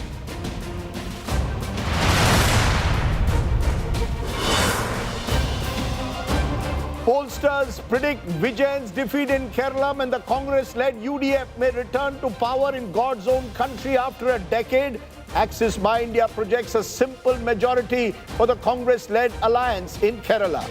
Pollsters predict Vijay's defeat in Kerala and the Congress-led UDF may return to power in God's own country after a decade. Axis My India projects a simple majority for the Congress-led alliance in Kerala.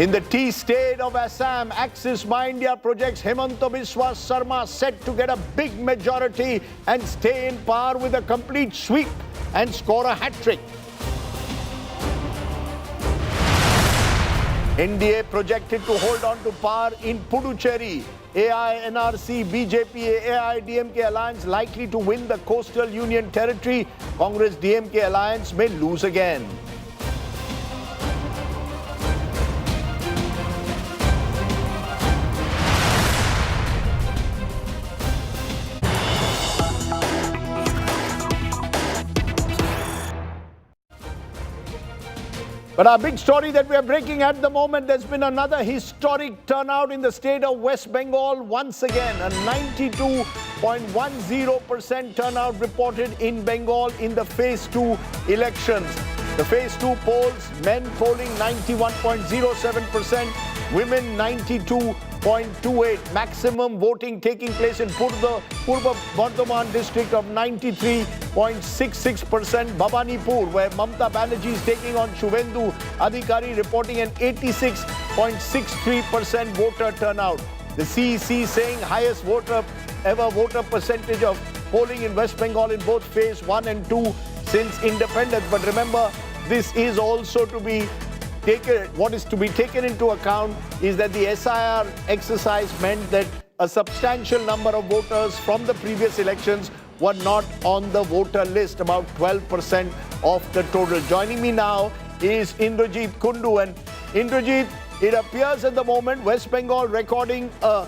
In the tea state of Assam, Axis My India projects Himanta Biswa Sarma set to get a big majority and stay in power with a complete sweep and score a hat-trick. NDA projected to hold on to power in Puducherry. AI, NRC, BJP, AIDMK alliance likely to win the coastal union territory. Congress DMK alliance may lose again. But our big story that we are breaking at the moment, there's been another historic turnout in the state of West Bengal once again. A 92.10% turnout reported in Bengal in the phase 2 elections. The phase 2 polls, men polling 91.07%, women 92.28%. Maximum voting taking place in Purba Bardhaman district of 93.66%. Bhabanipur, where Mamata Banerjee is taking on Shuvendu Adhikari, reporting an 86.63% voter turnout. The CEC saying highest ever voter percentage of polling in West Bengal in both phase 1 and 2 since independence. But remember, this is also to be taken, what is to be taken into account is that the SIR exercise meant that a substantial number of voters from the previous elections were not on the voter list, about 12% of the total. Joining me now is Indrajit Kundu. And Indrajit, it appears at the moment West Bengal recording a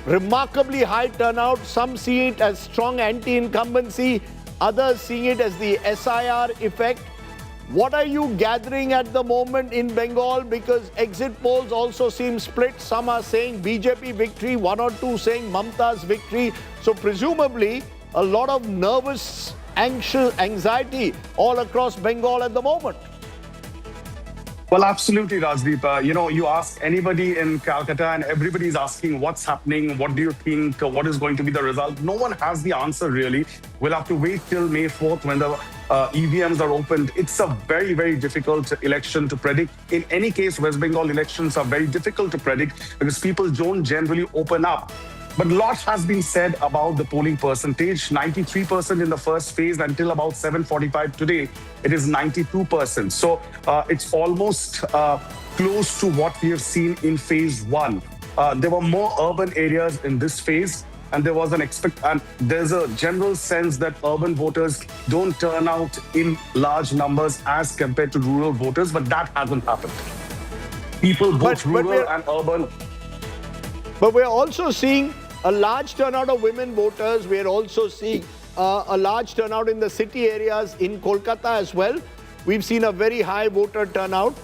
remarkably high turnout. Some see it as strong anti-incumbency, others seeing it as the SIR effect. What are you gathering at the moment in Bengal? Because exit polls also seem split. Some are saying BJP victory, one or two saying Mamata's victory. So presumably a lot of nervous, anxious anxiety all across Bengal at the moment. Well, absolutely, Rajdeep. You ask anybody in Calcutta and everybody's asking what's happening, what do you think, what is going to be the result? No one has the answer, really. We'll have to wait till May 4th when the EVMs are opened. It's a very, very difficult election to predict. In any case, West Bengal elections are very difficult to predict because people don't generally open up. But a lot has been said about the polling percentage. 93% in the first phase until about 7:45 today. It is 92%. So it's almost close to what we have seen in phase 1. There were more urban areas in this phase. And there was there's a general sense that urban voters don't turn out in large numbers as compared to rural voters, but that hasn't happened. People, both rural and urban. But we're also seeing a large turnout of women voters. We're also seeing a large turnout in the city areas in Kolkata as well. We've seen a very high voter turnout.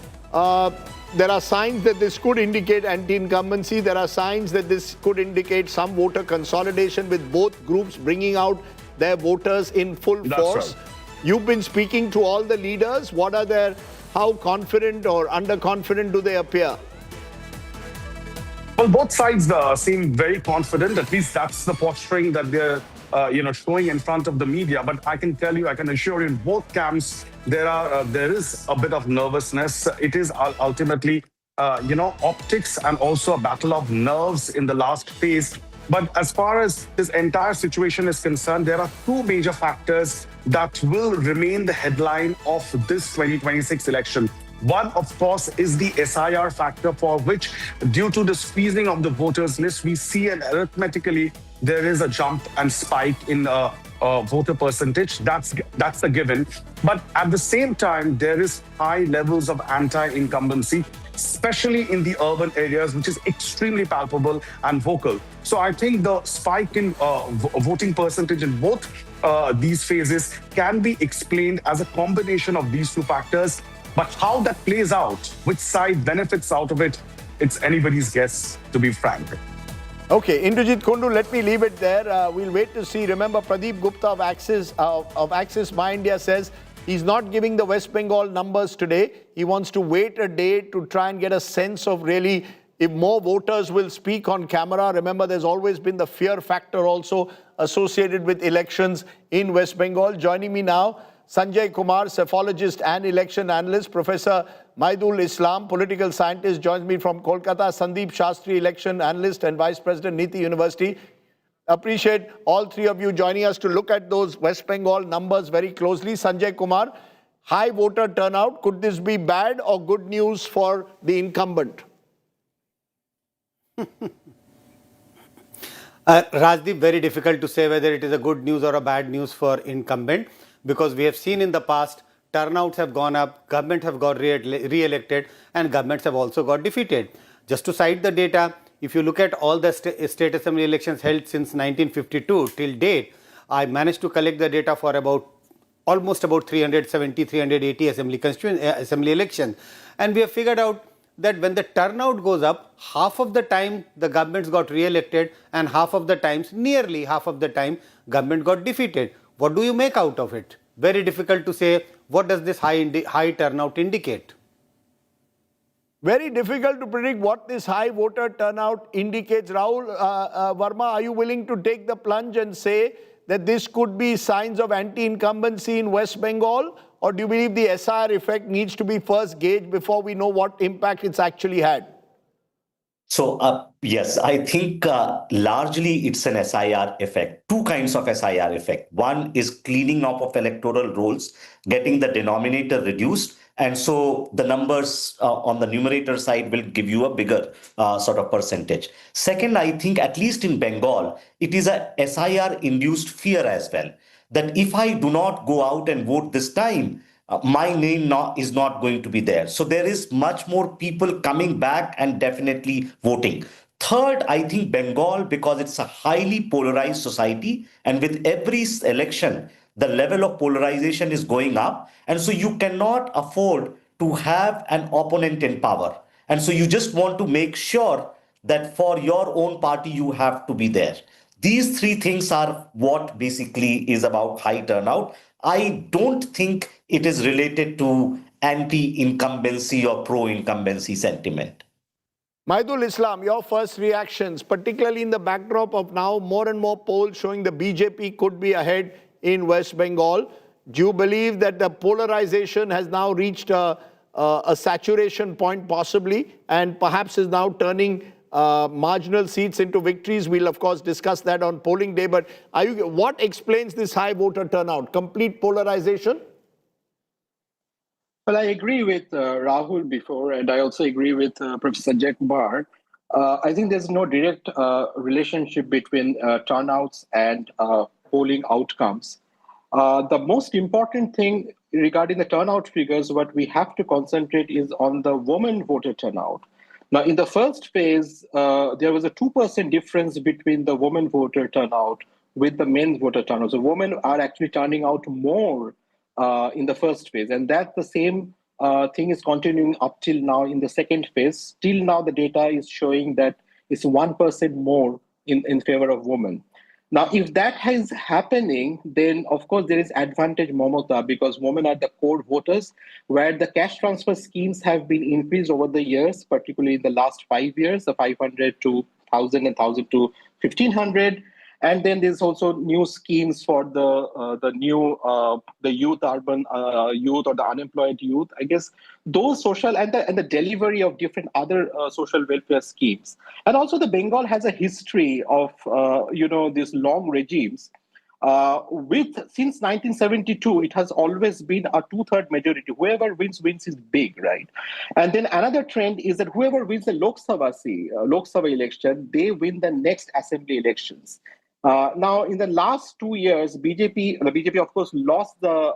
There are signs that this could indicate anti-incumbency. There are signs that this could indicate some voter consolidation with both groups bringing out their voters in full force. Right. You've been speaking to all the leaders. How confident or underconfident do they appear? Well, both sides seem very confident. At least that's the posturing that they're showing in front of the media. But I can tell you, I can assure you, in both camps, there is a bit of nervousness. It is ultimately, optics and also a battle of nerves in the last phase. But as far as this entire situation is concerned, there are two major factors that will remain the headline of this 2026 election. One, of course, is the SIR factor, for which, due to the squeezing of the voters list, we see an arithmetically there is a jump and spike in voter percentage. That's a given. But at the same time, there is high levels of anti-incumbency, especially in the urban areas, which is extremely palpable and vocal. So I think the spike in voting percentage in both these phases can be explained as a combination of these two factors. But how that plays out, which side benefits out of it, it's anybody's guess, to be frank. Okay, Indrajit Kundu, let me leave it there. We'll wait to see. Remember, Pradeep Gupta of Axis My India says he's not giving the West Bengal numbers today. He wants to wait a day to try and get a sense of really if more voters will speak on camera. Remember, there's always been the fear factor also associated with elections in West Bengal. Joining me now, Sanjay Kumar, psephologist and election analyst. Professor Maidul Islam, political scientist, joins me from Kolkata. Sandeep Shastri, election analyst and Vice President, Niti University. Appreciate all three of you joining us to look at those West Bengal numbers very closely. Sanjay Kumar, high voter turnout. Could this be bad or good news for the incumbent? Rajdeep, very difficult to say whether it is a good news or a bad news for incumbent, because we have seen in the past turnouts have gone up, government have got re-elected and governments have also got defeated. Just to cite the data, if you look at all the state assembly elections held since 1952 till date, I managed to collect the data for almost about 370, 380 assembly elections. And we have figured out that when the turnout goes up, half of the time the governments got re-elected and half of the times, nearly half of the time, government got defeated. What do you make out of it? Very difficult to say. What does this high turnout indicate? Very difficult to predict what this high voter turnout indicates. Rahul Verma, are you willing to take the plunge and say that this could be signs of anti-incumbency in West Bengal? Or do you believe the SIR effect needs to be first gauged before we know what impact it's actually had? So, yes, I think largely it's an SIR effect. Two kinds of SIR effect. One is cleaning up of electoral rolls, getting the denominator reduced. And so the numbers on the numerator side will give you a bigger sort of percentage. Second, I think at least in Bengal, it is a SIR-induced fear as well. That if I do not go out and vote this time, my name is not going to be there. So there is much more people coming back and definitely voting. Third, I think Bengal, because it's a highly polarized society, and with every election, the level of polarization is going up. And so you cannot afford to have an opponent in power. And so you just want to make sure that for your own party, you have to be there. These three things are what basically is about high turnout. I don't think it is related to anti-incumbency or pro-incumbency sentiment. Maidul Islam, your first reactions, particularly in the backdrop of now more and more polls showing the BJP could be ahead in West Bengal. Do you believe that the polarization has now reached a saturation point possibly, and perhaps is now turning marginal seats into victories? We'll of course discuss that on polling day, but what explains this high voter turnout? Complete polarization? Well, I agree with Rahul before, and I also agree with Professor Sanjay Kumar. I think there's no direct relationship between turnouts and polling outcomes. The most important thing regarding the turnout figures, what we have to concentrate is on the women voter turnout. Now, in the first phase, there was a 2% difference between the women voter turnout with the men voter turnout. So women are actually turning out more in the first phase. And that's the same thing is continuing up till now in the second phase. Till now, the data is showing that it's 1% more in favor of women. Now, if that is happening, then of course there is advantage Mamata, because women are the core voters, where the cash transfer schemes have been increased over the years, particularly in the last 5 years, the 500 to 1,000 and 1,000 to 1,500. And then there's also new schemes for the youth, urban youth, or the unemployed youth. I guess those social and the delivery of different other social welfare schemes. And also the Bengal has a history of these long regimes. Since 1972, it has always been a two-third majority. Whoever wins is big, right? And then another trend is that whoever wins the Lok Sabha election, they win the next assembly elections. Now, in the last 2 years, the BJP of course lost the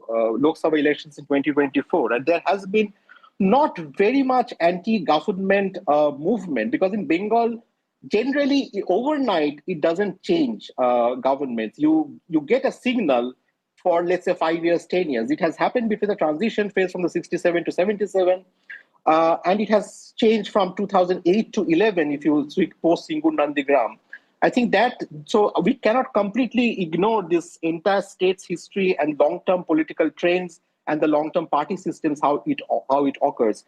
Lok Sabha elections in 2024, and there has been not very much anti-government movement, because in Bengal, generally overnight it doesn't change governments. You get a signal for, let's say, 5 years, 10 years. It has happened between the transition phase from the 67 to 77, and it has changed from 2008 to 11 if you switch post Singur Nandigram. I think that, so we cannot completely ignore this entire state's history and long-term political trends and the long-term party systems, how it occurs.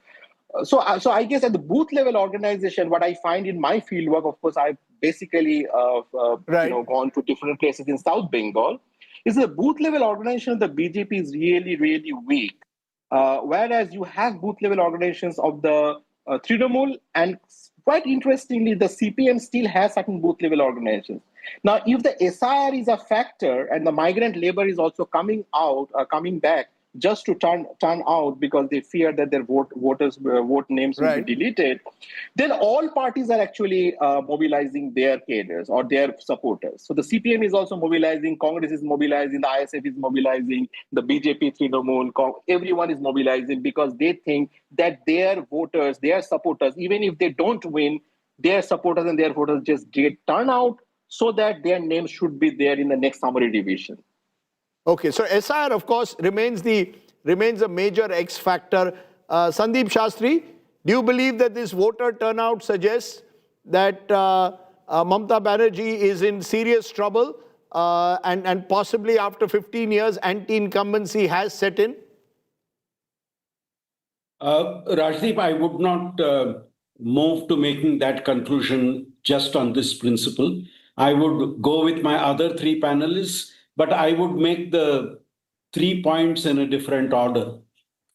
So I guess at the booth level organization, what I find in my fieldwork, of course, I've basically gone to different places in South Bengal, is the booth level organization of the BJP is really, really weak. Whereas you have booth level organizations of the Trinamool, and quite interestingly, the CPM still has certain booth level organizations. Now, if the SIR is a factor and the migrant labor is also coming back, just to turn out because they fear that their vote names will be deleted, then all parties are actually mobilizing their cadres or their supporters. So the CPM is also mobilizing, Congress is mobilizing, the ISF is mobilizing, the BJP, Trinamool, everyone is mobilizing because they think that their voters, their supporters, even if they don't win, their supporters and their voters just get turnout so that their names should be there in the next summary division. Okay, so SIR, of course, remains a major X factor. Sandeep Shastri, do you believe that this voter turnout suggests that Mamata Banerjee is in serious trouble and possibly after 15 years anti-incumbency has set in? Rajdeep, I would not move to making that conclusion just on this principle. I would go with my other three panelists, but I would make the 3 points in a different order.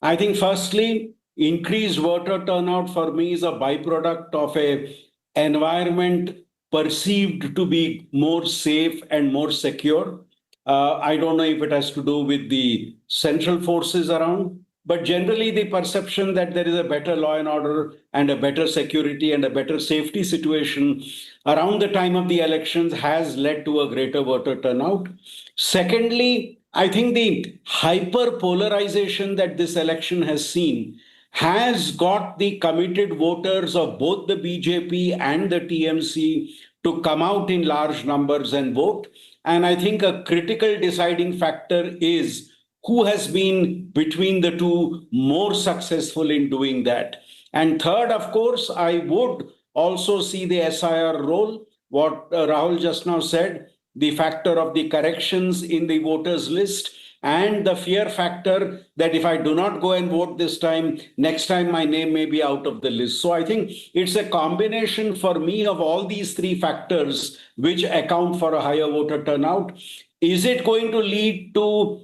I think firstly, increased voter turnout for me is a byproduct of an environment perceived to be more safe and more secure. I don't know if it has to do with the central forces around, but generally the perception that there is a better law and order and a better security and a better safety situation around the time of the elections has led to a greater voter turnout. Secondly, I think the hyper-polarization that this election has seen has got the committed voters of both the BJP and the TMC to come out in large numbers and vote. And I think a critical deciding factor is who has been between the two more successful in doing that. And third, of course, I would also see the SIR role, what Rahul just now said, the factor of the corrections in the voters list, and the fear factor that if I do not go and vote this time, next time my name may be out of the list. So I think it's a combination for me of all these three factors which account for a higher voter turnout. Is it going to lead to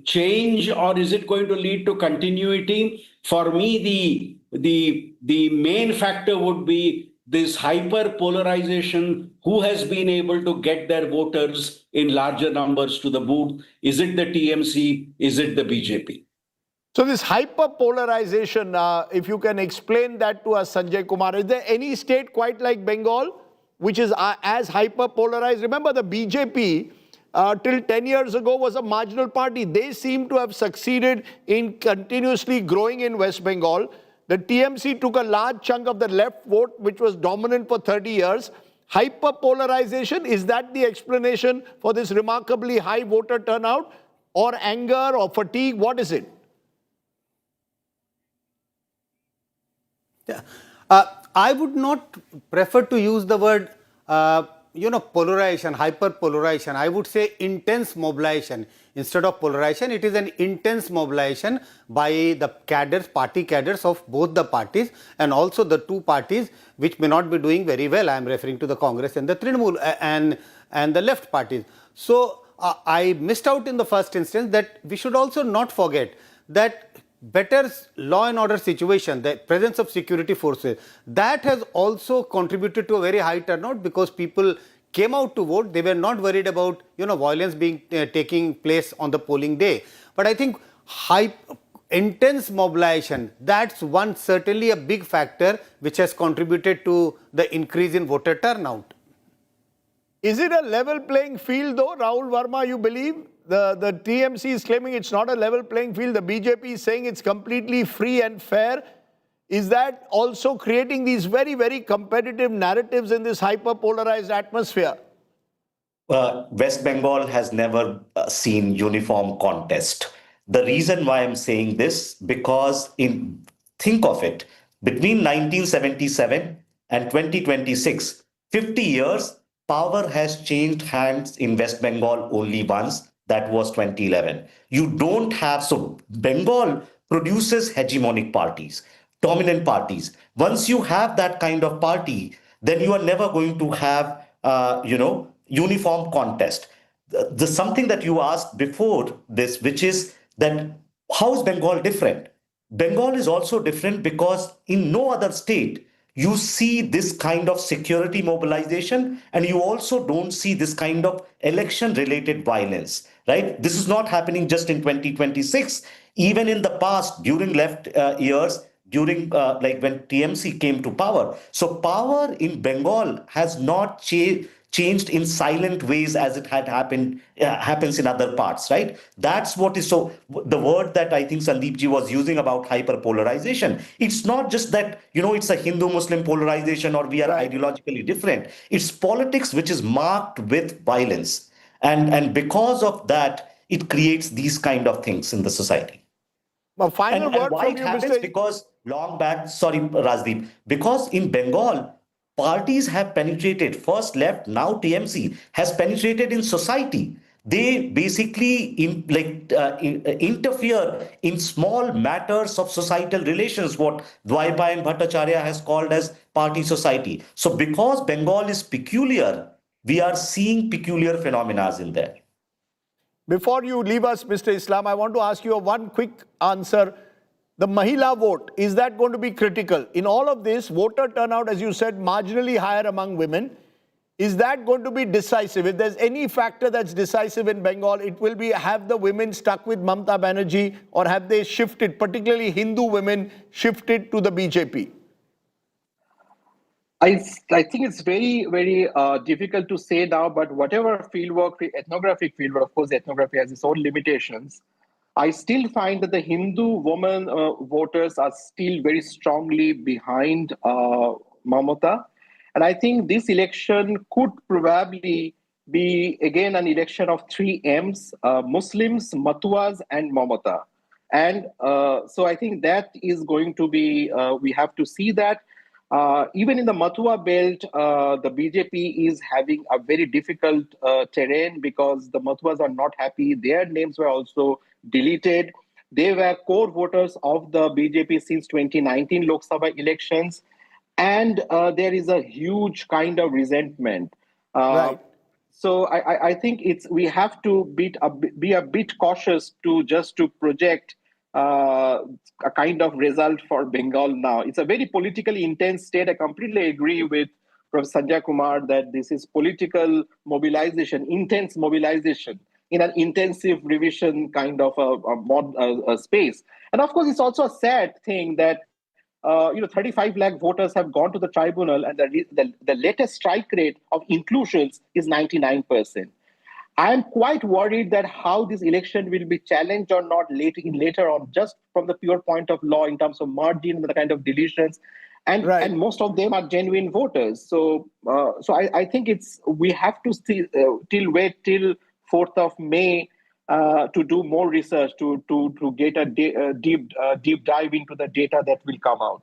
change or is it going to lead to continuity? For me, the main factor would be this hyper-polarization. Who has been able to get their voters in larger numbers to the booth? Is it the TMC? Is it the BJP? So this hyper-polarization, if you can explain that to us, Sanjay Kumar, is there any state quite like Bengal which is as hyper-polarized? Remember, the BJP till 10 years ago was a marginal party. They seem to have succeeded in continuously growing in West Bengal. The TMC took a large chunk of the left vote, which was dominant for 30 years. Hyper-polarization, is that the explanation for this remarkably high voter turnout? Or anger or fatigue? What is it? Yeah. I would not prefer to use the word polarization, hyper-polarization. I would say intense mobilization. Instead of polarization, it is an intense mobilization by the cadres, party cadres of both the parties, and also the two parties which may not be doing very well. I am referring to the Congress and the Trinamool and the left parties. So I missed out in the first instance that we should also not forget that better law and order situation, the presence of security forces, that has also contributed to a very high turnout because people came out to vote. They were not worried about violence being taking place on the polling day. But I think intense mobilization, that's one certainly a big factor which has contributed to the increase in voter turnout. Is it a level playing field though, Rahul Verma, you believe? The TMC is claiming it's not a level playing field. The BJP is saying it's completely free and fair. Is that also creating these very, very competitive narratives in this hyper-polarized atmosphere? West Bengal has never seen uniform contest. The reason why I'm saying this, because think of it, between 1977 and 2026, 50 years, power has changed hands in West Bengal only once. That was 2011. You don't have, so Bengal produces hegemonic parties, dominant parties. Once you have that kind of party, then you are never going to have, uniform contest. The something that you asked before this, which is that how is Bengal different? Bengal is also different because in no other state you see this kind of security mobilization, and you also don't see this kind of election-related violence, right? This is not happening just in 2026. Even in the past, during left years, during like when TMC came to power. So power in Bengal has not changed in silent ways as it had happens in other parts, right? That's what is so the word that I think Sandeep ji was using about hyperpolarization. It's not just that, it's a Hindu-Muslim polarization or we are ideologically different. It's politics which is marked with violence. And because of that, it creates these kind of things in the society. Final word why from it you, happens Mr. because long back, sorry, Rajdeep, because in Bengal, parties have penetrated, first left, now TMC, has penetrated in society. They basically interfere in small matters of societal relations, what Dwaipayan Bhattacharya has called as party society. So because Bengal is peculiar, we are seeing peculiar phenomena in there. Before you leave us, Mr. Islam, I want to ask you one quick answer. The Mahila vote, is that going to be critical? In all of this, voter turnout, as you said, marginally higher among women. Is that going to be decisive? If there's any factor that's decisive in Bengal, it will be, have the women stuck with Mamata Banerjee, or have they shifted, particularly Hindu women, shifted to the BJP? I think it's very, very difficult to say now, but whatever fieldwork, ethnographic fieldwork, of course, ethnography has its own limitations. I still find that the Hindu women voters are still very strongly behind Mamata. And I think this election could probably be, again, an election of three M's, Muslims, Matuas, and Mamata. And so I think that is going to be, we have to see that. Even in the Mathua belt, the BJP is having a very difficult terrain because the Mathuas are not happy. Their names were also deleted. They were core voters of the BJP since 2019 Lok Sabha elections. And there is a huge kind of resentment. Right. So I think we have to be a bit cautious to project a kind of result for Bengal now. It's a very politically intense state. I completely agree with Professor Sanjay Kumar that this is political mobilization, intense mobilization in an intensive revision kind of a space. And of course, it's also a sad thing that 35 lakh voters have gone to the tribunal, and the latest strike rate of inclusions is 99%. I'm quite worried that how this election will be challenged or not later on, just from the pure point of law in terms of margin and the kind of deletions, and most of them are genuine voters. So I think we have to wait till 4th of May to do more research to get a deep dive into the data that will come out.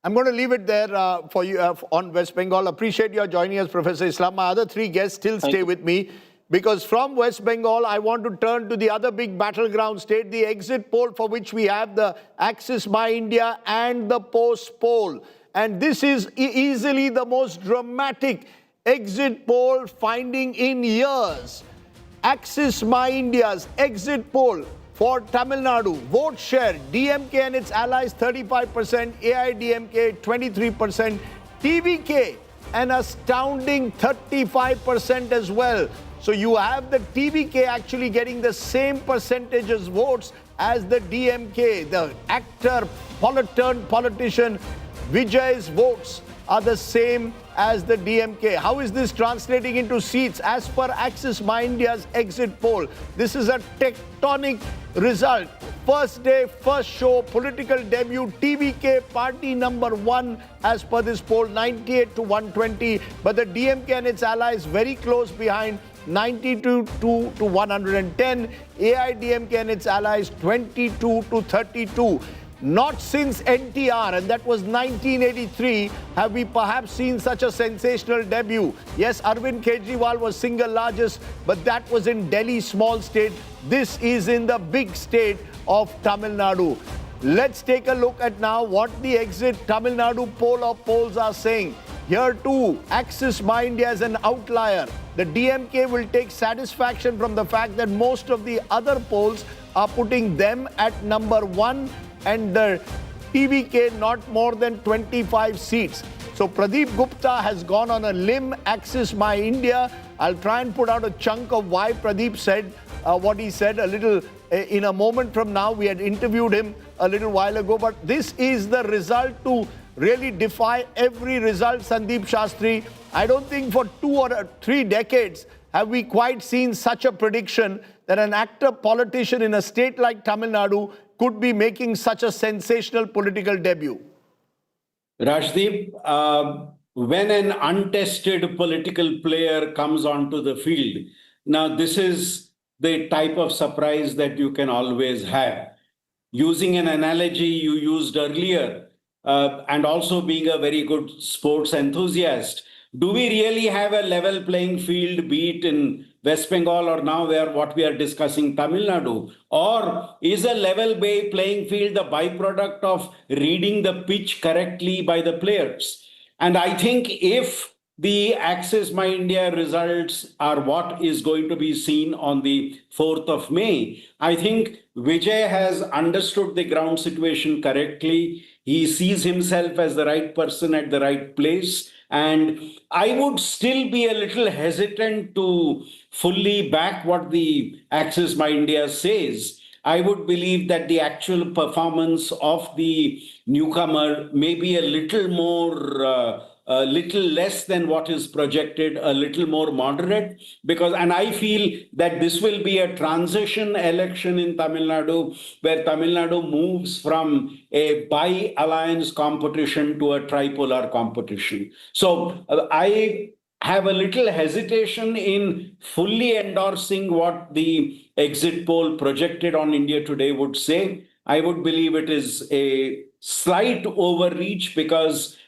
I'm going to leave it there for you on West Bengal. Appreciate your joining us, Professor Islam. My other three guests still stay with me, because from West Bengal, I want to turn to the other big battleground state, the exit poll, for which we have the Axis My India and the Post poll. And this is easily the most dramatic exit poll finding in years. Axis My India's exit poll for Tamil Nadu, vote share, DMK and its allies 35%, AIDMK 23%, TVK an astounding 35% as well. So you have the TVK actually getting the same percentage as votes as the DMK. The actor, politician, Vijay's votes are the same as the DMK. How is this translating into seats? As per Axis My India's exit poll, this is a tectonic result. First day, first show, political debut, TVK party number 1 as per this poll, 98 to 120. But the DMK and its allies very close behind, 92 to 110. AIDMK and its allies 22 to 32. Not since NTR, and that was 1983, have we perhaps seen such a sensational debut. Yes, Arvind Kejriwal was single largest, but that was in Delhi, small state. This is in the big state of Tamil Nadu. Let's take a look at now what the exit Tamil Nadu poll of polls are saying. Here too, Axis My India is an outlier. The DMK will take satisfaction from the fact that most of the other polls are putting them at number 1 and the TVK not more than 25 seats. So Pradeep Gupta has gone on a limb, Axis My India. I'll try and put out a chunk of why Pradeep said what he said a little in a moment from now. We had interviewed him a little while ago, but this is the result to really defy every result, Sandeep Shastri. I don't think for 2 or 3 decades have we quite seen such a prediction that an actor politician in a state like Tamil Nadu could be making such a sensational political debut. Rajdeep, when an untested political player comes onto the field, now this is the type of surprise that you can always have. Using an analogy you used earlier, and also being a very good sports enthusiast, do we really have a level playing field, be it in West Bengal or now what we are discussing, Tamil Nadu? Or is a level playing field the byproduct of reading the pitch correctly by the players? And I think if the Axis My India results are what is going to be seen on the 4th of May, I think Vijay has understood the ground situation correctly. He sees himself as the right person at the right place. And I would still be a little hesitant to fully back what the Axis My India says. I would believe that the actual performance of the newcomer may be a little more, a little less than what is projected, a little more moderate, and I feel that this will be a transition election in Tamil Nadu, where Tamil Nadu moves from a bi-alliance competition to a tripolar competition. So I have a little hesitation in fully endorsing what the exit poll projected on India Today would say. I would believe it is a slight overreach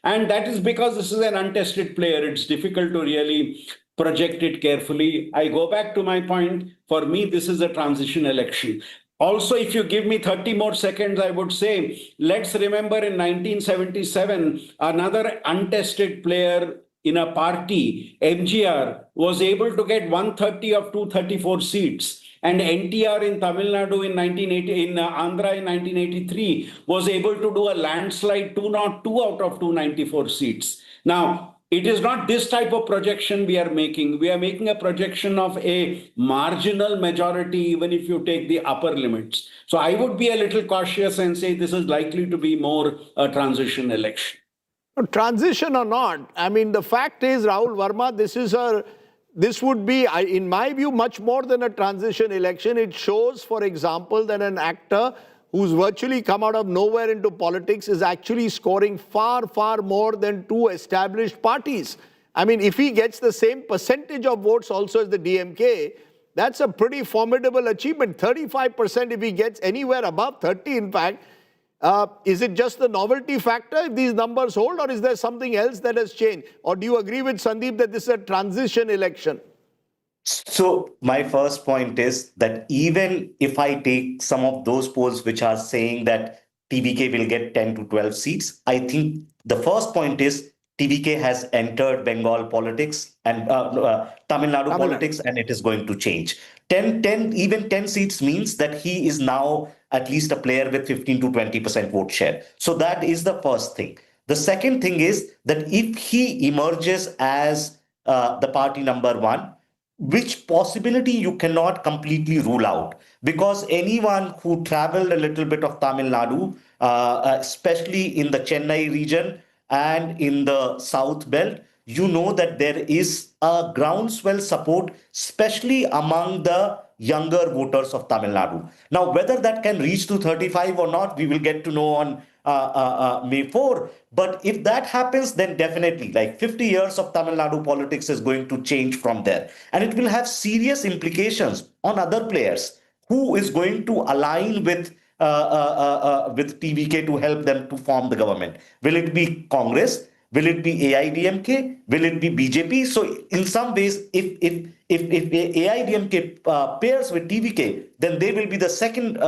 and that is because this is an untested player. It's difficult to really project it carefully. I go back to my point. For me, this is a transition election. Also, if you give me 30 more seconds, I would say, let's remember in 1977, another untested player in a party, MGR, was able to get 130 of 234 seats. And NTR in Tamil Nadu in Andhra in 1983 was able to do a landslide 202 out of 294 seats. Now, it is not this type of projection we are making. We are making a projection of a marginal majority, even if you take the upper limits. So I would be a little cautious and say this is likely to be more a transition election. Transition or not, I mean, the fact is, Rahul Verma, this would be, in my view, much more than a transition election. It shows, for example, that an actor who's virtually come out of nowhere into politics is actually scoring far, far more than 2 established parties. I mean, if he gets the same percentage of votes also as the DMK, that's a pretty formidable achievement. 35% if he gets anywhere above 30, in fact, Is it just the novelty factor if these numbers hold, or is there something else that has changed? Or do you agree with Sandeep that this is a transition election? So my first point is that even if I take some of those polls which are saying that TVK will get 10 to 12 seats, I think the first point is TVK has entered Bengal politics and Tamil Nadu politics, and it is going to change. 10 seats means that he is now at least a player with 15 to 20% vote share. So that is the first thing. The second thing is that if he emerges as the party number one, which possibility you cannot completely rule out, because anyone who traveled a little bit of Tamil Nadu, especially in the Chennai region and in the South Belt, you know that there is a groundswell support, especially among the younger voters of Tamil Nadu. Now, whether that can reach to 35 or not, we will get to know on May 4. But if that happens, then definitely, like 50 years of Tamil Nadu politics is going to change from there. And it will have serious implications on other players. Who is going to align with TVK to help them to form the government? Will it be Congress? Will it be AIDMK? Will it be BJP? So in some ways, if AIDMK pairs with TVK, then they will be the second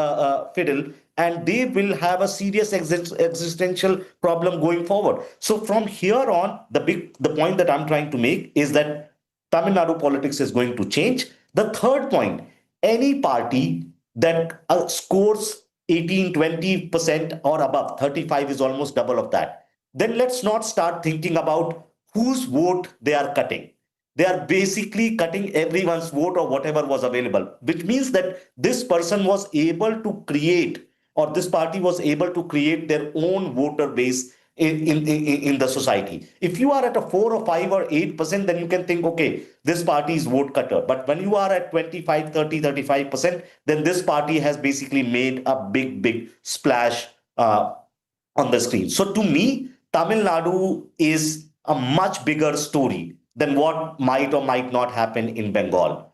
fiddle, and they will have a serious existential problem going forward. So from here on, the point that I'm trying to make is that Tamil Nadu politics is going to change. The third point, any party that scores 18, 20% or above, 35 is almost double of that, then let's not start thinking about whose vote they are cutting. They are basically cutting everyone's vote or whatever was available, which means that this person was able to create, or this party was able to create their own voter base in the society. If you are at a 4 or 5 or 8%, then you can think, okay, this party is vote cutter. But when you are at 25, 30, 35%, then this party has basically made a big splash on the screen. So to me, Tamil Nadu is a much bigger story than what might or might not happen in Bengal,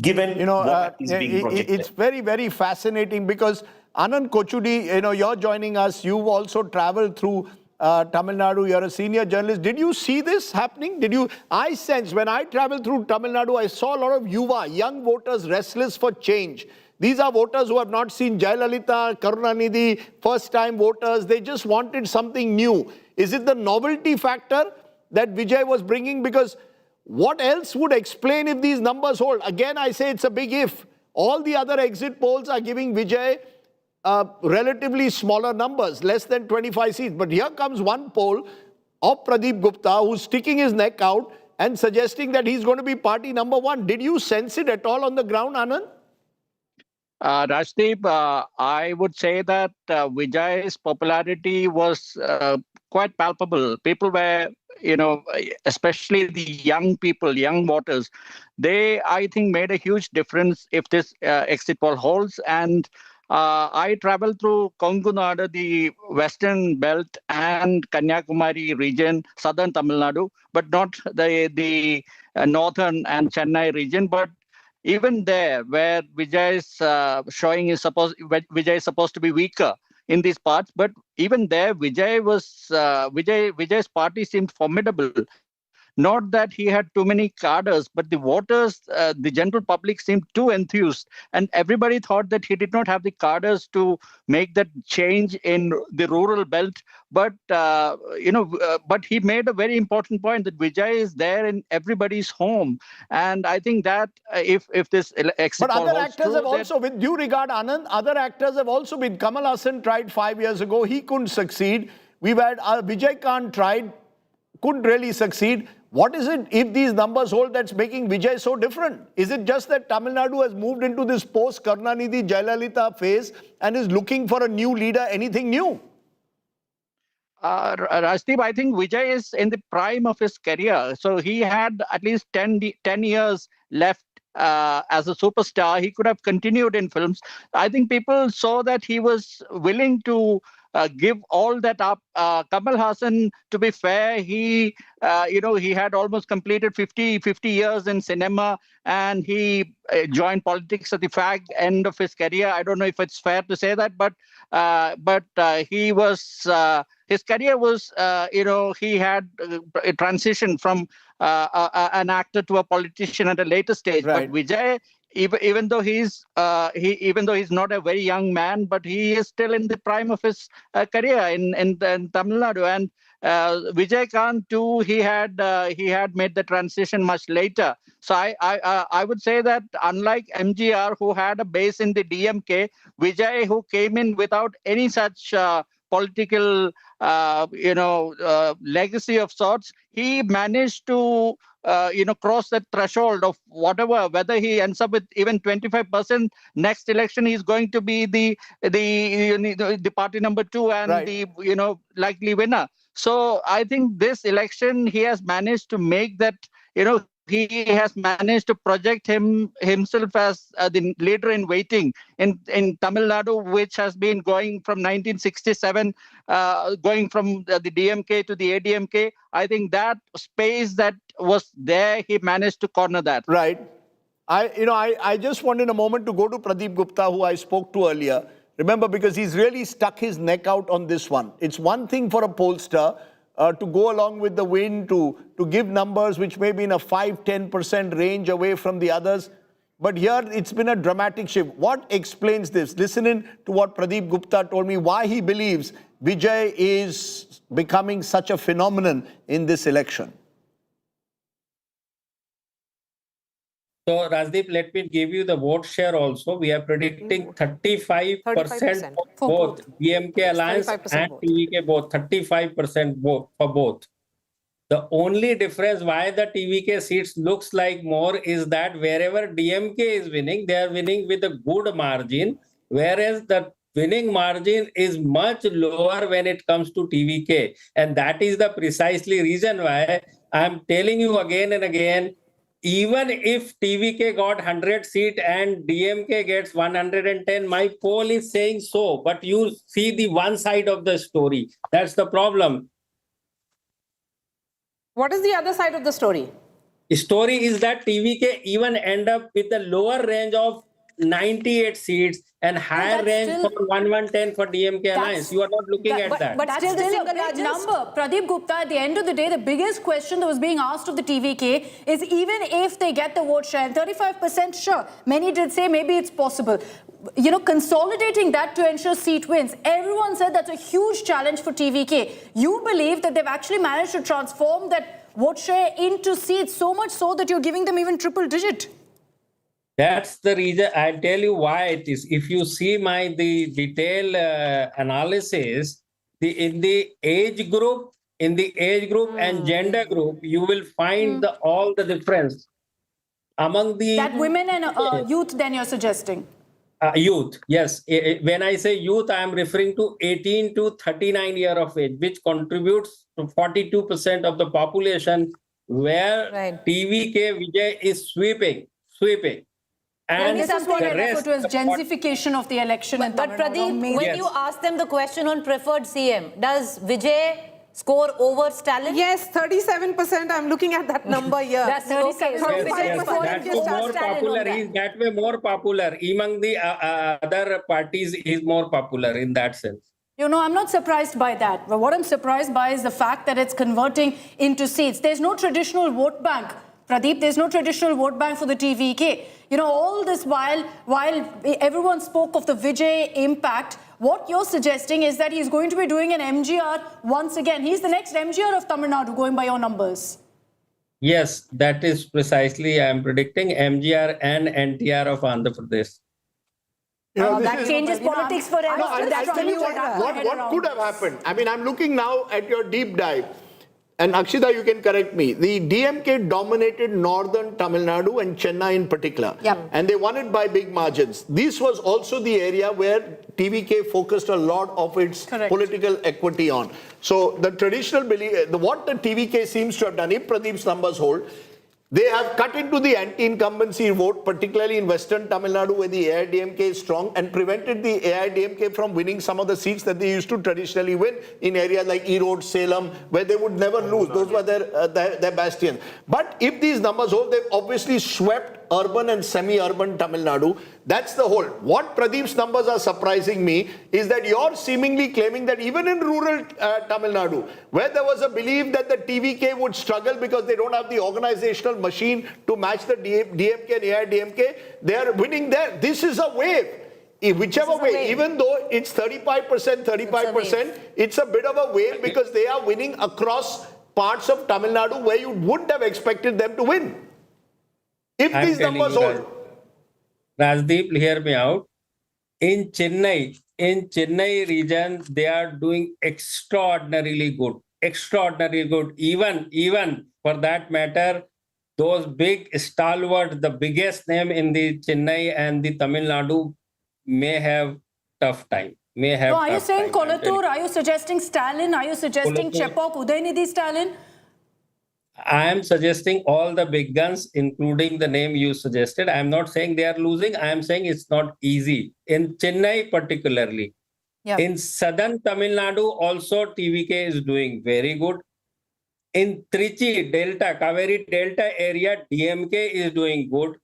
given what is being projected. It's very, very fascinating because Anand Kochudi, you're joining us. You've also traveled through Tamil Nadu. You're a senior journalist. Did you see this happening? I sense when I traveled through Tamil Nadu, I saw a lot of young voters restless for change. These are voters who have not seen Jayalalitha, Karunanidhi, first-time voters. They just wanted something new. Is it the novelty factor that Vijay was bringing? Because what else would explain if these numbers hold? Again, I say it's a big if. All the other exit polls are giving Vijay relatively smaller numbers, less than 25 seats. But here comes one poll of Pradeep Gupta, who's sticking his neck out and suggesting that he's going to be party number one. Did you sense it at all on the ground, Anand? Rajdeep, I would say that Vijay's popularity was quite palpable. People were, especially the young people, young voters, they, I think, made a huge difference if this exit poll holds. And I traveled through Kongu Nadu, the western belt, and Kanyakumari region, southern Tamil Nadu, but not the northern and Chennai region. But even there, where Vijay's showing is Vijay is supposed to be weaker in these parts, but even there, Vijay's party seemed formidable. Not that he had too many cadres, but the voters, the general public seemed too enthused, and everybody thought that he did not have the cadres to make that change in the rural belt. But but he made a very important point that Vijay is there in everybody's home, and I think that if this exit but poll other holds actors true, have also, with due regard, Anand, other actors have also been. Kamal Hassan tried 5 years ago; he couldn't succeed. We've had Vijay Khan tried, couldn't really succeed. What is it, if these numbers hold, that's making Vijay so different? Is it just that Tamil Nadu has moved into this post-Karunanidhi, Jayalalitha phase and is looking for a new leader, anything new? Rajdeep, I think Vijay is in the prime of his career. So he had at least 10 years left as a superstar. He could have continued in films. I think people saw that he was willing to give all that up. Kamal Hassan, to be fair, he had almost completed 50 years in cinema, and he joined politics at the fag end of his career. I don't know if it's fair to say that, but he was his career was he had a transition from an actor to a politician at a later stage. Right. But Vijay, even though he's not a very young man, but he is still in the prime of his career in Tamil Nadu. And Vijay Kant too, he had made the transition much later. So I would say that unlike MGR, who had a base in the DMK, Vijay, who came in without any such political legacy of sorts, he managed to cross that threshold of whatever, whether he ends up with even 25%, next election he's going to be the party number 2 and Right. the likely winner. So I think this election he has managed to make that, he has managed to project himself as the leader in waiting in Tamil Nadu, which has been going from 1967, going from the DMK to the ADMK. I think that space that was there, he managed to corner that. Right. I just wanted a moment to go to Pradeep Gupta, who I spoke to earlier. Remember, because he's really stuck his neck out on this one. It's one thing for a pollster to go along with the wind, to give numbers which may be in a 5-10% range away from the others. But here it's been a dramatic shift. What explains this? Listen in to what Pradeep Gupta told me, why he believes Vijay is becoming such a phenomenon in this election. So, Rajdeep, let me give you the vote share also. We are predicting 35% for both DMK Alliance and TVK both, 35% vote for both. The only difference why the TVK seats looks like more is that wherever DMK is winning, they are winning with a good margin, whereas the winning margin is much lower when it comes to TVK. And that is the precisely reason why I'm telling you again and again, even if TVK got 100 seats and DMK gets 110, my poll is saying so. But you see the one side of the story. That's the problem. What is the other side of the story? The story is that TVK even end up with a lower range of 98 seats and higher range for 1110 for DMK Alliance. You are not looking at that. But that's still a big number. Pradeep Gupta, at the end of the day, the biggest question that was being asked of the TVK is even if they get the vote share, and 35%, sure, many did say maybe it's possible. Consolidating that to ensure seat wins, everyone said that's a huge challenge for TVK. You believe that they've actually managed to transform that vote share into seats, so much so that you're giving them even triple digit. That's the reason. I'll tell you why it is. If you see the detailed analysis, in the age group and gender group, you will find all the difference among the that women and youth. Then you're suggesting youth. Yes, when I say youth, I am referring to 18 to 39 year of age, which contributes to 42% of the population, where TVK Vijay is sweeping. And this is what I refer to as gensification of the election. But Pradeep, when you ask them the question on preferred CM, does Vijay score over Stalin? Yes, 37%. I'm looking at that number here. That's 37%. That's more popular. He's that way more popular. Among the other parties, he's more popular in that sense. I'm not surprised by that. But what I'm surprised by is the fact that it's converting into seats. There's no traditional vote bank. Pradeep, there's no traditional vote bank for the TVK. All this while everyone spoke of the Vijay impact, what you're suggesting is that he's going to be doing an MGR once again. He's the next MGR of Tamil Nadu, going by your numbers. Yes, that is precisely, I'm predicting MGR and NTR of Andhra Pradesh. That changes politics forever. No, I'll tell you what could have happened. I mean, I'm looking now at your deep dive. And Akshita, you can correct me. The DMK dominated northern Tamil Nadu and Chennai in particular. Yep. And they won it by big margins. This was also the area where TVK focused a lot of its political equity on. So the traditional belief, what the TVK seems to have done, if Pradeep's numbers hold, They have cut into the anti-incumbency vote, particularly in Western Tamil Nadu, where the AIDMK is strong, and prevented the AIDMK from winning some of the seats that they used to traditionally win in areas like Erode, Salem, where they would never lose. Those were their bastions. But if these numbers hold, they've obviously swept urban and semi-urban Tamil Nadu. That's the whole. What Pradeep's numbers are surprising me is that you're seemingly claiming that even in rural Tamil Nadu, where there was a belief that the TVK would struggle because they don't have the organizational machine to match the DMK and AIDMK, they are winning there. This is a wave. Whichever way, even though it's 35%, it's a bit of a wave because they are winning across parts of Tamil Nadu where you wouldn't have expected them to win. If these numbers hold. Rajdeep, hear me out. In Chennai region, they are doing extraordinarily good. Extraordinarily good. Even for that matter, those big stalwart, the biggest name in the Chennai and the Tamil Nadu may have tough time. So are you saying Kolathur? Are you suggesting Stalin? Are you suggesting Chepauk, Udaynidhi Stalin? I am suggesting all the big guns, including the name you suggested. I am not saying they are losing. I am saying it's not easy. In Chennai particularly. Yep. In southern Tamil Nadu also TVK is doing very good. In Trichy, Delta, Kaveri Delta area, DMK is doing good.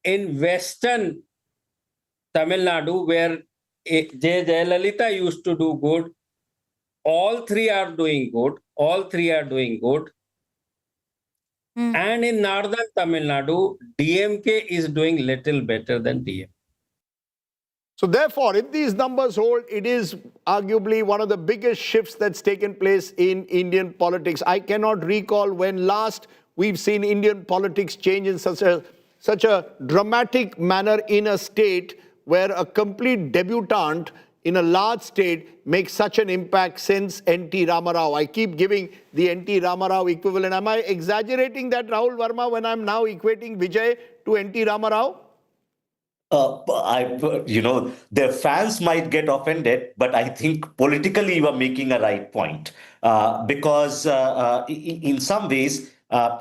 In western Tamil Nadu, where J. Jayalalitha used to do good, all three are doing good. All three are doing good. And in northern Tamil Nadu, DMK is doing little better than DMK. So therefore, if these numbers hold, it is arguably one of the biggest shifts that's taken place in Indian politics. I cannot recall when last we've seen Indian politics change in such a dramatic manner in a state where a complete debutante in a large state makes such an impact since N.T. Ramarao. I keep giving the N.T. Ramarao equivalent. Am I exaggerating that, Rahul Verma, when I'm now equating Vijay to N.T. Ramarao? Their fans might get offended, but I think politically you are making a right point. Because in some ways,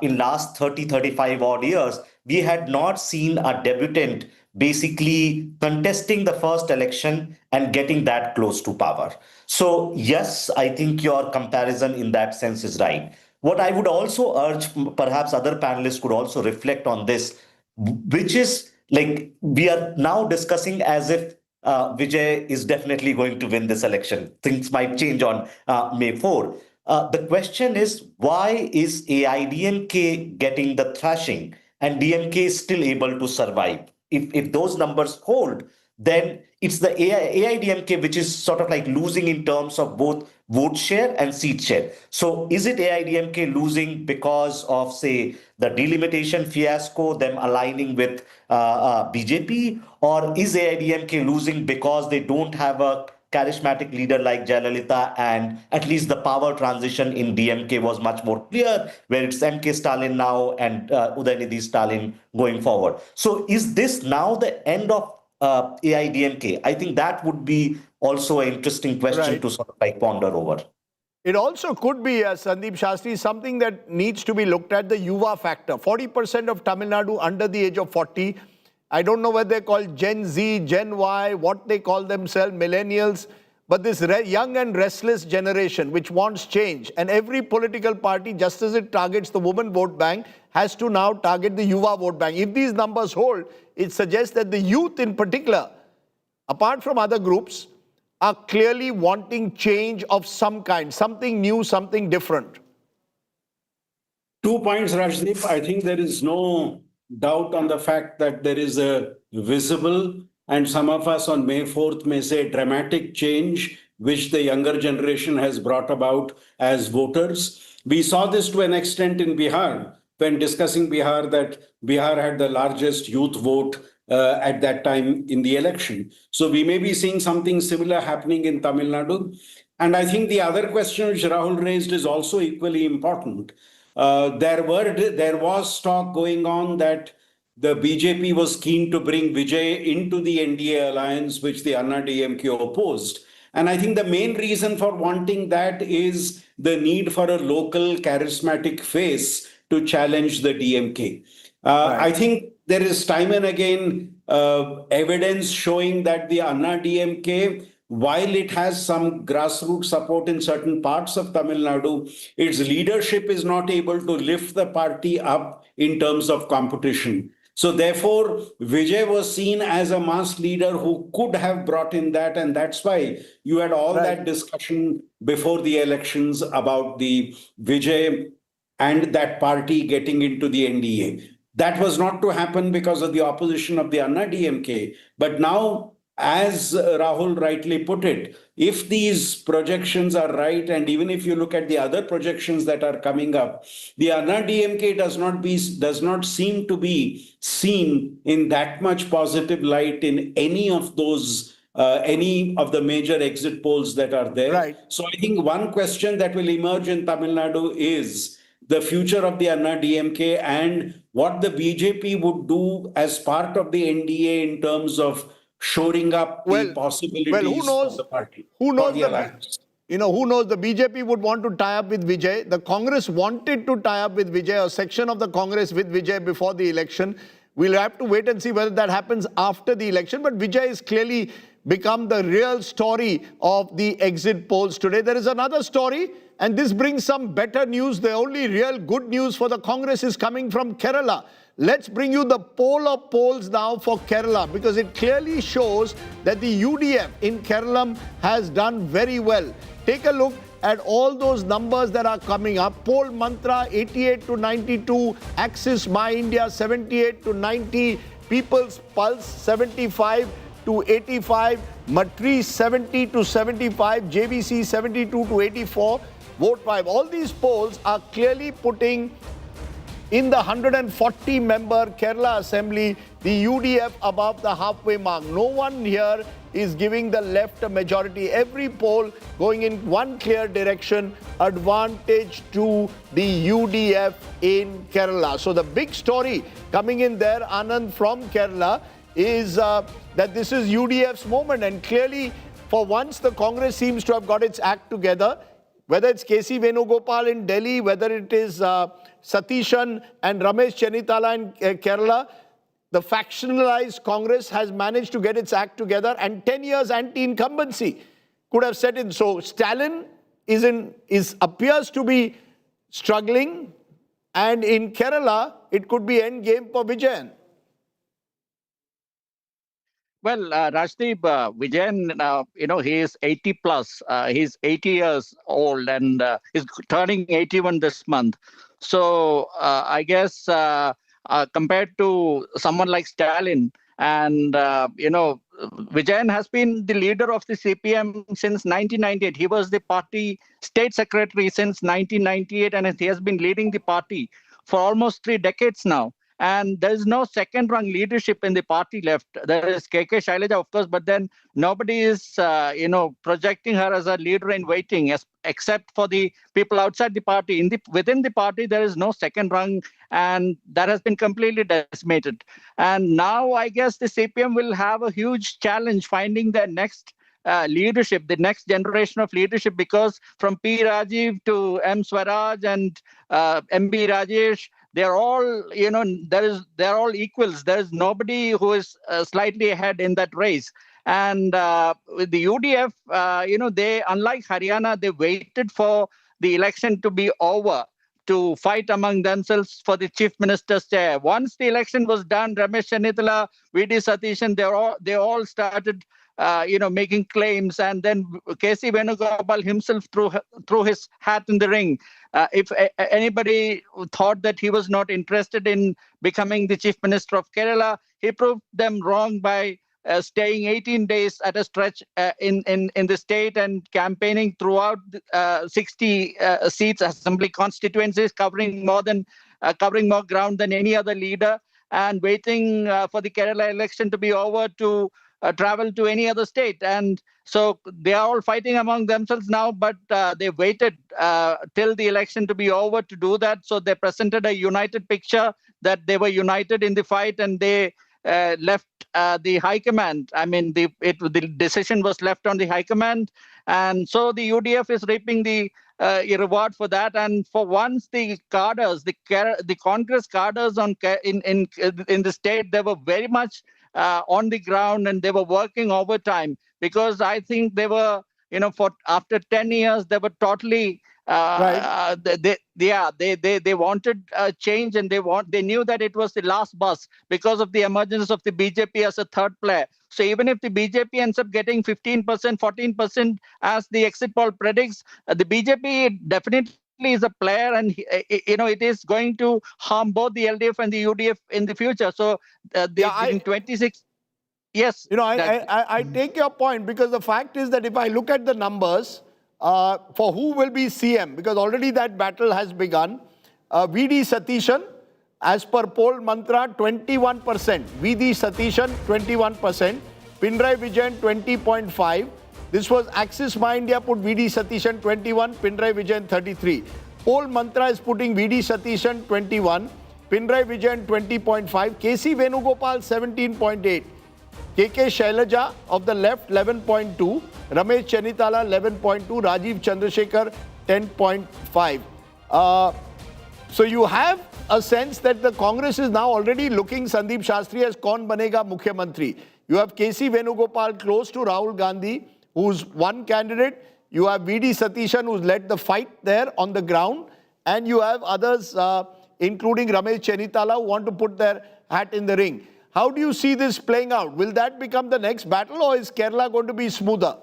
in last 35 odd years, we had not seen a debutant basically contesting the first election and getting that close to power. So yes, I think your comparison in that sense is right. What I would also urge, perhaps other panelists could also reflect on this, which is like we are now discussing as if Vijay is definitely going to win this election. Things might change on May 4. The question is, why is AIDMK getting the thrashing and DMK is still able to survive? If those numbers hold, then it's the AIDMK which is sort of like losing in terms of both vote share and seat share. So is it AIDMK losing because of, say, the delimitation fiasco, them aligning with BJP, or is AIDMK losing because they don't have a charismatic leader like Jayalalitha, and at least the power transition in DMK was much more clear, where it's MK Stalin now and Udaynidhi Stalin going forward. So is this now the end of AIDMK? I think that would be also an interesting question to sort of like ponder over. It also could be, Sandeep Shastri, something that needs to be looked at, the Yuva factor. 40% of Tamil Nadu under the age of 40. I don't know whether they're called Gen Z, Gen Y, what they call themselves, millennials. But this young and restless generation which wants change, and every political party, just as it targets the women vote bank, has to now target the Yuva vote bank. If these numbers hold, it suggests that the youth in particular, apart from other groups, are clearly wanting change of some kind, something new, something different. 2 points, Rajdeep. I think there is no doubt on the fact that there is a visible, and some of us on May 4th may say dramatic change, which the younger generation has brought about as voters. We saw this to an extent in Bihar, when discussing Bihar, that Bihar had the largest youth vote at that time in the election. So we may be seeing something similar happening in Tamil Nadu. And I think the other question which Rahul raised is also equally important. There was talk going on that the BJP was keen to bring Vijay into the NDA alliance, which the Anna DMK opposed. And I think the main reason for wanting that is the need for a local charismatic face to challenge the DMK. I think there is time and again evidence showing that the Anna DMK, while it has some grassroots support in certain parts of Tamil Nadu, its leadership is not able to lift the party up in terms of competition. So therefore, Vijay was seen as a mass leader who could have brought in that, and that's why you had all that discussion before the elections about the Vijay and that party getting into the NDA. That was not to happen because of the opposition of the Anna DMK. But now, as Rahul rightly put it, if these projections are right, and even if you look at the other projections that are coming up, the Anna DMK does not seem to be seen in that much positive light in any of those any of the major exit polls that are there. So I think one question that will emerge in Tamil Nadu is the future of the Anna DMK and what the BJP would do as part of the NDA in terms of shoring up the possibilities of the party. Who knows who knows, the BJP would want to tie up with Vijay. The Congress wanted to tie up with Vijay, a section of the Congress with Vijay before the election. We'll have to wait and see whether that happens after the election. But Vijay is clearly become the real story of the exit polls today. There is another story, and this brings some better news. The only real good news for the Congress is coming from Kerala. Let's bring you the poll of polls now for Kerala, because it clearly shows that the UDF in Kerala has done very well. Take a look at all those numbers that are coming up. Poll Mantra 88 to 92, Axis My India 78 to 90, People's Pulse 75 to 85, Matri 70 to 75, JVC 72 to 84, Vote 5. All these polls are clearly putting in the 140-member Kerala Assembly the UDF above the halfway mark. No one here is giving the left a majority. Every poll going in one clear direction, advantage to the UDF in Kerala. So the big story coming in there, Anand, from Kerala, is that this is UDF's moment. And clearly, for once, the Congress seems to have got its act together. Whether it's KC Venugopal in Delhi, whether it is Satishan and Ramesh Chennitala in Kerala, the factionalized Congress has managed to get its act together, and 10 years anti-incumbency could have set in. So Stalin appears to be struggling, and in Kerala, it could be end game for Vijayan. Well, Rajdeep, Vijayan, he is 80 plus. He's 80 years old and he's turning 81 this month. So I guess compared to someone like Stalin, and Vijayan has been the leader of the CPM since 1998. He was the party state secretary since 1998, and he has been leading the party for almost 3 decades now. And there is no second-rung leadership in the party left. There is KK Shailaja, of course, but then nobody is, projecting her as a leader in waiting, except for the people outside the party. Within the party, there is no second rung, and that has been completely decimated. And now, I guess the CPM will have a huge challenge finding their next leadership, the next generation of leadership, because from P. Rajiv to M. Swaraj and M.B. Rajesh, they're all, they're all equals. There is nobody who is slightly ahead in that race. And with the UDF, they, unlike Haryana, they waited for the election to be over to fight among themselves for the chief minister's chair. Once the election was done, Ramesh Chennitala, V.D. Satishan, they all started making claims, and then KC Venugopal himself threw his hat in the ring. If anybody thought that he was not interested in becoming the chief minister of Kerala, he proved them wrong by staying 18 days at a stretch in the state and campaigning throughout 60 seats, assembly constituencies, covering more ground than any other leader, and waiting for the Kerala election to be over to travel to any other state. And so they are all fighting among themselves now, but they waited till the election to be over to do that. So they presented a united picture that they were united in the fight, and they left the high command. I mean, the decision was left on the high command. And so the UDF is reaping the a reward for that. And for once, the cadres, the Congress cadres in the state, they were very much on the ground, and they were working overtime, because I think they were, for after 10 years, they were totally they wanted change, and they knew that it was the last bus because of the emergence of the BJP as a third player. So even if the BJP ends up getting 15%, 14% as the exit poll predicts, the BJP definitely is a player, and it is going to harm both the LDF and the UDF in the future. So in 26. Yes. I take your point, because the fact is that if I look at the numbers for who will be CM, because already that battle has begun, VD Satishan, as per poll mantra, 21%. VD Satishan, 21%. Pinarayi Vijayan, 20.5%. This was Axis My India put VD Satishan 21, Pinarayi Vijayan 33. Poll mantra is putting VD Satishan 21, Pinarayi Vijayan 20.5, KC Venugopal 17.8. KK Shailaja of the left 11.2, Ramesh Chennitala 11.2, Rajiv Chandrasekhar 10.5. So you have a sense that the Congress is now already looking Sandeep Shastri as Kaun Banega Mukhyamantri. You have KC Venugopal close to Rahul Gandhi, who's one candidate. You have VD Satishan, who's led the fight there on the ground. And you have others, including Ramesh Chennitala, who want to put their hat in the ring. How do you see this playing out? Will that become the next battle, or is Kerala going to be smoother?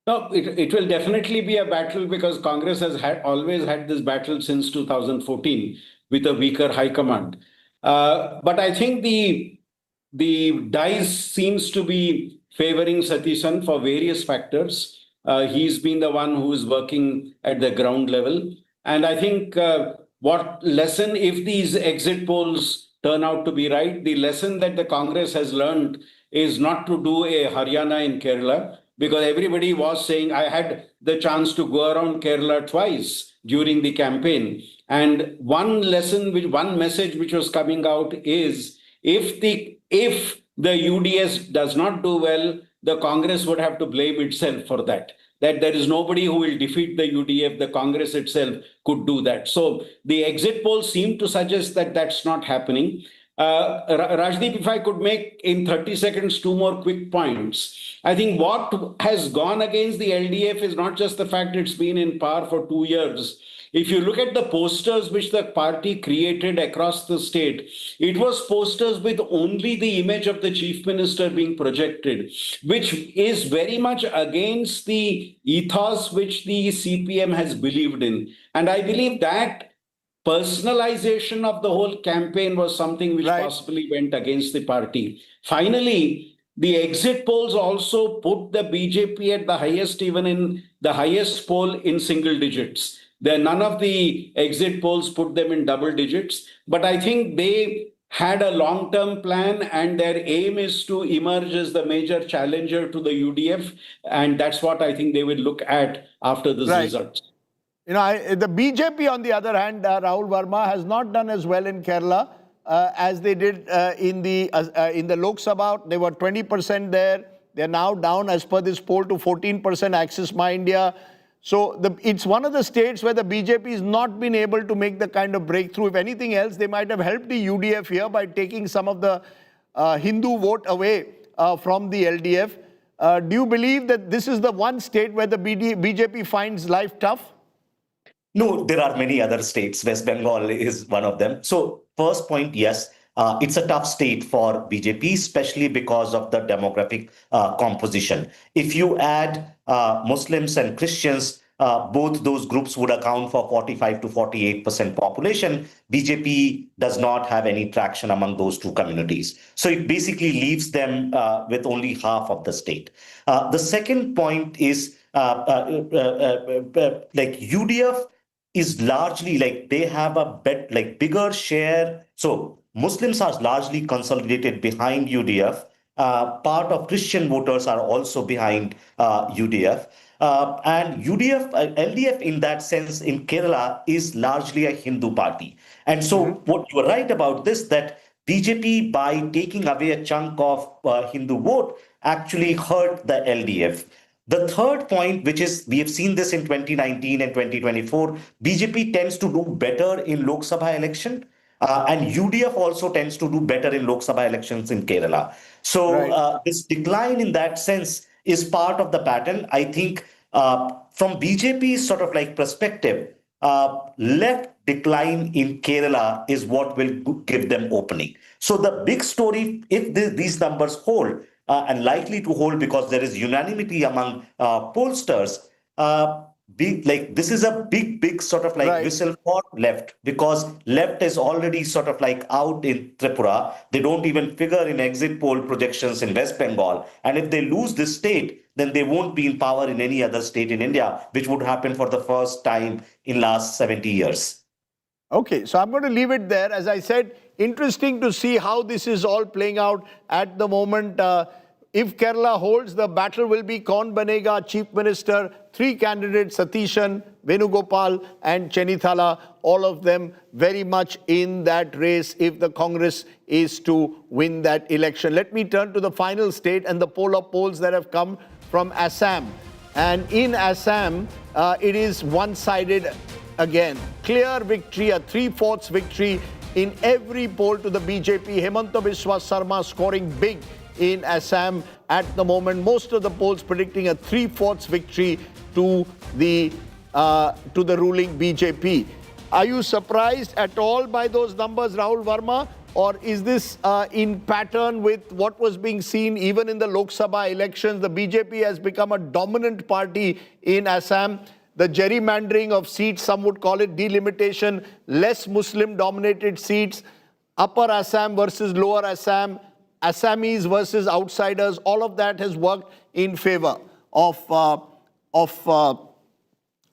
No, it will definitely be a battle, because Congress has always had this battle since 2014 with a weaker high command. But I think the dice seems to be favoring Satishan for various factors. He's been the one who is working at the ground level. And I think what lesson, if these exit polls turn out to be right, the lesson that the Congress has learned is not to do a Haryana in Kerala, because everybody was saying, I had the chance to go around Kerala twice during the campaign. And one message which was coming out is, if the UDS does not do well, the Congress would have to blame itself for that. That there is nobody who will defeat the UDF, the Congress itself could do that. So the exit polls seem to suggest that that's not happening. Rajdeep, if I could make in 30 seconds 2 more quick points. I think what has gone against the LDF is not just the fact it's been in power for 2 years. If you look at the posters which the party created across the state, it was posters with only the image of the chief minister being projected, which is very much against the ethos which the CPM has believed in. And I believe that personalization of the whole campaign was something which possibly went against the party. Finally, the exit polls also put the BJP at the highest, even in the highest poll in single digits. None of the exit polls put them in double digits, but I think they had a long-term plan, and their aim is to emerge as the major challenger to the UDF, and that's what I think they will look at after this result. The BJP, on the other hand, Rahul Verma, has not done as well in Kerala as they did in the Lok Sabha. They were 20% there. They're now down, as per this poll, to 14% Axis My India. So it's one of the states where the BJP has not been able to make the kind of breakthrough. If anything else, they might have helped the UDF here by taking some of the Hindu vote away from the LDF. Do you believe that this is the one state where the BJP finds life tough? No, there are many other states. West Bengal is one of them. So first point, yes, it's a tough state for BJP, especially because of the demographic composition. If you add Muslims and Christians, both those groups would account for 45 to 48% population. BJP does not have any traction among those two communities. So it basically leaves them with only half of the state. The second point is UDF is largely they have a bigger share. So Muslims are largely consolidated behind UDF. Part of Christian voters are also behind UDF. And LDF in that sense in Kerala is largely a Hindu party. And so what you are right about this, that BJP, by taking away a chunk of Hindu vote, actually hurt the LDF. The third point, which is we have seen this in 2019 and 2024, BJP tends to do better in Lok Sabha election. And UDF also tends to do better in Lok Sabha elections in Kerala. So this decline in that sense is part of the pattern. I think from BJP's sort of like perspective, left decline in Kerala is what will give them opening. So the big story, if these numbers hold, and likely to hold because there is unanimity among pollsters, this is a big sort of like whistle for left, because left is already sort of like out in Tripura. They don't even figure in exit poll projections in West Bengal. And if they lose this state, then they won't be in power in any other state in India, which would happen for the first time in last 70 years. Okay, so I'm going to leave it there. As I said, interesting to see how this is all playing out at the moment. If Kerala holds, the battle will be Kaun Banega, Chief Minister, 3 candidates, Satishan, Venugopal and Chenithala, all of them very much in that race if the Congress is to win that election. Let me turn to the final state and the poll of polls that have come from Assam. And in Assam, it is one-sided again. Clear victory, a 3/4 victory in every poll to the BJP. Himanta Biswa Sarma scoring big in Assam at the moment. Most of the polls predicting a 3/4 victory to the ruling BJP. Are you surprised at all by those numbers, Rahul Verma? Or is this in pattern with what was being seen even in the Lok Sabha elections? The BJP has become a dominant party in Assam. The gerrymandering of seats, some would call it delimitation, less Muslim-dominated seats, Upper Assam versus Lower Assam, Assamese versus outsiders, all of that has worked in favor of the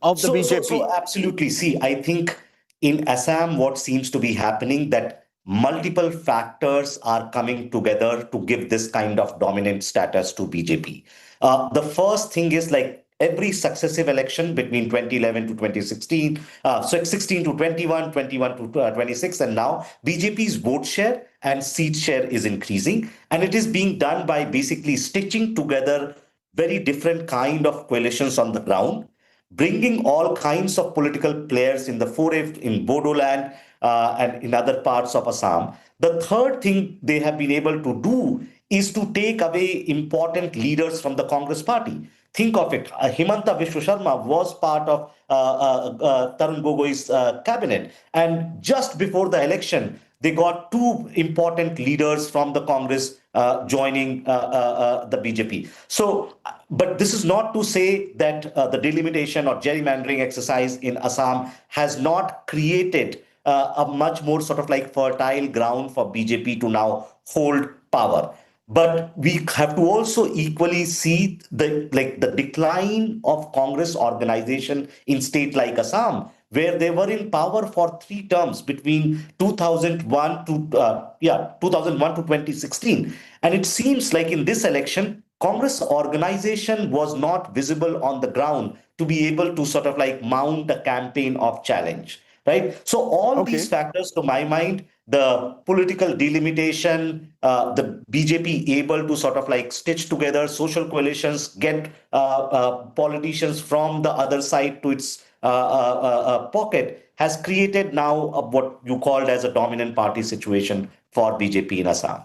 BJP. So absolutely. See, I think in Assam, what seems to be happening that multiple factors are coming together to give this kind of dominant status to BJP. The first thing is like every successive election between 2011 to 2016, so 16 to 21, 21 to 26, and now BJP's vote share and seat share is increasing. And it is being done by basically stitching together very different kind of coalitions on the ground, bringing all kinds of political players in the foray in Bodoland and in other parts of Assam. The third thing they have been able to do is to take away important leaders from the Congress party. Think of it, Himanta Biswa Sarma was part of Tarun Gogoi's cabinet. And just before the election, they got 2 important leaders from the Congress joining the BJP. So, but this is not to say that the delimitation or gerrymandering exercise in Assam has not created a much more sort of like fertile ground for BJP to now hold power. But we have to also equally see the decline of Congress organization in state like Assam, where they were in power for 3 terms between 2001 to 2016. And it seems like in this election, Congress organization was not visible on the ground to be able to sort of like mount a campaign of challenge, right? So all these factors, to my mind, the political delimitation, the BJP able to sort of like stitch together social coalitions, get politicians from the other side to its pocket, has created now what you called as a dominant party situation for BJP in Assam.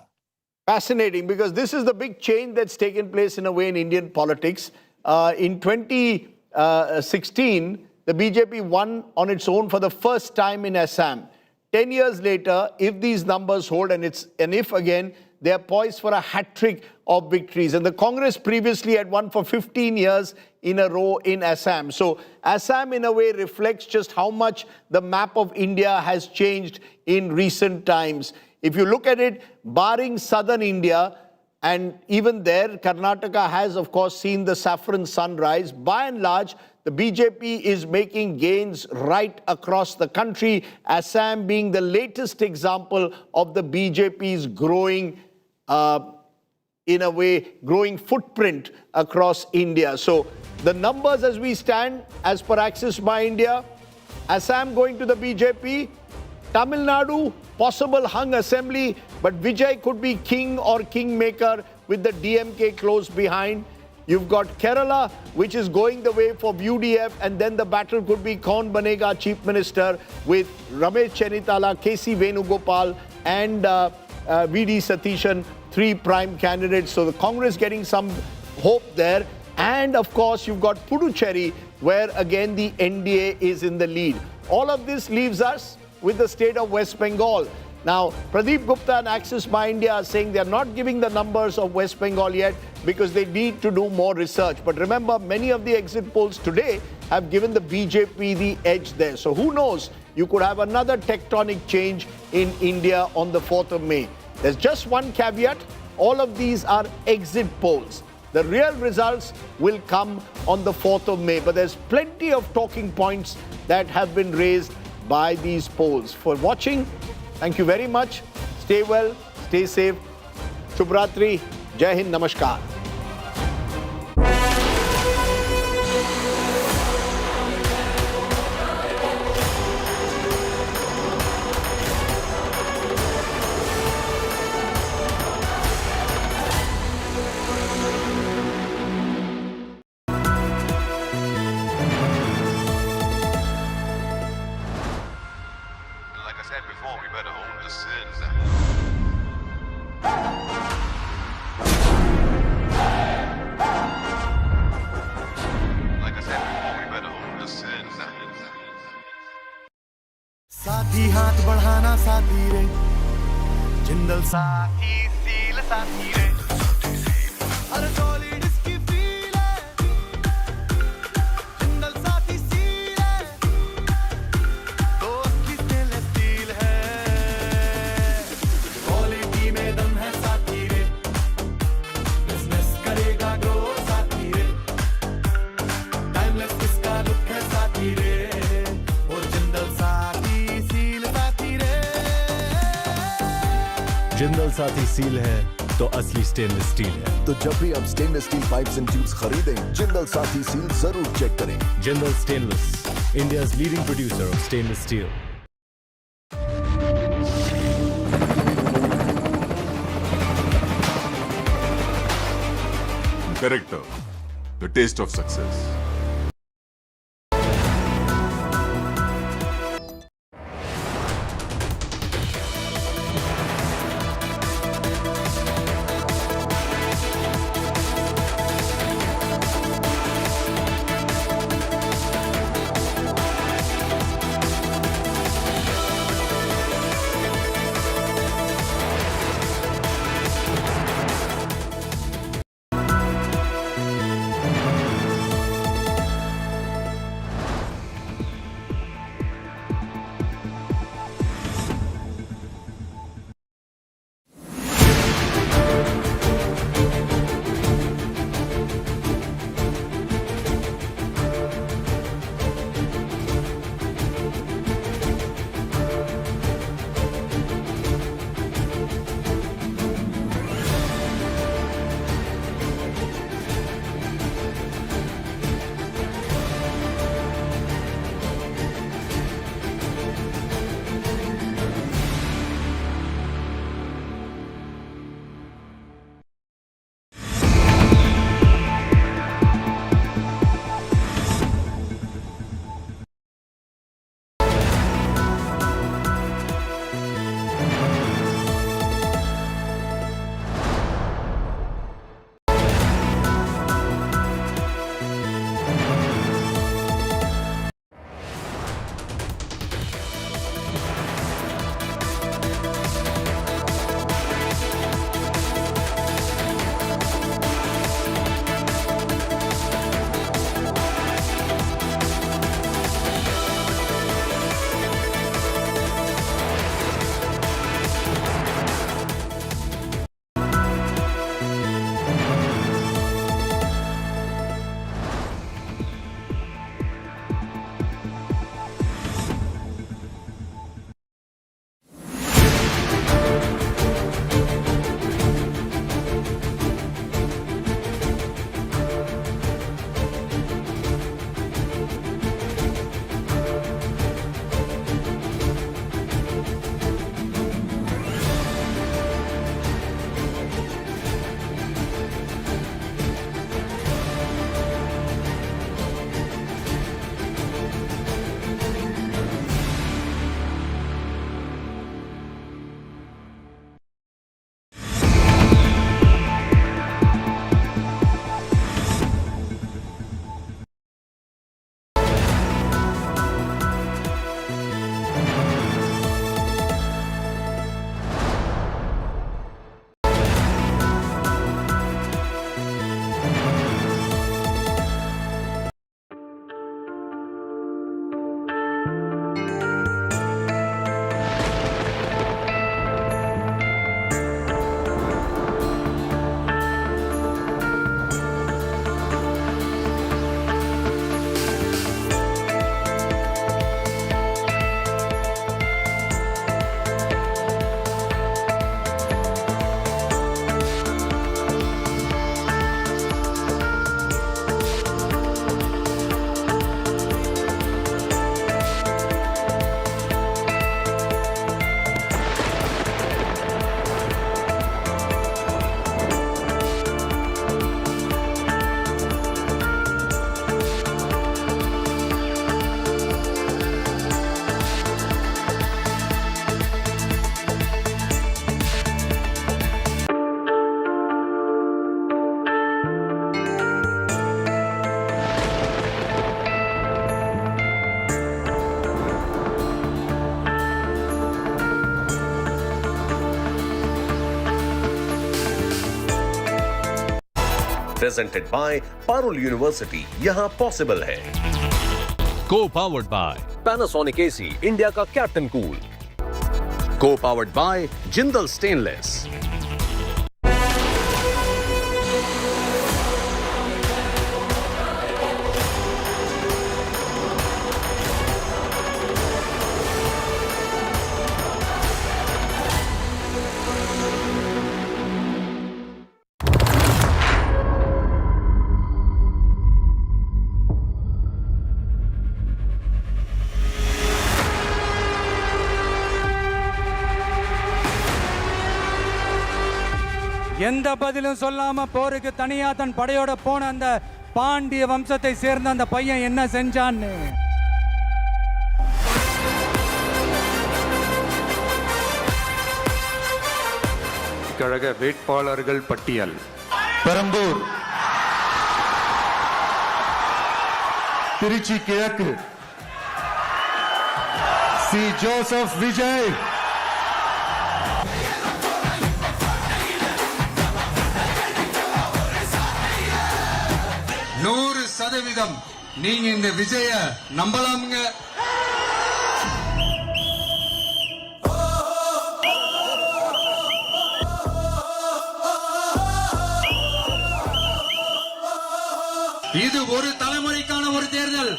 Fascinating, because this is the big change that's taken place in a way in Indian politics. In 2016, the BJP won on its own for the first time in Assam. 10 years later, if these numbers hold, and if again, they are poised for a hat-trick of victories. And the Congress previously had won for 15 years in a row in Assam. So Assam in a way reflects just how much the map of India has changed in recent times. If you look at it, barring southern India, and even there, Karnataka has, of course, seen the saffron sunrise. By and large, the BJP is making gains right across the country, Assam being the latest example of the BJP's growing, in a way, growing footprint across India. So the numbers as we stand, as per Access by India, Assam going to the BJP, Tamil Nadu, possible hung assembly, but Vijay could be king or kingmaker with the DMK close behind. You've got Kerala, which is going the way for UDF, and then the battle could be Kaun Banega Chief Minister with Ramesh Chennitala, KC Venugopal, and VD Satishan, 3 prime candidates. So the Congress getting some hope there. And of course, you've got Puducherry, where again the NDA is in the lead. All of this leaves us with the state of West Bengal. Now, Pradeep Gupta and Access My India are saying they're not giving the numbers of West Bengal yet because they need to do more research. But remember, many of the exit polls today have given the BJP the edge there. So who knows? You could have another tectonic change in India on the 4th of May. There's just one caveat. All of these are exit polls. The real results will come on the 4th of May. But there's plenty of talking points that have been raised by these polls. For watching, thank you very much. Stay well, stay safe. Shubhratri, Jai Hind, Namaskar. साथी हाथ बढ़ाना साथी रे जिंदल साथी seal साथी रे हर solid इसकी feel है जिंदल साथी सील है दोस्त की स्टेनलेस स्टील है क्वालिटी में दम है साथी रे बिजनेस करेगा ग्रो साथी रे टाइमलेस इसका लुक है साथी रे और जिंदल साथी जिंदल साथी सील है तो असली स्टेनलेस स्टील है। तो जब भी आप stainless steel pipes and tubes खरीदें, जिंदल साथी सील जरूर चेक करें। Jindal stainless, India's leading producer of stainless steel. Character, the taste of success. Presented by Parul University. यहाँ possible है. Co-powered by Panasonic AC, India का Captain Cool. Co-powered by Jindal Stainless. எந்த பதிலும் சொல்லாம போருக்கு தனியா தன் படையோட போன அந்த பாண்டிய வம்சத்தை சேர்ந்த அந்த பையன் என்ன செஞ்சான்னு கழக வேட்பாளர்கள் பட்டியல். பெரம்பூர், திருச்சி கிழக்கு, சி ஜோசப் விஜய். நீங்க இந்த விஜய நம்பலாமுங்க. இது ஒரு தலைமுறைக்கான ஒரு தேர்தல்.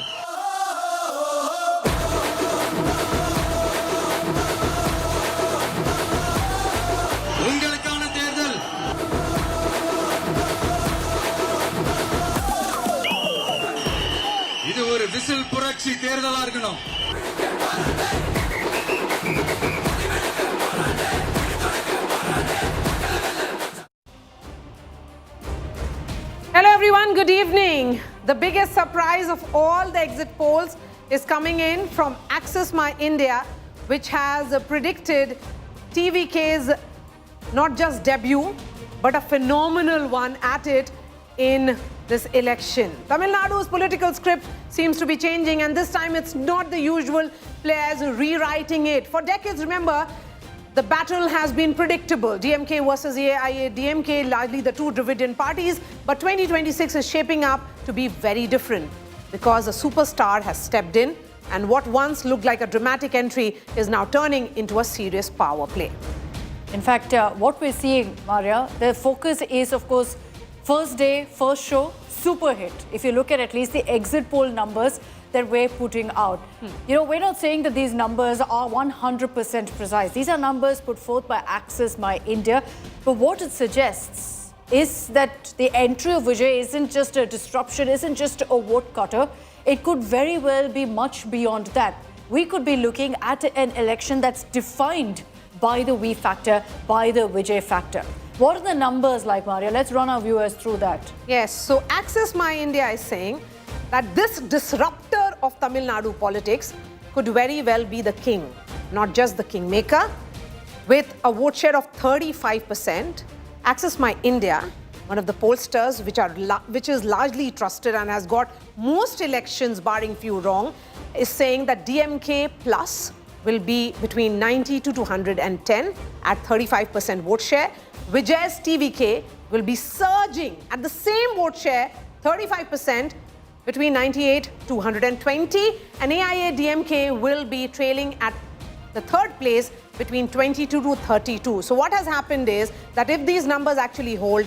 உங்களுக்கான தேர்தல். இது ஒரு விசில் புரட்சி தேர்தலா இருக்கணும். Hello everyone, good evening. The biggest surprise of all the exit polls is coming in from Access My India, which has predicted TVK's not just debut, but a phenomenal one at it in this election. Tamil Nadu's political script seems to be changing, and this time it's not the usual players rewriting it. For decades, remember, the battle has been predictable. DMK versus AIA, DMK largely the two Dravidian parties, but 2026 is shaping up to be very different because a superstar has stepped in, and what once looked like a dramatic entry is now turning into a serious power play. In fact, what we're seeing, Maria, the focus is, of course, first day, first show, super hit. If you look at least the exit poll numbers that we're putting out. You know, we're not saying that these numbers are 100% precise. These are numbers put forth by Access My India. But what it suggests is that the entry of Vijay isn't just a disruption, isn't just a vote cutter. It could very well be much beyond that. We could be looking at an election that's defined by the V factor, by the Vijay factor. What are the numbers like, Maria? Let's run our viewers through that. Yes, so Access My India is saying that this disruptor of Tamil Nadu politics could very well be the king, not just the kingmaker. With a vote share of 35%, Access My India, one of the pollsters which is largely trusted and has got most elections barring few wrong, is saying that DMK plus will be between 90 to 210 at 35% vote share. Vijay's TVK will be surging at the same vote share, 35%, between 98 to 120, and AIA DMK will be trailing at the third place between 22 to 32. So what has happened is that if these numbers actually hold,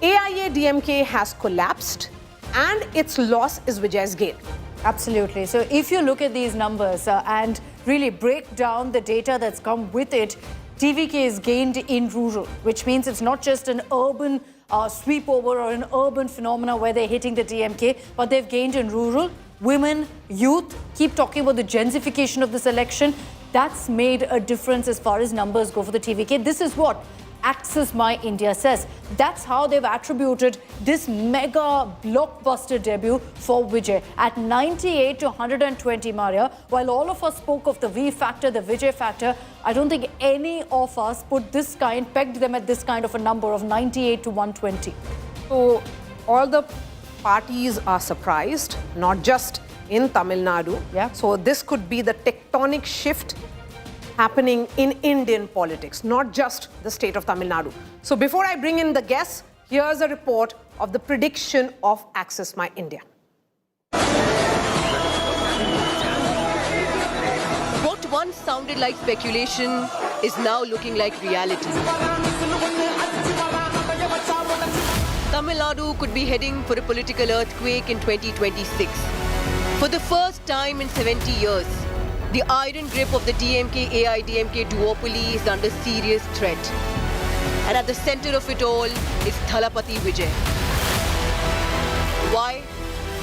AIA DMK has collapsed and its loss is Vijay's gain. Absolutely. So if you look at these numbers and really break down the data that's come with it, TVK is gained in rural, which means it's not just an urban sweep over or an urban phenomena where they're hitting the DMK, but they've gained in rural. Women, youth, keep talking about the gentrification of this election. That's made a difference as far as numbers go for the TVK. This is what Access My India says. That's how they've attributed this mega blockbuster debut for Vijay. At 98 to 120, Maria, while all of us spoke of the V factor, the Vijay factor, I don't think any of us pegged them at this kind of a number of 98 to 120. So all the parties are surprised, not just in Tamil Nadu. Yeah. So this could be the tectonic shift happening in Indian politics, not just the state of Tamil Nadu. So before I bring in the guests, Here's a report of the prediction of Access My India. What once sounded like speculation is now looking like reality. Tamil Nadu could be heading for a political earthquake in 2026. For the first time in 70 years, the iron grip of the DMK-AIDMK duopoly is under serious threat. And at the center of it all is Thalapathy Vijay. Why?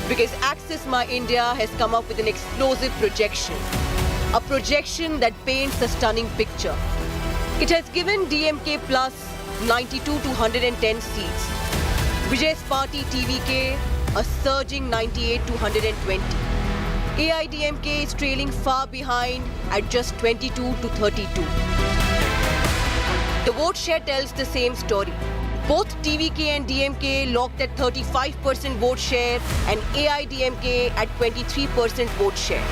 Because Access My India has come up with an explosive projection. A projection that paints a stunning picture. It has given DMK plus 92 to 110 seats. Vijay's party TVK a surging 98 to 120. AIDMK is trailing far behind at just 22 to 32. The vote share tells the same story. Both TVK and DMK locked at 35% vote share and AIDMK at 23% vote share.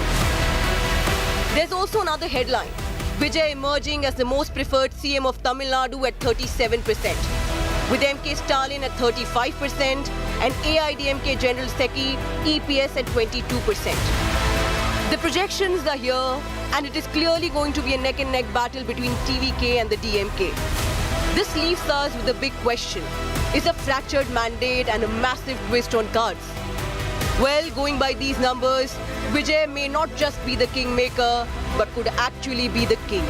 There's also another headline. Vijay emerging as the most preferred CM of Tamil Nadu at 37%, with MK Stalin at 35% and AIDMK General Secretary EPS at 22%. The projections are here, and it is clearly going to be a neck-and-neck battle between TVK and the DMK. This leaves us with a big question. Is a fractured mandate and a massive twist on cards? Well, going by these numbers, Vijay may not just be the kingmaker, but could actually be the king.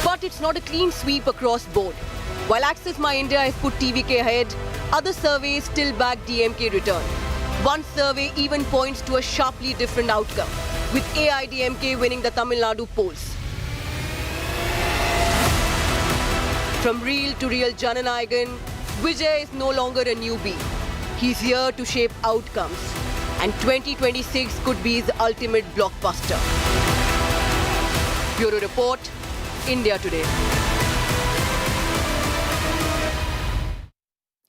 But it's not a clean sweep across board. While Access My India has put TVK ahead, other surveys still back DMK return. One survey even points to a sharply different outcome, with AIDMK winning the Tamil Nadu polls. From real to real Jananayagan, Vijay is no longer a newbie. He's here to shape outcomes, and 2026 could be his ultimate blockbuster. Bureau Report, India Today.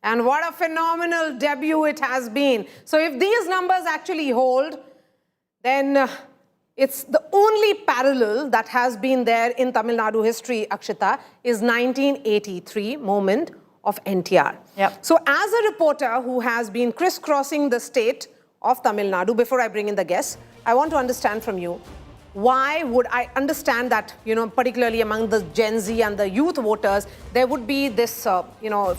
And what a phenomenal debut it has been. So if these numbers actually hold, then it's the only parallel that has been there in Tamil Nadu history, Akshita, is 1983 moment of NTR. Yep. So as a reporter who has been crisscrossing the state of Tamil Nadu, before I bring in the guests, I want to understand from you, why would I understand that, particularly among the Gen Z and the youth voters, there would be this,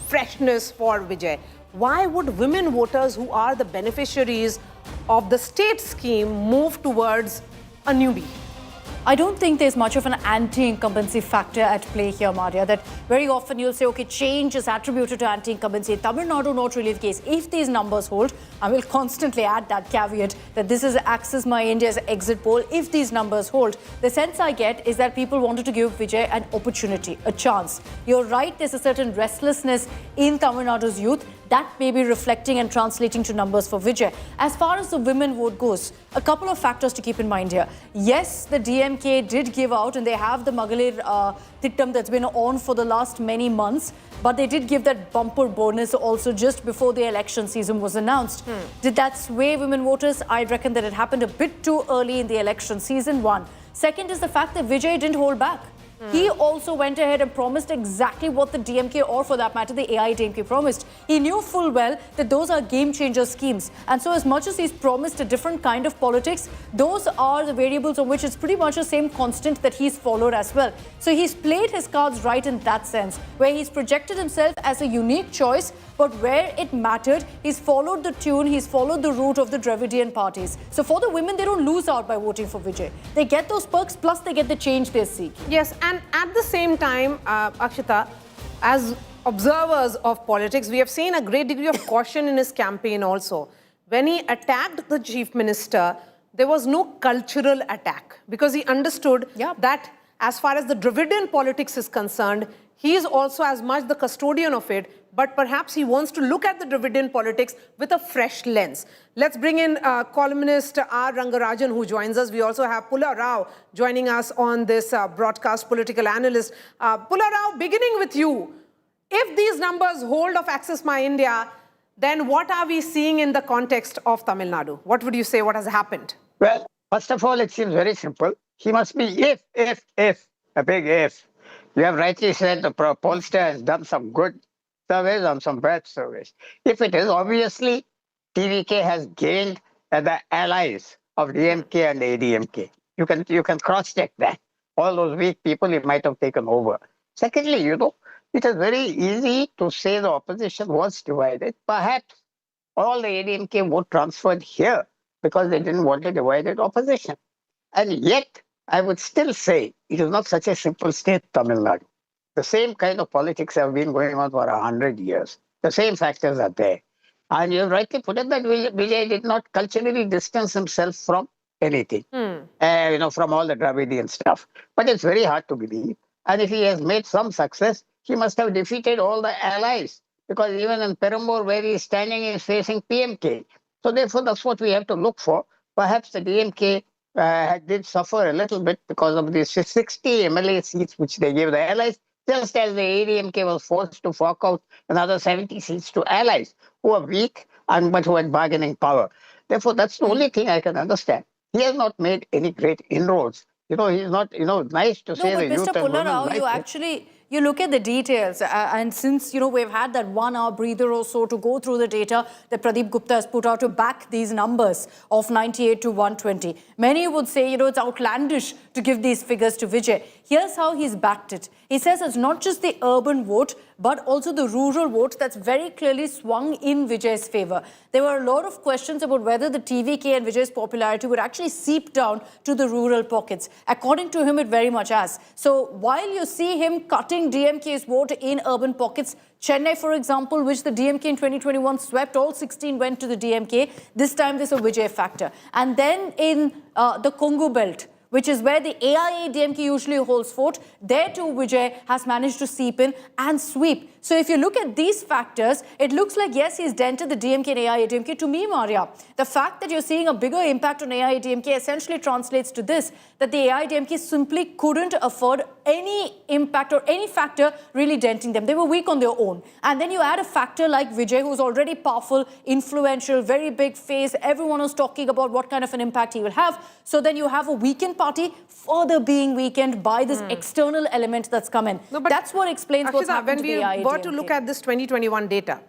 freshness for Vijay. Why would women voters who are the beneficiaries of the state scheme move towards a newbie? I don't think there's much of an anti-incumbency factor at play here, Maria, that very often you'll say, okay, change is attributed to anti-incumbency. Tamil Nadu, not really the case. If these numbers hold, I will constantly add that caveat that this is Access My India's exit poll. If these numbers hold, the sense I get is that people wanted to give Vijay an opportunity, a chance. You're right, there's a certain restlessness in Tamil Nadu's youth. That may be reflecting and translating to numbers for Vijay. As far as the women vote goes, a couple of factors to keep in mind here. Yes, the DMK did give out, and they have the Magalir Thittam that's been on for the last many months, but they did give that bumper bonus also just before the election season was announced. Did that sway women voters? I reckon that it happened a bit too early in the election season, one. Second is the fact that Vijay didn't hold back. He also went ahead and promised exactly what the DMK, or for that matter, the AIDMK promised. He knew full well that those are game-changer schemes. And so as much as he's promised a different kind of politics, those are the variables on which it's pretty much the same constant that he's followed as well. So he's played his cards right in that sense, where he's projected himself as a unique choice, but where it mattered, he's followed the tune, he's followed the route of the Dravidian parties. So for the women, they don't lose out by voting for Vijay. They get those perks, plus they get the change they seek. Yes, and at the same time, Akshita, as observers of politics, we have seen a great degree of caution in his campaign also. When he attacked the chief minister, there was no cultural attack, because he understood that as far as the Dravidian politics is concerned, he is also as much the custodian of it, but perhaps he wants to look at the Dravidian politics with a fresh lens. Let's bring in columnist R. Rangarajan, who joins us. We also have Pula Rao joining us on this broadcast, political analyst. Pula Rao, beginning with you, if these numbers hold of Access My India, then what are we seeing in the context of Tamil Nadu? What would you say, what has happened? Well, first of all, it seems very simple. He must be if, a big if. You have rightly said the pollster has done some good surveys, on some bad surveys. If it is, obviously, TVK has gained the allies of DMK and ADMK. You can cross-check that. All those weak people he might have taken over. Secondly, it is very easy to say the opposition was divided. Perhaps all the ADMK vote transferred here because they didn't want a divided opposition. And yet, I would still say it is not such a simple state, Tamil Nadu. The same kind of politics have been going on for 100 years. The same factors are there. And you rightly put it that Vijay did not culturally distance himself from anything, from all the Dravidian stuff. But it's very hard to believe. And if he has made some success, he must have defeated all the allies. Because even in Perambur, where he is standing, he is facing PMK. So therefore, that's what we have to look for. Perhaps the DMK did suffer a little bit because of the 60 MLA seats which they gave the allies, just as the ADMK was forced to fork out another 70 seats to allies who are weak but who had bargaining power. Therefore, that's the only thing I can understand. He has not made any great inroads. He's not, nice to say the youth Mr. and women Pullarao, you look at the details, and since, we've had that 1 hour breather or so to go through the data that Pradeep Gupta has put out to back these numbers of 98 to 120. Many would say, it's outlandish to give these figures to Vijay. Here's how he's backed it. He says it's not just the urban vote, but also the rural vote that's very clearly swung in Vijay's favor. There were a lot of questions about whether the TVK and Vijay's popularity would actually seep down to the rural pockets. According to him, it very much has. So while you see him cutting DMK's vote in urban pockets, Chennai, for example, which the DMK in 2021 swept, all 16 went to the DMK. This time there's a Vijay factor. And then in the Kongu belt, which is where the AIA-DMK usually holds fort, there too Vijay has managed to seep in and sweep. So if you look at these factors, it looks like, yes, he's dented the DMK and AIA-DMK. To me, Maria, the fact that you're seeing a bigger impact on AIA-DMK essentially translates to this, that the AIA-DMK simply couldn't afford any impact or any factor really denting them. They were weak on their own. And then you add a factor like Vijay, who's already powerful, influential, very big face. Everyone is talking about what kind of an impact he will have. So then you have a weakened party further being weakened by this external element that's come in. No, that's what explains what's happened to the AIA-DMK. To look at this 2021 data,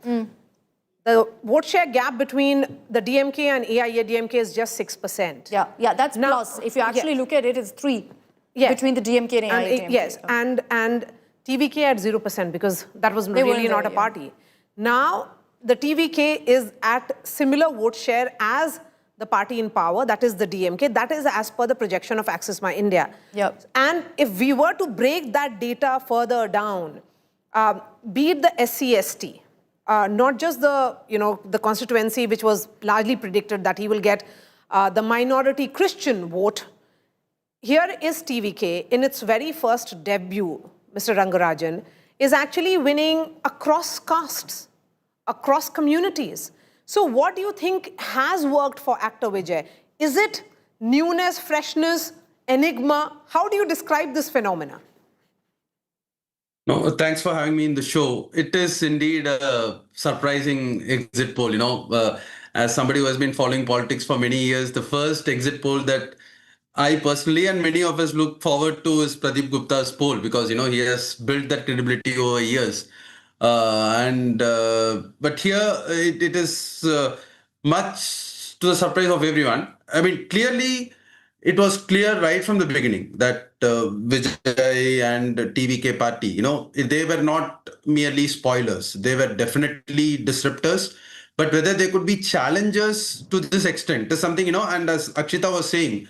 the vote share gap between the DMK and AIA-DMK is just 6%. Yeah, that's now, plus. If you actually look at it, it's 3 between the DMK and AIA-DMK. Yes, and TVK at 0% because that was really not a party. Now, the TVK is at similar vote share as the party in power, that is the DMK. That is as per the projection of Access My India. And if we were to break that data further down, be it the SC/ST, not just the constituency which was largely predicted that he will get the minority Christian vote. Here is TVK in its very first debut, Mr. Rangarajan, is actually winning across castes, across communities. So what do you think has worked for actor Vijay? Is it newness, freshness, enigma? How do you describe this phenomena? No, thanks for having me in the show. It is indeed a surprising exit poll. As somebody who has been following politics for many years, the first exit poll that I personally and many of us look forward to is Pradeep Gupta's poll because, he has built that credibility over years. But here it is much to the surprise of everyone. I mean, clearly, it was clear right from the beginning that Vijay and TVK party, they were not merely spoilers. They were definitely disruptors. But whether they could be challengers to this extent is something, and as Akshita was saying,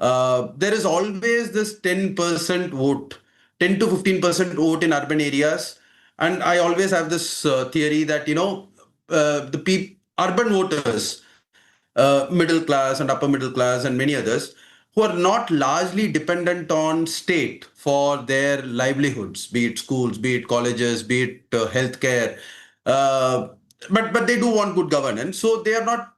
there is always this 10% vote, 10 to 15% vote in urban areas. And I always have this theory that, the urban voters, middle class and upper middle class and many others, who are not largely dependent on state for their livelihoods, be it schools, be it colleges, be it healthcare. But they do want good governance. So they are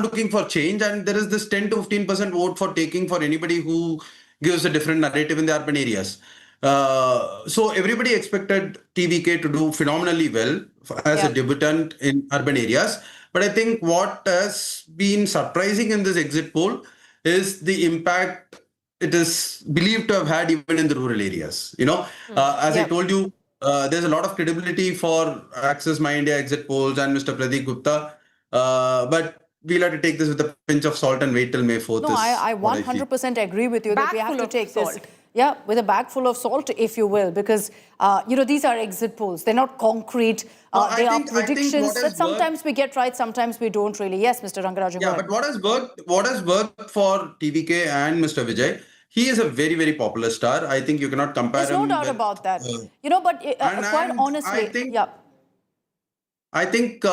looking for change. And there is this 10 to 15% vote for taking for anybody who gives a different narrative in the urban areas. So everybody expected TVK to do phenomenally well as a debutant in urban areas. But I think what has been surprising in this exit poll is the impact it is believed to have had even in the rural areas. As I told you, there's a lot of credibility for Access My India exit polls and Mr. Pradeep Gupta. But we'll have to take this with a pinch of salt and wait till May 4th. No, I 100% agree with you that we have to take this. Yeah, with a bag full of salt, if you will, because, these are exit polls. They're not concrete. They are predictions that sometimes we get right, sometimes we don't really. Yes, Mr. Rangaraju. Yeah, but what has worked for TVK and Mr. Vijay, he is a very, very popular star. I think you cannot compare him. There's no doubt about that. But quite honestly, I think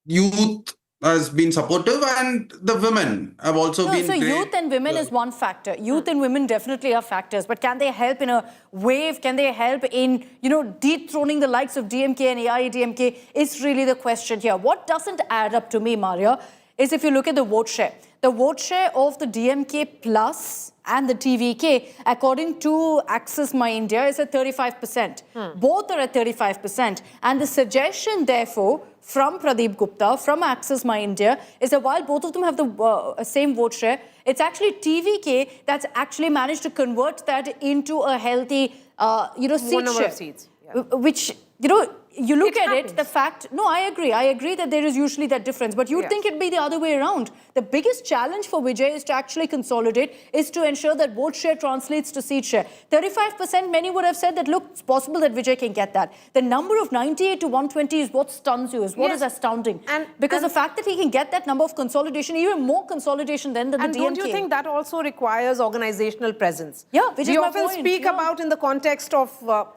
youth has been supportive and the women have also been great. Youth and women is one factor. Youth and women definitely are factors, but can they help in a wave? Can they help in, dethroning the likes of DMK and AIADMK is really the question here. What doesn't add up to me, Maria, is if you look at the vote share. The vote share of the DMK plus and the TVK, according to Access My India, is at 35%. Both are at 35%. And the suggestion, therefore, from Pradeep Gupta, from Access My India, is that while both of them have the same vote share, it's actually TVK that's actually managed to convert that into a healthy, seat share. Seats. Yeah. Which, you look at it, the fact, no, I agree that there is usually that difference, but you'd think it'd be the other way around. The biggest challenge for Vijay is to actually consolidate, is to ensure that vote share translates to seat share. 35%, many would have said that, look, it's possible that Vijay can get that. The number of 98 to 120 is what stuns you, is what is astounding. Because the fact that he can get that number of consolidation, even more consolidation than the DMK. And don't you think that also requires organizational presence? Yeah, which we is often speak about in the context of,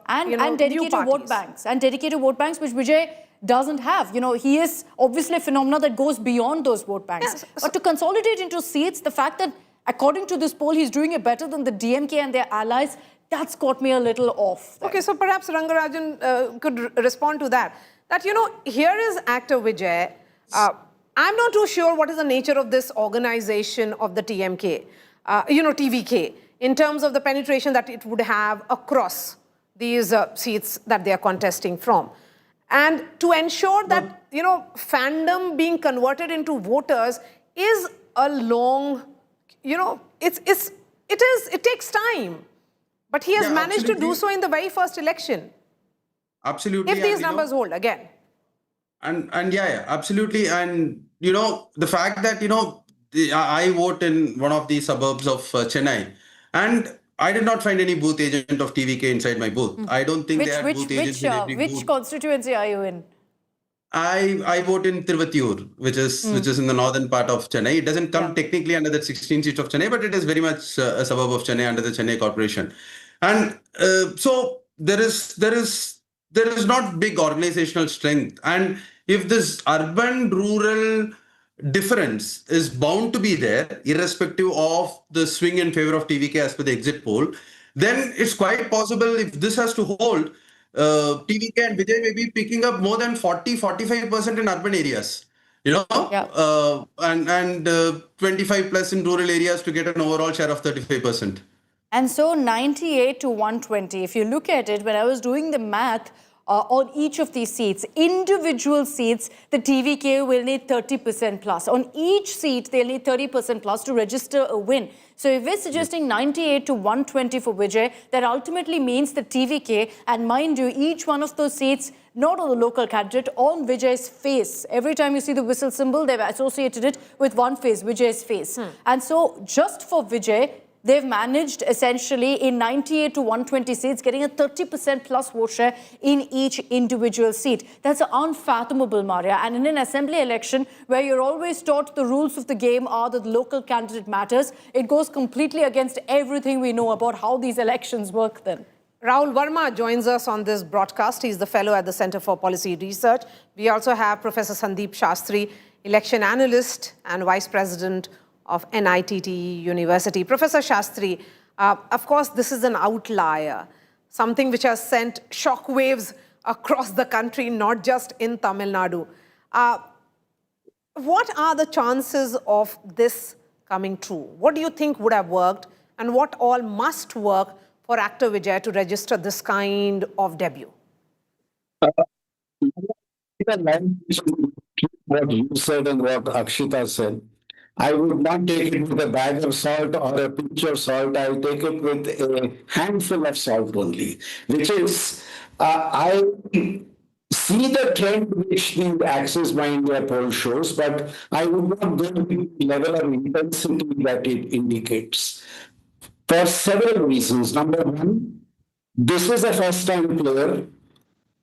and dedicated vote banks. And dedicated vote banks, which Vijay doesn't have. He is obviously a phenomenon that goes beyond those vote banks. Yes. But to consolidate into seats, the fact that according to this poll, he's doing it better than the DMK and their allies, that's got me a little off there. Okay, so perhaps Rangarajan could respond to that. That, here is actor Vijay. I'm not too sure what is the nature of this organization of the TMK, TVK, in terms of the penetration that it would have across these seats that they are contesting from. And to ensure that, fandom being converted into voters is a long, it takes time. But he has managed to do so in the very first election. Absolutely. If these numbers hold again. And absolutely. And, the fact that, I vote in one of the suburbs of Chennai, and I did not find any booth agent of TVK inside my booth. I don't think they have booth agents in every booth. Which constituency are you in? I vote in Tiruvatiur, which is in the northern part of Chennai. It doesn't come technically under the 16 seats of Chennai, but it is very much a suburb of Chennai under the Chennai Corporation. And so there is not big organizational strength. And if this urban-rural difference is bound to be there, irrespective of the swing in favor of TVK as per the exit poll, then it's quite possible if this has to hold, TVK and Vijay may be picking up more than 40-45% in urban areas, and 25 plus in rural areas to get an overall share of 35%. And so 98 to 120, if you look at it, when I was doing the math, on each of these seats, individual seats, the TVK will need 30% plus. On each seat, they'll need 30% plus to register a win. So if we're suggesting 98 to 120 for Vijay, that ultimately means the TVK, and mind you, each one of those seats, not on the local candidate, on Vijay's face. Every time you see the whistle symbol, they've associated it with one face, Vijay's face. And so just for Vijay, they've managed essentially in 98 to 120 seats, getting a 30% plus vote share in each individual seat. That's unfathomable, Maria. And in an assembly election where you're always taught the rules of the game are that the local candidate matters, it goes completely against everything we know about how these elections work then. Rahul Verma joins us on this broadcast. He's the fellow at the Center for Policy Research. We also have Professor Sandeep Shastri, election analyst and vice president of NITT University. Professor Shastri, of course, this is an outlier, something which has sent shockwaves across the country, not just in Tamil Nadu. What are the chances of this coming true? What do you think would have worked, and what all must work for actor Vijay to register this kind of debut? What you said and what Akshita said, I would not take it with a bag of salt or a pinch of salt. I will take it with a handful of salt only, which is, I see the trend which the Access by India poll shows, but I would not go to the level of intensity that it indicates for several reasons. Number one, this is a first-time player.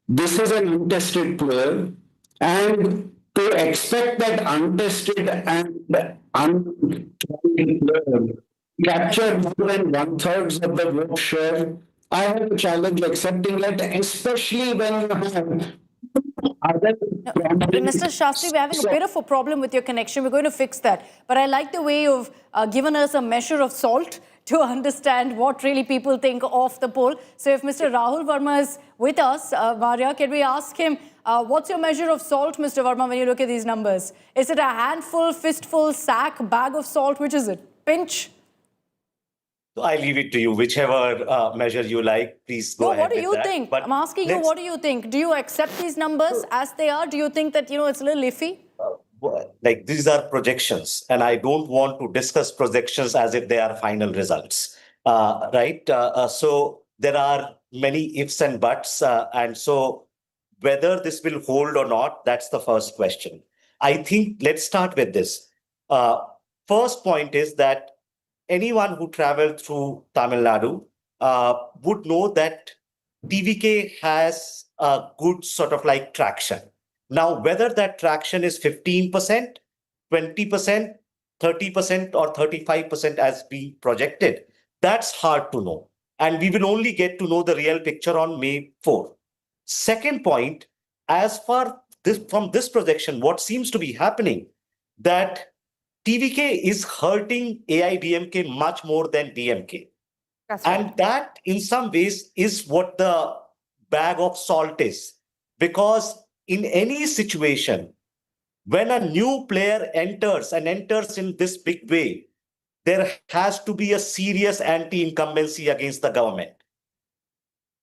This is an untested player, and to expect that untested and untried player capture more than one-third of the vote share, I have a challenge accepting that, especially when you have other Mr. Shastri, we're having a bit of a problem with your connection. We're going to fix that. But I like the way you've given us a measure of salt to understand what really people think of the poll. So if Mr. Rahul Verma is with us, Maria, can we ask him, what's your measure of salt, Mr. Verma, when you look at these numbers? Is it a handful, fistful, sack, bag of salt? Which is it? Pinch? I leave it to you, whichever measure you like, please go ahead. What do you think? I'm asking you, what do you think? Do you accept these numbers as they are? Do you think that, it's a little iffy? Like, these are projections, and I don't want to discuss projections as if they are final results, right? So there are many ifs and buts, and so whether this will hold or not, that's the first question. I think let's start with this. First point is that anyone who traveled through Tamil Nadu would know that TVK has a good sort of like traction. Now, whether that traction is 15%, 20%, 30%, or 35% as being projected, that's hard to know. And we will only get to know the real picture on May 4th. Second point, as far from this projection, what seems to be happening, that TVK is hurting AIDMK much more than DMK. And that, in some ways, is what the bag of salt is. Because in any situation, when a new player enters in this big way, there has to be a serious anti-incumbency against the government.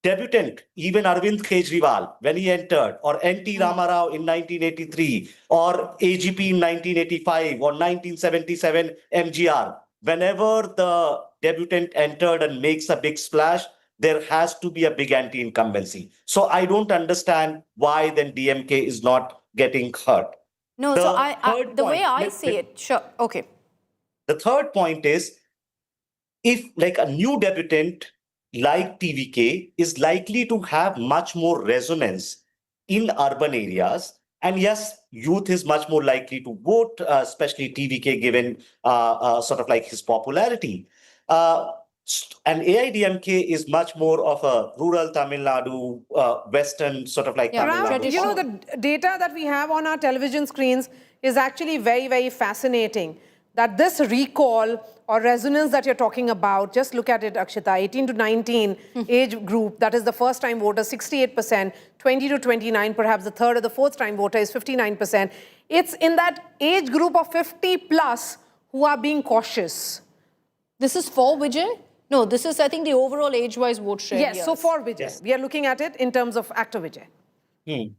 Debutant, even Arvind Kejriwal, when he entered, or N.T. Ramarao in 1983, or AGP in 1985, or 1977 MGR, whenever the debutant entered and makes a big splash, there has to be a big anti-incumbency. So I don't understand why then DMK is not getting hurt. No, the way I see it, sure, okay. The third point is, if like a new debutant like TVK is likely to have much more resonance in urban areas. And yes, youth is much more likely to vote, especially TVK, given sort of like his popularity. And AIDMK is much more of a rural Tamil Nadu, Western sort of like Tamil Nadu. The data that we have on our television screens is actually very, very fascinating. That this recall or resonance that you're talking about, just look at it, Akshita, 18 to 19 age group, that is the first time voter, 68%, 20 to 29, perhaps the third or the fourth time voter is 59%. It's in that age group of 50 plus who are being cautious. This is for Vijay? No, this is, I think, the overall age-wise vote share. Yes, so for Vijay. Yes. We are looking at it in terms of actor Vijay.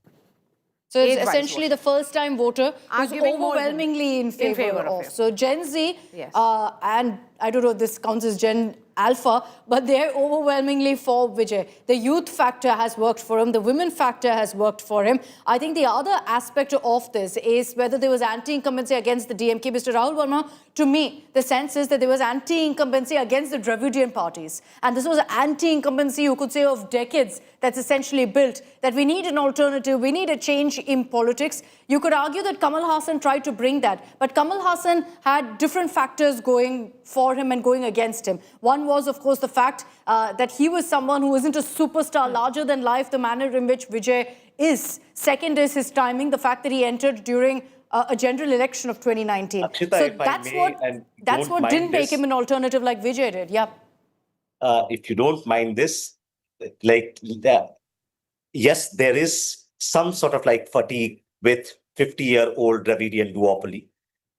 So it's essentially the first-time voter who's overwhelmingly in favor of. So Gen Z, and I don't know if this counts as Gen Alpha, but they're overwhelmingly for Vijay. The youth factor has worked for him. The women factor has worked for him. I think the other aspect of this is whether there was anti-incumbency against the DMK. Mr. Rahul Verma, to me, the sense is that there was anti-incumbency against the Dravidian parties. And this was anti-incumbency, you could say, of decades that's essentially built, that we need an alternative, we need a change in politics. You could argue that Kamal Hassan tried to bring that, but Kamal Hassan had different factors going for him and going against him. One was, of course, the fact that he was someone who isn't a superstar, larger than life, the manner in which Vijay is. Second is his timing, the fact that he entered during a general election of 2019. Akshita, so that's what didn't make him an alternative like Vijay did. Yeah. If you don't mind this, yes, there is some sort of like fatigue with 50-year-old Dravidian duopoly.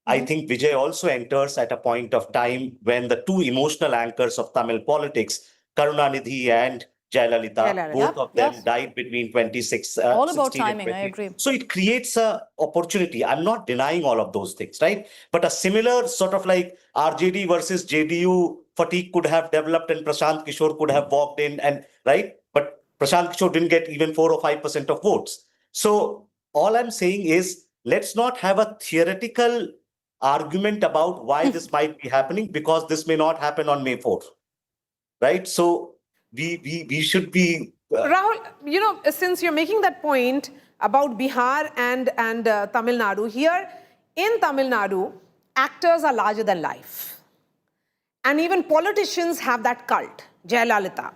I think Vijay also enters at a point of time when the two emotional anchors of Tamil politics, Karunanidhi and Jayalalitha. Both Yep, of them yes. died between 26. All about 16 and timing, I 20. agree. So it creates a opportunity. I'm not denying all of those things, right? But a similar sort of like RJD versus JDU fatigue could have developed, and Prashant Kishore could have walked in, and right. But Prashant Kishore didn't get even 4 or 5% of votes. So all I'm saying is, let's not have a theoretical argument about why this might be happening, because this may not happen on May 4th, right? So we should be. Rahul, since you're making that point about Bihar and Tamil Nadu, here in Tamil Nadu, actors are larger than life. And even politicians have that cult. Jayalalitha,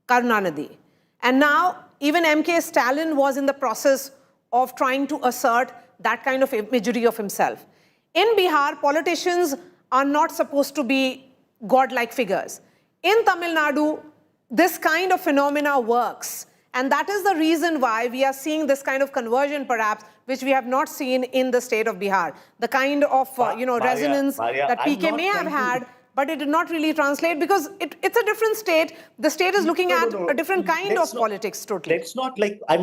Karunanidhi. And now even MK Stalin was in the process of trying to assert that kind of imagery of himself. In Bihar, politicians are not supposed to be godlike figures. In Tamil Nadu, this kind of phenomena works. And that is the reason why we are seeing this kind of conversion, perhaps, which we have not seen in the state of Bihar. The kind of resonance that PK may have had, but it did not really translate because it's a different state. The state is looking at a different kind of politics totally. Let's not like, I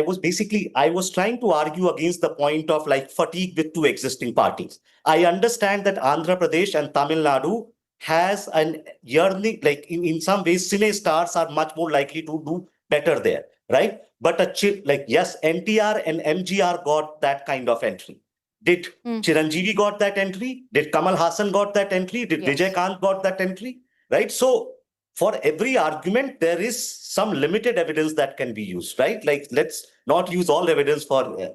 was trying to argue against the point of like fatigue with two existing parties. I understand that Andhra Pradesh and Tamil Nadu has an yearning, like in some ways, cine stars are much more likely to do better there, right? But yes, NTR and MGR got that kind of entry. Did Chiranjeevi got that entry? Did Kamal Hassan got that entry? Did Vijay Kant got that entry? Right? So for every argument, there is some limited evidence that can be used, right? Like, let's not use all evidence for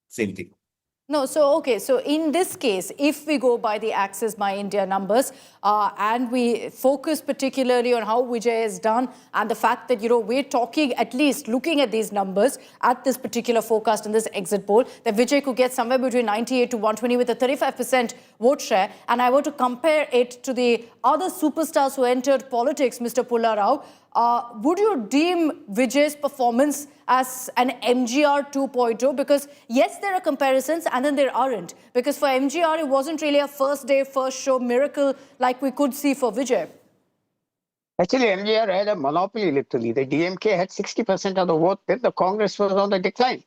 same thing. No, so okay, so in this case, if we go by the Access My India numbers and we focus particularly on how Vijay has done and the fact that, we're talking, at least looking at these numbers at this particular forecast in this exit poll, that Vijay could get somewhere between 98 to 120 with a 35% vote share. And I were to compare it to the other superstars who entered politics, Mr. Pulla Rao, would you deem Vijay's performance as an MGR 2.0? Because yes, there are comparisons and then there aren't. Because for MGR, it wasn't really a first day, first show miracle like we could see for Vijay. Actually, MGR had a monopoly literally. The DMK had 60% of the vote. Then the Congress was on the decline.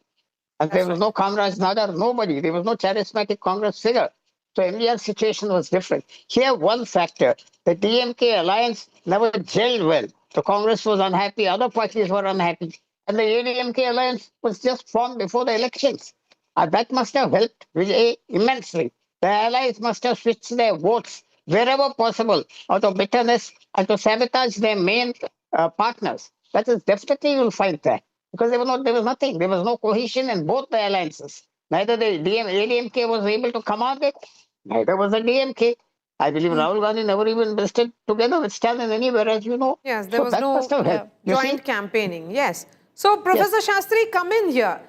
And there was no Kamraj Nadar, nobody. There was no charismatic Congress figure. So MGR's situation was different. Here, one factor, the DMK alliance never gelled well. The Congress was unhappy, other parties were unhappy. And the ADMK alliance was just formed before the elections. That must have helped Vijay immensely. The allies must have switched their votes wherever possible out of bitterness and to sabotage their main partners. That is definitely you'll find that. Because there was nothing. There was no cohesion in both the alliances. Neither the ADMK was able to command it, neither was the DMK. I believe Rahul Gandhi never even visited together with Stalin anywhere, as you know. Yes, there was no joint campaigning. Yes. So, Professor Shastri, come in here.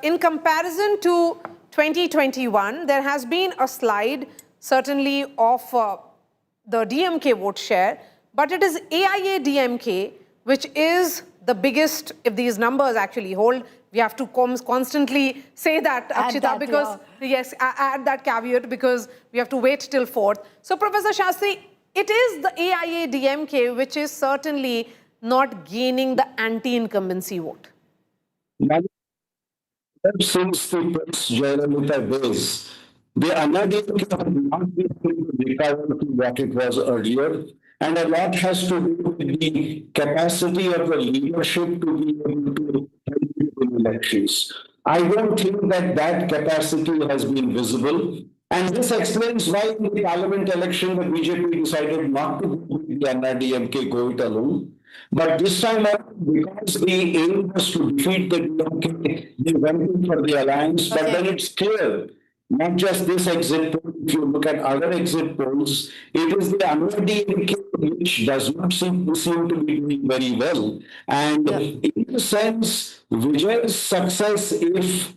In comparison to 2021, there has been a slide, certainly, of the DMK vote share, but it is AIA DMK, which is the biggest, if these numbers actually hold. We have to constantly say that, Akshita, because, yes, add that caveat because we have to wait till 4th. So, Professor Shastri, it is the AIA DMK which is certainly not gaining the anti-incumbency vote. Since the Jayalalitha days, the DMK has not been able to recover to what it was earlier. And a lot has to do with the capacity of the leadership to be able to elections. I don't think that capacity has been visible. And this explains why in the parliament election, the BJP decided not to go with the NRDMK, go it alone. But this time around, because the aim was to defeat the DMK, they went in for the alliance. But then it's clear, not just this exit poll, if you look at other exit polls, it is the NRDMK which does not seem to be doing very well. And in a sense, Vijay's success, if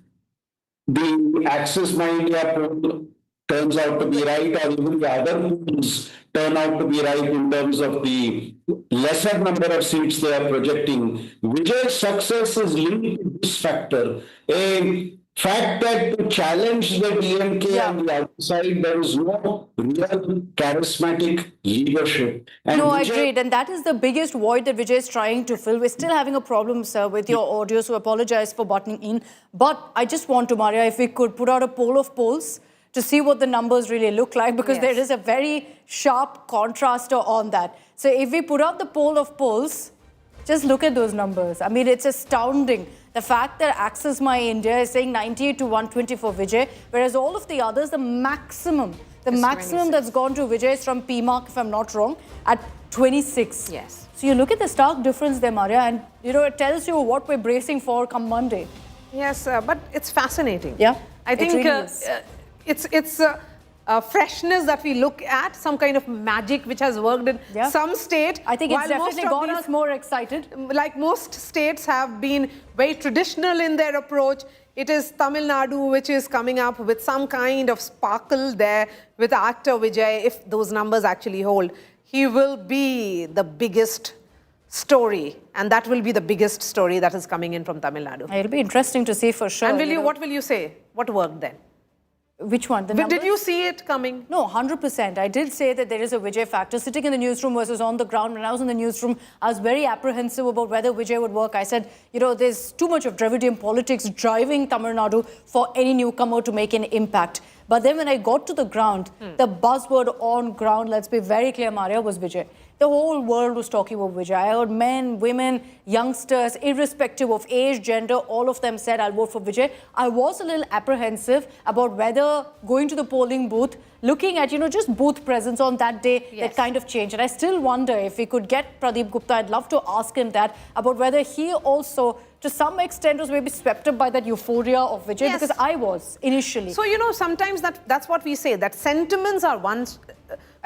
the Access My India poll turns out to be right, or even the other polls turn out to be right in terms of the lesser number of seats they are projecting, Vijay's success is linked to this factor. fact that to challenge the DMK and the outside, there is no real charismatic leadership. And No, I Vijay- agreed. And that is the biggest void that Vijay is trying to fill. We're still having a problem, sir, with your audio, so apologize for butting in. But I just want to, Maria, if we could put out a poll of polls to see what the numbers really look like, because there is a very sharp contraster on that. So if we put out the poll of polls, just look at those numbers. I mean, it's astounding. The fact that Access My India is saying 98 to 120 for Vijay, whereas all of the others, the maximum that's gone to Vijay is from PMark, if I'm not wrong, at 26. Yes. So you look at the stark difference there, Maria, and it tells you what we're bracing for come Monday. Yes, but it's fascinating. Yeah, I think really is. it's a freshness that we look at, some kind of magic which has worked in some state. I think it's definitely got us more excited. Like most states have been very traditional in their approach. It is Tamil Nadu which is coming up with some kind of sparkle there with actor Vijay. If those numbers actually hold, he will be the biggest story, and that will be the biggest story that is coming in from Tamil Nadu. It'll be interesting to see for sure. And what will you say? What worked then? Which one? The Did numbers? you see it coming? No, 100%. I did say that there is a Vijay factor. Sitting in the newsroom versus on the ground, when I was in the newsroom, I was very apprehensive about whether Vijay would work. I said, there's too much of Dravidian politics driving Tamil Nadu for any newcomer to make an impact. But then when I got to the ground, the buzzword on ground, let's be very clear, Maria, was Vijay. The whole world was talking about Vijay. I heard men, women, youngsters, irrespective of age, gender, all of them said, I'll vote for Vijay. I was a little apprehensive about whether going to the polling booth, looking at, just booth presence on that day, that kind of changed. And I still wonder if we could get Pradeep Gupta, I'd love to ask him that, about whether he also, to some extent, was maybe swept up by that euphoria of Vijay, because I was initially. So, sometimes that's what we say, that sentiments are one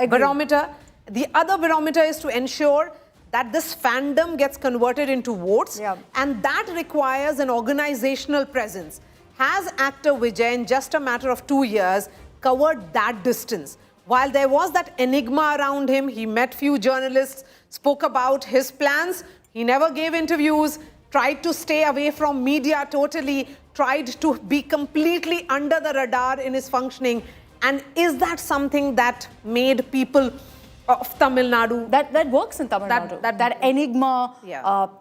barometer. The other barometer is to ensure that this fandom gets converted into votes, and that requires an organizational presence. Has actor Vijay, in just a matter of 2 years, covered that distance? While there was that enigma around him, he met few journalists, spoke about his plans, he never gave interviews, tried to stay away from media totally, tried to be completely under the radar in his functioning. And is that something that made people of Tamil Nadu? That works in Tamil Nadu. That enigma,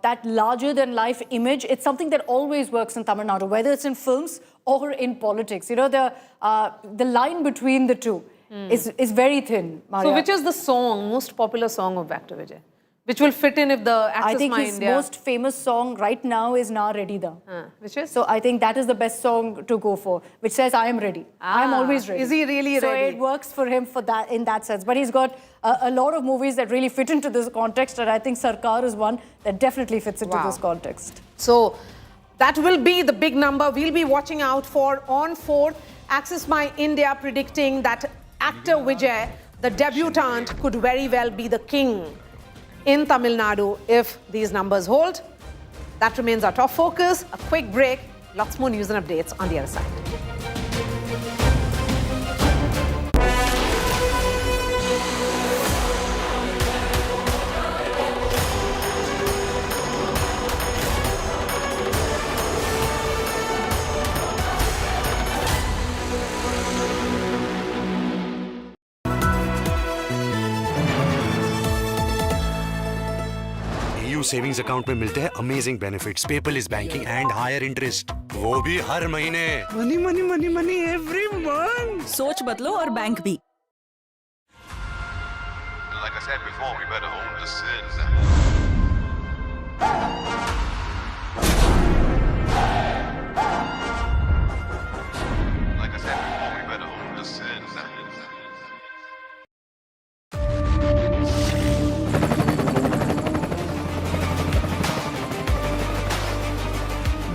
that larger-than-life image, it's something that always works in Tamil Nadu, whether it's in films or in politics. The line between the two is very thin, Maria. So which is the most popular song of actor Vijay? Which will fit in if the Access I think My his India... most famous song right now is Na Ready Da. Which is? So I think that is the best song to go for, which says I am ready. I am always ready. Is he really so ready? So it works for him for that in that sense. But he's got a lot of movies that really fit into this context, and I think Sarkar is one that definitely fits into this context. So that will be the big number we'll be watching out for on 4th. Access My India predicting that actor Vijay, the debutant, could very well be the king in Tamil Nadu if these numbers hold. That remains our top focus. A quick break. Lots more news and updates on the other side. Savings account में मिलते हैं amazing benefits, paperless banking and higher interest, वो भी हर महीने। Money money money money every month. सोच बदलो और बैंक भी। Like I said before, we better own the sins. Like I said before, we better own the sins.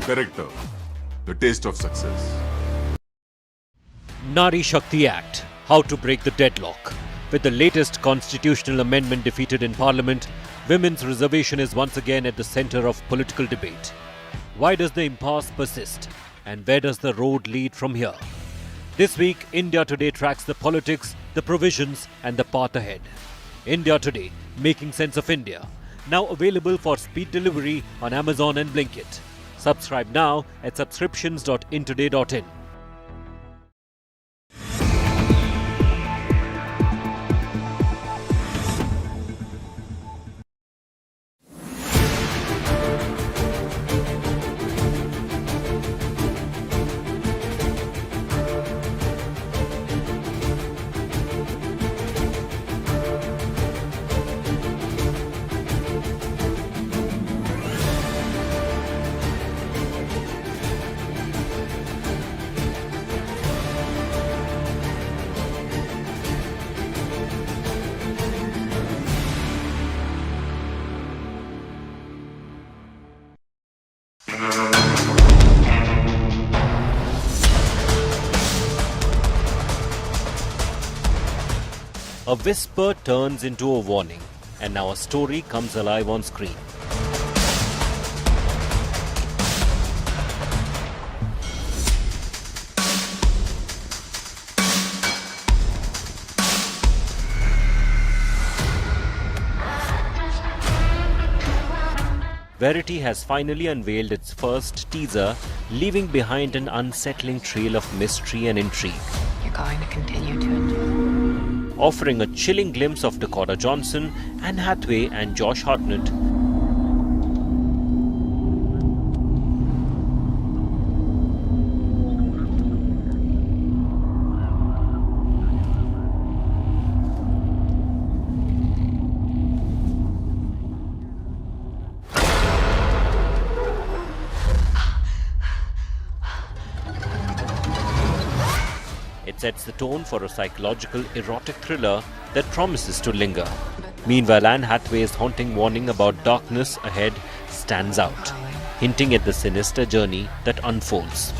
Character, the taste of success. Nari Shakti Act, how to break the deadlock. With the latest constitutional amendment defeated in Parliament, women's reservation is once again at the centre of political debate. Why does the impasse persist? And where does the road lead from here? This week, India Today tracks the politics, the provisions and the path ahead. India Today, making sense of India. Now available for speed delivery on Amazon and Blinkit. Subscribe now at subscriptions.intoday.in. A whisper turns into a warning, and now a story comes alive on screen. Verity has finally unveiled its first teaser, leaving behind an unsettling trail of mystery and intrigue. You're going to continue to enjoy. Offering a chilling glimpse of Dakota Johnson, Anne Hathaway and Josh Hartnett. It sets the tone for a psychological, erotic thriller that promises to linger. Meanwhile, Anne Hathaway's haunting warning about darkness ahead stands out, hinting at the sinister journey that unfolds.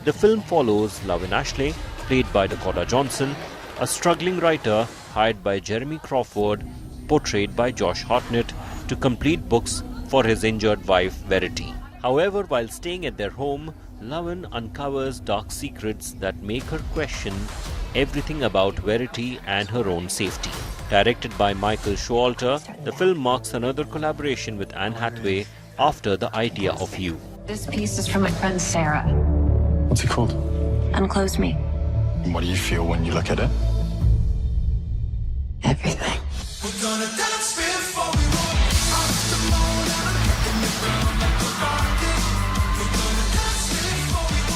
The film follows Lavin Ashley, played by Dakota Johnson, a struggling writer hired by Jeremy Crawford, portrayed by Josh Hartnett, to complete books for his injured wife, Verity. However, while staying at their home, Lavin uncovers dark secrets that make her question everything about Verity and her own safety. Directed by Michael Showalter, the film marks another collaboration with Anne Hathaway after The Idea of You. This piece is from my friend Sarah. What's it called? Unclose Me. And what do you feel when you look at it? Everything. We're gonna dance before we walk up the moon in the ground like a rocket. We're gonna dance before we walk.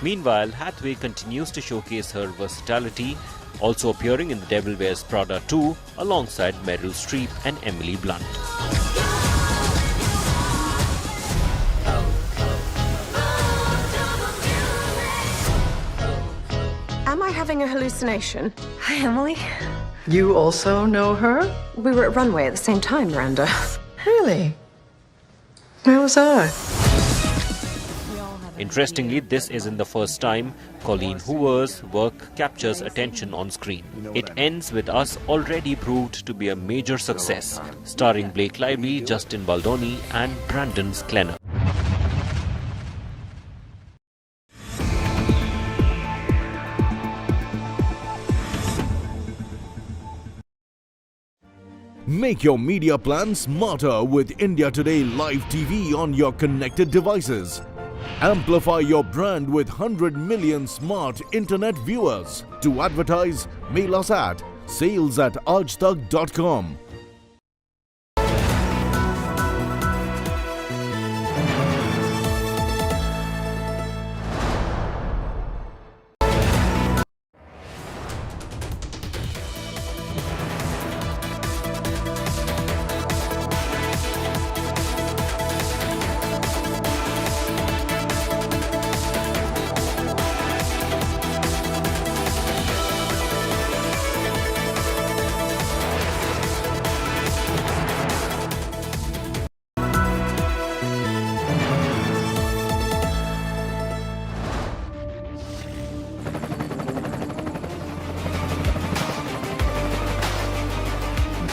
Meanwhile, Hathaway continues to showcase her versatility, also appearing in The Devil Wears Prada 2 alongside Meryl Streep and Emily Blunt. Am I having a hallucination? Hi, Emily. You also know her? We were at Runway at the same time, Miranda. Really? Where was I? Interestingly, this isn't the first time Colleen Hoover's work captures attention on screen. It ends with Us already proved to be a major success, starring Blake Lively, Justin Baldoni and Brandon Sklenar. Make your media plan smarter with India Today Live TV on your connected devices. Amplify your brand with 100 million smart internet viewers. To advertise, mail us at sales@aajtak.com.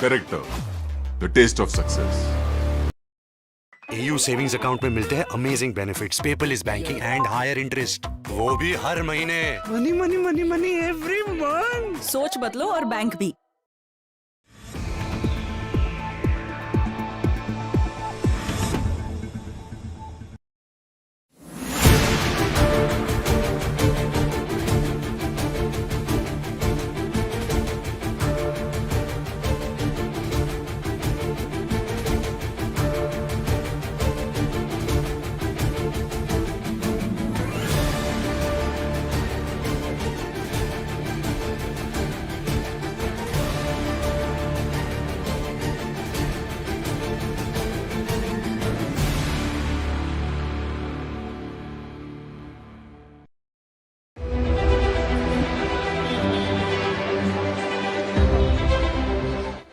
Character, the taste of success. AU savings account में मिलते हैं amazing benefits, paperless banking and higher interest, वो भी हर महीने। Money money money money every month. सोच बदलो और बैंक भी।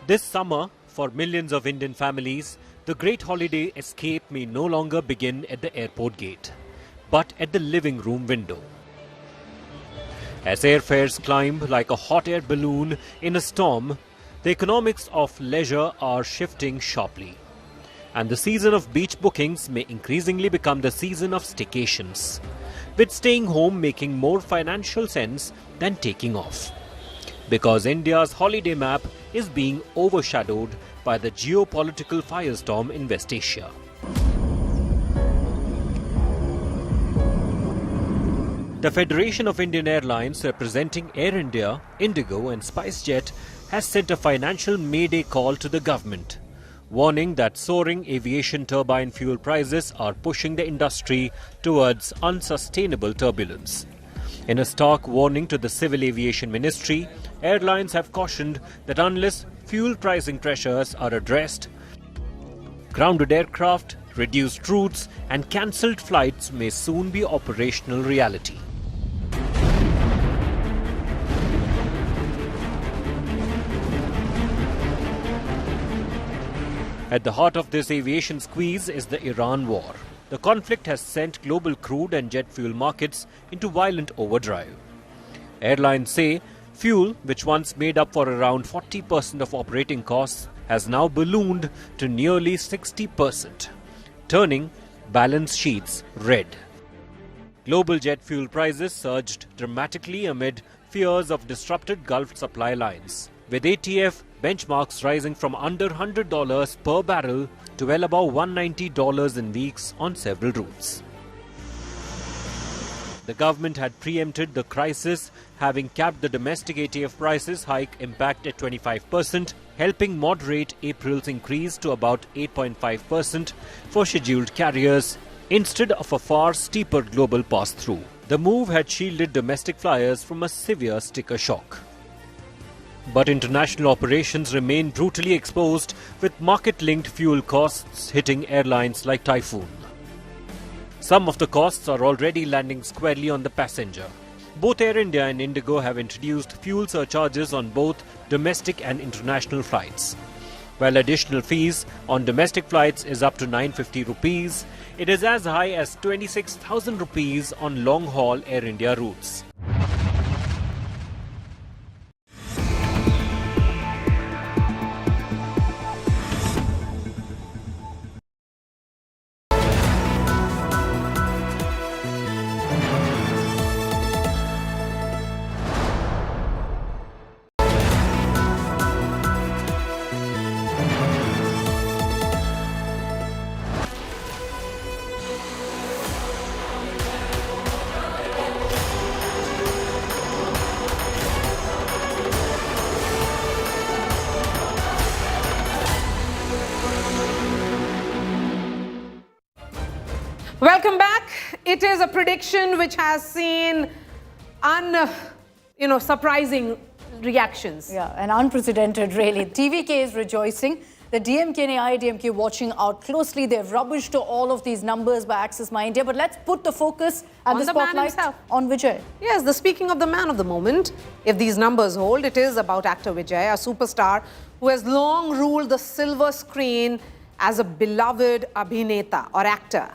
This summer, for millions of Indian families, the great holiday escape may no longer begin at the airport gate, but at the living room window. As airfares climb like a hot air balloon in a storm, the economics of leisure are shifting sharply. And the season of beach bookings may increasingly become the season of staycations, with staying home making more financial sense than taking off. Because India's holiday map is being overshadowed by the geopolitical firestorm in West Asia. The Federation of Indian Airlines, representing Air India, Indigo and SpiceJet, has sent a financial mayday call to the government, warning that soaring aviation turbine fuel prices are pushing the industry towards unsustainable turbulence. In a stark warning to the Civil Aviation Ministry, airlines have cautioned that unless fuel pricing pressures are addressed, grounded aircraft, reduced routes and cancelled flights may soon be operational reality. At the heart of this aviation squeeze is the Iran war. The conflict has sent global crude and jet fuel markets into violent overdrive. Airlines say fuel, which once made up for around 40% of operating costs, has now ballooned to nearly 60%, turning balance sheets red. Global jet fuel prices surged dramatically amid fears of disrupted Gulf supply lines, with ATF benchmarks rising from under $100 per barrel to well above $190 in weeks on several routes. The government had preempted the crisis, having capped the domestic ATF prices hike impact at 25%, helping moderate April's increase to about 8.5% for scheduled carriers, instead of a far steeper global pass-through. The move had shielded domestic flyers from a severe sticker shock. But international operations remain brutally exposed, with market-linked fuel costs hitting airlines like Typhoon. Some of the costs are already landing squarely on the passenger. Both Air India and Indigo have introduced fuel surcharges on both domestic and international flights. While additional fees on domestic flights is up to 950 rupees, it is as high as 26,000 rupees on long-haul Air India routes. Welcome back. It is a prediction which has seen surprising reactions. Yeah, and unprecedented really. TVK is rejoicing. The DMK and AIDMK watching out closely. They've rubbished all of these numbers by Axis My India. But let's put the focus and the spotlight on Vijay. Yes, speaking of the man of the moment, if these numbers hold, it is about actor Vijay, a superstar who has long ruled the silver screen as a beloved abhineta or actor,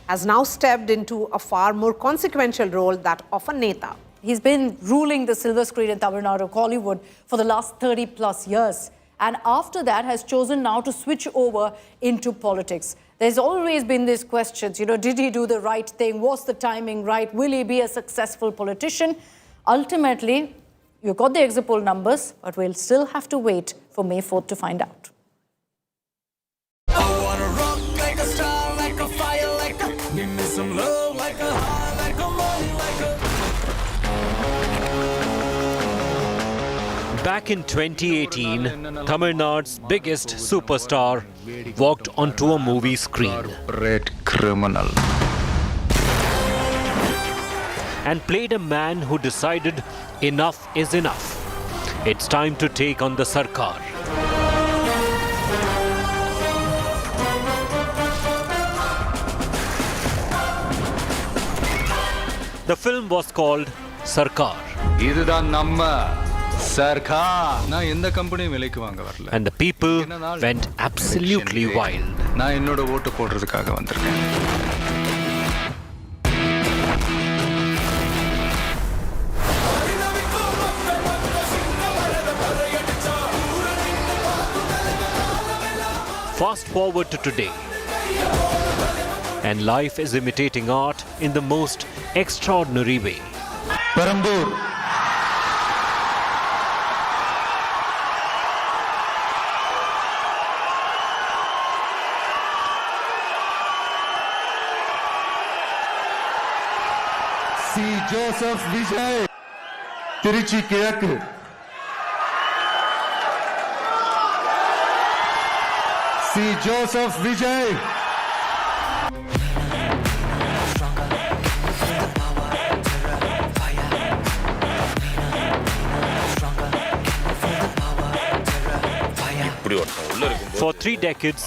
has now stepped into a far more consequential role, that of a neta. He's been ruling the silver screen in Tamil Nadu, Kollywood, for the last 30 plus years. And after that has chosen now to switch over into politics. There's always been these questions, did he do the right thing? Was the timing right? Will he be a successful politician? Ultimately, you got the exit poll numbers, but we'll still have to wait for May 4th to find out. I wanna rock like a star, like a fire, like a... Give me some love, like a high, like a money, like a... Back in 2018, Tamil Nadu's biggest superstar walked onto a movie screen. Red criminal. And played a man who decided enough is enough. It's time to take on the Sarkar. The film was called Sarkar. இதுதான் நம்ம நான் எந்த கம்பெனியும் விலைக்கு வாங்க வரல. And the people went absolutely wild. நான் என்னோட ஓட்டு போடுறதுக்காக வந்திருக்கேன். Fast forward to today, and life is imitating art in the most extraordinary way. Perambur C Joseph Vijay, Trichy கிழக்கு. C Joseph Vijay. For 3 decades,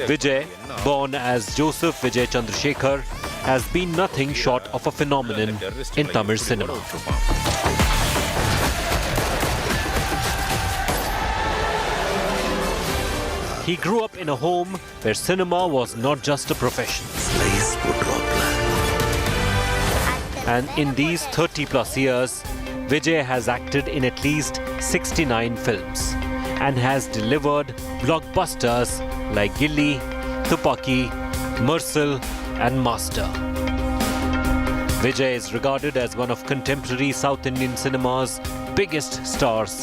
Vijay, born as Joseph Vijay Chandrasekhar, has been nothing short of a phenomenon in Tamil cinema. He grew up in a home where cinema was not just a profession. And in these 30 plus years, Vijay has acted in at least 69 films and has delivered blockbusters like Gilli, Tupaki, Mercil and Master. Vijay is regarded as one of contemporary South Indian cinema's biggest stars,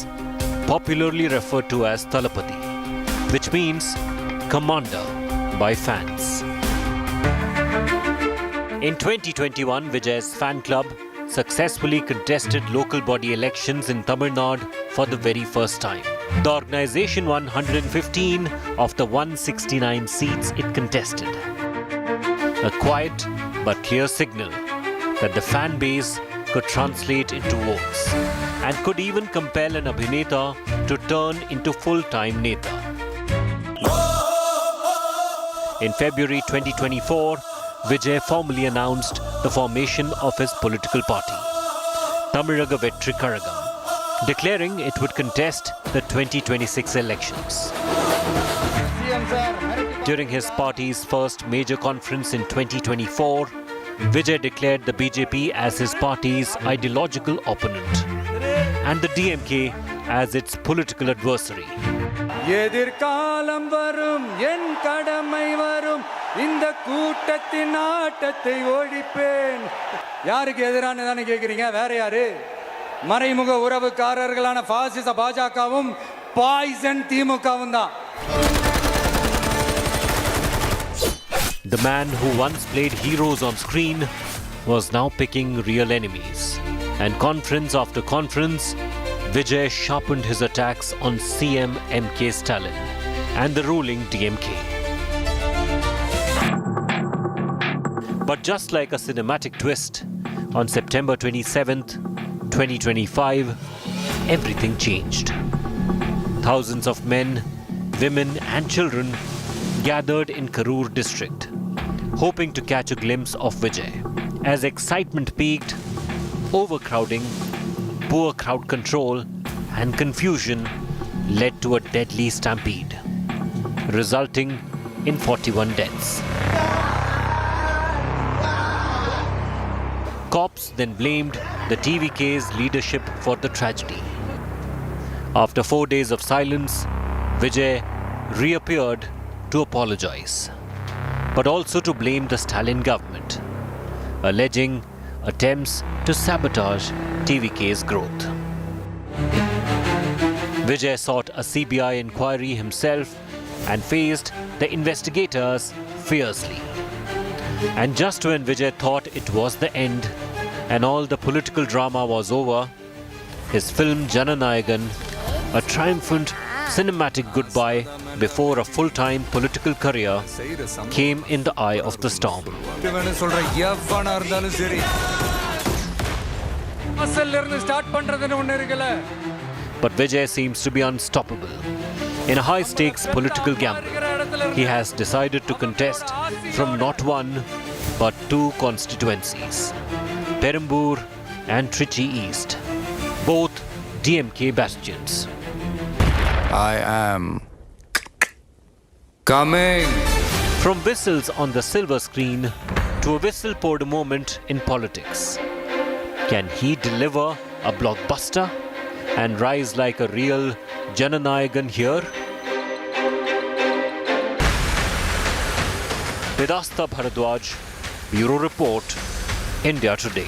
popularly referred to as Thalapathy, which means commander by fans. In 2021, Vijay's fan club successfully contested local body elections in Tamil Nadu for the very first time. The organization won 115 of the 169 seats it contested. A quiet but clear signal that the fan base could translate into votes and could even compel an Abhineta to turn into full-time Neta. In February 2024, Vijay formally announced the formation of his political party, Tamizhaga Vetri Kazhagam, declaring it would contest the 2026 elections. During his party's first major conference in 2024, Vijay declared the BJP as his party's ideological opponent and the DMK as its political adversary. எதிர்காலம் வரும் என் கடமை வரும் இந்த கூட்டத்தின் ஆட்டத்தை ஒழிப்பேன். யாருக்கு எதிரானதானே கேக்குறீங்க? வேற யாரு? மறைமுக உறவுக்காரர்களான பாசிச பாஜகவும் பாய்சன் திமுகவும் தான். The man who once played heroes on screen was now picking real enemies. And conference after conference, Vijay sharpened his attacks on CM MK Stalin and the ruling DMK. But just like a cinematic twist, on September 27th, 2025, everything changed. Thousands of men, women and children gathered in Karur district, hoping to catch a glimpse of Vijay. As excitement peaked, overcrowding, poor crowd control and confusion led to a deadly stampede, resulting in 41 deaths. Cops then blamed the TVK's leadership for the tragedy. After 4 days of silence, Vijay reappeared to apologize, but also to blame the Stalin government, alleging attempts to sabotage TVK's growth. Vijay sought a CBI inquiry himself and faced the investigators fiercely. And just when Vijay thought it was the end and all the political drama was over, his film Jananayagan, a triumphant cinematic goodbye before a full-time political career, came in the eye of the storm. But Vijay seems to be unstoppable. In a high-stakes political gamble, he has decided to contest from not one, but 2 constituencies, Perambur and Trichy East, both DMK bastions. I am coming. From whistles on the silver screen to a whistle-poured moment in politics. Can he deliver a blockbuster and rise like a real Jananayagan here? Vedasta Bharadwaj, Bureau Report, India Today.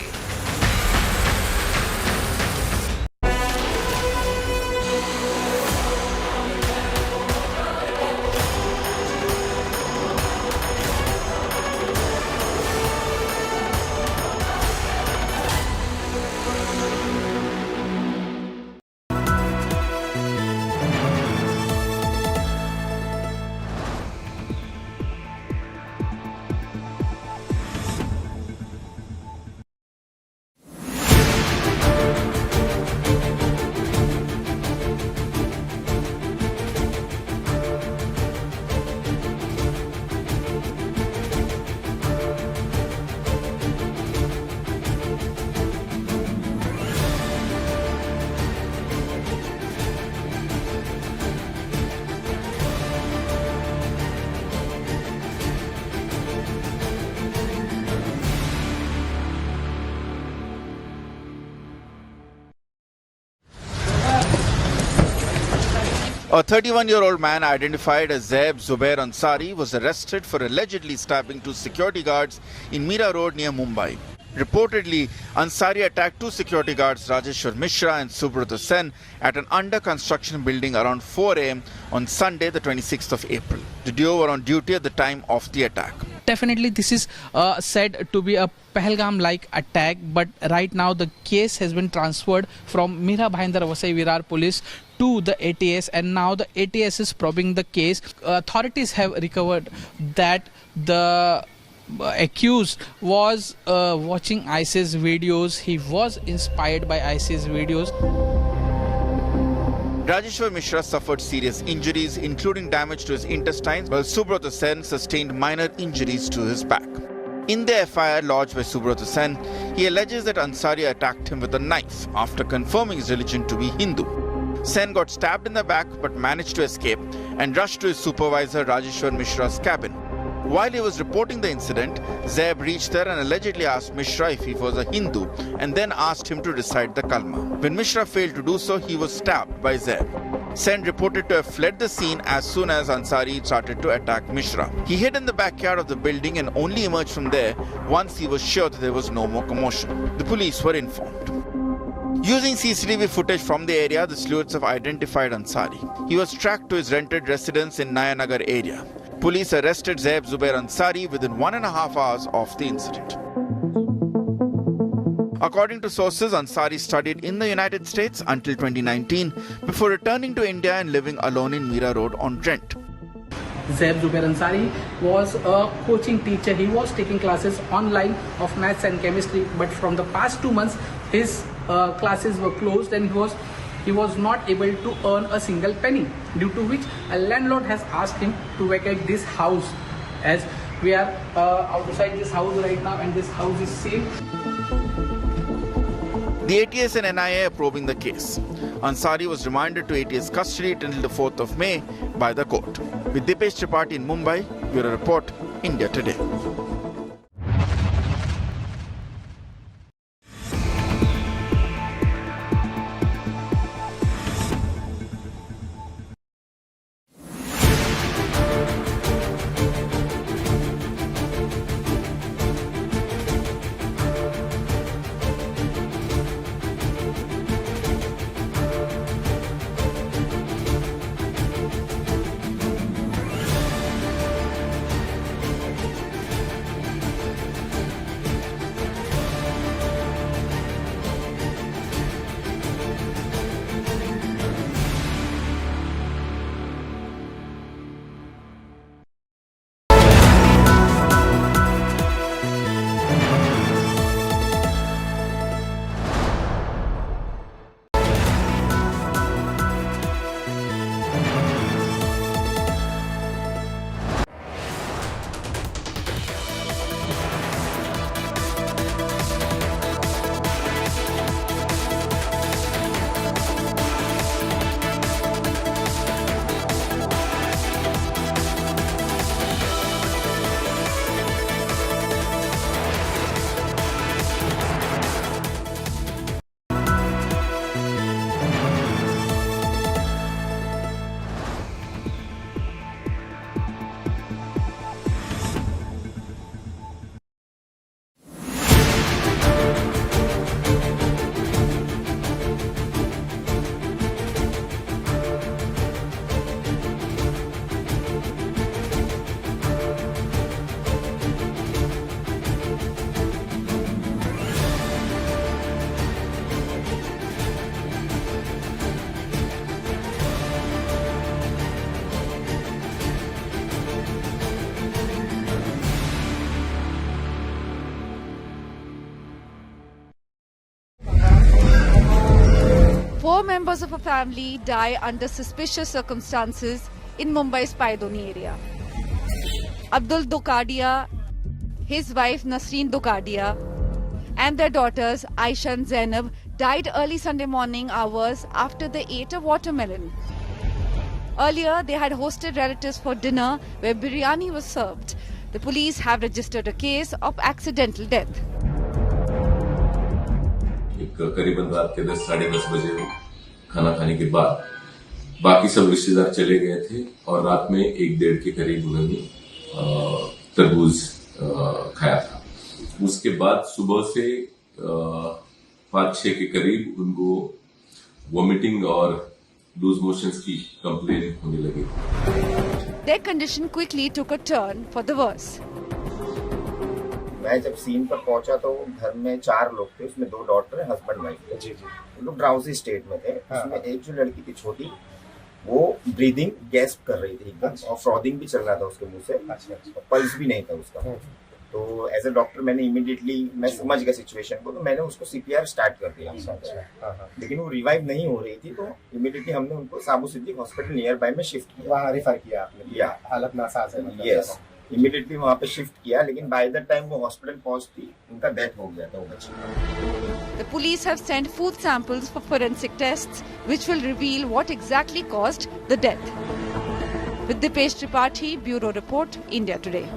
A 31-year-old man identified as Zeb Zubair Ansari was arrested for allegedly stabbing two security guards in Mira Road near Mumbai. Reportedly, Ansari attacked two security guards, Rajeshwar Mishra and Subrata Sen, at an under-construction building around 4 a.m. on Sunday, the 26th of April. The duo were on duty at the time of the attack. Definitely, this is said to be a Pahalgam-like attack, but right now the case has been transferred from Mira Bhayandar Vasai Virar Police to the ATS, and now the ATS is probing the case. Authorities have recovered that the accused was watching ISIS videos. He was inspired by ISIS videos. Rajeshwar Mishra suffered serious injuries, including damage to his intestines, while Subrata Sen sustained minor injuries to his back. In the FIR lodged by Subrata Sen, he alleges that Ansari attacked him with a knife after confirming his religion to be Hindu. Sen got stabbed in the back but managed to escape and rushed to his supervisor Rajeshwar Mishra's cabin. While he was reporting the incident, Zeb reached there and allegedly asked Mishra if he was a Hindu and then asked him to recite the Kalma. When Mishra failed to do so, he was stabbed by Zeb. Sen reported to have fled the scene as soon as Ansari started to attack Mishra. He hid in the backyard of the building and only emerged from there once he was sure that there was no more commotion. The police were informed. Using CCTV footage from the area, the sleuths have identified Ansari. He was tracked to his rented residence in Nayanagar area. Police arrested Zeb Zubair Ansari within 1.5 hours of the incident. According to sources, Ansari studied in the United States until 2019 before returning to India and living alone in Mira Road on rent. Zeb Zubair Ansari was a coaching teacher. He was taking classes online of maths and chemistry, but from the past 2 months, his classes were closed and he was not able to earn a single penny, due to which a landlord has asked him to vacate this house, as we are outside this house right now and this house is safe. The ATS and NIA are probing the case. Ansari was remanded to ATS custody until the 4th of May by the court. With Dipesh Tripathi in Mumbai, Bureau Report, India Today. members of a family die under suspicious circumstances in Mumbai's Paidoni area. Abdul Dokadia, his wife Nasreen Dokadia, and their daughters Aisha and Zainab died early Sunday morning hours after they ate a watermelon. Earlier, they had hosted relatives for dinner where biryani was served. The police have registered a case of accidental death. करीबन रात के 10-10:30 बजे खाना खाने के बाद बाकी सब रिश्तेदार चले गए थे और रात में 1-1:30 के करीब उन्होंने तरबूज खाया था। उसके बाद सुबह से 5-6 के करीब उनको वॉमिटिंग और लूज मोशंस की कंप्लेन होने लगी। Their condition quickly took a turn for the worse. मैं जब सीन पर पहुंचा तो घर में 4 लोग थे, उसमें 2 डॉटर हस्बैंड वाइफ थे। वो लोग ड्राउजी स्टेट में थे। उसमें एक जो लड़की थी छोटी, वो ब्रीदिंग गैस्प कर रही थी एकदम और फ्रॉदिंग भी चल रहा था उसके मुंह से, पल्स भी नहीं था उसका। तो एज ए डॉक्टर मैंने इमीडिएटली, मैं समझ गया सिचुएशन को, तो मैंने उसको सीपीआर स्टार्ट कर दिया। लेकिन वो रिवाइव नहीं हो रही थी, तो इमीडिएटली हमने उनको साबू सिद्दीक हॉस्पिटल नियर बाय में शिफ्ट किया। वहाँ रेफर किया आपने? या हालत नासाज है। यस, इमीडिएटली वहाँ पे शिफ्ट किया, लेकिन बाय द टाइम वो हॉस्पिटल पहुँचती उनका डेथ हो गया था वो बच्ची का। The police have sent food samples for forensic tests, which will reveal what exactly caused the death. With Dipesh Tripathi, Bureau Report, India Today.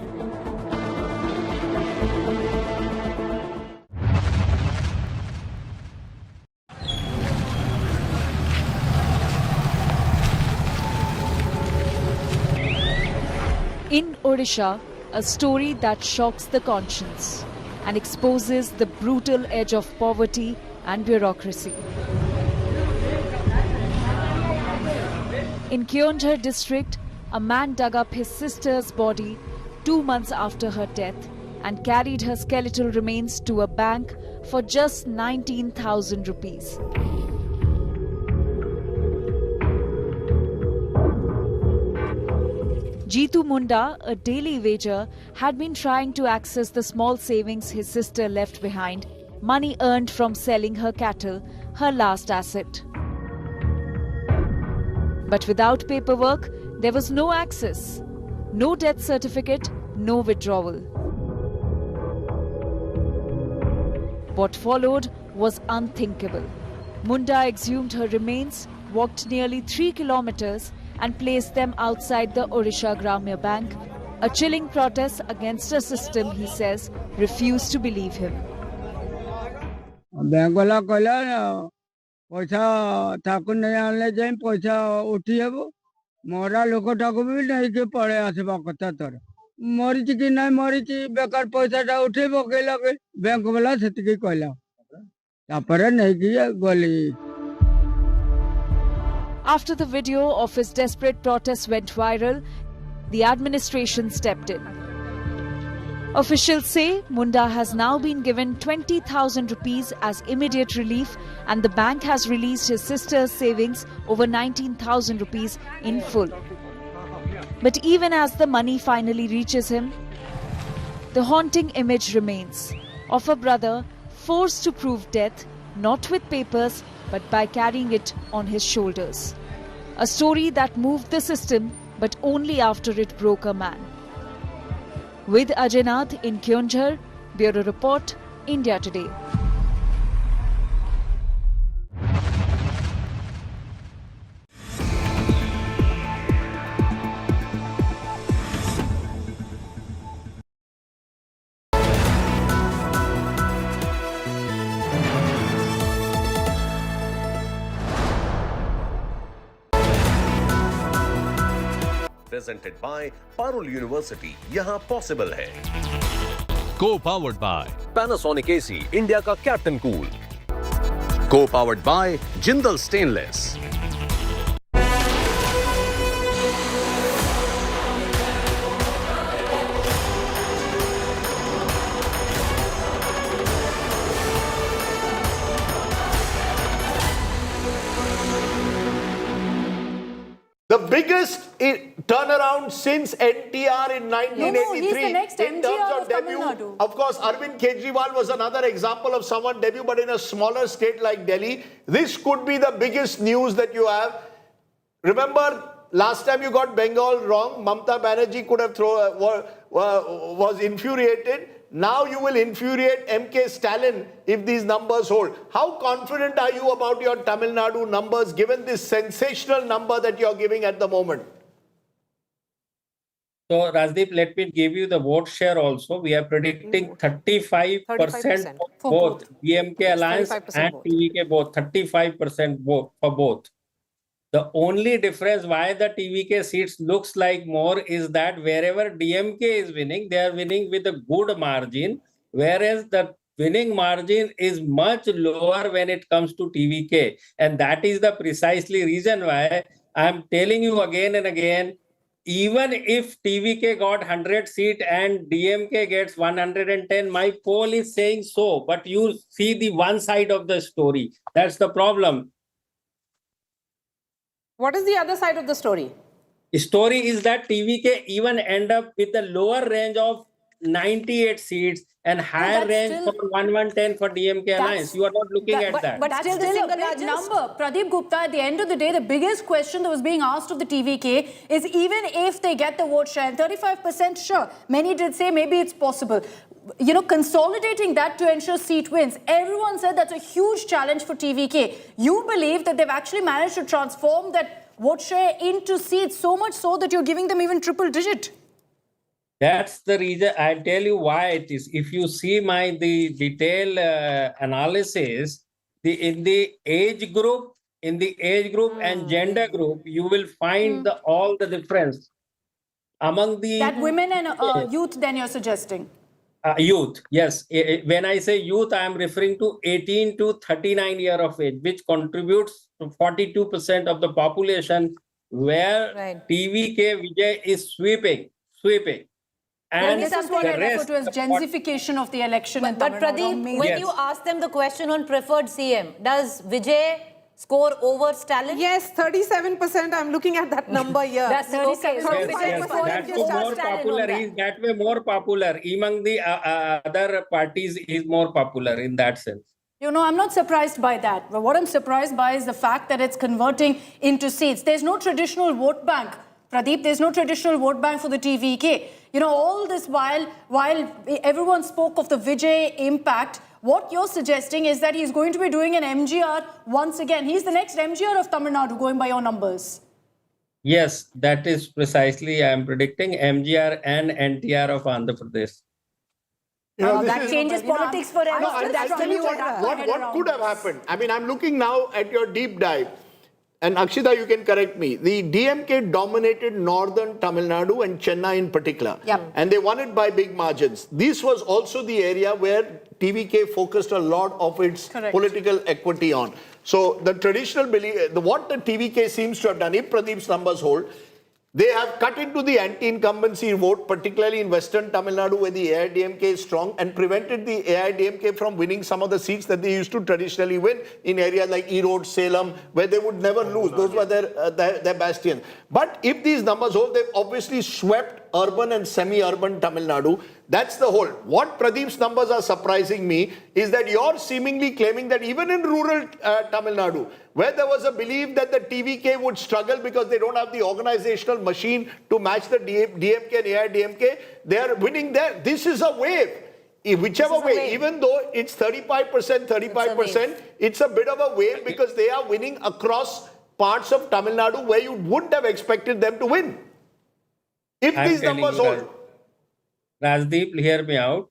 In Odisha, a story that shocks the conscience and exposes the brutal edge of poverty and bureaucracy. In Keonjhar district, a man dug up his sister's body 2 months after her death and carried her skeletal remains to a bank for just 19,000 rupees. Jeetu Munda, a daily wager, had been trying to access the small savings his sister left behind, money earned from selling her cattle, her last asset. But without paperwork, there was no access, no death certificate, no withdrawal. What followed was unthinkable. Munda exhumed her remains, walked nearly 3 kilometers and placed them outside the Odisha Gramya Bank, a chilling protest against a system, he says, refused to believe him. Bank वाला कहला पैसा ताकू नहीं आने जाए पैसा उठी है वो मोरा लोक टाक भी नहीं के पड़े आसवा कथा तर मरीच कि नहीं मरीच बेकार पैसा उठे पकेला के बैंक वाला से कहला तापर नहीं किया गली। After the video of his desperate protest went viral, the administration stepped in. Officials say Munda has now been given 20,000 rupees as immediate relief and the bank has released his sister's savings over 19,000 rupees in full. But even as the money finally reaches him, the haunting image remains of a brother forced to prove death, not with papers, but by carrying it on his shoulders. A story that moved the system, but only after it broke a man. With Ajaynath in Keonjhar, Bureau Report, India Today. Presented by Parul University, यहाँ possible है। Co-powered by Panasonic AC, India का Captain Cool। Co-powered by Jindal Stainless। The biggest turnaround since NTR in 1983 No, he's the next in terms MGR of of Tamil debut. Nadu. Of course, Arvind Kejriwal was another example of someone debut, but in a smaller state like Delhi. This could be the biggest news that you have. Remember, last time you got Bengal wrong, Mamata Banerjee could have was infuriated. Now you will infuriate MK Stalin if these numbers hold. How confident are you about your Tamil Nadu numbers given this sensational number that you're giving at the moment? So, Rajdeep, let me give you the vote share also. We are predicting 35% for both DMK Alliance and TVK both. 35% vote for both. The only difference why the TVK seats looks like more is that wherever DMK is winning, they are winning with a good margin, whereas the winning margin is much lower when it comes to TVK. And that is the precisely reason why I am telling you again and again, even if TVK got 100 seats and DMK gets 110, my poll is saying so. But you see the one side of the story. That's the problem. What is the other side of the story? The story is that TVK even end up with a lower range of 98 seats and higher range for 1110 for DMK Alliance. You are not looking at that. But that's still a big number. Pradeep Gupta, at the end of the day, the biggest question that was being asked of the TVK is even if they get the vote share, 35%, sure. Many did say maybe it's possible. You know, consolidating that to ensure seat wins, everyone said that's a huge challenge for TVK. You believe that they've actually managed to transform that vote share into seats, so much so that you're giving them even triple digit. That's the reason. I'll tell you why it is. If you see the detailed analysis, in the age group and gender group, you will find all the difference among the that women and youth. Then you're suggesting. Youth, yes. When I say youth, I am referring to 18 to 39 year of age, which contributes to 42% of the population, where TVK Vijay is sweeping. And this is what I refer to as gensification of the election in Tamil Nadu. But Pradeep, when you ask them the question on preferred CM, does Vijay score over Stalin? Yes, 37%. I'm looking at that number here. That's 37%. That's more popular. He's that way more popular. Among the other parties, he's more popular in that sense. You know, I'm not surprised by that. But what I'm surprised by is the fact that it's converting into seats. There's no traditional vote bank. Pradeep, there's no traditional vote bank for the TVK. You know, all this while everyone spoke of the Vijay impact, what you're suggesting is that he's going to be doing an MGR once again. He's the next MGR of Tamil Nadu, going by your numbers. Yes, that is precisely I am predicting MGR and NTR of Andhra Pradesh. That changes politics forever. No, I'll tell you what could have happened. I mean, I'm looking now at your deep dive. And Akshita, you can correct me. The DMK dominated northern Tamil Nadu and Chennai in particular. Yep. And they won it by big margins. This was also the area where TVK focused a lot of its political equity on. So the traditional belief, what the TVK seems to have done, if Pradeep's numbers hold, they have cut into the anti-incumbency vote, particularly in Western Tamil Nadu, where the AIDMK is strong, and prevented the AIDMK from winning some of the seats that they used to traditionally win in areas like Erode, Salem, where they would never lose. Those were their bastions. But if these numbers hold, they've obviously swept urban and semi-urban Tamil Nadu. That's the whole. What Pradeep's numbers are surprising me is that you're seemingly claiming that even in rural Tamil Nadu, where there was a belief that the TVK would struggle because they don't have the organizational machine to match the DMK and AIDMK, they are winning there. This is a wave. Whichever way, even though it's 35%, it's a bit of a wave because they are winning across parts of Tamil Nadu where you wouldn't have expected them to win. If these numbers hold. Rajdeep, hear me out.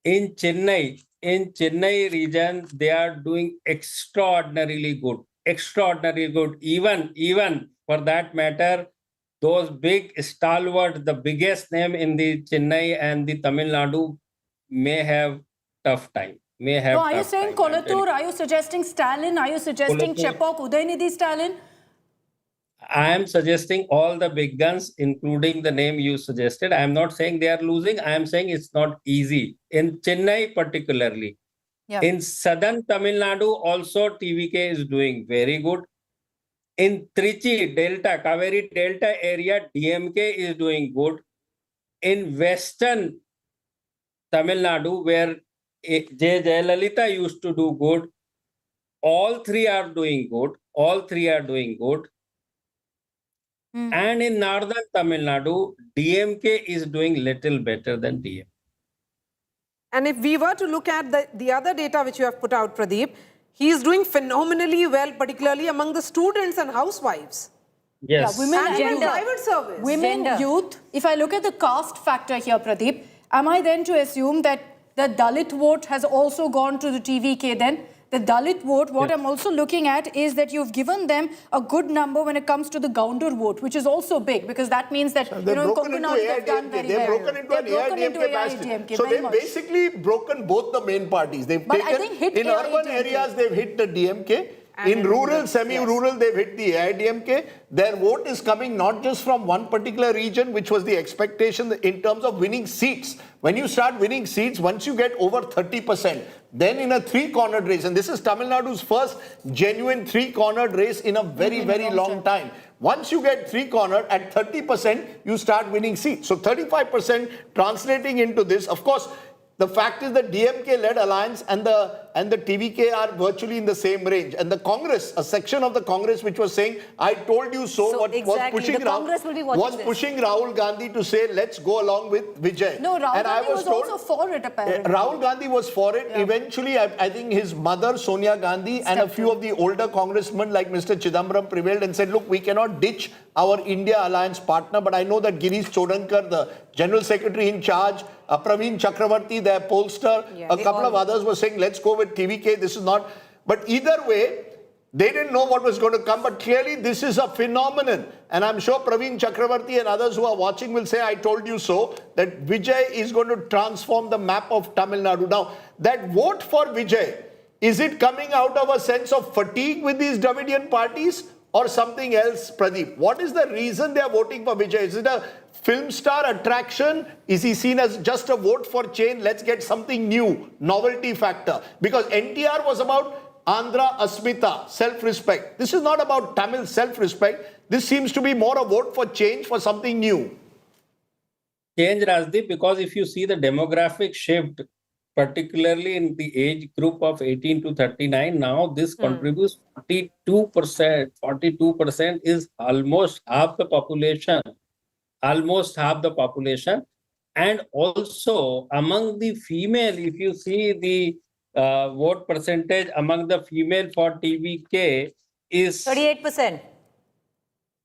In Chennai region, they are doing extraordinarily good. Even for that matter, those big stalwart, the biggest name in the Chennai and the Tamil Nadu may have tough time. Are you saying Kolathur? Are you suggesting Stalin? Are you suggesting Chepauk, Udaynidhi Stalin? I am suggesting all the big guns, including the name you suggested. I am not saying they are losing. I am saying it's not easy. In Chennai particularly. Yeah. In southern Tamil Nadu also TVK is doing very good. In Trichy, Delta, Kaveri Delta area, DMK is doing good. In Western Tamil Nadu, where J. Jayalalitha used to do good, all three are doing good. All three are doing good. And in Northern Tamil Nadu, DMK is doing little better than DMK. And if we were to look at the other data which you have put out, Pradeep, he is doing phenomenally well, particularly among the students and housewives. Yes. Yeah, women And and even youth. private service. Women, youth. If I look at the caste factor here, Pradeep, am I then to assume that the Dalit vote has also gone to the TVK then? The Dalit vote, what I'm also looking at is that you've given them a good number when it comes to the Gaundur vote, which is also big because that means that, They've broken into they've done very They've well. broken into They've an broken into AIDMK bastion. AIDMK, So very they've much. basically broken both the main parties. They've But I taken, think hit in urban AIDMK. areas, they've hit the DMK. And in in rural, rural, semi-rural, they've hit the AIDMK. Their vote is coming not just from one particular region, which was the expectation in terms of winning seats. When you start winning seats, once you get over 30%, then in a three-cornered race, and this is Tamil Nadu's first genuine three-cornered race in a very, very long time. Once you get three-cornered at 30%, you start winning seats. So 35% translating into this. Of course, the fact is that DMK-led alliance and the TVK are virtually in the same range. And the Congress, a section of the Congress which was saying, I told you so, was pushing Rahul Gandhi to say, let's go along with Vijay. No, Rahul Gandhi was also for it apparently. Rahul Gandhi was for it. Yeah. Eventually, I think his mother, Sonia Gandhi, and a few of the older congressmen like Mr. Chidambaram prevailed and said, look, we cannot ditch our India alliance partner. But I know that Girish Chodankar, the General Secretary in charge, Praveen Chakravarti, their pollster, a couple of others were saying, let's go with TVK. This is not. But either way, they didn't know what was going to come. But clearly, this is a phenomenon. And I'm sure Praveen Chakravarti and others who are watching will say, I told you so, that Vijay is going to transform the map of Tamil Nadu. Now, that vote for Vijay, is it coming out of a sense of fatigue with these Dravidian parties or something else, Pradeep? What is the reason they are voting for Vijay? Is it a film star attraction? Is he seen as just a vote for change? Let's get something new, novelty factor. Because NTR was about Andhra Asmita, self-respect. This is not about Tamil self-respect. This seems to be more a vote for change, for something new. Change, Rajdeep, because if you see the demographic shift, particularly in the age group of 18 to 39, now this contributes 42%. 42% is almost half the population. Almost half the population. And also among the female, if you see the vote percentage among the female for TVK is 38%.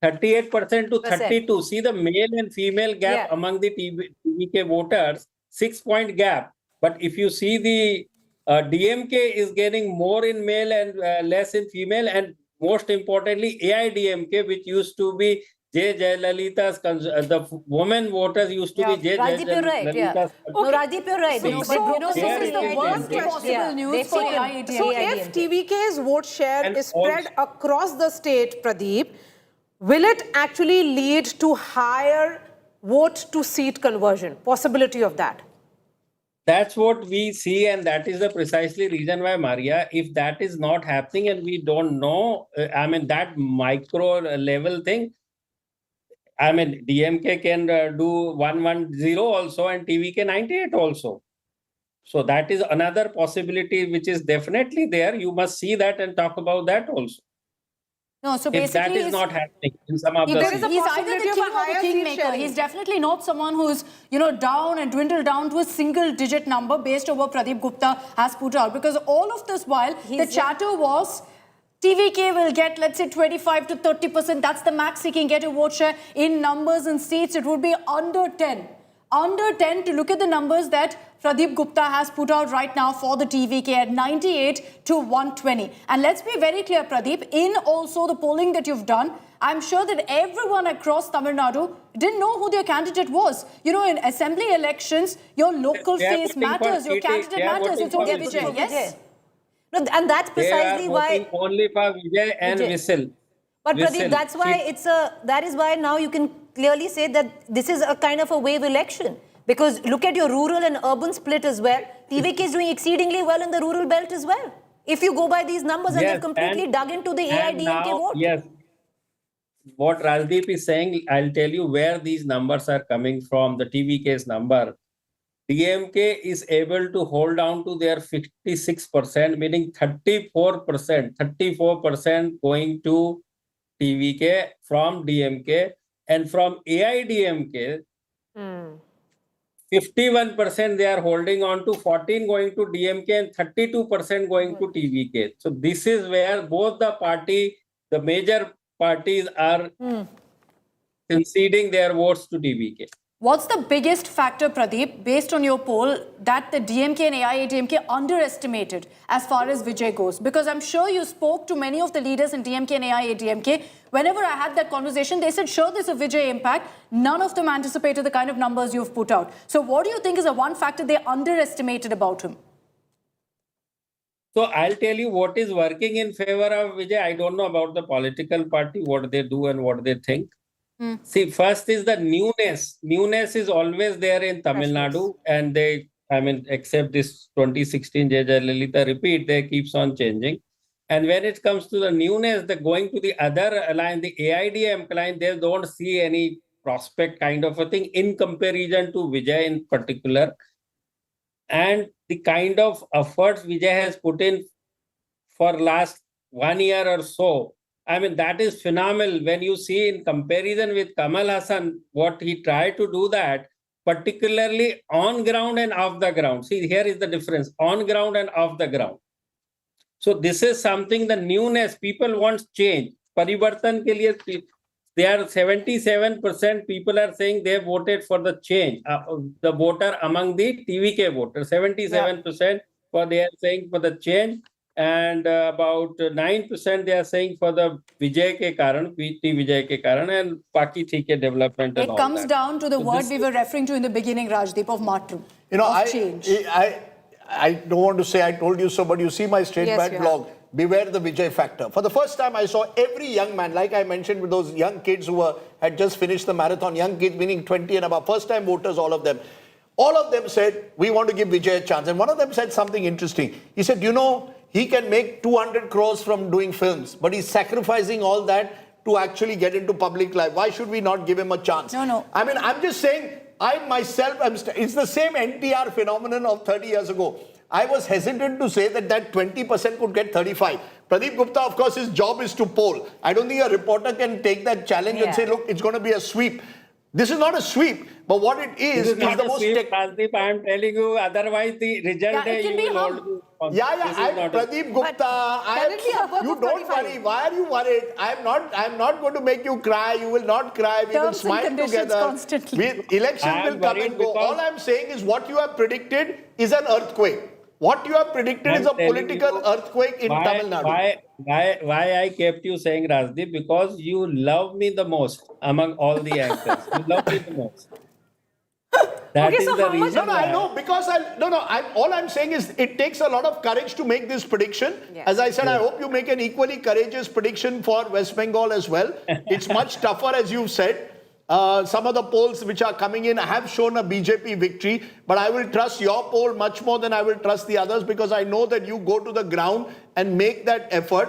38% to 32. See the male and female gap among the TVK voters, 6-point gap. But if you see the DMK is getting more in male and less in female, and most importantly, AIDMK, which used to be J. Jayalalitha's, the women voters used to be J. Rajdeep, you're right. Jayalalitha's. No, Rajdeep, you're right. This is the worst possible news for AIDMK. So if TVK's vote share is spread across the state, Pradeep, will it actually lead to higher vote to seat conversion? Possibility of that? That's what we see, and that is the precisely reason why, Maria, if that is not happening and we don't know, I mean, that micro level thing, I mean, DMK can do 110 also and TVK 98 also. So that is another possibility which is definitely there. You must see that and talk about that also. No, so if basically that is not happening in some of the he's either the king or the kingmaker. He's definitely not someone who's, down and dwindled down to a single-digit number based on what Pradeep Gupta has put out. Because all of this while, the chatter was TVK will get, let's say, 25 to 30%. That's the max he can get a vote share. In numbers and seats, it would be under 10. Under 10 to look at the numbers that Pradeep Gupta has put out right now for the TVK at 98 to 120. And let's be very clear, Pradeep, in also the polling that you've done, I'm sure that everyone across Tamil Nadu didn't know who their candidate was. In assembly elections, your local face matters, your candidate matters. It's only Vijay, yes? No, and that's precisely why only for Vijay and Whistle. But Pradeep, that's why that is why now you can clearly say that this is a kind of a wave election. Because look at your rural and urban split as well. TVK is doing exceedingly well in the rural belt as well. If you go by these numbers and they've completely dug into the AIDMK vote. Yes. what Rajdeep is saying, I'll tell you where these numbers are coming from, the TVK's number. DMK is able to hold on to their 56%, meaning 34% going to TVK from DMK, and from AIDMK, 51% they are holding on to, 14 going to DMK and 32% going to TVK. So this is where both the major parties are conceding their votes to TVK. What's the biggest factor, Pradeep, based on your poll, that the DMK and AIADMK underestimated as far as Vijay goes? Because I'm sure you spoke to many of the leaders in DMK and AIADMK. Whenever I had that conversation, they said, sure, there's a Vijay impact. None of them anticipated the kind of numbers you've put out. So what do you think is the one factor they underestimated about him? So I'll tell you what is working in favor of Vijay. I don't know about the political party, what they do and what they think. See, first is the newness. Newness is always there in Tamil Nadu, and except this 2016 Jayalalitha repeat, they keeps on changing. And when it comes to the newness, the going to the other alliance, the AIDM line, they don't see any prospect kind of a thing in comparison to Vijay in particular. And the kind of efforts Vijay has put in for last 1 year or so, that is phenomenal. When you see in comparison with Kamal Hassan, what he tried to do that, particularly on ground and off the ground. See, here is the difference, on ground and off the ground. So this is something, the newness, people want change. Parivartan ke liye, they are 77% people are saying they voted for the change. The voter among the TVK voters, 77% they are saying for the change. And about 9% they are saying for the Vijay ke karan, PT Vijay ke karan, and Paki Thike development and all that. It comes down to the word we were referring to in the beginning, Rajdeep, of matru, change. I don't want to say I told you so, but you see my straight bad blog. Beware the Vijay factor. For the first time, I saw every young man, like I mentioned with those young kids who had just finished the marathon, young kids meaning 20 and above, first time voters, all of them. All of them said, we want to give Vijay a chance. And one of them said something interesting. He said, he can make 200 crores from doing films, but he's sacrificing all that to actually get into public life. Why should we not give him a chance? No. I'm just saying, I myself, it's the same NTR phenomenon of 30 years ago. I was hesitant to say that 20% could get 35. Pradeep Gupta, of course, his job is to poll. I don't think a reporter can take that challenge and say, look, it's going to be a sweep. This is not a sweep, but what it is not the a most... sweep, Rajdeep, I am telling you, otherwise the result it can be Pradeep Gupta, you don't worry. Why are you worried? I'm not going to make you cry. You will not cry. We will smile together. Constantly. Elections will come and go. All I'm saying is what you have predicted is an earthquake. What you have predicted is a political earthquake in Tamil Nadu. Why I kept you saying, Rajdeep? Because you love me the most among all the anchors. You love me the most. That is the reason. No, I know, because all I'm saying is it takes a lot of courage to make this prediction. Yes. As I said, I hope you make an equally courageous prediction for West Bengal as well. It's much tougher, as you've said. Some of the polls which are coming in have shown a BJP victory, but I will trust your poll much more than I will trust the others, because I know that you go to the ground and make that effort.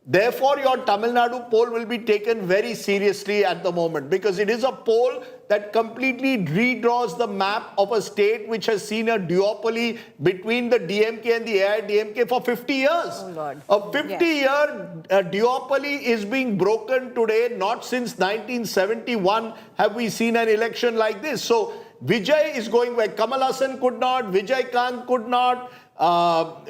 Therefore, your Tamil Nadu poll will be taken very seriously at the moment, because it is a poll that completely redraws the map of a state which has seen a duopoly between the DMK and the AIDMK for 50 years. Oh Lord. A 50-year duopoly is being broken today. Not since 1971 have we seen an election like this. So Vijay is going where Kamal Hassan could not, Vijay Kant could not.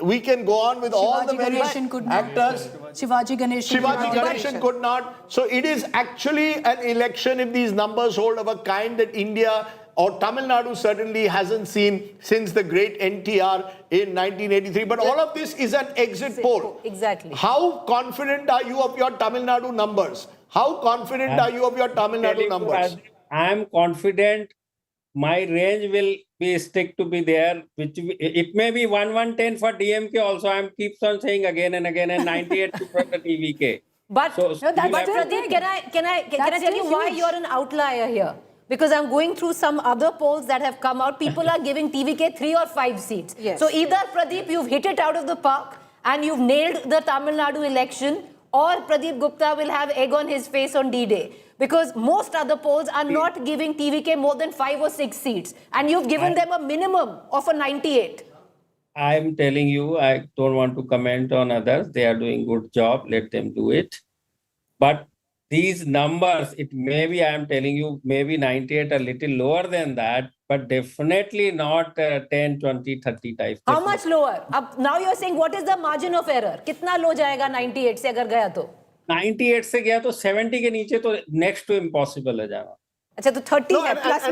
We can go on with all the various actors. Shivaji Ganeshan could not. So it is actually an election, if these numbers hold, of a kind that India or Tamil Nadu certainly hasn't seen since the great NTR in 1983. But all of this is an exit poll. Exactly. How confident are you of your Tamil Nadu numbers? How confident are you of your Tamil Nadu numbers? I am confident. My range will be stick to be there, which it may be 110 for DMK also. I keeps on saying again and again, and 98 for the TVK. But Pradeep, can I tell you why you're an outlier here? Because I'm going through some other polls that have come out. People are giving TVK 3 or 5 seats. Yes. So either Pradeep, you've hit it out of the park and you've nailed the Tamil Nadu election, or Pradeep Gupta will have egg on his face on D-Day. Because most other polls are not giving TVK more than 5 or 6 seats. And you've given them a minimum of a 98. I'm telling you, I don't want to comment on others. They are doing good job. Let them do it. But these numbers, it may be, I'm telling you, maybe 98, a little lower than that, but definitely not 10, 20, 30 types. How much lower? Now you're saying, what is the margin of error? Kitna low jayega 98 se agar gaya to? 98 से गया तो 70 के नीचे तो next to impossible है जाना. अच्छा तो 30 No, है plus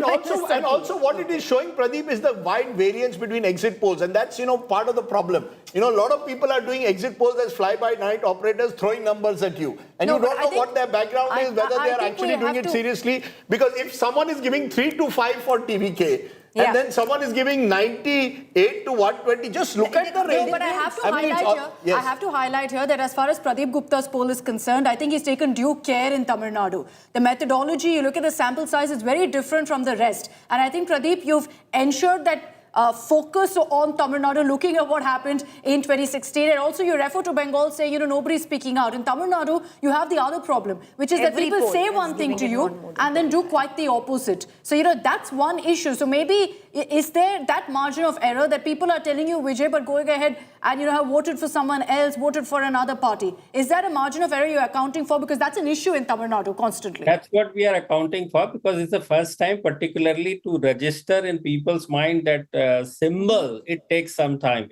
and also what it is showing, Pradeep, is the wide variance between exit polls, and that's part of the problem. A lot of people are doing exit polls as fly-by-night operators, throwing numbers at you, and you don't know what their background is, whether they are actually doing it seriously. Because if someone is giving 3 to 5 for TVK, and then someone is giving 98 to 120. Just look at the range. No, but I have to highlight here that as far as Pradeep Gupta's poll is concerned, I think he's taken due care in Tamil Nadu. The methodology, you look at the sample size, is very different from the rest. And I think, Pradeep, you've ensured that focus on Tamil Nadu, looking at what happened in 2016. And also you refer to Bengal saying, nobody's speaking out. In Tamil Nadu, you have the other problem, which is that people say one thing to you and then do quite the opposite. So, that's one issue. So maybe, is there that margin of error that people are telling you, Vijay, but going ahead and, have voted for someone else, voted for another party? Is that a margin of error you're accounting for? Because that's an issue in Tamil Nadu constantly. That's what we are accounting for, because it's the first time, particularly to register in people's mind that symbol, it takes some time.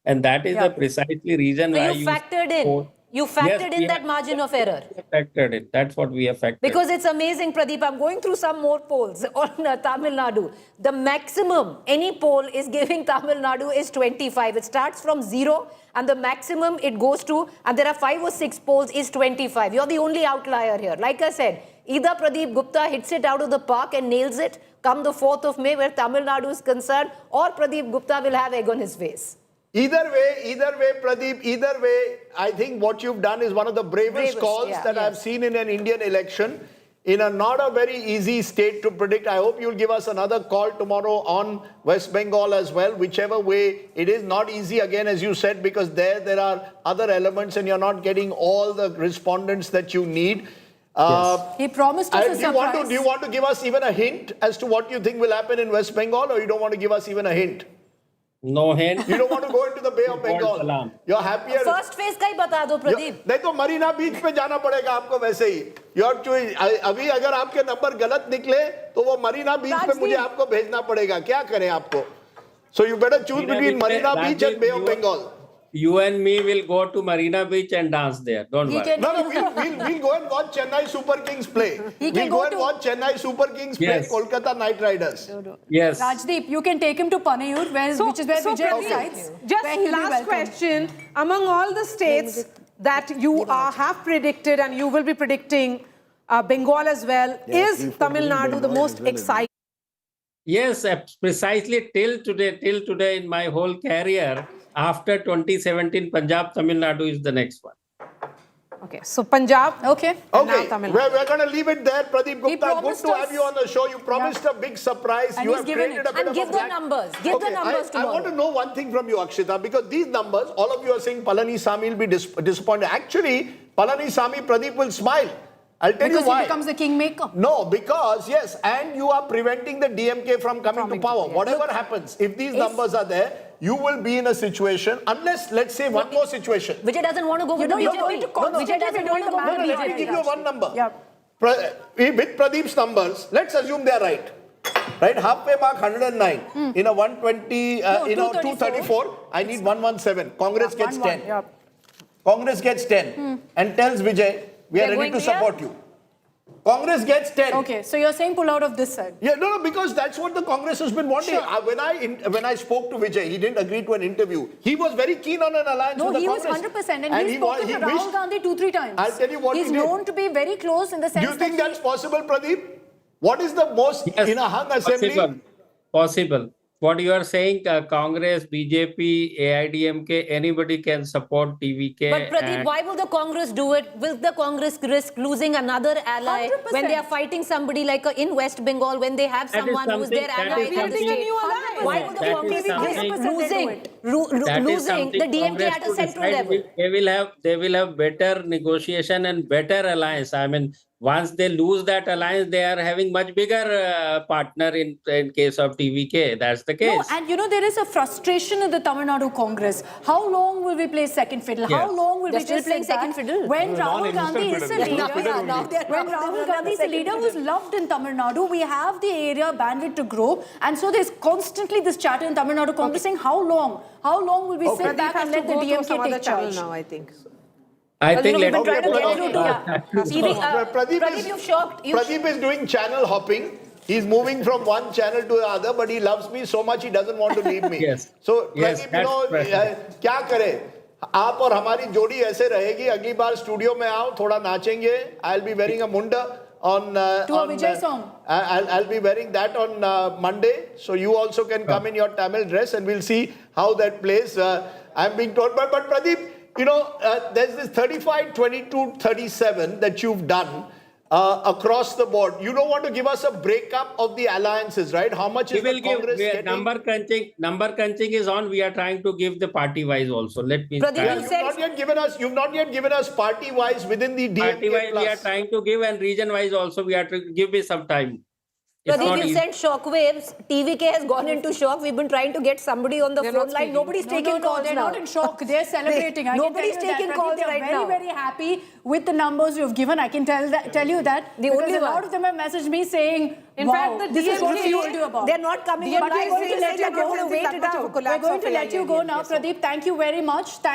And that is the precisely reason why you factored in. You factored in that margin of error. Factored in. That's what we have factored. Because it's amazing, Pradeep. I'm going through some more polls on Tamil Nadu. The maximum any poll is giving Tamil Nadu is 25. It starts from 0 and the maximum it goes to, and there are 5 or 6 polls, is 25. You're the only outlier here. Like I said, either Pradeep Gupta hits it out of the park and nails it come the 4th of May where Tamil Nadu is concerned, or Pradeep Gupta will have egg on his face. Either way, Pradeep, either way, I think what you've done is one of the bravest calls that I've seen in an Indian election, in a not a very easy state to predict. I hope you'll give us another call tomorrow on West Bengal as well. Whichever way, it is not easy again, as you said, because there are other elements and you're not getting all the respondents that you need. He promised us a surprise. Do you want to give us even a hint as to what you think will happen in West Bengal, or you don't want to give us even a hint? No hint. You don't want to go into the Bay of Bengal. You're happier. First phase का ही बता दो प्रदीप. नहीं तो मरीना बीच पे जाना पड़ेगा आपको वैसे ही. You have to. अभी अगर आपके नंबर गलत निकले तो वो मरीना बीच पे मुझे आपको भेजना पड़ेगा. क्या करें आपको? So you better choose between Marina Beach and Bay of Bengal. You and me will go to Marina Beach and dance there. Don't worry. No, we'll go and watch Chennai Super Kings play. We'll go and watch Chennai Super Kings play Kolkata Knight Riders. Yes. Rajdeep, you can take him to Panayur, which is where Vijay resides. Just last question. Among all the states that you have predicted and you will be predicting Bengal as well, is Tamil Nadu the most exciting? Yes, precisely till today in my whole career, after 2017, Punjab, Tamil Nadu is the next one. Okay, so Punjab. Okay. We're going to leave it there, Pradeep Gupta. Good to have you on the show. You promised a big surprise. And you have created a bit of give the numbers. Give the numbers tomorrow. I want to know one thing from you, Akshita, because these numbers, all of you are saying Palanisamy will be disappointed. Actually, Palanisamy, Pradeep will smile. I'll tell you why. Because he becomes the kingmaker. No, because, yes, and you are preventing the DMK from coming to power. Whatever happens, if these numbers are there, you will be in a situation, unless, let's say, one more situation. Vijay doesn't want to go with the BJP. Vijay doesn't want to go with the BJP. Let me give you one number. With Pradeep's numbers, let's assume they are right. Right, halfway mark 109. In a 120, 234, I need 117. Congress gets 10. Congress gets 10 and tells Vijay, we are ready to support you. Congress gets 10. Okay, so you're saying pull out of this side. Yeah, no, because that's what the Congress has been wanting. Sure. When I spoke to Vijay, he didn't agree to an interview. He was very keen on an alliance with the Congress. No, he was 100%. And he spoke to Rahul Gandhi 2-3 times. I'll tell you what he's known to be very close in the sense that Do you think that's possible, Pradeep? What is the most in a hung assembly? Possible. what you are saying, Congress, BJP, AIDMK, anybody can support TVK. But Pradeep, why will the Congress do it? Will the Congress risk losing another ally 100%. when they are fighting somebody like in West Bengal, when they have someone who's their ally from the state? Why will the Congress risk losing the DMK at a central level? They will have better negotiation and better alliance. I mean, once they lose that alliance, they are having much bigger partner in case of TVK. That's the case. No, and you know, there is a frustration in the Tamil Nadu Congress. How long will we play second fiddle? Yeah. How long will They're we still just playing sit back second fiddle? when Rahul Gandhi is a leader? When Rahul Gandhi is a leader who's loved in Tamil Nadu, we have the area bandwidth to grow, and so there's constantly this chatter in Tamil Nadu Congress saying, how long? How long will we sit back and let the DMK take charge? Now, I think. I think we've been trying to get through to Pradeep is doing channel hopping. He's moving from one channel to the other, but he loves me so much he doesn't want to leave me. Yes. So Yes, Pradeep, you know, क्या करे? आप और हमारी जोड़ी ऐसे रहेगी. अगली बार studio में आओ, थोड़ा नाचेंगे. I'll be wearing a munda on to a Vijay song. I'll be wearing that on Monday, so you also can come in your Tamil dress, and we'll see how that plays. I'm being told, but Pradeep, you know, there's this 35, 22, 37 that you've done across the board. You don't want to give us a breakup of the alliances, right? How much is the Congress getting? Number crunching is on. We are trying to give the party wise also. Let me. You've not yet given us party wise within the DMK Party wise, plus. we are trying to give, and region wise also we are to give me some time. Pradeep, you sent shockwaves. TVK has gone into shock. We've been trying to get somebody on the phone line. Nobody's taking calls they're now. not in shock. They're celebrating. Nobody's taking calls right now. They're very, very happy with the numbers you've given. I can tell you that. Because a lot of them have messaged me saying, In wow, fact, the this is what we DMK, told you about. They're not coming But on we're going to let you go. wait it out. We're going to let you go now, Pradeep. Thank you very much.